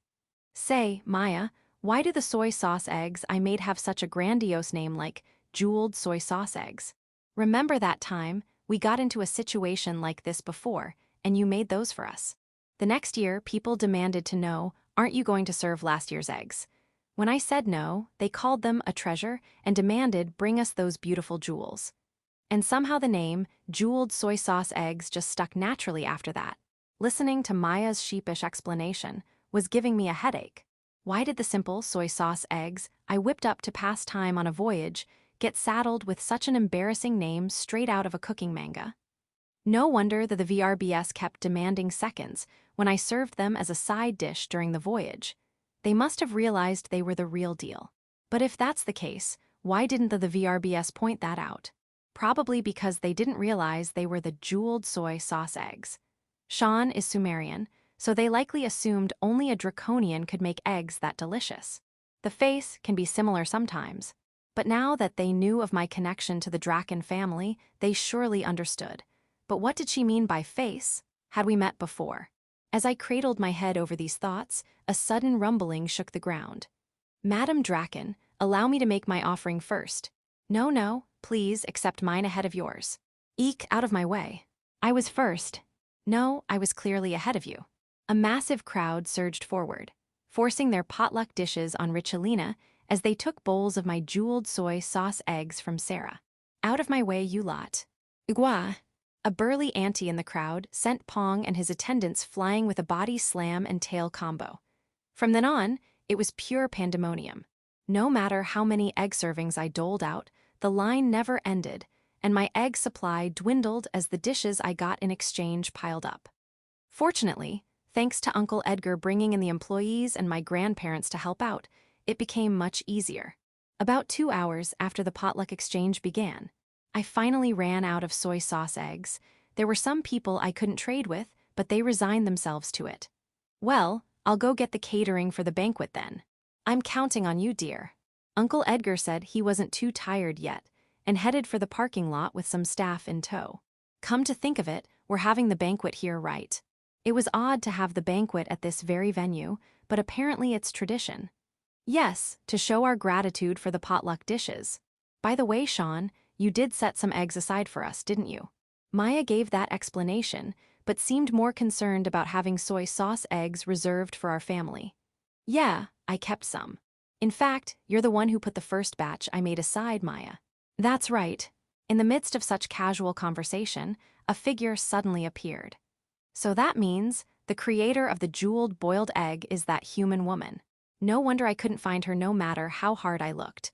Say, Maya, why do the soy sauce eggs I made have such a grandiose name like jeweled soy sauce eggs? Remember that time we got into a situation like this before, and you made those for us? The next year, people demanded to know, aren't you going to serve last year's eggs? When I said no, they called them a treasure and demanded bring us those beautiful jewels. And somehow the name, jeweled soy sauce eggs, just stuck naturally after that. Listening to Maya's sheepish explanation was giving me a headache. Why did the simple soy sauce eggs I whipped up to pass time on a voyage get saddled with such an embarrassing name straight out of a cooking manga? No wonder that the VRBS kept demanding seconds when I served them as a side dish during the voyage. They must have realized they were the real deal. But if that's the case, why didn't the VRBS point that out? Probably because they didn't realize they were the jeweled soy sauce eggs. Sean is Sumerian, so they likely assumed only a draconian could make eggs that delicious. The face can be similar sometimes, but now that they knew of my connection to the Draen family, they surely understood. But what did she mean by face? Had we met before? As I cradled my head over these thoughts, a sudden rumbling shook the ground. Madam Draen, allow me to make my offering first. No, please accept mine ahead of yours. Eek, out of my way. I was first. No, I was clearly ahead of you. A massive crowd surged forward, forcing their potluck dishes on Richelina as they took bowls of my jeweled soy sauce eggs from Sarah. Out of my way, you lot. Igwa. A burly auntie in the crowd sent Pong and his attendants flying with a body slam and tail combo. From then on, it was pure pandemonium. No matter how many egg servings I doled out, the line never ended, and my egg supply dwindled as the dishes I got in exchange piled up. Fortunately, thanks to Uncle Edgar bringing in the employees and my grandparents to help out, it became much easier. About 2 hours after the potluck exchange began, I finally ran out of soy sauce eggs. There were some people I couldn't trade with, but they resigned themselves to it. Well, I'll go get the catering for the banquet then. I'm counting on you, dear. Uncle Edgar said he wasn't too tired yet and headed for the parking lot with some staff in tow. Come to think of it, we're having the banquet here, right? It was odd to have the banquet at this very venue, but apparently it's tradition. Yes, to show our gratitude for the potluck dishes. By the way, Sean, you did set some eggs aside for us, didn't you? Maya gave that explanation, but seemed more concerned about having soy sauce eggs reserved for our family. Yeah, I kept some. In fact, you're the one who put the first batch I made aside, Maya. That's right. In the midst of such casual conversation, a figure suddenly appeared. So that means the creator of the jeweled boiled egg is that human woman. No wonder I couldn't find her no matter how hard I looked.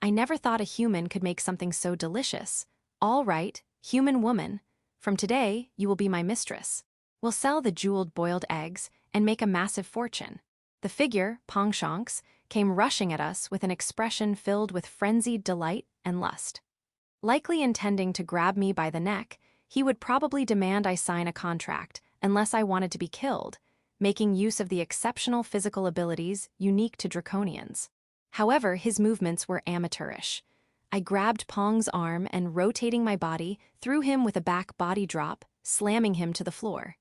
I never thought a human could make something so delicious. All right, human woman. From today, you will be my mistress. We'll sell the jeweled boiled eggs and make a massive fortune. The figure, Pongshanks, came rushing at us with an expression filled with frenzied delight and lust. Likely intending to grab me by the neck, he would probably demand I sign a contract unless I wanted to be killed, making use of the exceptional physical abilities unique to Draconians. However, his movements were amateurish. I grabbed Pong's arm and, rotating my body, threw him with a back body drop, slamming him to the floor.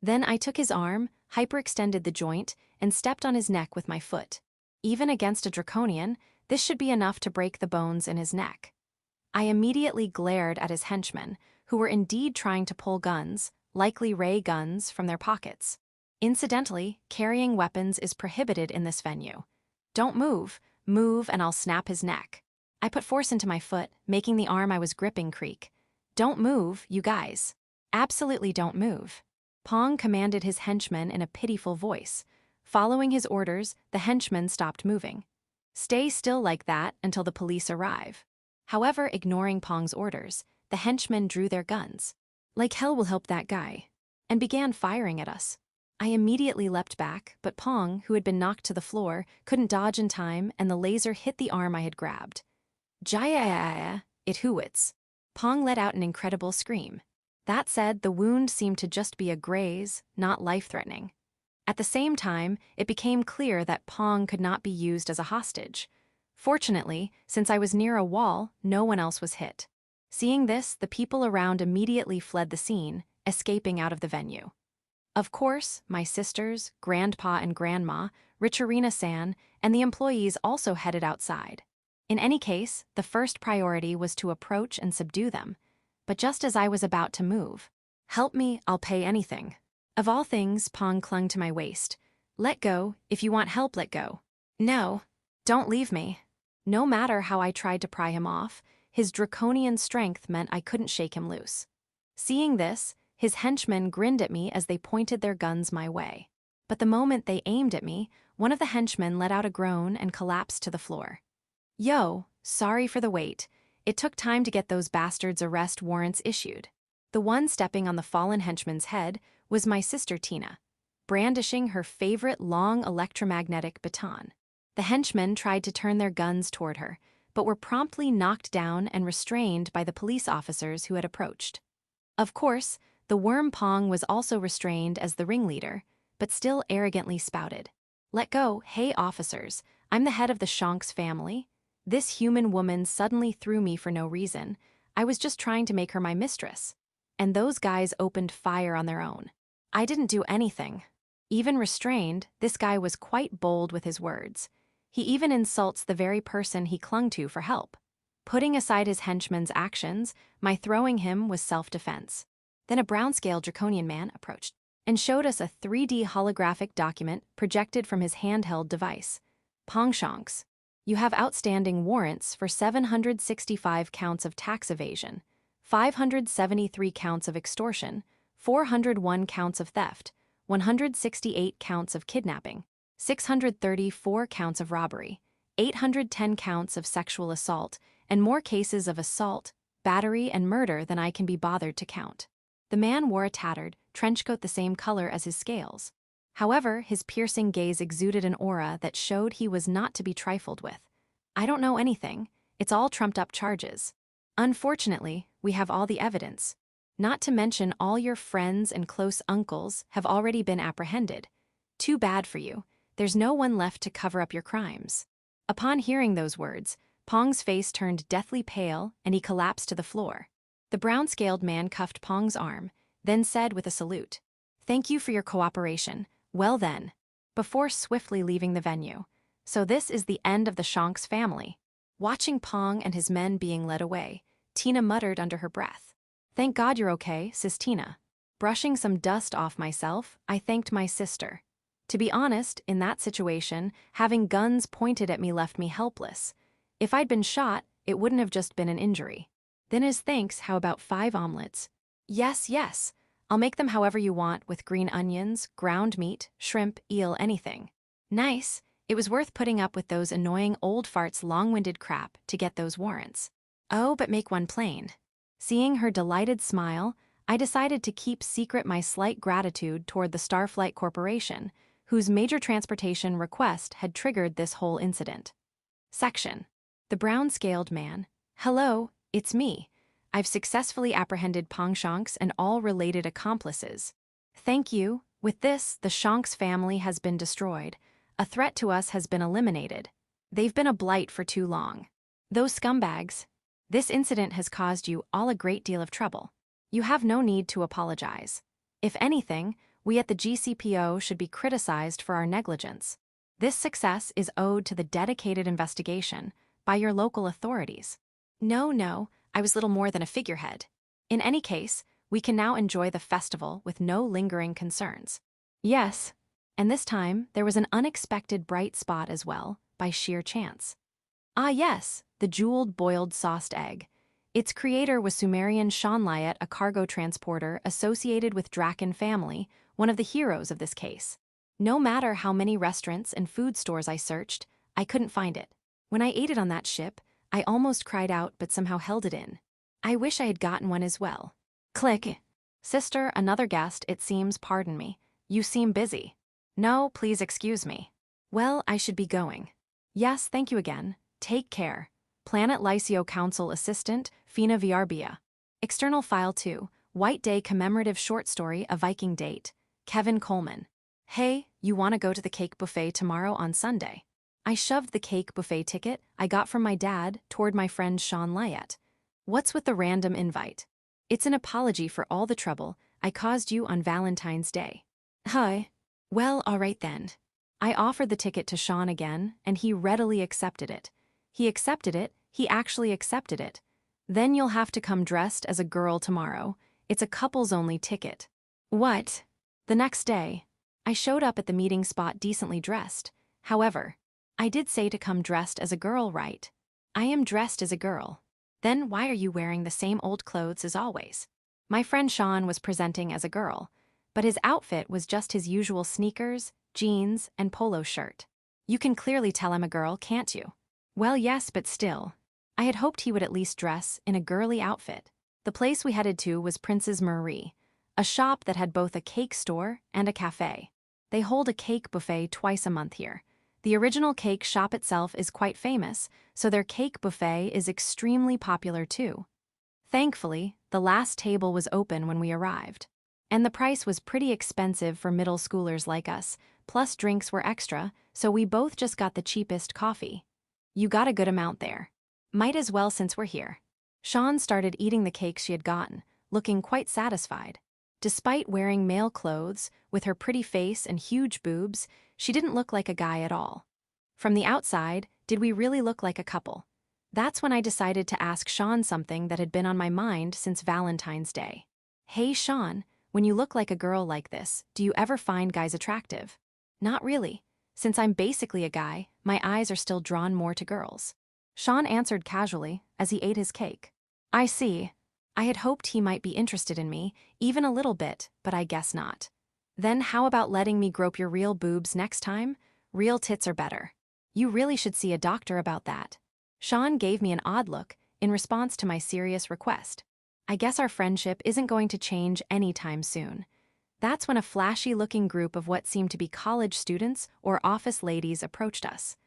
Then I took his arm, hyperextended the joint, and stepped on his neck with my foot. Even against a Draconian, this should be enough to break the bones in his neck. I immediately glared at his henchmen, who were indeed trying to pull guns, likely ray guns, from their pockets. Incidentally, carrying weapons is prohibited in this venue. Don't move. Move and I'll snap his neck. I put force into my foot, making the arm I was gripping creak. Don't move, you guys. Absolutely don't move. Pong commanded his henchmen in a pitiful voice. Following his orders, the henchmen stopped moving. Stay still like that until the police arrive. However, ignoring Pong's orders, the henchmen drew their guns. Like hell will help that guy. And began firing at us. I immediately leapt back, but Pong, who had been knocked to the floor, couldn't dodge in time and the laser hit the arm I had grabbed. Jaya, it hoots. Pong let out an incredible scream. That said, the wound seemed to just be a graze, not life-threatening. At the same time, it became clear that Pong could not be used as a hostage. Fortunately, since I was near a wall, no one else was hit. Seeing this, the people around immediately fled the scene, escaping out of the venue. Of course, my sisters, grandpa and grandma, Richarina-san, and the employees also headed outside. In any case, the first priority was to approach and subdue them. But just as I was about to move, "Help me, I'll pay anything." Of all things, Pong clung to my waist. "Let go, if you want help, let go." "No, don't leave me." No matter how I tried to pry him off, his draconian strength meant I couldn't shake him loose. Seeing this, his henchmen grinned at me as they pointed their guns my way. But the moment they aimed at me, one of the henchmen let out a groan and collapsed to the floor. "Yo, sorry for the wait. It took time to get those bastards' arrest warrants issued." The one stepping on the fallen henchman's head was my sister Tina, brandishing her favorite long electromagnetic baton. The henchmen tried to turn their guns toward her, but were promptly knocked down and restrained by the police officers who had approached. Of course, the worm Pong was also restrained as the ringleader, but still arrogantly spouted, "Let go, hey officers, I'm the head of the Shanks family. This human woman suddenly threw me for no reason. I was just trying to make her my mistress." And those guys opened fire on their own. I didn't do anything. Even restrained, this guy was quite bold with his words. He even insults the very person he clung to for help. Putting aside his henchman's actions, my throwing him was self-defense. Then a brown-scale draconian man approached and showed us a 3D holographic document projected from his handheld device. "Pong Shanks, you have outstanding warrants for 765 counts of tax evasion, 573 counts of extortion, 401 counts of theft, 168 counts of kidnapping, 634 counts of robbery, 810 counts of sexual assault, and more cases of assault, battery, and murder than I can be bothered to count." The man wore a tattered trenchcoat the same color as his scales. However, his piercing gaze exuded an aura that showed he was not to be trifled with. "I don't know anything. It's all trumped-up charges. Unfortunately, we have all the evidence. Not to mention all your friends and close uncles have already been apprehended. Too bad for you. There's no one left to cover up your crimes." Upon hearing those words, Pong's face turned deathly pale and he collapsed to the floor. The brown-scaled man cuffed Pong's arm, then said with a salute, "Thank you for your cooperation. Well then," before swiftly leaving the venue. So this is the end of the Shanks family. Watching Pong and his men being led away, Tina muttered under her breath, "Thank God you're okay, Sis Tina." Brushing some dust off myself, I thanked my sister. To be honest, in that situation, having guns pointed at me left me helpless. If I'd been shot, it wouldn't have just been an injury. Then as thanks, how about 5 omelets? Yes, yes. I'll make them however you want, with green onions, ground meat, shrimp, eel, anything. Nice. It was worth putting up with those annoying old farts' long-winded crap to get those warrants. Oh, but make one plain. Seeing her delighted smile, I decided to keep secret my slight gratitude toward the Starflight Corporation, whose major transportation request had triggered this whole incident. Section. The brown-scaled man. "Hello, it's me. I've successfully apprehended Pong Shanks and all related accomplices. Thank you. With this, the Shanks family has been destroyed. A threat to us has been eliminated. They've been a blight for too long. Those scumbags. This incident has caused you all a great deal of trouble. You have no need to apologize. If anything, we at the GCPO should be criticized for our negligence. This success is owed to the dedicated investigation by your local authorities." No, I was little more than a figurehead. In any case, we can now enjoy the festival with no lingering concerns. Yes. And this time, there was an unexpected bright spot as well, by sheer chance. Ah yes, the jeweled boiled sauced egg. Its creator was Sumerian Shanliet, a cargo transporter associated with Draen family, one of the heroes of this case. No matter how many restaurants and food stores I searched, I couldn't find it. When I ate it on that ship, I almost cried out but somehow held it in. I wish I had gotten one as well. Click. Sister, another guest, it seems, pardon me. You seem busy. No, please excuse me. Well, I should be going. Yes, thank you again. Take care. Planet Lycio Council Assistant, Fina Viarbia. External File 2, White Day Commemorative Short Story, A Viking Date. Kevin Coleman. Hey, you want to go to the cake buffet tomorrow on Sunday? I shoved the cake buffet ticket I got from my dad toward my friend Sean Lyett. What's with the random invite? It's an apology for all the trouble I caused you on Valentine's Day. Hi. Well, all right then. I offered the ticket to Sean again, and he readily accepted it. He actually accepted it. Then you'll have to come dressed as a girl tomorrow. It's a couples-only ticket. What? The next day, I showed up at the meeting spot decently dressed. However, I did say to come dressed as a girl, right? I am dressed as a girl. Then why are you wearing the same old clothes as always? My friend Sean was presenting as a girl, but his outfit was just his usual sneakers, jeans, and polo shirt. You can clearly tell I'm a girl, can't you? Well, yes, but still. I had hoped he would at least dress in a girly outfit. The place we headed to was Prince's Marie, a shop that had both a cake store and a cafe. They hold a cake buffet twice a month here. The original cake shop itself is quite famous, so their cake buffet is extremely popular too. Thankfully, the last table was open when we arrived. And the price was pretty expensive for middle schoolers like us, plus drinks were extra, so we both just got the cheapest coffee. You got a good amount there. Might as well since we're here. Sean started eating the cake she had gotten, looking quite satisfied. Despite wearing male clothes, with her pretty face and huge boobs, she didn't look like a guy at all. From the outside, did we really look like a couple? That's when I decided to ask Sean something that had been on my mind since Valentine's Day. Hey Sean, when you look like a girl like this, do you ever find guys attractive? Not really. Since I'm basically a guy, my eyes are still drawn more to girls. Sean answered casually as he ate his cake. I see. I had hoped he might be interested in me, even a little bit, but I guess not. Then how about letting me grope your real boobs next time? Real tits are better. You really should see a doctor about that. Sean gave me an odd look in response to my serious request. I guess our friendship isn't going to change anytime soon. That's when a flashy-looking group of what seemed to be college students or office ladies approached us.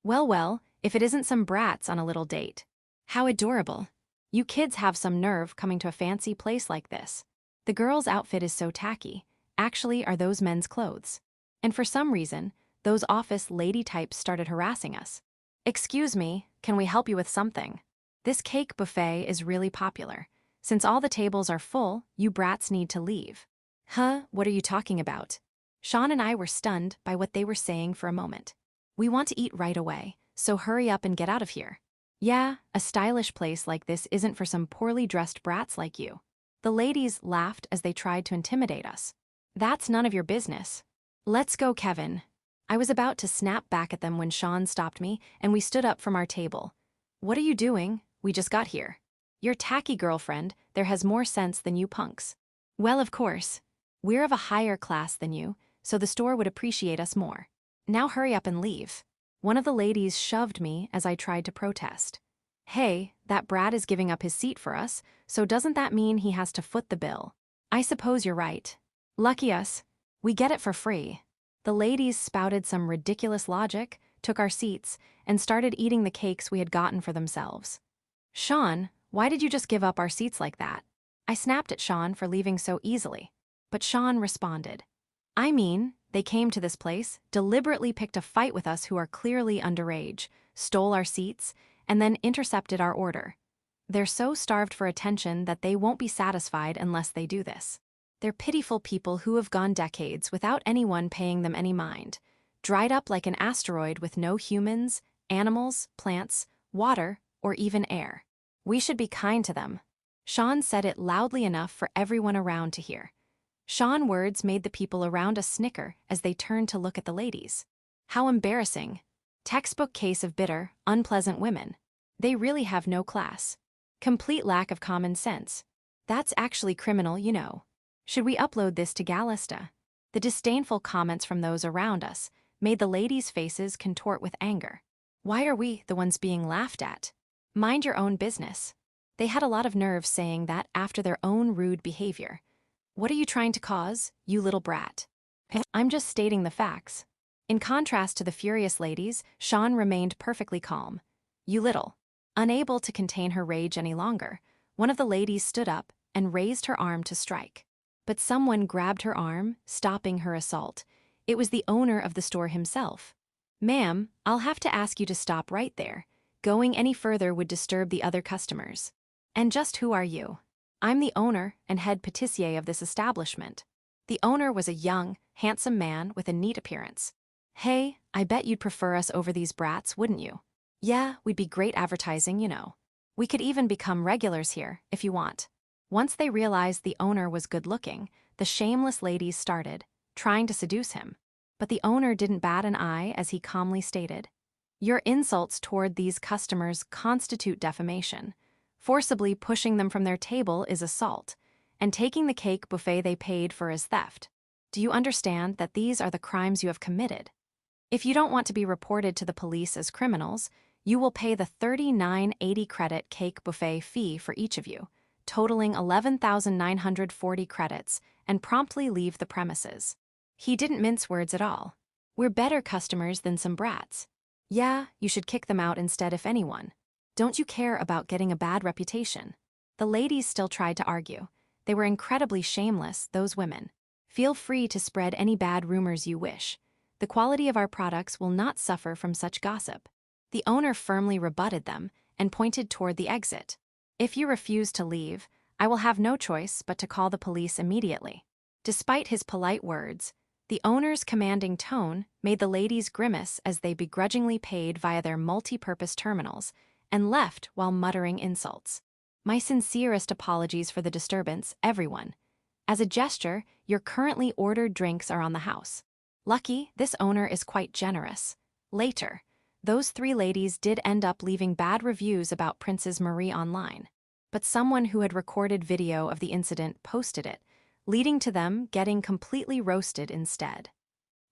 Well, if it isn't some brats on a little date. How adorable. You kids have some nerve coming to a fancy place like this. The girl's outfit is so tacky. Actually, are those men's clothes? And for some reason, those office lady types started harassing us. Excuse me, can we help you with something? This cake buffet is really popular. Since all the tables are full, you brats need to leave. Huh, what are you talking about? Sean and I were stunned by what they were saying for a moment. We want to eat right away, so hurry up and get out of here. Yeah, a stylish place like this isn't for some poorly dressed brats like you. The ladies laughed as they tried to intimidate us. That's none of your business. Let's go, Kevin. I was about to snap back at them when Sean stopped me and we stood up from our table. What are you doing? We just got here. Your tacky girlfriend there has more sense than you punks. Well, of course. We're of a higher class than you, so the store would appreciate us more. Now hurry up and leave. One of the ladies shoved me as I tried to protest. Hey, that brat is giving up his seat for us, so doesn't that mean he has to foot the bill? I suppose you're right. Lucky us. We get it for free. The ladies spouted some ridiculous logic, took our seats, and started eating the cakes we had gotten for themselves. Sean, why did you just give up our seats like that? I snapped at Sean for leaving so easily. But Sean responded. I mean, they came to this place, deliberately picked a fight with us who are clearly underage, stole our seats, and then intercepted our order. They're so starved for attention that they won't be satisfied unless they do this. They're pitiful people who have gone decades without anyone paying them any mind, dried up like an asteroid with no humans, animals, plants, water, or even air. We should be kind to them. Sean said it loudly enough for everyone around to hear. Sean's words made the people around us snicker as they turned to look at the ladies. How embarrassing. Textbook case of bitter, unpleasant women. They really have no class. Complete lack of common sense. That's actually criminal, you know. Should we upload this to Galista? The disdainful comments from those around us made the ladies' faces contort with anger. Why are we the ones being laughed at? Mind your own business. They had a lot of nerve saying that after their own rude behavior. What are you trying to cause, you little brat? I'm just stating the facts. In contrast to the furious ladies, Sean remained perfectly calm. You little. Unable to contain her rage any longer, one of the ladies stood up and raised her arm to strike. But someone grabbed her arm, stopping her assault. It was the owner of the store himself. Ma'am, I'll have to ask you to stop right there. Going any further would disturb the other customers. And just who are you? I'm the owner and head patissier of this establishment. The owner was a young, handsome man with a neat appearance. Hey, I bet you'd prefer us over these brats, wouldn't you? Yeah, we'd be great advertising, you know. We could even become regulars here, if you want. Once they realized the owner was good-looking, the shameless ladies started, trying to seduce him. But the owner didn't bat an eye as he calmly stated, "Your insults toward these customers constitute defamation. Forcibly pushing them from their table is assault, and taking the cake buffet they paid for is theft. Do you understand that these are the crimes you have committed? If you don't want to be reported to the police as criminals, you will pay the 39.80 credit cake buffet fee for each of you, totaling 11,940 credits, and promptly leave the premises." He didn't mince words at all. We're better customers than some brats. Yeah, you should kick them out instead if anyone. Don't you care about getting a bad reputation? The ladies still tried to argue. They were incredibly shameless, those women. Feel free to spread any bad rumors you wish. The quality of our products will not suffer from such gossip. The owner firmly rebutted them and pointed toward the exit. If you refuse to leave, I will have no choice but to call the police immediately. Despite his polite words, the owner's commanding tone made the ladies grimace as they begrudgingly paid via their multi-purpose terminals and left while muttering insults. My sincerest apologies for the disturbance, everyone. As a gesture, your currently ordered drinks are on the house. Lucky, this owner is quite generous. Later, those three ladies did end up leaving bad reviews about Princess Marie online. But someone who had recorded video of the incident posted it, leading to them getting completely roasted instead.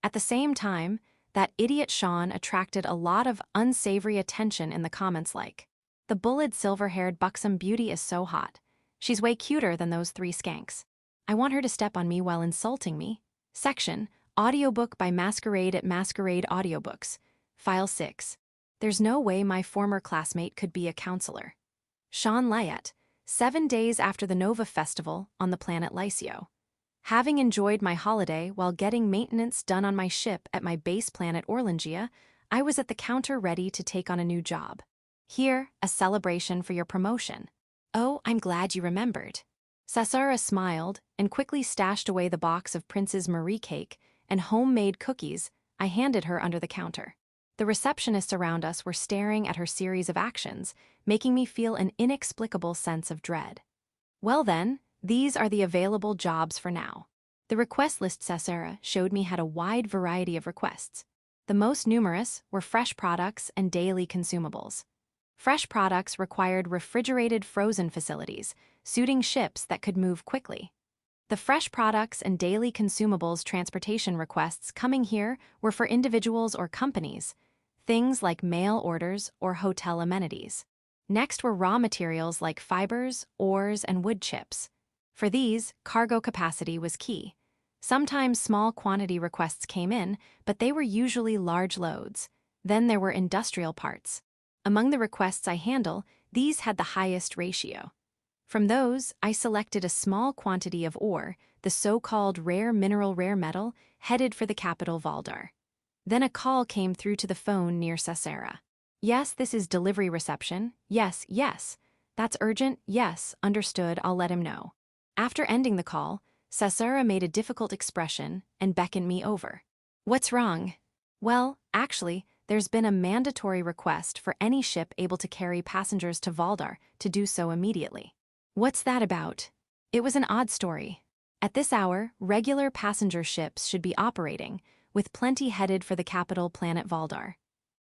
At the same time, that idiot Sean attracted a lot of unsavory attention in the comments like, "The bullied silver-haired buxom beauty is so hot. She's way cuter than those three skanks. I want her to step on me while insulting me." Section, Audiobook by Masquerade at Masquerade Audiobooks. File 6. There's no way my former classmate could be a counselor. Sean Lyett, 7 days after the Nova Festival on the planet Lycio. Having enjoyed my holiday while getting maintenance done on my ship at my base planet Orlangia, I was at the counter ready to take on a new job. Here, a celebration for your promotion. Oh, I'm glad you remembered. Sasara smiled and quickly stashed away the box of Princess Marie cake and homemade cookies I handed her under the counter. The receptionists around us were staring at her series of actions, making me feel an inexplicable sense of dread. Well then, these are the available jobs for now. The request list Sasara showed me had a wide variety of requests. The most numerous were fresh products and daily consumables. Fresh products required refrigerated frozen facilities, suiting ships that could move quickly. The fresh products and daily consumables transportation requests coming here were for individuals or companies, things like mail orders or hotel amenities. Next were raw materials like fibers, ores, and wood chips. For these, cargo capacity was key. Sometimes small quantity requests came in, but they were usually large loads. Then there were industrial parts. Among the requests I handle, these had the highest ratio. From those, I selected a small quantity of ore, the so-called rare mineral rare metal, headed for the capital Valdar. Then a call came through to the phone near Sasara. Yes, this is delivery reception. Yes, yes. That's urgent. Yes, understood, I'll let him know. After ending the call, Sasara made a difficult expression and beckoned me over. What's wrong? Well, actually, there's been a mandatory request for any ship able to carry passengers to Valdar to do so immediately. What's that about? It was an odd story. At this hour, regular passenger ships should be operating, with plenty headed for the capital planet Valdar.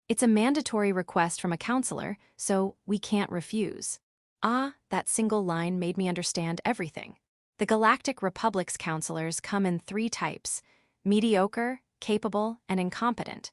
It's a mandatory request from a counselor, so we can't refuse. Ah, that single line made me understand everything. The Galactic Republic's counselors come in 3 types: mediocre, capable, and incompetent.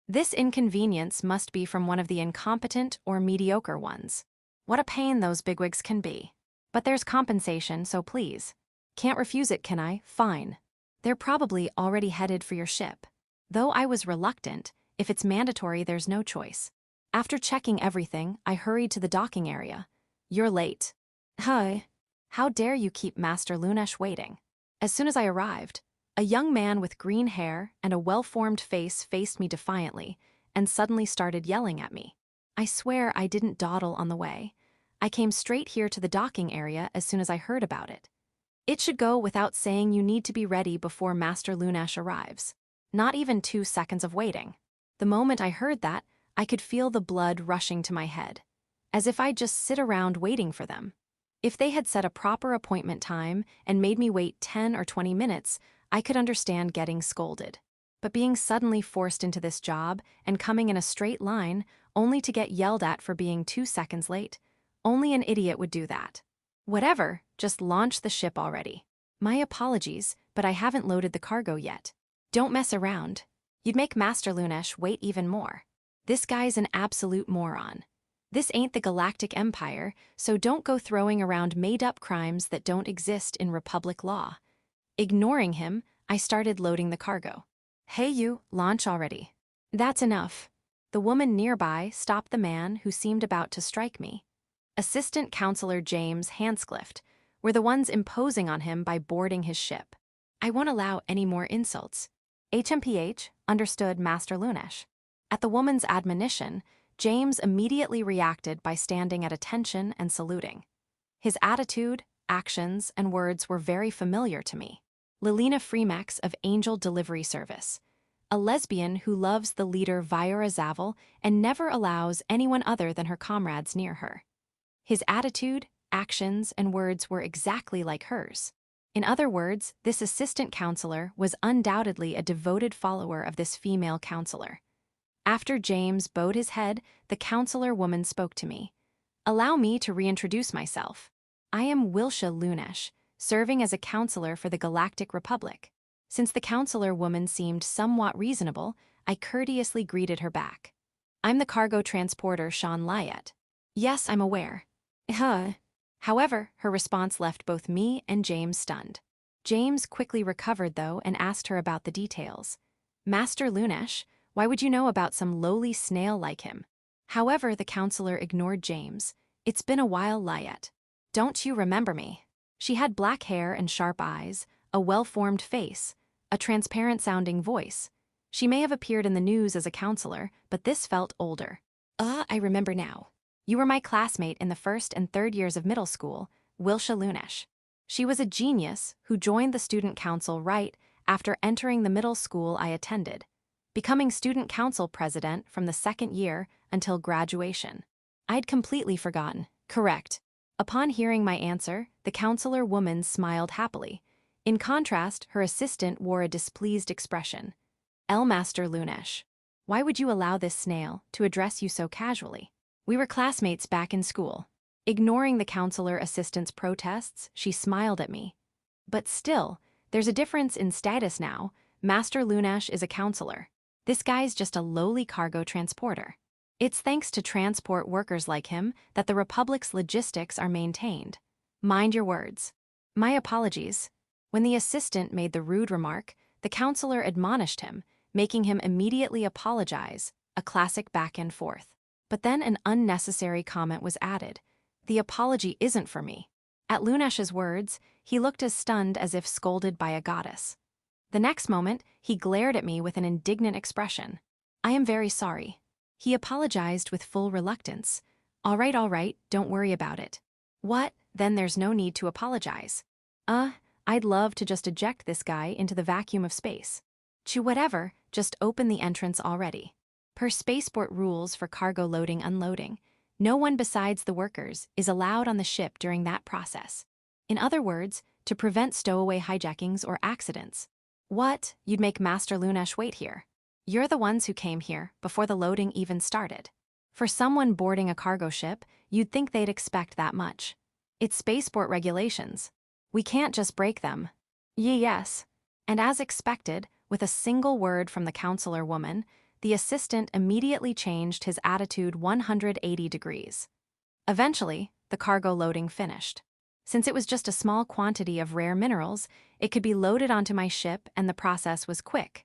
This inconvenience must be from one of the incompetent or mediocre ones. What a pain those bigwigs can be. But there's compensation, so please. Can't refuse it, can I? Fine. They're probably already headed for your ship. Though I was reluctant, if it's mandatory, there's no choice. After checking everything, I hurried to the docking area. You're late. Hi. How dare you keep Master Lunesh waiting? As soon as I arrived, a young man with green hair and a well-formed face faced me defiantly and suddenly started yelling at me. I swear I didn't dawdle on the way. I came straight here to the docking area as soon as I heard about it. It should go without saying you need to be ready before Master Lunesh arrives. Not even 2 seconds of waiting. The moment I heard that, I could feel the blood rushing to my head, as if I'd just sit around waiting for them. If they had set a proper appointment time and made me wait 10 or 20 minutes, I could understand getting scolded. But being suddenly forced into this job and coming in a straight line only to get yelled at for being 2 seconds late, only an idiot would do that. Whatever, just launch the ship already. My apologies, but I haven't loaded the cargo yet. Don't mess around. You'd make Master Lunesh wait even more. This guy's an absolute moron. This ain't the Galactic Empire, so don't go throwing around made-up crimes that don't exist in Republic law. Ignoring him, I started loading the cargo. Hey you, launch already. That's enough. The woman nearby stopped the man who seemed about to strike me. Assistant Counselor James Hansclift were the ones imposing on him by boarding his ship. I won't allow any more insults. HMPH, understood Master Lunesh. At the woman's admonition, James immediately reacted by standing at attention and saluting. His attitude, actions, and words were very familiar to me. Lilina Freemex of Angel Delivery Service, a lesbian who loves the leader Vyora Zavel and never allows anyone other than her comrades near her. His attitude, actions, and words were exactly like hers. In other words, this assistant counselor was undoubtedly a devoted follower of this female counselor. After James bowed his head, the counselor woman spoke to me. Allow me to reintroduce myself. I am Wilsha Lunesh, serving as a counselor for the Galactic Republic. Since the counselor woman seemed somewhat reasonable, I courteously greeted her back. I'm the cargo transporter Sean Lyett. Yes, I'm aware. However, her response left both me and James stunned. James quickly recovered, though, and asked her about the details. Master Lunesh, why would you know about some lowly snail like him? However, the counselor ignored James. It's been a while, Lyett. Don't you remember me? She had black hair and sharp eyes, a well-formed face, a transparent-sounding voice. She may have appeared in the news as a counselor, but this felt older. I remember now. You were my classmate in the 1st and 3rd years of middle school, Wilsha Lunesh. She was a genius who joined the student council right after entering the middle school I attended, becoming student council president from the 2nd year until graduation. I'd completely forgotten. Correct. Upon hearing my answer, the counselor woman smiled happily. In contrast, her assistant wore a displeased expression. Master Lunesh, why would you allow this snail to address you so casually? We were classmates back in school. Ignoring the counselor assistant's protests, she smiled at me. But still, there's a difference in status now. Master Lunesh is a counselor. This guy's just a lowly cargo transporter. It's thanks to transport workers like him that the Republic's logistics are maintained. Mind your words. My apologies. When the assistant made the rude remark, the counselor admonished him, making him immediately apologize, a classic back and forth. But then an unnecessary comment was added. The apology isn't for me. At Lunesh's words, he looked as stunned as if scolded by a goddess. The next moment, he glared at me with an indignant expression. I am very sorry. He apologized with full reluctance. All right, don't worry about it. What? Then there's no need to apologize. I'd love to just eject this guy into the vacuum of space. Whatever, just open the entrance already. Per spaceport rules for cargo loading-unloading, no one besides the workers is allowed on the ship during that process. In other words, to prevent stowaway hijackings or accidents. What? You'd make Master Lunesh wait here? You're the ones who came here before the loading even started. For someone boarding a cargo ship, you'd think they'd expect that much. It's spaceport regulations. We can't just break them. Yes. And as expected, with a single word from the counselor woman, the assistant immediately changed his attitude 180 degrees. Eventually, the cargo loading finished. Since it was just a small quantity of rare minerals, it could be loaded onto my ship and the process was quick.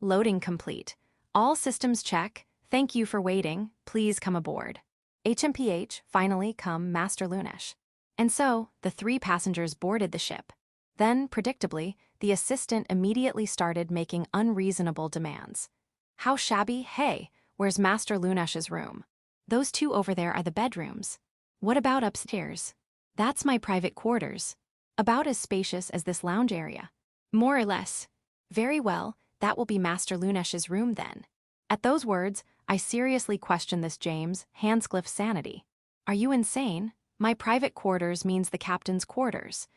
Loading complete. All systems check. Thank you for waiting. Please come aboard. HMPH, finally come Master Lunesh. And so, the 3 passengers boarded the ship. Then, predictably, the assistant immediately started making unreasonable demands. How shabby? Hey, where's Master Lunesh's room? Those 2 over there are the bedrooms. What about upstairs? That's my private quarters. About as spacious as this lounge area. More or less. Very well, that will be Master Lunesh's room then. At those words, I seriously questioned this James Hanscliff's sanity. Are you insane? My private quarters means the captain's quarters.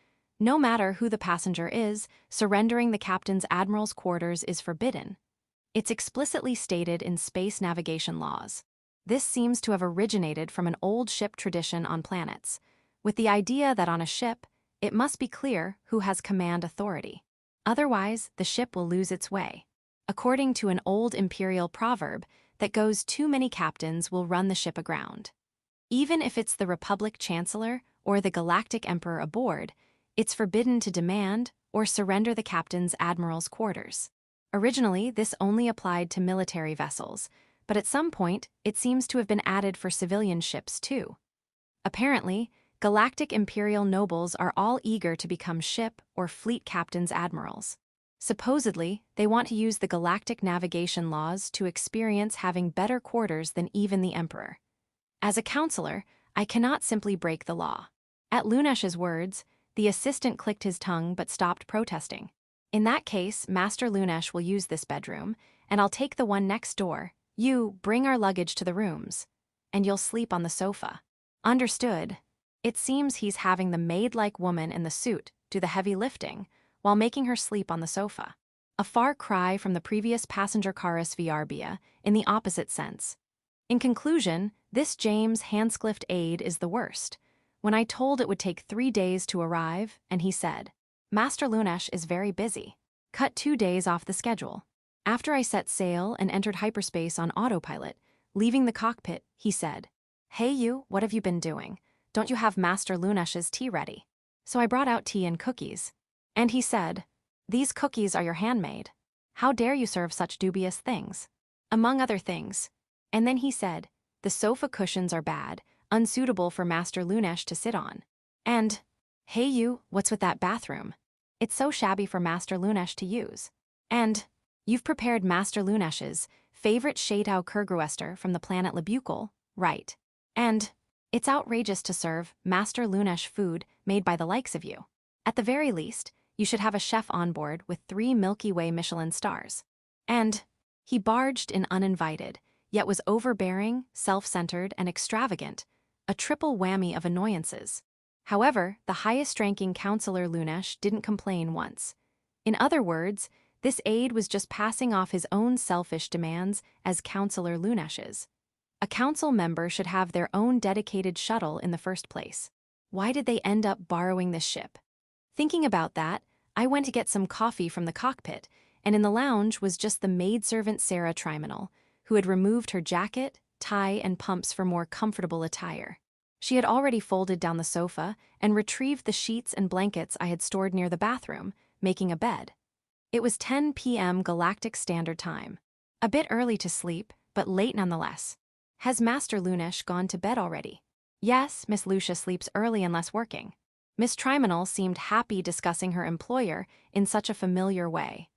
No matter who the passenger is, surrendering the captain's admiral's quarters is forbidden. It's explicitly stated in space navigation laws. This seems to have originated from an old ship tradition on planets, with the idea that on a ship, it must be clear who has command authority. Otherwise, the ship will lose its way. According to an old imperial proverb that goes, too many captains will run the ship aground. Even if it's the Republic Chancellor or the Galactic Emperor aboard, it's forbidden to demand or surrender the captain's admiral's quarters. Originally, this only applied to military vessels, but at some point, it seems to have been added for civilian ships too. Apparently, galactic imperial nobles are all eager to become ship or fleet captains' admirals. Supposedly, they want to use the galactic navigation laws to experience having better quarters than even the emperor. As a counselor, I cannot simply break the law. At Lunesh's words, the assistant clicked his tongue but stopped protesting. In that case, Master Lunesh will use this bedroom, and I'll take the one next door. You bring our luggage to the rooms, and you'll sleep on the sofa. Understood. It seems he's having the maid-like woman in the suit do the heavy lifting, while making her sleep on the sofa. A far cry from the previous passenger Karis Vrbia in the opposite sense. In conclusion, this James Hanscliff aide is the worst. When I told it would take 3 days to arrive, and he said, Master Lunesh is very busy. Cut 2 days off the schedule. After I set sail and entered hyperspace on autopilot, leaving the cockpit, he said, Hey you, what have you been doing? Don't you have Master Lunesh's tea ready? So I brought out tea and cookies. And he said, These cookies are your handmade. How dare you serve such dubious things? Among other things. And then he said, The sofa cushions are bad, unsuitable for Master Lunesh to sit on. And, hey you, what's with that bathroom? It's so shabby for Master Lunesh to use. And, you've prepared Master Lunesh's favorite Shaitao Kurgruester from the planet Labucal, right? And, it's outrageous to serve Master Lunesh food made by the likes of you. At the very least, you should have a chef on board with 3 Milky Way Michelin stars. And, he barged in uninvited, yet was overbearing, self-centered, and extravagant, a triple whammy of annoyances. However, the highest-ranking Counselor Lunesh didn't complain once. In other words, this aide was just passing off his own selfish demands as Counselor Lunesh's. A council member should have their own dedicated shuttle in the first place. Why did they end up borrowing this ship? Thinking about that, I went to get some coffee from the cockpit, and in the lounge was just the maidservant Sarah Triminal, who had removed her jacket, tie, and pumps for more comfortable attire. She had already folded down the sofa and retrieved the sheets and blankets I had stored near the bathroom, making a bed. It was 10 p.m. Galactic Standard Time. A bit early to sleep, but late nonetheless. Has Master Lunesh gone to bed already? Yes, Miss Lucia sleeps early unless working. Miss Triminal seemed happy discussing her employer in such a familiar way.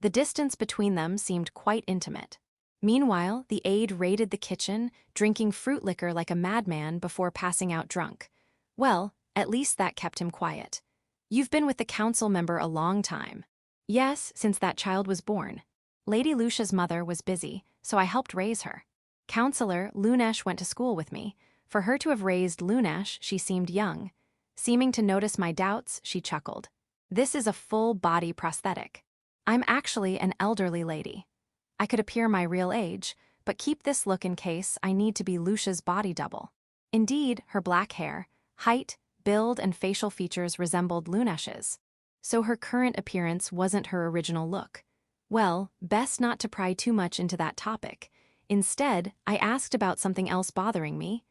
The distance between them seemed quite intimate. Meanwhile, the aide raided the kitchen, drinking fruit liquor like a madman before passing out drunk. Well, at least that kept him quiet. You've been with the council member a long time. Yes, since that child was born. Lady Lucia's mother was busy, so I helped raise her. Counselor Lunesh went to school with me. For her to have raised Lunesh, she seemed young. Seeming to notice my doubts, she chuckled. This is a full-body prosthetic. I'm actually an elderly lady. I could appear my real age, but keep this look in case I need to be Lucia's body double. Indeed, her black hair, height, build, and facial features resembled Lunesh's. So her current appearance wasn't her original look. Well, best not to pry too much into that topic. Instead, I asked about something else bothering me.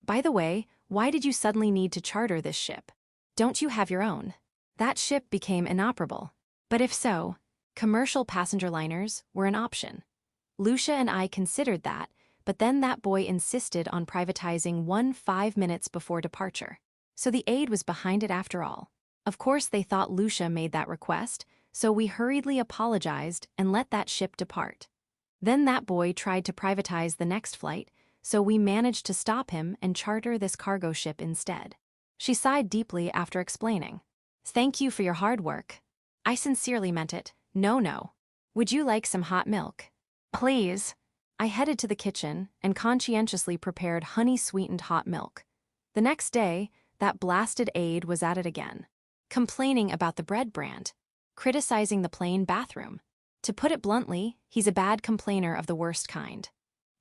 By the way, why did you suddenly need to charter this ship? Don't you have your own? That ship became inoperable. But if so, commercial passenger liners were an option. Lucia and I considered that, but then that boy insisted on privatizing 5 minutes before departure. So the aide was behind it after all. Of course, they thought Lucia made that request, so we hurriedly apologized and let that ship depart. Then that boy tried to privatize the next flight, so we managed to stop him and charter this cargo ship instead. She sighed deeply after explaining. Thank you for your hard work. I sincerely meant it. No. Would you like some hot milk? Please. I headed to the kitchen and conscientiously prepared honey-sweetened hot milk. The next day, that blasted aide was at it again, complaining about the bread brand, criticizing the plain bathroom. To put it bluntly, he's a bad complainer of the worst kind.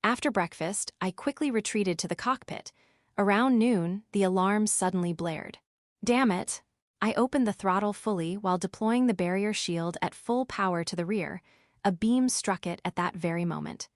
After breakfast, I quickly retreated to the cockpit. Around noon, the alarm suddenly blared. Damn it! I opened the throttle fully while deploying the barrier shield at full power to the rear. A beam struck it at that very moment.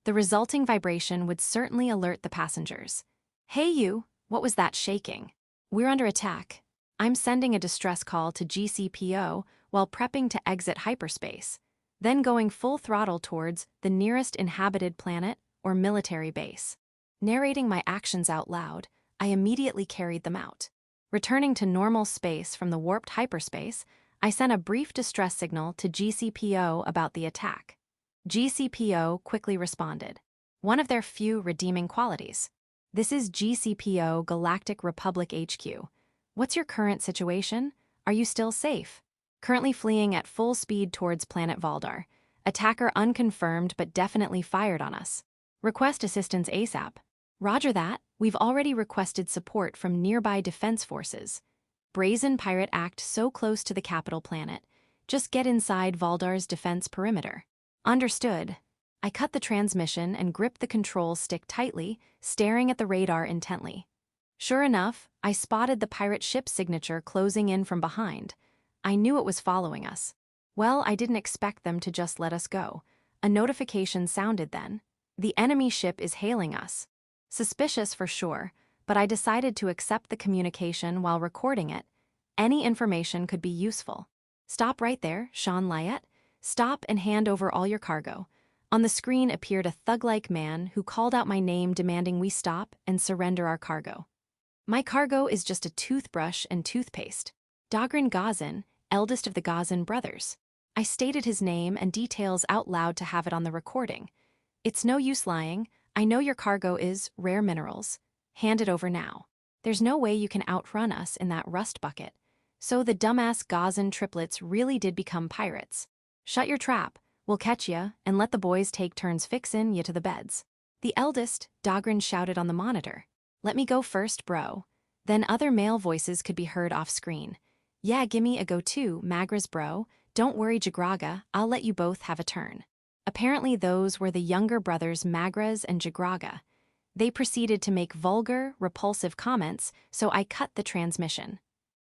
The resulting vibration would certainly alert the passengers. Hey you, what was that shaking? We're under attack. I'm sending a distress call to GCPO while prepping to exit hyperspace, then going full throttle towards the nearest inhabited planet or military base. Narrating my actions out loud, I immediately carried them out. Returning to normal space from the warped hyperspace, I sent a brief distress signal to GCPO about the attack. GCPO quickly responded. One of their few redeeming qualities. This is GCPO Galactic Republic HQ. What's your current situation? Are you still safe? Currently fleeing at full speed towards planet Valdar. Attacker unconfirmed but definitely fired on us. Request assistance ASAP. Roger that, we've already requested support from nearby defense forces. Brazen pirate act so close to the capital planet. Just get inside Valdar's defense perimeter. Understood. I cut the transmission and gripped the control stick tightly, staring at the radar intently. Sure enough, I spotted the pirate ship signature closing in from behind. I knew it was following us. Well, I didn't expect them to just let us go. A notification sounded then. The enemy ship is hailing us. Suspicious for sure, but I decided to accept the communication while recording it. Any information could be useful. Stop right there, Sean Lyett. Stop and hand over all your cargo. On the screen appeared a thug-like man who called out my name demanding we stop and surrender our cargo. My cargo is just a toothbrush and toothpaste. Dagran Gazan, eldest of the Gazan brothers. I stated his name and details out loud to have it on the recording. It's no use lying. I know your cargo is rare minerals. Hand it over now. There's no way you can outrun us in that rust bucket. So the dumbass Gazan triplets really did become pirates. Shut your trap. We'll catch ya and let the boys take turns fixin' ya to the beds. The eldest, Dagran shouted on the monitor. Let me go first, bro. Then other male voices could be heard off screen. Yeah, gimme a go too, Magras bro. Don't worry, Jagraga, I'll let you both have a turn. Apparently those were the younger brothers Magras and Jagraga. They proceeded to make vulgar, repulsive comments, so I cut the transmission.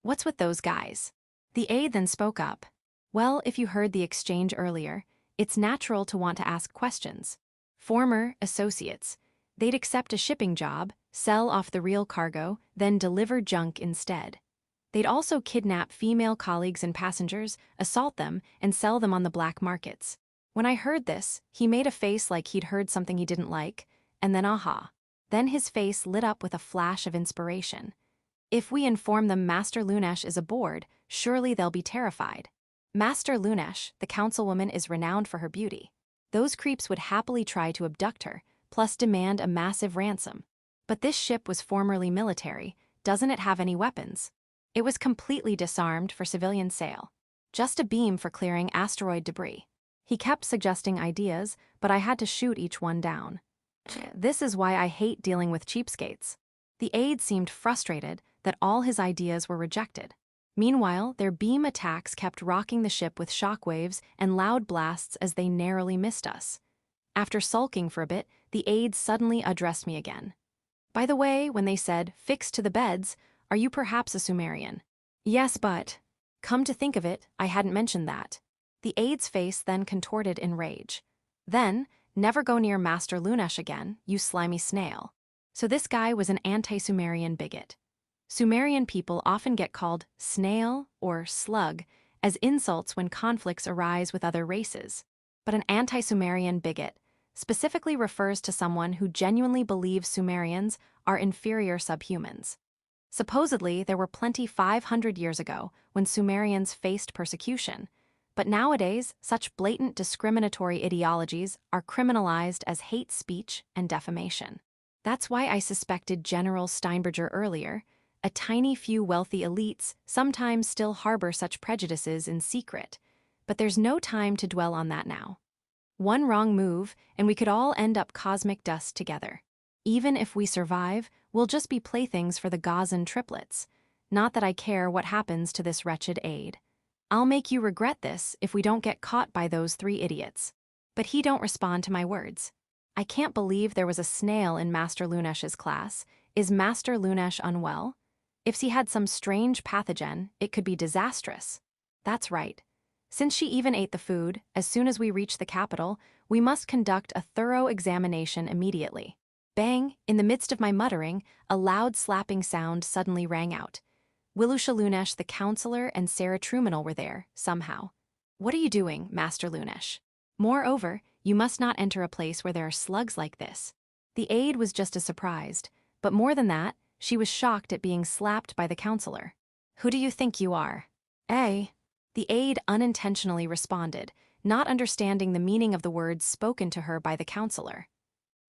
What's with those guys? The aide then spoke up. Well, if you heard the exchange earlier, it's natural to want to ask questions. Former associates. They'd accept a shipping job, sell off the real cargo, then deliver junk instead. They'd also kidnap female colleagues and passengers, assault them, and sell them on the black markets. When I heard this, he made a face like he'd heard something he didn't like, and then aha. Then his face lit up with a flash of inspiration. If we inform them Master Lunesh is aboard, surely they'll be terrified. Master Lunesh, the councilwoman, is renowned for her beauty. Those creeps would happily try to abduct her, plus demand a massive ransom. But this ship was formerly military. Doesn't it have any weapons? It was completely disarmed for civilian sale. Just a beam for clearing asteroid debris. He kept suggesting ideas, but I had to shoot each one down. This is why I hate dealing with cheapskates. The aide seemed frustrated that all his ideas were rejected. Meanwhile, their beam attacks kept rocking the ship with shockwaves and loud blasts as they narrowly missed us. After sulking for a bit, the aide suddenly addressed me again. By the way, when they said, "Fix to the beds," are you perhaps a Sumerian? Yes, but... Come to think of it, I hadn't mentioned that. The aide's face then contorted in rage. Then, never go near Master Lunesh again, you slimy snail. So this guy was an anti-Sumerian bigot. Sumerian people often get called snail or slug as insults when conflicts arise with other races. But an anti-Sumerian bigot specifically refers to someone who genuinely believes Sumerians are inferior subhumans. Supposedly, there were plenty 500 years ago when Sumerians faced persecution, but nowadays, such blatant discriminatory ideologies are criminalized as hate speech and defamation. That's why I suspected General Steinberger earlier. A tiny few wealthy elites sometimes still harbor such prejudices in secret, but there's no time to dwell on that now. One wrong move, and we could all end up cosmic dust together. Even if we survive, we'll just be playthings for the Gazan triplets. Not that I care what happens to this wretched aide. I'll make you regret this if we don't get caught by those 3 idiots. But he don't respond to my words. I can't believe there was a snail in Master Lunesh's class. Is Master Lunesh unwell? If she had some strange pathogen, it could be disastrous. That's right. Since she even ate the food, as soon as we reach the capital, we must conduct a thorough examination immediately. Bang! In the midst of my muttering, a loud slapping sound suddenly rang out. Wilusha Lunesh, the counselor, and Sarah Truminal were there, somehow. What are you doing, Master Lunesh? Moreover, you must not enter a place where there are slugs like this. The aide was just as surprised, but more than that, she was shocked at being slapped by the counselor. Who do you think you are? Eh? The aide unintentionally responded, not understanding the meaning of the words spoken to her by the counselor.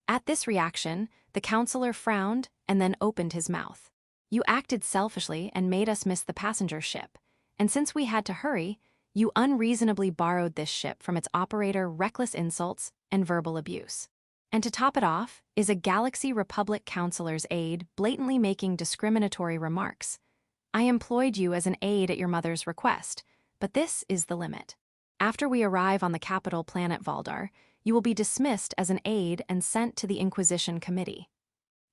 At this reaction, the counselor frowned and then opened his mouth. You acted selfishly and made us miss the passenger ship, and since we had to hurry, you unreasonably borrowed this ship from its operator reckless insults and verbal abuse. And to top it off is a Galaxy Republic counselor's aide blatantly making discriminatory remarks. I employed you as an aide at your mother's request, but this is the limit. After we arrive on the capital planet Valdar, you will be dismissed as an aide and sent to the Inquisition Committee.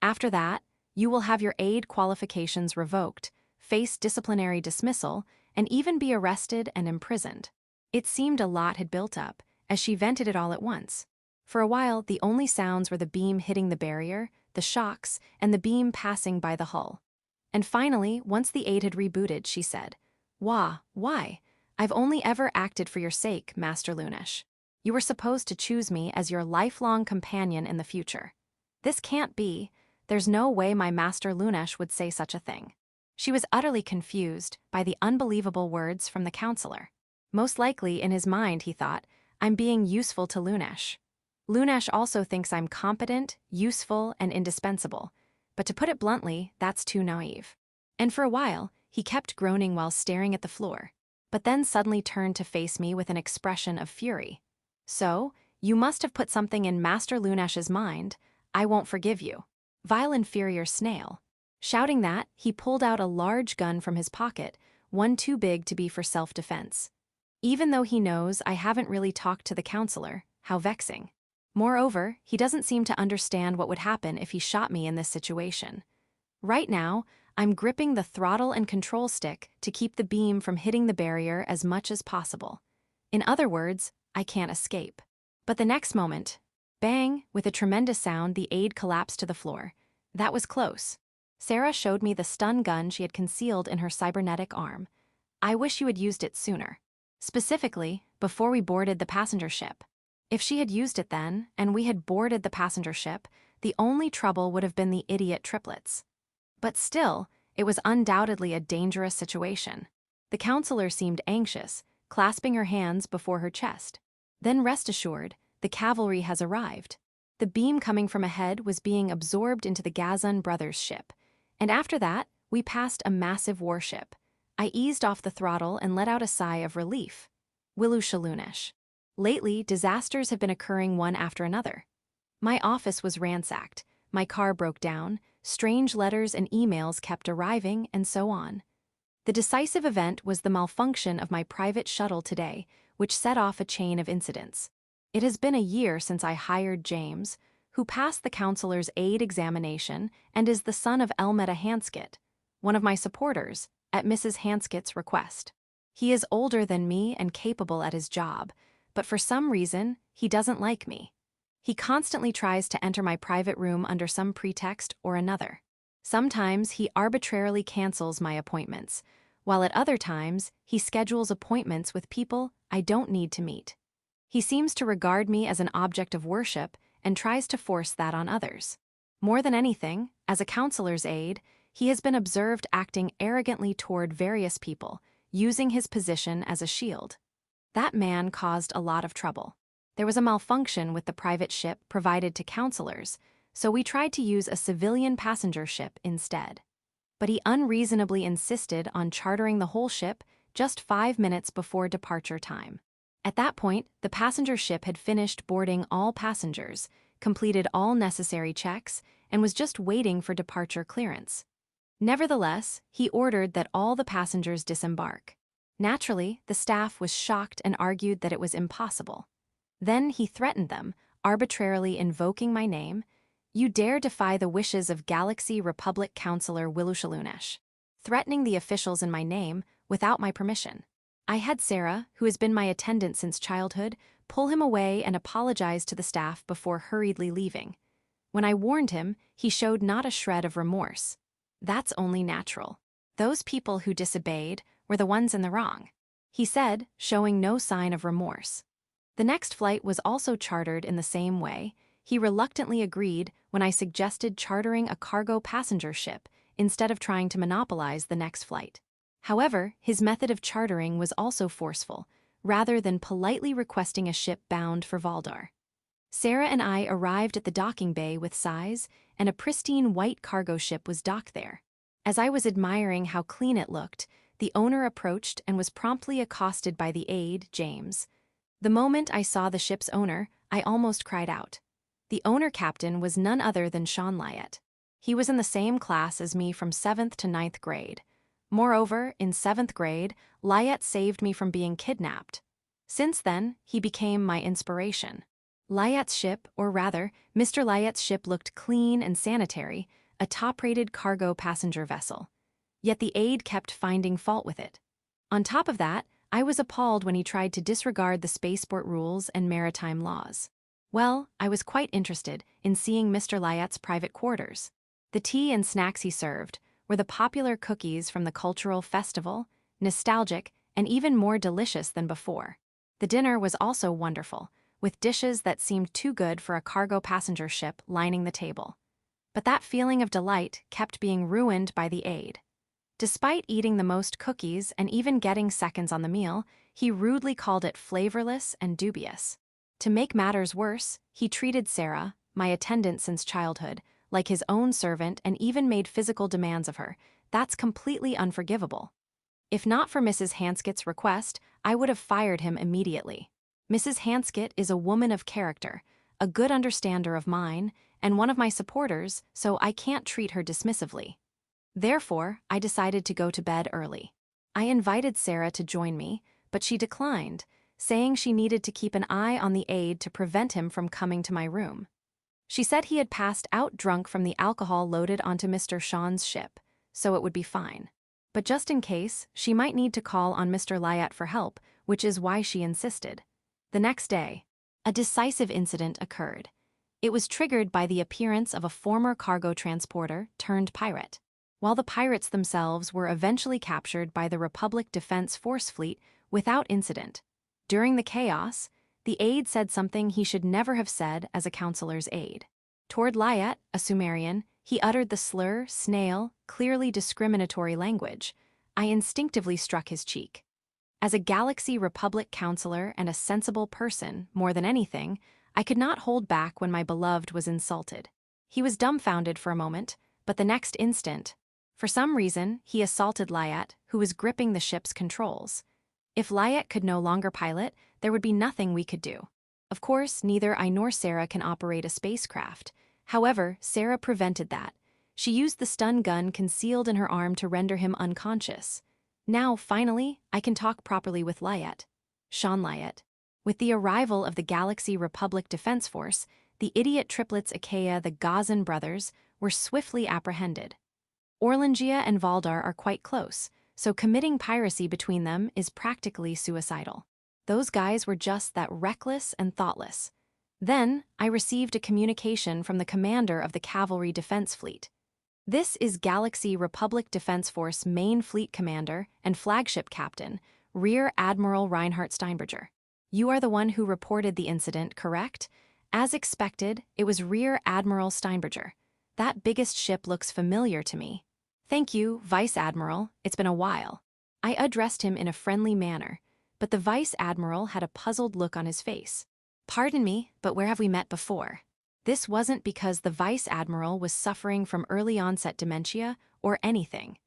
After that, you will have your aide qualifications revoked, face disciplinary dismissal, and even be arrested and imprisoned. It seemed a lot had built up, as she vented it all at once. For a while, the only sounds were the beam hitting the barrier, the shocks, and the beam passing by the hull. And finally, once the aide had rebooted, she said, Why? I've only ever acted for your sake, Master Lunesh. You were supposed to choose me as your lifelong companion in the future. This can't be. There's no way my Master Lunesh would say such a thing. She was utterly confused by the unbelievable words from the counselor. Most likely, in his mind, he thought, I'm being useful to Lunesh. Lunesh also thinks I'm competent, useful, and indispensable. But to put it bluntly, that's too naive. And for a while, he kept groaning while staring at the floor, but then suddenly turned to face me with an expression of fury. So, you must have put something in Master Lunesh's mind. I won't forgive you. Vile inferior snail. Shouting that, he pulled out a large gun from his pocket, one too big to be for self-defense. Even though he knows I haven't really talked to the counselor, how vexing. Moreover, he doesn't seem to understand what would happen if he shot me in this situation. Right now, I'm gripping the throttle and control stick to keep the beam from hitting the barrier as much as possible. In other words, I can't escape. But the next moment, bang, with a tremendous sound, the aide collapsed to the floor. That was close. Sarah showed me the stun gun she had concealed in her cybernetic arm. I wish you had used it sooner. Specifically, before we boarded the passenger ship. If she had used it then, and we had boarded the passenger ship, the only trouble would have been the idiot triplets. But still, it was undoubtedly a dangerous situation. The counselor seemed anxious, clasping her hands before her chest. Then rest assured, the cavalry has arrived. The beam coming from ahead was being absorbed into the Gazan brothers' ship, and after that, we passed a massive warship. I eased off the throttle and let out a sigh of relief. Wilusha Lunesh. Lately, disasters have been occurring one after another. My office was ransacked, my car broke down, strange letters and emails kept arriving, and so on. The decisive event was the malfunction of my private shuttle today, which set off a chain of incidents. It has been a year since I hired James, who passed the counselor's aid examination and is the son of Elmetta Hanskett, one of my supporters, at Mrs. Hanskett's request. He is older than me and capable at his job, but for some reason, he doesn't like me. He constantly tries to enter my private room under some pretext or another. Sometimes he arbitrarily cancels my appointments, while at other times he schedules appointments with people I don't need to meet. He seems to regard me as an object of worship and tries to force that on others. More than anything, as a counselor's aide, he has been observed acting arrogantly toward various people, using his position as a shield. That man caused a lot of trouble. There was a malfunction with the private ship provided to counselors, so we tried to use a civilian passenger ship instead. But he unreasonably insisted on chartering the whole ship just 5 minutes before departure time. At that point, the passenger ship had finished boarding all passengers, completed all necessary checks, and was just waiting for departure clearance. Nevertheless, he ordered that all the passengers disembark. Naturally, the staff was shocked and argued that it was impossible. Then he threatened them, arbitrarily invoking my name. "You dare defy the wishes of Galaxy Republic Counselor Wilushalunesh," threatening the officials in my name without my permission. I had Sarah, who has been my attendant since childhood, pull him away and apologize to the staff before hurriedly leaving. When I warned him, he showed not a shred of remorse. That's only natural. Those people who disobeyed were the ones in the wrong, he said, showing no sign of remorse. The next flight was also chartered in the same way. He reluctantly agreed when I suggested chartering a cargo passenger ship instead of trying to monopolize the next flight. However, his method of chartering was also forceful, rather than politely requesting a ship bound for Valdar. Sarah and I arrived at the docking bay with size, and a pristine white cargo ship was docked there. As I was admiring how clean it looked, the owner approached and was promptly accosted by the aide, James. The moment I saw the ship's owner, I almost cried out. The owner captain was none other than Sean Lyett. He was in the same class as me from 7th to 9th grade. Moreover, in 7th grade, Lyett saved me from being kidnapped. Since then, he became my inspiration. Lyett's ship, or rather, Mr. Lyett's ship looked clean and sanitary, a top-rated cargo passenger vessel. Yet the aide kept finding fault with it. On top of that, I was appalled when he tried to disregard the spaceport rules and maritime laws. Well, I was quite interested in seeing Mr. Lyett's private quarters. The tea and snacks he served were the popular cookies from the cultural festival, nostalgic, and even more delicious than before. The dinner was also wonderful, with dishes that seemed too good for a cargo passenger ship lining the table. But that feeling of delight kept being ruined by the aide. Despite eating the most cookies and even getting seconds on the meal, he rudely called it flavorless and dubious. To make matters worse, he treated Sarah, my attendant since childhood, like his own servant and even made physical demands of her. That's completely unforgivable. If not for Mrs. Hanskett's request, I would have fired him immediately. Mrs. Hanskett is a woman of character, a good understander of mine, and one of my supporters, so I can't treat her dismissively. Therefore, I decided to go to bed early. I invited Sarah to join me, but she declined, saying she needed to keep an eye on the aide to prevent him from coming to my room. She said he had passed out drunk from the alcohol loaded onto Mr. Sean's ship, so it would be fine. But just in case, she might need to call on Mr. Lyett for help, which is why she insisted. The next day, a decisive incident occurred. It was triggered by the appearance of a former cargo transporter turned pirate. While the pirates themselves were eventually captured by the Republic Defense Force fleet without incident. During the chaos, the aide said something he should never have said as a counselor's aide. Toward Lyett, a Sumerian, he uttered the slur, snail, clearly discriminatory language. I instinctively struck his cheek. As a Galaxy Republic counselor and a sensible person, more than anything, I could not hold back when my beloved was insulted. He was dumbfounded for a moment, but the next instant, for some reason, he assaulted Lyett, who was gripping the ship's controls. If Lyett could no longer pilot, there would be nothing we could do. Of course, neither I nor Sarah can operate a spacecraft. However, Sarah prevented that. She used the stun gun concealed in her arm to render him unconscious. Now, finally, I can talk properly with Lyet. Sean Lyet. With the arrival of the Galaxy Republic Defense Force, the idiot triplets Achaea, the Gazan brothers, were swiftly apprehended. Orlangia and Valdar are quite close, so committing piracy between them is practically suicidal. Those guys were just that reckless and thoughtless. Then, I received a communication from the commander of the Cavalry Defense Fleet. This is Galaxy Republic Defense Force main fleet commander and flagship captain, Rear Admiral Reinhard Steinberger. You are the one who reported the incident, correct? As expected, it was Rear Admiral Steinberger. That biggest ship looks familiar to me. Thank you, Vice Admiral. It's been a while. I addressed him in a friendly manner, but the Vice Admiral had a puzzled look on his face. Pardon me, but where have we met before? This wasn't because the Vice Admiral was suffering from early-onset dementia or anything.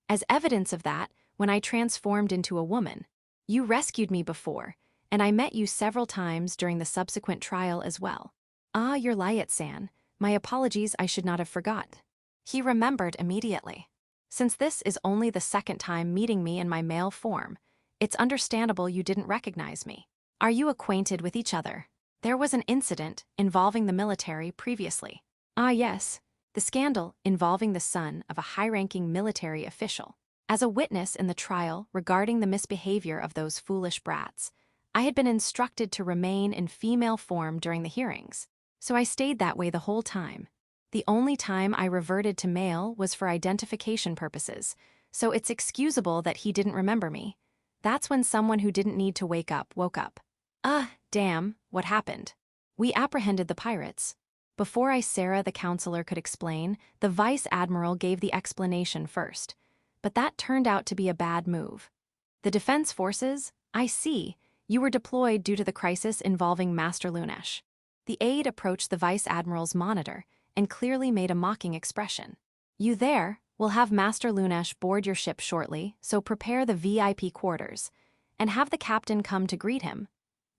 As evidence of that, when I transformed into a woman, you rescued me before, and I met you several times during the subsequent trial as well. Ah, you're Lyet-san. My apologies, I should not have forgot. He remembered immediately. Since this is only the second time meeting me in my male form, it's understandable you didn't recognize me. Are you acquainted with each other? There was an incident involving the military previously. Ah yes, the scandal involving the son of a high-ranking military official. As a witness in the trial regarding the misbehavior of those foolish brats, I had been instructed to remain in female form during the hearings, so I stayed that way the whole time. The only time I reverted to male was for identification purposes, so it's excusable that he didn't remember me. That's when someone who didn't need to wake up woke up. Damn, what happened? We apprehended the pirates. Before Sarah the counselor could explain, the Vice Admiral gave the explanation first. But that turned out to be a bad move. The defense forces? I see. You were deployed due to the crisis involving Master Lunesh. The aide approached the Vice Admiral's monitor and clearly made a mocking expression. You there? We'll have Master Lunesh board your ship shortly, so prepare the VIP quarters, and have the captain come to greet him.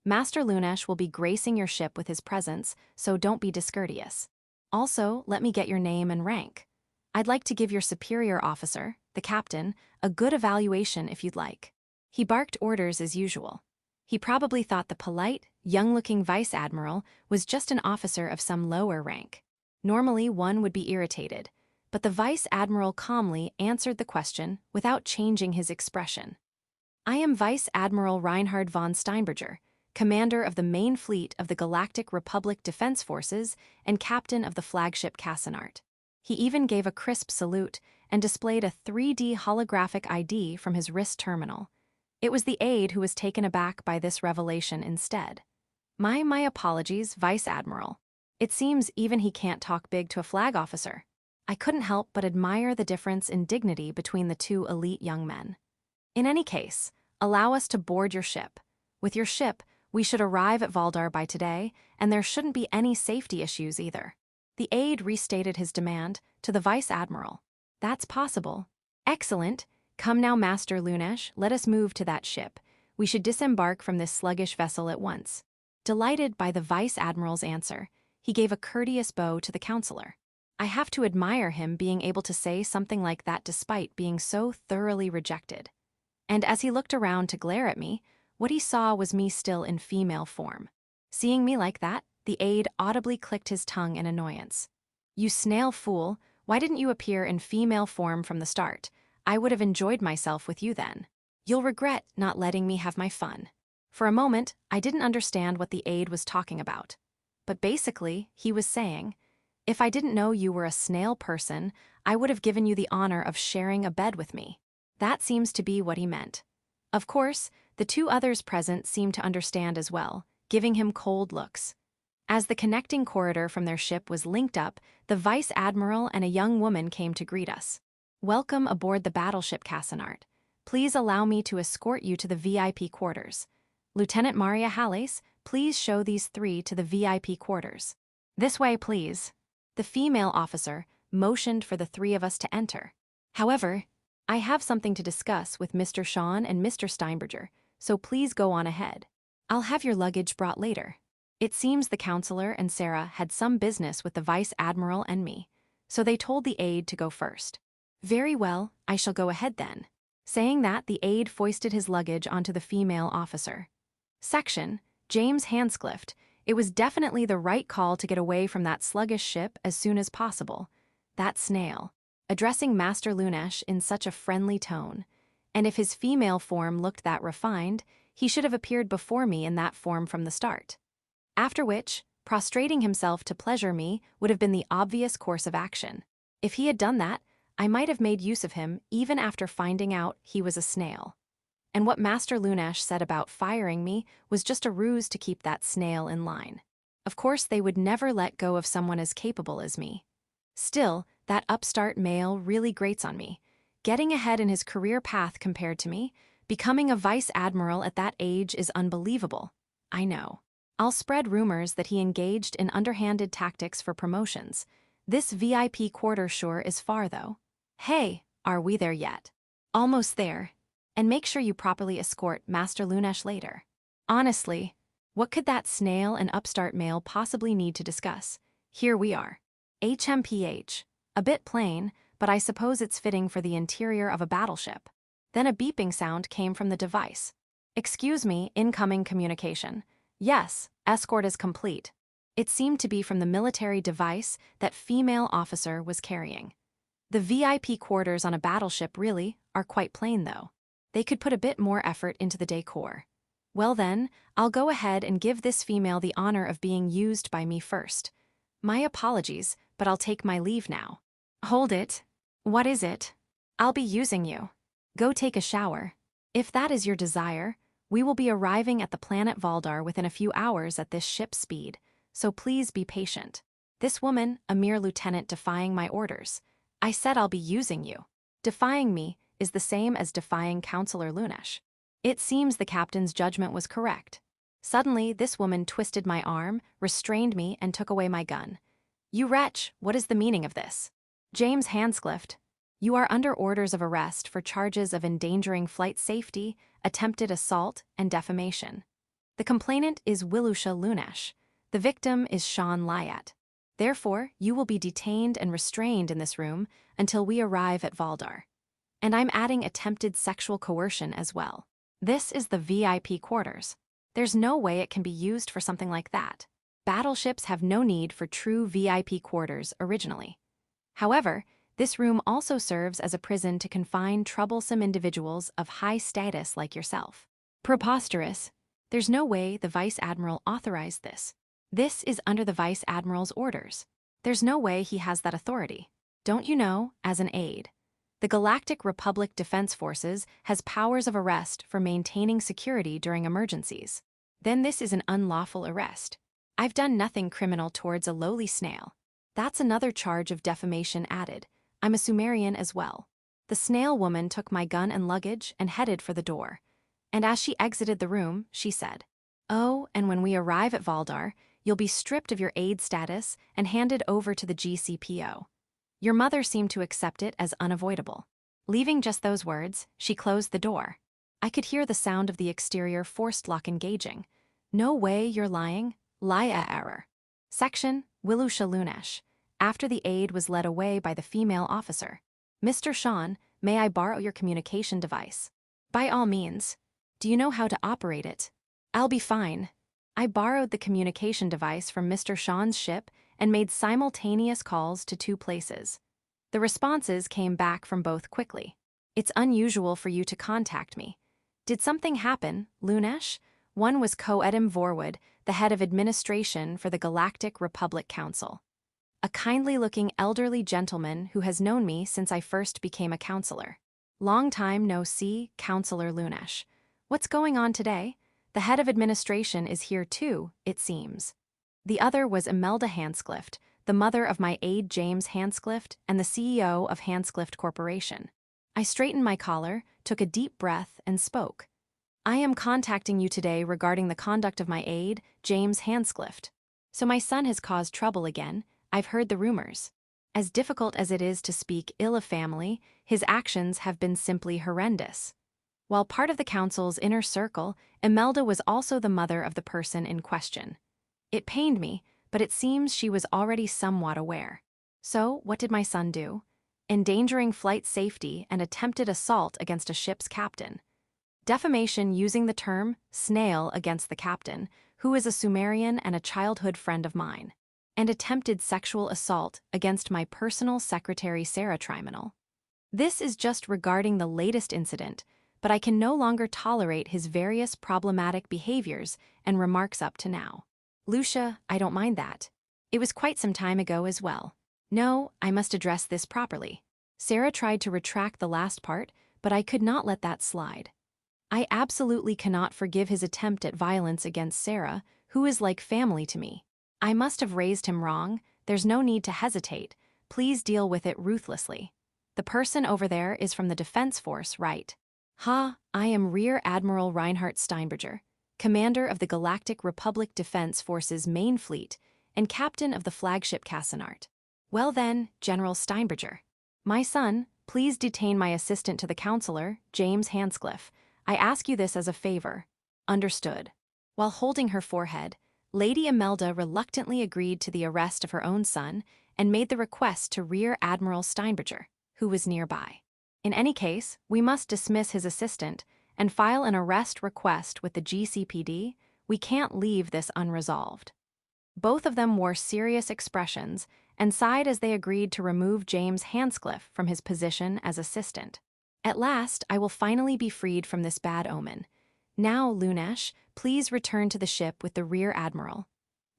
Master Lunesh will be gracing your ship with his presence, so don't be discourteous. Also, let me get your name and rank. I'd like to give your superior officer, the captain, a good evaluation if you'd like. He barked orders as usual. He probably thought the polite, young-looking Vice Admiral was just an officer of some lower rank. Normally, one would be irritated, but the Vice Admiral calmly answered the question without changing his expression. I am Vice Admiral Reinhard von Steinberger, commander of the main fleet of the Galactic Republic Defense Forces and captain of the flagship Cassinart. He even gave a crisp salute and displayed a 3D holographic ID from his wrist terminal. It was the aide who was taken aback by this revelation instead. My apologies, Vice Admiral. It seems even he can't talk big to a flag officer. I couldn't help but admire the difference in dignity between the two elite young men. In any case, allow us to board your ship. With your ship, we should arrive at Valdar by today, and there shouldn't be any safety issues either. The aide restated his demand to the Vice Admiral. That's possible. Excellent. Come now, Master Lunesh, let us move to that ship. We should disembark from this sluggish vessel at once. Delighted by the Vice Admiral's answer, he gave a courteous bow to the counselor. I have to admire him being able to say something like that despite being so thoroughly rejected. And as he looked around to glare at me, what he saw was me still in female form. Seeing me like that, the aide audibly clicked his tongue in annoyance. You snail fool, why didn't you appear in female form from the start? I would have enjoyed myself with you then. You'll regret not letting me have my fun. For a moment, I didn't understand what the aide was talking about. But basically, he was saying, if I didn't know you were a snail person, I would have given you the honor of sharing a bed with me. That seems to be what he meant. Of course, the two others present seemed to understand as well, giving him cold looks. As the connecting corridor from their ship was linked up, the Vice Admiral and a young woman came to greet us. Welcome aboard the battleship Cassinart. Please allow me to escort you to the VIP quarters. Lieutenant Maria Halles, please show these three to the VIP quarters. This way, please. The female officer motioned for the three of us to enter. However, I have something to discuss with Mr. Sean and Mr. Steinberger, so please go on ahead. I'll have your luggage brought later. It seems the counselor and Sarah had some business with the Vice Admiral and me, so they told the aide to go first. Very well, I shall go ahead then. Saying that, the aide foisted his luggage onto the female officer. Section, James Hansclift. It was definitely the right call to get away from that sluggish ship as soon as possible. That snail. Addressing Master Lunesh in such a friendly tone. And if his female form looked that refined, he should have appeared before me in that form from the start. After which, prostrating himself to pleasure me would have been the obvious course of action. If he had done that, I might have made use of him even after finding out he was a snail. And what Master Lunesh said about firing me was just a ruse to keep that snail in line. Of course, they would never let go of someone as capable as me. Still, that upstart male really grates on me. Getting ahead in his career path compared to me, becoming a vice admiral at that age is unbelievable. I know. I'll spread rumors that he engaged in underhanded tactics for promotions. This VIP quarter sure is far, though. Hey, are we there yet? Almost there. And make sure you properly escort Master Lunesh later. Honestly, what could that snail and upstart male possibly need to discuss? Here we are. HMPH. A bit plain, but I suppose it's fitting for the interior of a battleship. Then a beeping sound came from the device. Excuse me, incoming communication. Yes, escort is complete. It seemed to be from the military device that female officer was carrying. The VIP quarters on a battleship really are quite plain, though. They could put a bit more effort into the decor. Well then, I'll go ahead and give this female the honor of being used by me first. My apologies, but I'll take my leave now. Hold it. What is it? I'll be using you. Go take a shower. If that is your desire, we will be arriving at the planet Valdar within a few hours at this ship's speed, so please be patient. This woman, a mere lieutenant defying my orders. I said I'll be using you. Defying me is the same as defying Counselor Lunesh. It seems the captain's judgment was correct. Suddenly, this woman twisted my arm, restrained me, and took away my gun. You wretch, what is the meaning of this? James Hansclift, you are under orders of arrest for charges of endangering flight safety, attempted assault, and defamation. The complainant is Wilusha Lunesh. The victim is Sean Lyat. Therefore, you will be detained and restrained in this room until we arrive at Valdar. And I'm adding attempted sexual coercion as well. This is the VIP quarters. There's no way it can be used for something like that. Battleships have no need for true VIP quarters originally. However, this room also serves as a prison to confine troublesome individuals of high status like yourself. Preposterous. There's no way the Vice Admiral authorized this. This is under the Vice Admiral's orders. There's no way he has that authority. Don't you know, as an aide, the Galactic Republic Defense Forces has powers of arrest for maintaining security during emergencies. Then this is an unlawful arrest. I've done nothing criminal towards a lowly snail. That's another charge of defamation added. I'm a Sumerian as well. The snail woman took my gun and luggage and headed for the door. And as she exited the room, she said, "Oh, and when we arrive at Valdar, you'll be stripped of your aide status and handed over to the GCPO. Your mother seemed to accept it as unavoidable." Leaving just those words, she closed the door. I could hear the sound of the exterior forced lock engaging. No way you're lying. Lia error. Section, Wilusha Lunesh. After the aide was led away by the female officer. Mr. Sean, may I borrow your communication device? By all means. Do you know how to operate it? I'll be fine. I borrowed the communication device from Mr. Sean's ship and made simultaneous calls to 2 places. The responses came back from both quickly. It's unusual for you to contact me. Did something happen, Lunesh? One was Coedim Vorwood, the head of administration for the Galactic Republic Council. A kindly-looking elderly gentleman who has known me since I first became a counselor. Long time no see, Counselor Lunesh. What's going on today? The head of administration is here too, it seems. The other was Imelda Hansclift, the mother of my aide James Hansclift and the CEO of Hansclift Corporation. I straightened my collar, took a deep breath, and spoke. I am contacting you today regarding the conduct of my aide, James Hansclift. So my son has caused trouble again. I've heard the rumors. As difficult as it is to speak ill of family, his actions have been simply horrendous. While part of the council's inner circle, Imelda was also the mother of the person in question. It pained me, but it seems she was already somewhat aware. So, what did my son do? endangering flight safety and attempted assault against a ship's captain. Defamation using the term snail against the captain, who is a Sumerian and a childhood friend of mine. And attempted sexual assault against my personal secretary Sarah Triminal. This is just regarding the latest incident, but I can no longer tolerate his various problematic behaviors and remarks up to now. Lucia, I don't mind that. It was quite some time ago as well. No, I must address this properly. Sarah tried to retract the last part, but I could not let that slide. I absolutely cannot forgive his attempt at violence against Sarah, who is like family to me. I must have raised him wrong, there's no need to hesitate, please deal with it ruthlessly. The person over there is from the Defense Force, right? Ha, I am Rear Admiral Reinhard Steinberger, commander of the Galactic Republic Defense Force's main fleet and captain of the flagship Cassinart. Well then, General Steinberger. My son, please detain my assistant to the counselor, James Hanscliffe. I ask you this as a favor. Understood. While holding her forehead, Lady Imelda reluctantly agreed to the arrest of her own son and made the request to Rear Admiral Steinberger, who was nearby. In any case, we must dismiss his assistant and file an arrest request with the GCPD. We can't leave this unresolved. Both of them wore serious expressions and sighed as they agreed to remove James Hanscliffe from his position as assistant. At last, I will finally be freed from this bad omen. Now, Lunesh, please return to the ship with the Rear Admiral.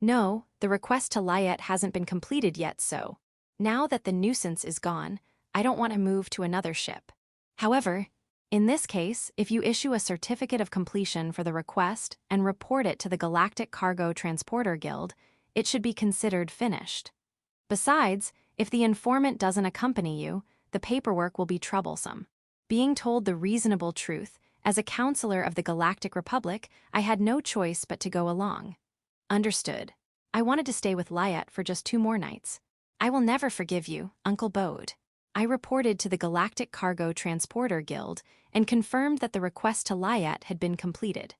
No, the request to Lyet hasn't been completed yet, so now that the nuisance is gone, I don't want to move to another ship. However, in this case, if you issue a certificate of completion for the request and report it to the Galactic Cargo Transporter Guild, it should be considered finished. Besides, if the informant doesn't accompany you, the paperwork will be troublesome. Being told the reasonable truth, as a counselor of the Galactic Republic, I had no choice but to go along. Understood. I wanted to stay with Lyet for just 2 more nights. I will never forgive you, Uncle Bode. I reported to the Galactic Cargo Transporter Guild and confirmed that the request to Lyet had been completed.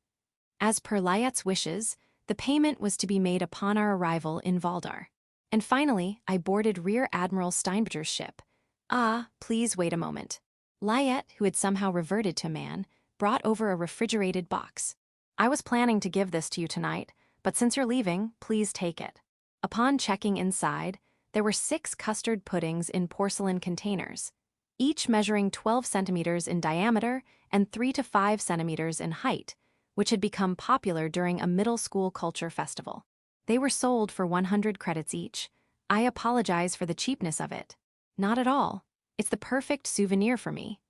As per Lyet's wishes, the payment was to be made upon our arrival in Valdar. And finally, I boarded Rear Admiral Steinberger's ship. Ah, please wait a moment. Lyet, who had somehow reverted to man, brought over a refrigerated box. I was planning to give this to you tonight, but since you're leaving, please take it. Upon checking inside, there were 6 custard puddings in porcelain containers, each measuring 12 centimeters in diameter and 3 to 5 centimeters in height, which had become popular during a middle school culture festival. They were sold for 100 credits each. I apologize for the cheapness of it. Not at all. It's the perfect souvenir for me.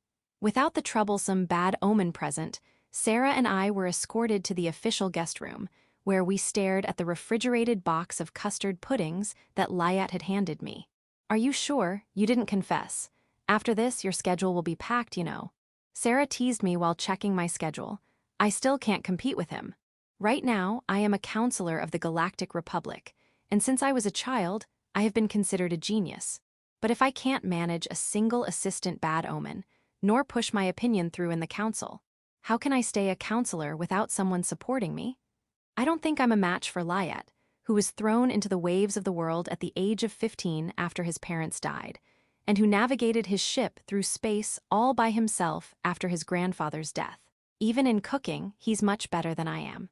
Without the troublesome bad omen present, Sarah and I were escorted to the official guest room, where we stared at the refrigerated box of custard puddings that Lyet had handed me. Are you sure you didn't confess? After this, your schedule will be packed, you know. Sarah teased me while checking my schedule. I still can't compete with him. Right now, I am a counselor of the Galactic Republic, and since I was a child, I have been considered a genius. But if I can't manage a single assistant bad omen, nor push my opinion through in the council, how can I stay a counselor without someone supporting me? I don't think I'm a match for Lyet, who was thrown into the waves of the world at the age of 15 after his parents died, and who navigated his ship through space all by himself after his grandfather's death. Even in cooking, he's much better than I am.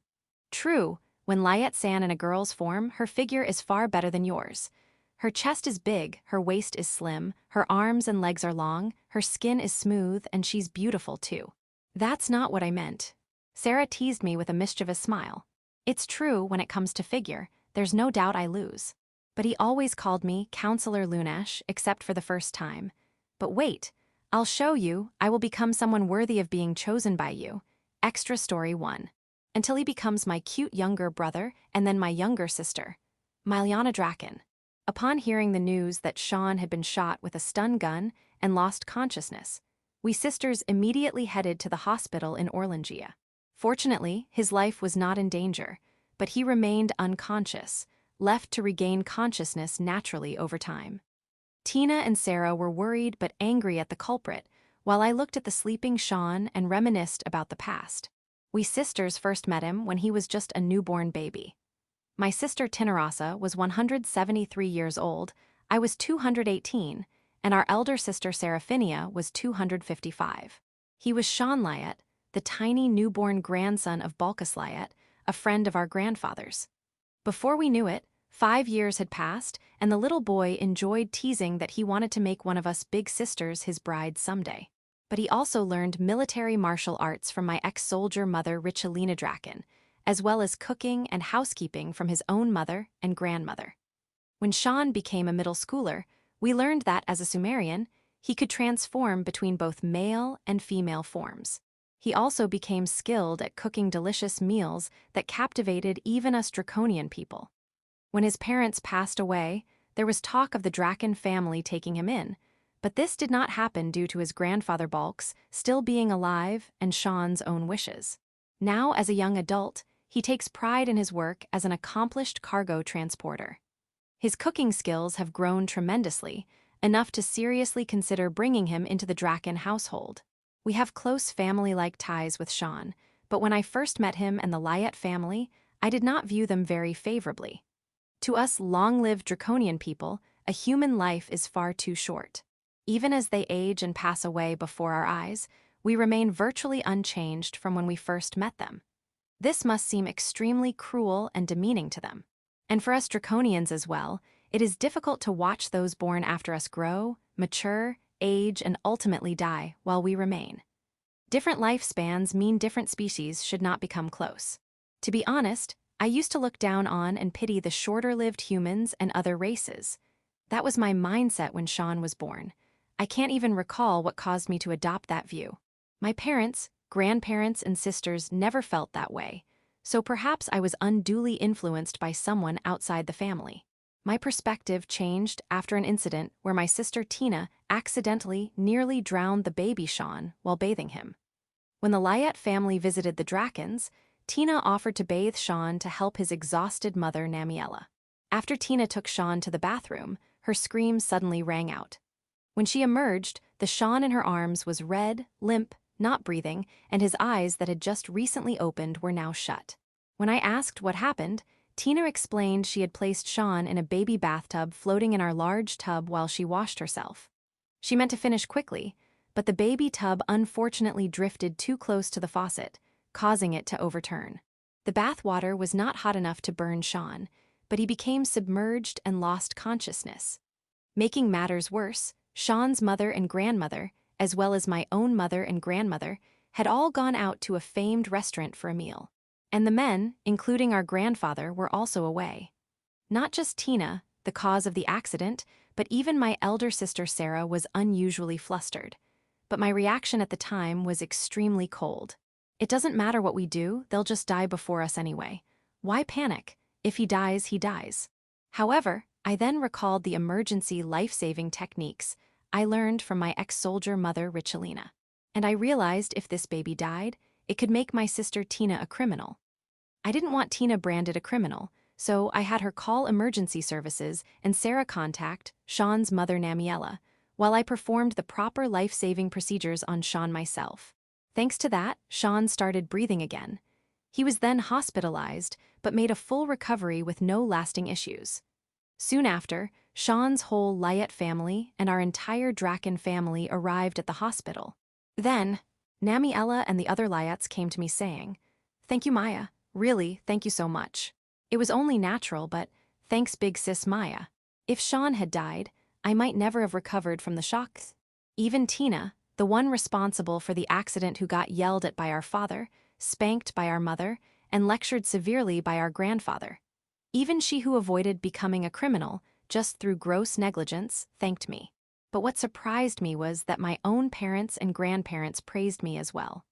True, when Lyet san in a girl's form, her figure is far better than yours. Her chest is big, her waist is slim, her arms and legs are long, her skin is smooth, and she's beautiful too. That's not what I meant. Sarah teased me with a mischievous smile. It's true when it comes to figure, there's no doubt I lose. But he always called me Counselor Lunesh, except for the first time. But wait, I'll show you, I will become someone worthy of being chosen by you. Extra Story 1. Until he becomes my cute younger brother and then my younger sister, Myliana Draken. Upon hearing the news that Sean had been shot with a stun gun and lost consciousness, we sisters immediately headed to the hospital in Orlangia. Fortunately, his life was not in danger, but he remained unconscious, left to regain consciousness naturally over time. Tina and Sarah were worried but angry at the culprit, while I looked at the sleeping Sean and reminisced about the past. We sisters first met him when he was just a newborn baby. My sister Tinarasa was 173 years old, I was 218, and our elder sister Seraphinia was 255. He was Sean Lyot, the tiny newborn grandson of Balkis Lyot, a friend of our grandfather's. Before we knew it, 5 years had passed, and the little boy enjoyed teasing that he wanted to make one of us big sisters his bride someday. But he also learned military martial arts from my ex-soldier mother Richelina Draken, as well as cooking and housekeeping from his own mother and grandmother. When Sean became a middle schooler, we learned that, as a Sumerian, he could transform between both male and female forms. He also became skilled at cooking delicious meals that captivated even us draconian people. When his parents passed away, there was talk of the Draken family taking him in, but this did not happen due to his grandfather Balks still being alive and Sean's own wishes. Now, as a young adult, he takes pride in his work as an accomplished cargo transporter. His cooking skills have grown tremendously, enough to seriously consider bringing him into the Draken household. We have close family-like ties with Sean, but when I first met him and the Lyot family, I did not view them very favorably. To us long-lived draconian people, a human life is far too short. Even as they age and pass away before our eyes, we remain virtually unchanged from when we first met them. This must seem extremely cruel and demeaning to them. And for us draconians as well, it is difficult to watch those born after us grow, mature, age, and ultimately die while we remain. Different lifespans mean different species should not become close. To be honest, I used to look down on and pity the shorter-lived humans and other races. That was my mindset when Sean was born. I can't even recall what caused me to adopt that view. My parents, grandparents, and sisters never felt that way, so perhaps I was unduly influenced by someone outside the family. My perspective changed after an incident where my sister Tina accidentally nearly drowned the baby Sean while bathing him. When the Lyot family visited the Drakens, Tina offered to bathe Sean to help his exhausted mother Namiella. After Tina took Sean to the bathroom, her screams suddenly rang out. When she emerged, the Sean in her arms was red, limp, not breathing, and his eyes that had just recently opened were now shut. When I asked what happened, Tina explained she had placed Sean in a baby bathtub floating in our large tub while she washed herself. She meant to finish quickly, but the baby tub unfortunately drifted too close to the faucet, causing it to overturn. The bath water was not hot enough to burn Sean, but he became submerged and lost consciousness. Making matters worse, Sean's mother and grandmother, as well as my own mother and grandmother, had all gone out to a famed restaurant for a meal. And the men, including our grandfather, were also away. Not just Tina, the cause of the accident, but even my elder sister Sarah was unusually flustered. But my reaction at the time was extremely cold. It doesn't matter what we do, they'll just die before us anyway. Why panic? If he dies, he dies. However, I then recalled the emergency life-saving techniques I learned from my ex-soldier mother Richelina. And I realized if this baby died, it could make my sister Tina a criminal. I didn't want Tina branded a criminal, so I had her call emergency services and Sarah contact Sean's mother Namiella, while I performed the proper life-saving procedures on Sean myself. Thanks to that, Sean started breathing again. He was then hospitalized, but made a full recovery with no lasting issues. Soon after, Sean's whole Lyot family and our entire Draken family arrived at the hospital. Then, Namiella and the other Lyots came to me saying, "Thank you, Maya. Really, thank you so much. It was only natural, but thanks big sis Maya. If Sean had died, I might never have recovered from the shock." Even Tina, the one responsible for the accident who got yelled at by our father, spanked by our mother, and lectured severely by our grandfather. Even she who avoided becoming a criminal, just through gross negligence, thanked me. But what surprised me was that my own parents and grandparents praised me as well.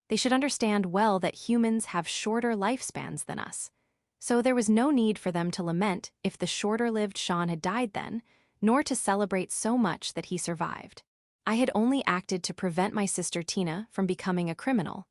They should understand well that humans have shorter lifespans than us. So there was no need for them to lament if the shorter-lived Sean had died then, nor to celebrate so much that he survived. I had only acted to prevent my sister Tina from becoming a criminal.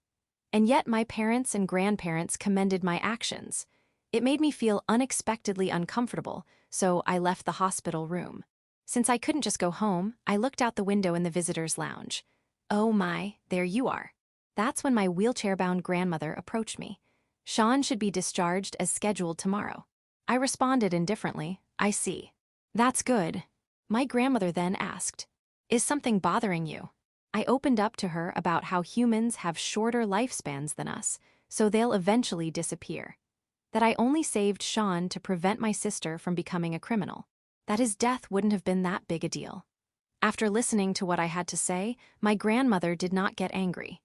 And yet my parents and grandparents commended my actions. It made me feel unexpectedly uncomfortable, so I left the hospital room. Since I couldn't just go home, I looked out the window in the visitors' lounge. Oh my, there you are. That's when my wheelchair-bound grandmother approached me. Sean should be discharged as scheduled tomorrow. I responded indifferently, "I see." "That's good. My grandmother then asked, "Is something bothering you?" I opened up to her about how humans have shorter lifespans than us, so they'll eventually disappear. That I only saved Sean to prevent my sister from becoming a criminal. That his death wouldn't have been that big a deal. After listening to what I had to say, my grandmother did not get angry.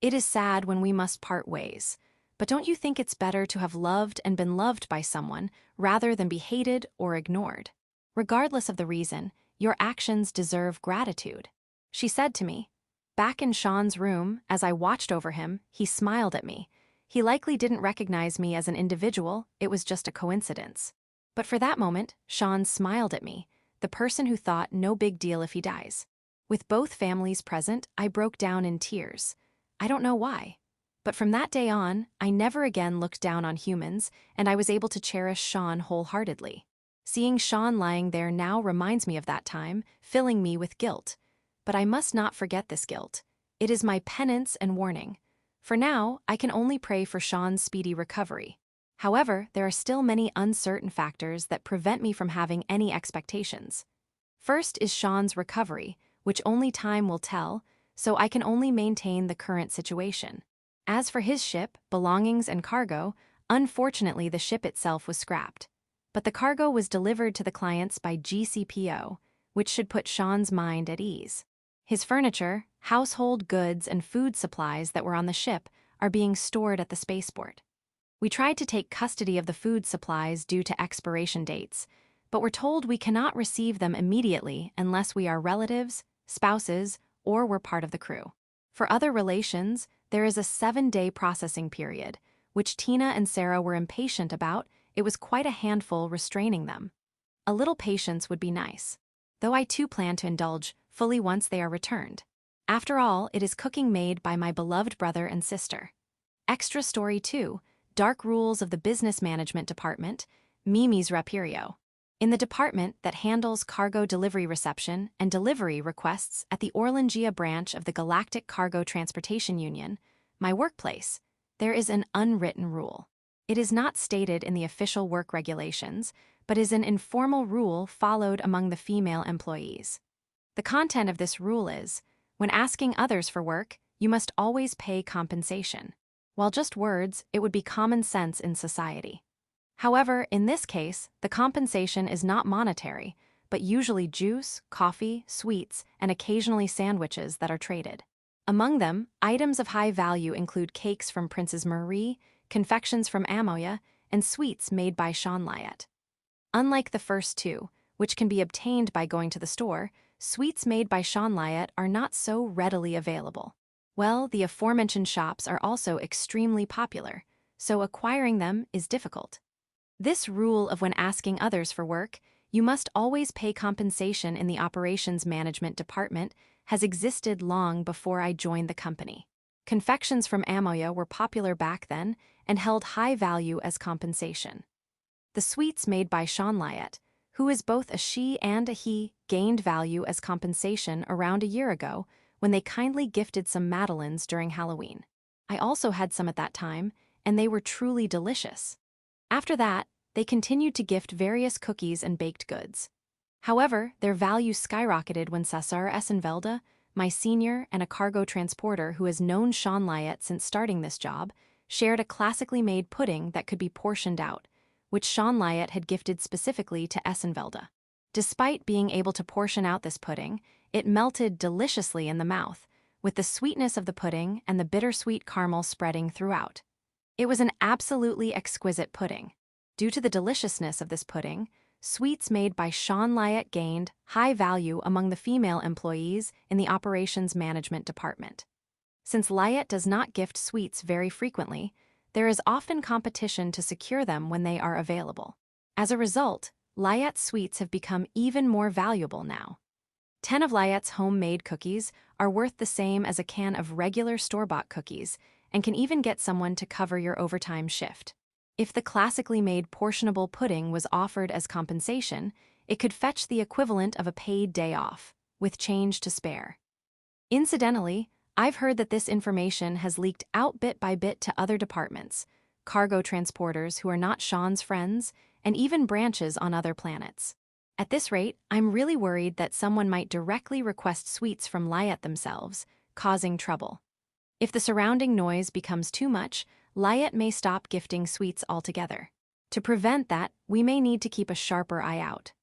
It is sad when we must part ways, but don't you think it's better to have loved and been loved by someone rather than be hated or ignored? Regardless of the reason, your actions deserve gratitude. She said to me. Back in Sean's room, as I watched over him, he smiled at me. He likely didn't recognize me as an individual, it was just a coincidence. But for that moment, Sean smiled at me, the person who thought no big deal if he dies. With both families present, I broke down in tears. I don't know why. But from that day on, I never again looked down on humans, and I was able to cherish Sean wholeheartedly. Seeing Sean lying there now reminds me of that time, filling me with guilt. But I must not forget this guilt. It is my penance and warning. For now, I can only pray for Sean's speedy recovery. However, there are still many uncertain factors that prevent me from having any expectations. First is Sean's recovery, which only time will tell, so I can only maintain the current situation. As for his ship, belongings and cargo, unfortunately the ship itself was scrapped. But the cargo was delivered to the clients by GCPO, which should put Sean's mind at ease. His furniture, household goods, and food supplies that were on the ship are being stored at the spaceport. We tried to take custody of the food supplies due to expiration dates, but we're told we cannot receive them immediately unless we are relatives, spouses, or we're part of the crew. For other relations, there is a 7-day processing period, which Tina and Sarah were impatient about. It was quite a handful restraining them. A little patience would be nice, though I too plan to indulge fully once they are returned. After all, it is cooking made by my beloved brother and sister. Extra story 2, Dark Rules of the Business Management Department, Mimi's Rapirio. In the department that handles cargo delivery reception and delivery requests at the Orlangia branch of the Galactic Cargo Transportation Union, my workplace, there is an unwritten rule. It is not stated in the official work regulations, but is an informal rule followed among the female employees. The content of this rule is, when asking others for work, you must always pay compensation. While just words, it would be common sense in society. However, in this case, the compensation is not monetary, but usually juice, coffee, sweets, and occasionally sandwiches that are traded. Among them, items of high value include cakes from Princess Marie, confections from Amoya, and sweets made by Sean Lyett. Unlike the first two, which can be obtained by going to the store, sweets made by Sean Lyett are not so readily available. Well, the aforementioned shops are also extremely popular, so acquiring them is difficult. This rule of when asking others for work, you must always pay compensation in the operations management department has existed long before I joined the company. Confections from Amoya were popular back then and held high value as compensation. The sweets made by Sean Lyett, who is both a she and a he, gained value as compensation around a year ago when they kindly gifted some madeleines during Halloween. I also had some at that time, and they were truly delicious. After that, they continued to gift various cookies and baked goods. However, their value skyrocketed when Cesar Essenvelde, my senior and a cargo transporter who has known Sean Lyett since starting this job, shared a classically made pudding that could be portioned out, which Sean Lyett had gifted specifically to Essenvelde. Despite being able to portion out this pudding, it melted deliciously in the mouth, with the sweetness of the pudding and the bittersweet caramel spreading throughout. It was an absolutely exquisite pudding. Due to the deliciousness of this pudding, sweets made by Sean Lyett gained high value among the female employees in the operations management department. Since Lyett does not gift sweets very frequently, there is often competition to secure them when they are available. As a result, Lyett's sweets have become even more valuable now. 10 of Lyett's homemade cookies are worth the same as a can of regular store-bought cookies and can even get someone to cover your overtime shift. If the classically made portionable pudding was offered as compensation, it could fetch the equivalent of a paid day off, with change to spare. Incidentally, I've heard that this information has leaked out bit by bit to other departments, cargo transporters who are not Sean's friends, and even branches on other planets. At this rate, I'm really worried that someone might directly request sweets from Lyat themselves, causing trouble. If the surrounding noise becomes too much, Lyat may stop gifting sweets altogether. To prevent that, we may need to keep a sharper eye out.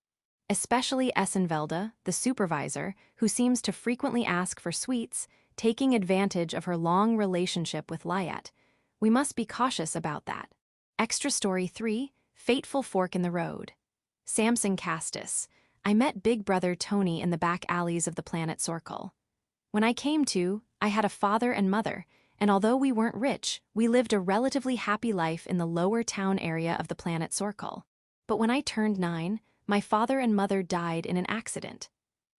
Especially Essenvelde, the supervisor, who seems to frequently ask for sweets, taking advantage of her long relationship with Lyat. We must be cautious about that. Extra Story 3, Fateful Fork in the Road. Samson Castus. I met Big Brother Tony in the back alleys of the planet Sorkle. When I came to, I had a father and mother, and although we weren't rich, we lived a relatively happy life in the lower town area of the planet Sorkle. But when I turned 9, my father and mother died in an accident.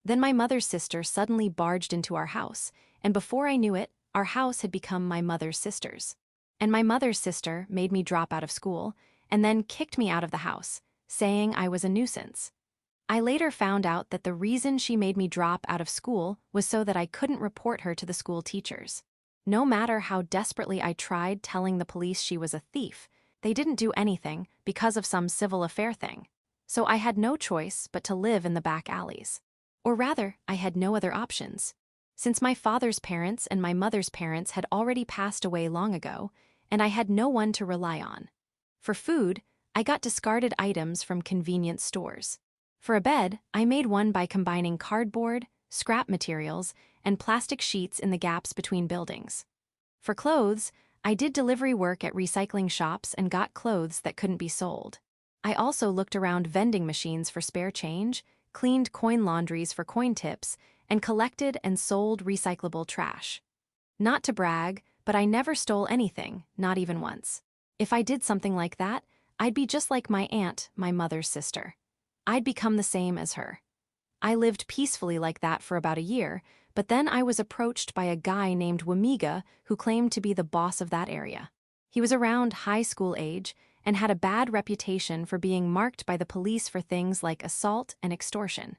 Then my mother's sister suddenly barged into our house, and before I knew it, our house had become my mother's sister's. And my mother's sister made me drop out of school, and then kicked me out of the house, saying I was a nuisance. I later found out that the reason she made me drop out of school was so that I couldn't report her to the school teachers. No matter how desperately I tried telling the police she was a thief, they didn't do anything because of some civil affair thing. So I had no choice but to live in the back alleys. Or rather, I had no other options. Since my father's parents and my mother's parents had already passed away long ago, and I had no one to rely on. For food, I got discarded items from convenience stores. For a bed, I made one by combining cardboard, scrap materials, and plastic sheets in the gaps between buildings. For clothes, I did delivery work at recycling shops and got clothes that couldn't be sold. I also looked around vending machines for spare change, cleaned coin laundries for coin tips, and collected and sold recyclable trash. Not to brag, but I never stole anything, not even once. If I did something like that, I'd be just like my aunt, my mother's sister. I'd become the same as her. I lived peacefully like that for about a year, but then I was approached by a guy named Wamiga who claimed to be the boss of that area. He was around high school age and had a bad reputation for being marked by the police for things like assault and extortion.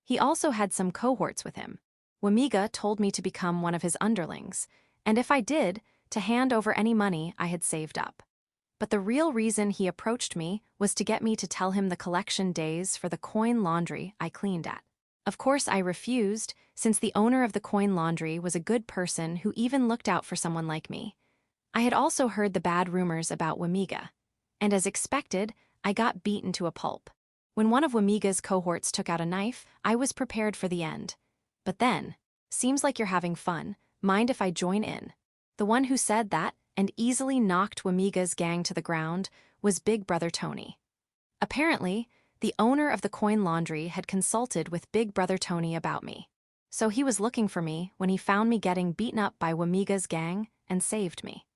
He also had some cohorts with him. Wamiga told me to become one of his underlings, and if I did, to hand over any money I had saved up. But the real reason he approached me was to get me to tell him the collection days for the coin laundry I cleaned at. Of course I refused, since the owner of the coin laundry was a good person who even looked out for someone like me. I had also heard the bad rumors about Wamiga, and as expected, I got beaten to a pulp. When one of Wamiga's cohorts took out a knife, I was prepared for the end. But then, seems like you're having fun, mind if I join in? The one who said that and easily knocked Wamiga's gang to the ground was Big Brother Tony. Apparently, the owner of the coin laundry had consulted with Big Brother Tony about me. So he was looking for me when he found me getting beaten up by Wamiga's gang and saved me.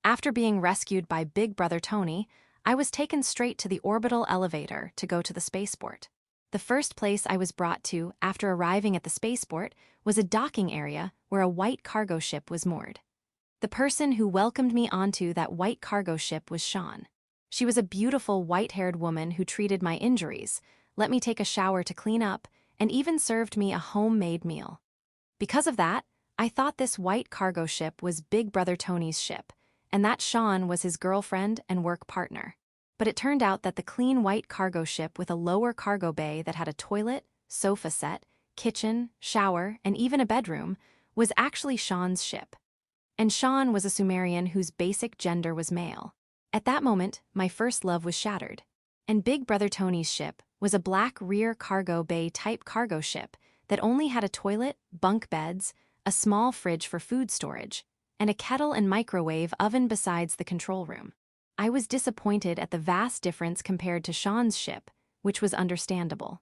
After being rescued by Big Brother Tony, I was taken straight to the orbital elevator to go to the spaceport. The first place I was brought to after arriving at the spaceport was a docking area where a white cargo ship was moored. The person who welcomed me onto that white cargo ship was Sean. She was a beautiful white-haired woman who treated my injuries, let me take a shower to clean up, and even served me a homemade meal. Because of that, I thought this white cargo ship was Big Brother Tony's ship, and that Sean was his girlfriend and work partner. But it turned out that the clean white cargo ship with a lower cargo bay that had a toilet, sofa set, kitchen, shower, and even a bedroom was actually Sean's ship. And Sean was a Sumerian whose basic gender was male. At that moment, my first love was shattered. And Big Brother Tony's ship was a black rear cargo bay type cargo ship that only had a toilet, bunk beds, a small fridge for food storage, and a kettle and microwave oven besides the control room. I was disappointed at the vast difference compared to Sean's ship, which was understandable.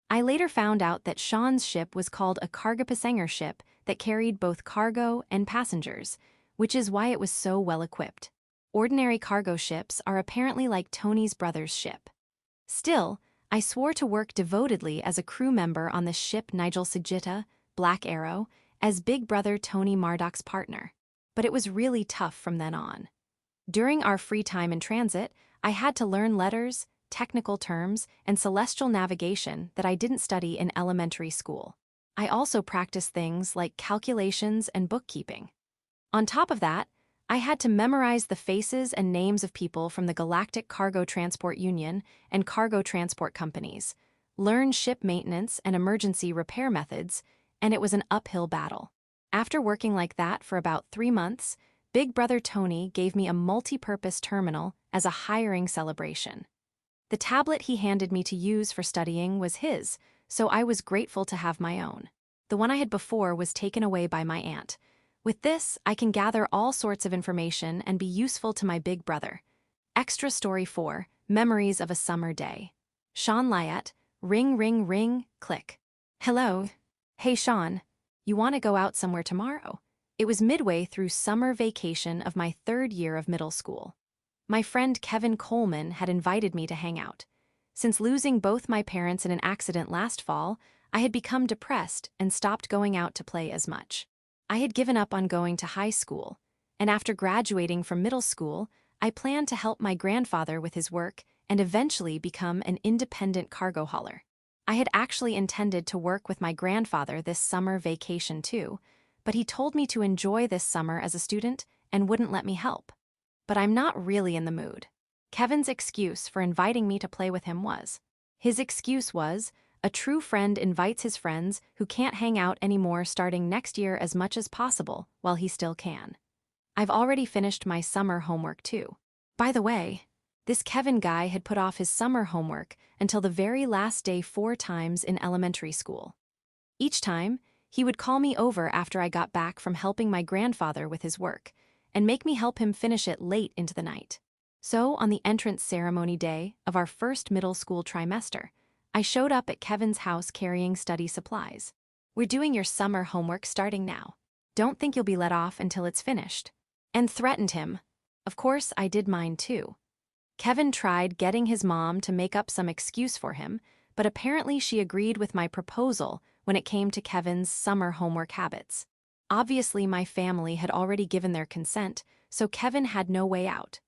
I later found out that Sean's ship was called a Cargapasenger ship that carried both cargo and passengers, which is why it was so well equipped. Ordinary cargo ships are apparently like Tony's brother's ship. Still, I swore to work devotedly as a crew member on the ship Nigel Sagitta, Black Arrow, as Big Brother Tony Marduk's partner. But it was really tough from then on. During our free time in transit, I had to learn letters, technical terms, and celestial navigation that I didn't study in elementary school. I also practiced things like calculations and bookkeeping. On top of that, I had to memorize the faces and names of people from the Galactic Cargo Transport Union and cargo transport companies, learn ship maintenance and emergency repair methods, and it was an uphill battle. After working like that for about 3 months, Big Brother Tony gave me a multi-purpose terminal as a hiring celebration. The tablet he handed me to use for studying was his, so I was grateful to have my own. The one I had before was taken away by my aunt. With this, I can gather all sorts of information and be useful to my big brother. Extra Story 4, Memories of a Summer Day. Sean Lyett, ring ring ring, click. Hello. Hey Sean, you want to go out somewhere tomorrow? It was midway through summer vacation of my 3rd year of middle school. My friend Kevin Coleman had invited me to hang out. Since losing both my parents in an accident last fall, I had become depressed and stopped going out to play as much. I had given up on going to high school, and after graduating from middle school, I planned to help my grandfather with his work and eventually become an independent cargo hauler. I had actually intended to work with my grandfather this summer vacation too, but he told me to enjoy this summer as a student and wouldn't let me help. But I'm not really in the mood. Kevin's excuse for inviting me to play with him was, a true friend invites his friends who can't hang out anymore starting next year as much as possible while he still can. I've already finished my summer homework too. By the way, this Kevin guy had put off his summer homework until the very last day 4 times in elementary school. Each time, he would call me over after I got back from helping my grandfather with his work, and make me help him finish it late into the night. So, on the entrance ceremony day of our first middle school trimester, I showed up at Kevin's house carrying study supplies. We're doing your summer homework starting now. Don't think you'll be let off until it's finished. And threatened him. Of course, I did mine too. Kevin tried getting his mom to make up some excuse for him, but apparently she agreed with my proposal when it came to Kevin's summer homework habits. Obviously, my family had already given their consent, so Kevin had no way out.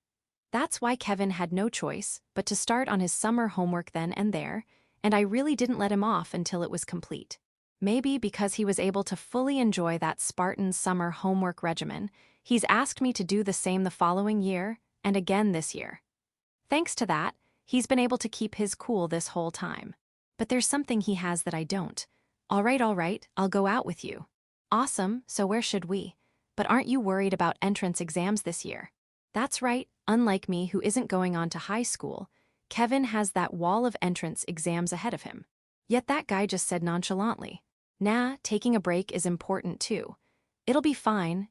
That's why Kevin had no choice but to start on his summer homework then and there, and I really didn't let him off until it was complete. Maybe because he was able to fully enjoy that Spartan summer homework regimen, he's asked me to do the same the following year and again this year. Thanks to that, he's been able to keep his cool this whole time. But there's something he has that I don't. All right, I'll go out with you. Awesome, so where should we? But aren't you worried about entrance exams this year? That's right, unlike me who isn't going on to high school, Kevin has that wall of entrance exams ahead of him. Yet that guy just said nonchalantly, "Nah, taking a break is important too. It'll be fine.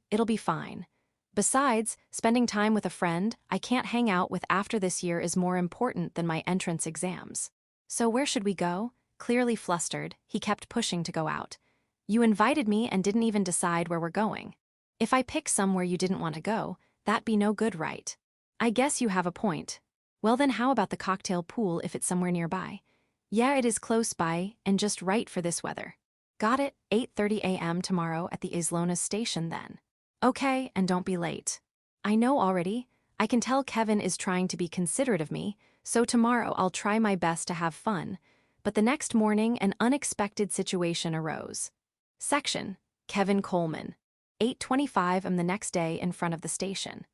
Besides, spending time with a friend I can't hang out with after this year is more important than my entrance exams. So where should we go?" Clearly flustered, he kept pushing to go out. "You invited me and didn't even decide where we're going. If I pick somewhere you didn't want to go, that'd be no good, right?" I guess you have a point. Well then how about the cocktail pool if it's somewhere nearby? Yeah, it is close by and just right for this weather. Got it, 8:30 a.m. tomorrow at the Islonas station then. Okay, and don't be late. I know already. I can tell Kevin is trying to be considerate of me, so tomorrow I'll try my best to have fun. But the next morning an unexpected situation arose. Section, Kevin Coleman. 8:25 am the next day in front of the station.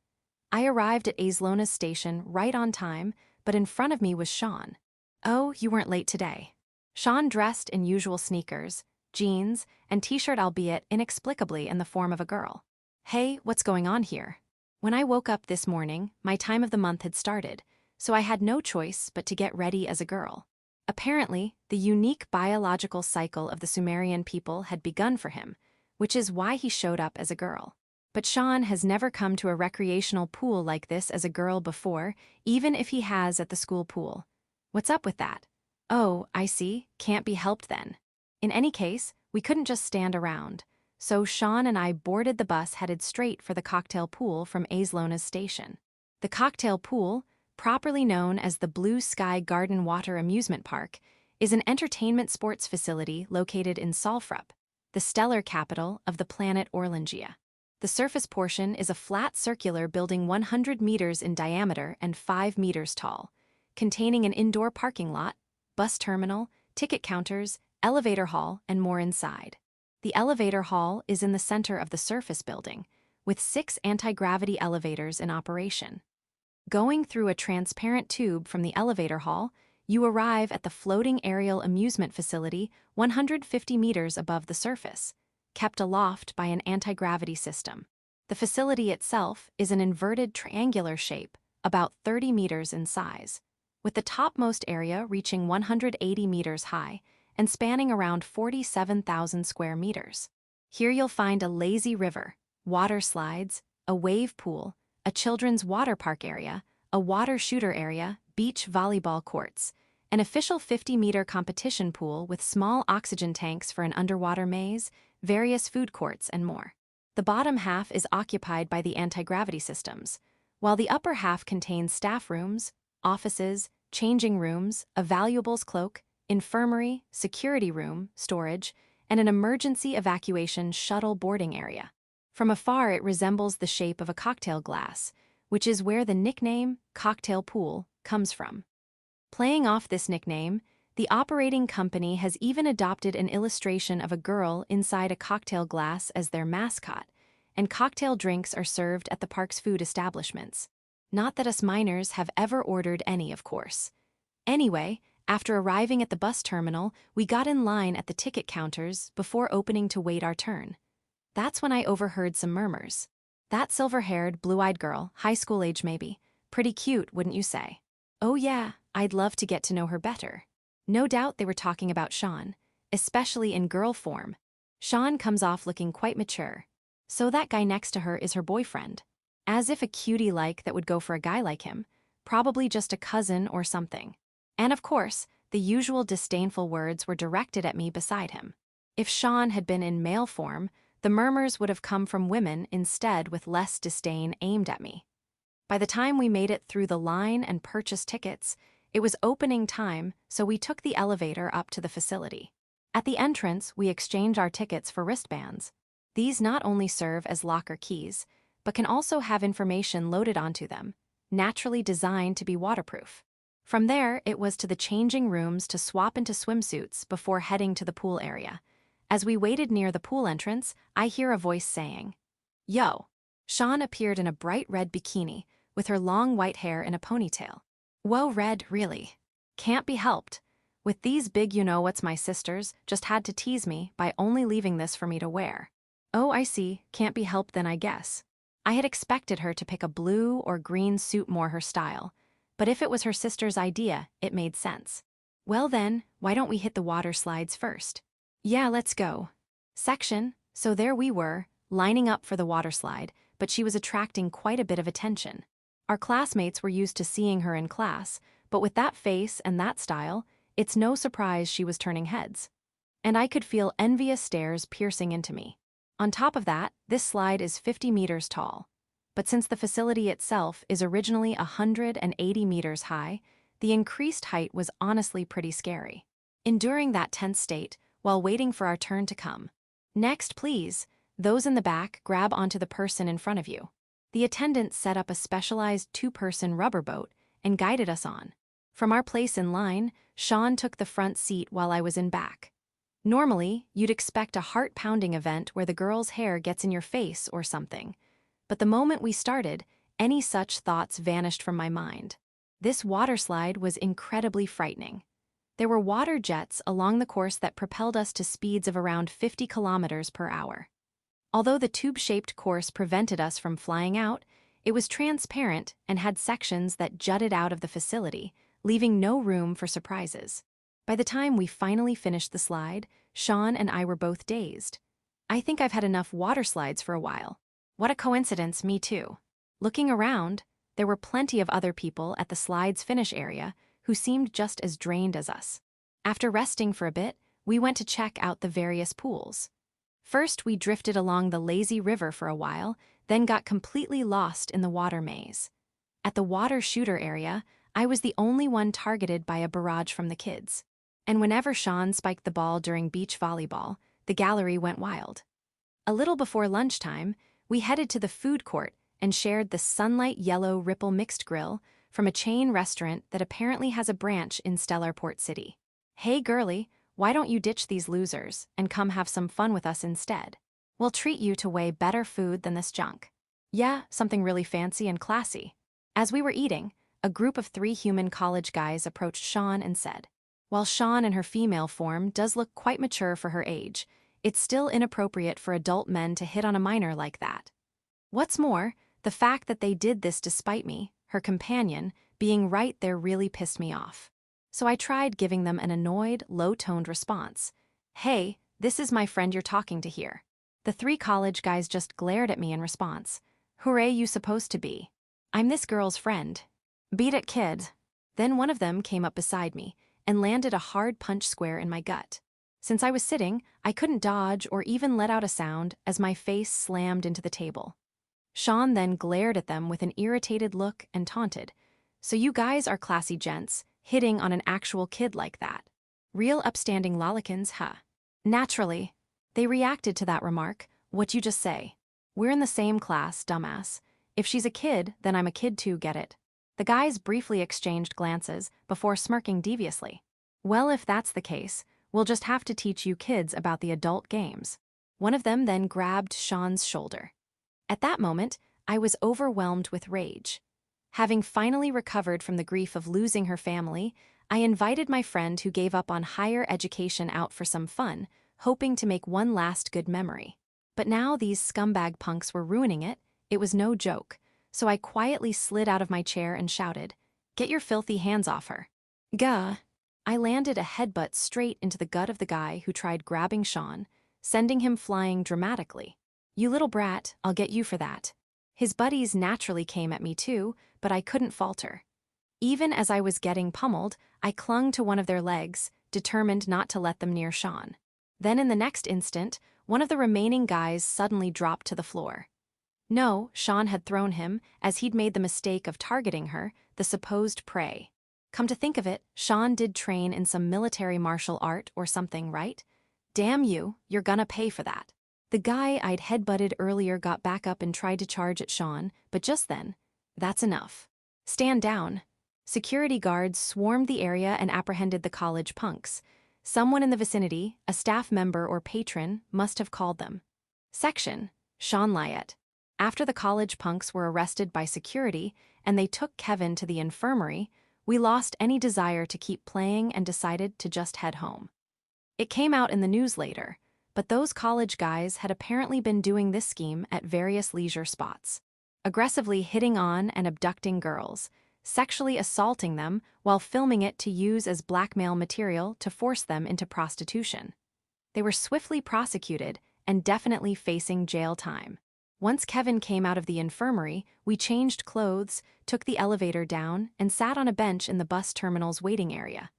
I arrived at Islonas station right on time, but in front of me was Sean. "Oh, you weren't late today." Sean dressed in usual sneakers, jeans, and t-shirt, albeit inexplicably in the form of a girl. "Hey, what's going on here?" When I woke up this morning, my time of the month had started, so I had no choice but to get ready as a girl. Apparently, the unique biological cycle of the Sumerian people had begun for him, which is why he showed up as a girl. But Sean has never come to a recreational pool like this as a girl before, even if he has at the school pool. What's up with that? Oh, I see, can't be helped then. In any case, we couldn't just stand around, so Sean and I boarded the bus headed straight for the cocktail pool from Islonas station. The cocktail pool, properly known as the Blue Sky Garden Water Amusement Park, is an entertainment sports facility located in Salfrup, the stellar capital of the planet Orlangia. The surface portion is a flat circular building 100 meters in diameter and 5 meters tall, containing an indoor parking lot, bus terminal, ticket counters, elevator hall, and more inside. The elevator hall is in the center of the surface building, with 6 anti-gravity elevators in operation. Going through a transparent tube from the elevator hall, You arrive at the floating aerial amusement facility 150 meters above the surface, kept aloft by an anti-gravity system. The facility itself is an inverted triangular shape, about 30 meters in size, with the topmost area reaching 180 meters high and spanning around 47,000 square meters. Here you'll find a lazy river, water slides, a wave pool, a children's water park area, a water shooter area, beach volleyball courts, an official 50-meter competition pool with small oxygen tanks for an underwater maze, various food courts, and more. The bottom half is occupied by the anti-gravity systems, while the upper half contains staff rooms, offices, changing rooms, a valuables cloak, infirmary, security room, storage, and an emergency evacuation shuttle boarding area. From afar, it resembles the shape of a cocktail glass, which is where the nickname cocktail pool comes from. Playing off this nickname, the operating company has even adopted an illustration of a girl inside a cocktail glass as their mascot, and cocktail drinks are served at the park's food establishments. Not that us minors have ever ordered any, of course. Anyway, after arriving at the bus terminal, we got in line at the ticket counters before opening to wait our turn. That's when I overheard some murmurs. That silver-haired, blue-eyed girl, high school age maybe, pretty cute, wouldn't you say? Oh yeah, I'd love to get to know her better. No doubt they were talking about Sean, especially in girl form. Sean comes off looking quite mature. So that guy next to her is her boyfriend. As if a cutie like that would go for a guy like him, probably just a cousin or something. And of course, the usual disdainful words were directed at me beside him. If Sean had been in male form, the murmurs would have come from women instead, with less disdain aimed at me. By the time we made it through the line and purchased tickets, it was opening time, so we took the elevator up to the facility. At the entrance, we exchanged our tickets for wristbands. These not only serve as locker keys, but can also have information loaded onto them, naturally designed to be waterproof. From there, it was to the changing rooms to swap into swimsuits before heading to the pool area. As we waited near the pool entrance, I hear a voice saying, "Yo." Sean appeared in a bright red bikini, with her long white hair in a ponytail. Whoa, red, really. Can't be helped. With these big you-know-what's my sisters, just had to tease me by only leaving this for me to wear. Oh, I see, can't be helped then, I guess. I had expected her to pick a blue or green suit, more her style, but if it was her sister's idea, it made sense. Well then, why don't we hit the water slides first? Yeah, let's go. So there we were, lining up for the water slide, but she was attracting quite a bit of attention. Our classmates were used to seeing her in class, but with that face and that style, it's no surprise she was turning heads. And I could feel envious stares piercing into me. On top of that, this slide is 50 meters tall. But since the facility itself is originally 180 meters high, the increased height was honestly pretty scary. Enduring that tense state while waiting for our turn to come. Next, please, those in the back grab onto the person in front of you. The attendant set up a specialized two-person rubber boat and guided us on. From our place in line, Sean took the front seat while I was in back. Normally, you'd expect a heart-pounding event where the girl's hair gets in your face or something. But the moment we started, any such thoughts vanished from my mind. This water slide was incredibly frightening. There were water jets along the course that propelled us to speeds of around 50 kilometers per hour. Although the tube-shaped course prevented us from flying out, it was transparent and had sections that jutted out of the facility, leaving no room for surprises. By the time we finally finished the slide, Sean and I were both dazed. I think I've had enough water slides for a while. What a coincidence, me too. Looking around, there were plenty of other people at the slide's finish area who seemed just as drained as us. After resting for a bit, we went to check out the various pools. First, we drifted along the lazy river for a while, then got completely lost in the water maze. At the water shooter area, I was the only one targeted by a barrage from the kids. And whenever Sean spiked the ball during beach volleyball, the gallery went wild. A little before lunchtime, we headed to the food court and shared the Sunlight Yellow Ripple Mixed Grill from a chain restaurant that apparently has a branch in Stellarport City. Hey girlie, why don't you ditch these losers and come have some fun with us instead? We'll treat you to way better food than this junk. Yeah, something really fancy and classy. As we were eating, a group of 3 human college guys approached Sean and said, "While Sean in her female form does look quite mature for her age, it's still inappropriate for adult men to hit on a minor like that. What's more, the fact that they did this despite me, her companion, being right there really pissed me off. So I tried giving them an annoyed, low-toned response. Hey, this is my friend you're talking to here." The 3 college guys just glared at me in response. "Hooray, you supposed to be. I'm this girl's friend. Beat it, kid." Then one of them came up beside me and landed a hard punch square in my gut. Since I was sitting, I couldn't dodge or even let out a sound as my face slammed into the table. Sean then glared at them with an irritated look and taunted, "So you guys are classy gents, hitting on an actual kid like that. Real upstanding lollikins, huh?" Naturally, they reacted to that remark. "What you just say? We're in the same class, dumbass. If she's a kid, then I'm a kid too, get it?" The guys briefly exchanged glances before smirking deviously. "Well, if that's the case, we'll just have to teach you kids about the adult games." One of them then grabbed Sean's shoulder. At that moment, I was overwhelmed with rage. Having finally recovered from the grief of losing her family, I invited my friend who gave up on higher education out for some fun, hoping to make one last good memory. But now these scumbag punks were ruining it. It was no joke, so I quietly slid out of my chair and shouted, "Get your filthy hands off her." Gah! I landed a headbutt straight into the gut of the guy who tried grabbing Sean, sending him flying dramatically. "You little brat, I'll get you for that." His buddies naturally came at me too, but I couldn't falter. Even as I was getting pummeled, I clung to one of their legs, determined not to let them near Sean. Then in the next instant, one of the remaining guys suddenly dropped to the floor. No, Sean had thrown him, as he'd made the mistake of targeting her, the supposed prey. Come to think of it, Sean did train in some military martial art or something, right? Damn you, you're gonna pay for that. The guy I'd headbutted earlier got back up and tried to charge at Sean, but just then, "That's enough. Stand down." Security guards swarmed the area and apprehended the college punks. Someone in the vicinity, a staff member or patron, must have called them. Section: Sean Lyett. After the college punks were arrested by security and they took Kevin to the infirmary, we lost any desire to keep playing and decided to just head home. It came out in the news later, but those college guys had apparently been doing this scheme at various leisure spots, aggressively hitting on and abducting girls, sexually assaulting them while filming it to use as blackmail material to force them into prostitution. They were swiftly prosecuted and definitely facing jail time. Once Kevin came out of the infirmary, we changed clothes, took the elevator down, and sat on a bench in the bus terminal's waiting area.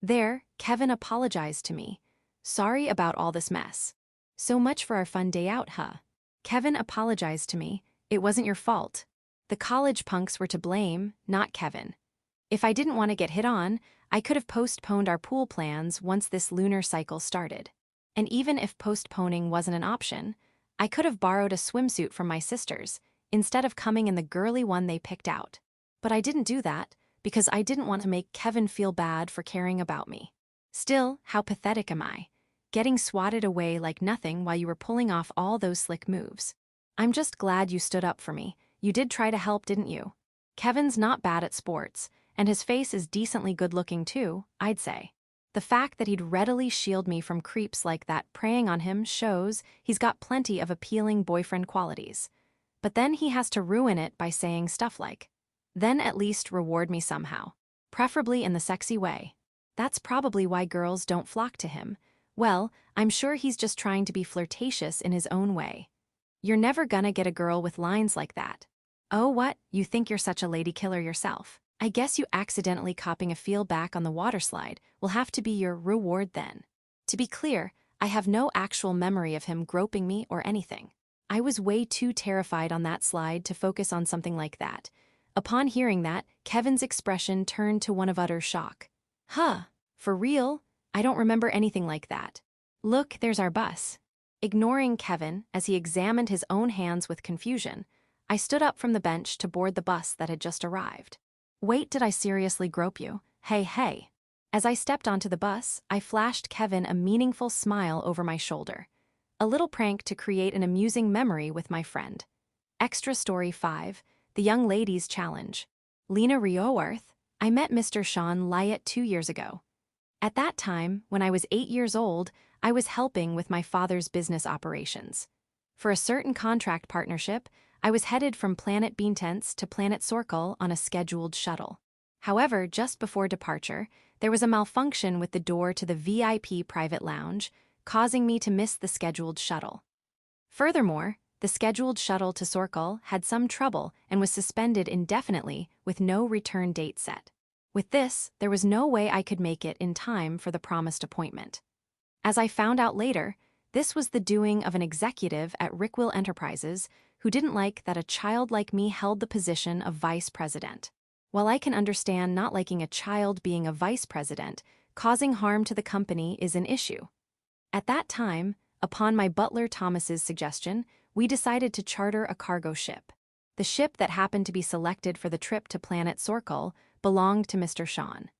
There, Kevin apologized to me. "Sorry about all this mess. So much for our fun day out, huh?" Kevin apologized to me. "It wasn't your fault. The college punks were to blame, not Kevin. If I didn't want to get hit on, I could have postponed our pool plans once this lunar cycle started. And even if postponing wasn't an option, I could have borrowed a swimsuit from my sisters, instead of coming in the girly one they picked out. But I didn't do that, because I didn't want to make Kevin feel bad for caring about me. Still, how pathetic am I? Getting swatted away like nothing while you were pulling off all those slick moves. I'm just glad you stood up for me. You did try to help, didn't you?" Kevin's not bad at sports, and his face is decently good-looking too, I'd say. The fact that he'd readily shield me from creeps like that preying on him shows he's got plenty of appealing boyfriend qualities. But then he has to ruin it by saying stuff like, "Then at least reward me somehow. Preferably in the sexy way." That's probably why girls don't flock to him. Well, I'm sure he's just trying to be flirtatious in his own way. You're never gonna get a girl with lines like that. Oh, what? You think you're such a lady killer yourself? I guess you accidentally copping a feel back on the water slide will have to be your reward then. To be clear, I have no actual memory of him groping me or anything. I was way too terrified on that slide to focus on something like that. Upon hearing that, Kevin's expression turned to one of utter shock. "Huh, for real? I don't remember anything like that. Look, there's our bus." Ignoring Kevin as he examined his own hands with confusion, I stood up from the bench to board the bus that had just arrived. "Wait, did I seriously grope you? Hey, hey." As I stepped onto the bus, I flashed Kevin a meaningful smile over my shoulder. A little prank to create an amusing memory with my friend. Extra Story 5, The Young Ladies Challenge. Lena Rioworth, I met Mr. Sean Lyatt 2 years ago. At that time, when I was 8 years old, I was helping with my father's business operations. For a certain contract partnership, I was headed from Planet Beantents to Planet Sorkel on a scheduled shuttle. However, just before departure, there was a malfunction with the door to the VIP private lounge, causing me to miss the scheduled shuttle. Furthermore, the scheduled shuttle to Sorkel had some trouble and was suspended indefinitely with no return date set. With this, there was no way I could make it in time for the promised appointment. As I found out later, this was the doing of an executive at Rickwell Enterprises who didn't like that a child like me held the position of vice president. While I can understand not liking a child being a vice president, causing harm to the company is an issue. At that time, upon my butler Thomas's suggestion, we decided to charter a cargo ship. The ship that happened to be selected for the trip to Planet Sorkel belonged to Mr. Sean.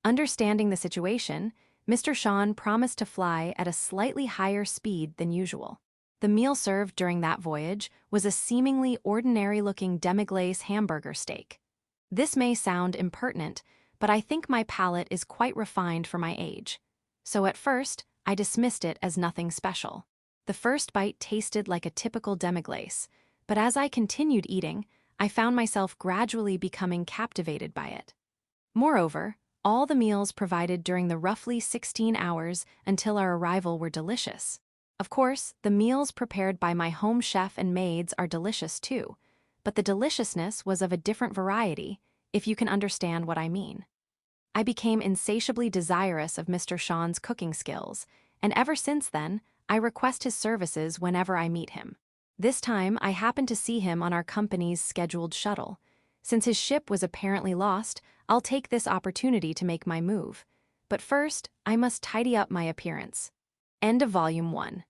Understanding the situation, Mr. Sean promised to fly at a slightly higher speed than usual. The meal served during that voyage was a seemingly ordinary-looking demi-glace hamburger steak. This may sound impertinent, but I think my palate is quite refined for my age. So at first, I dismissed it as nothing special. The first bite tasted like a typical demi-glace, but as I continued eating, I found myself gradually becoming captivated by it. Moreover, all the meals provided during the roughly 16 hours until our arrival were delicious. Of course, the meals prepared by my home chef and maids are delicious too, but the deliciousness was of a different variety, if you can understand what I mean. I became insatiably desirous of Mr. Sean's cooking skills, and ever since then, I request his services whenever I meet him. This time, I happened to see him on our company's scheduled shuttle. Since his ship was apparently lost, I'll take this opportunity to make my move. But first, I must tidy up my appearance. End of Volume 1.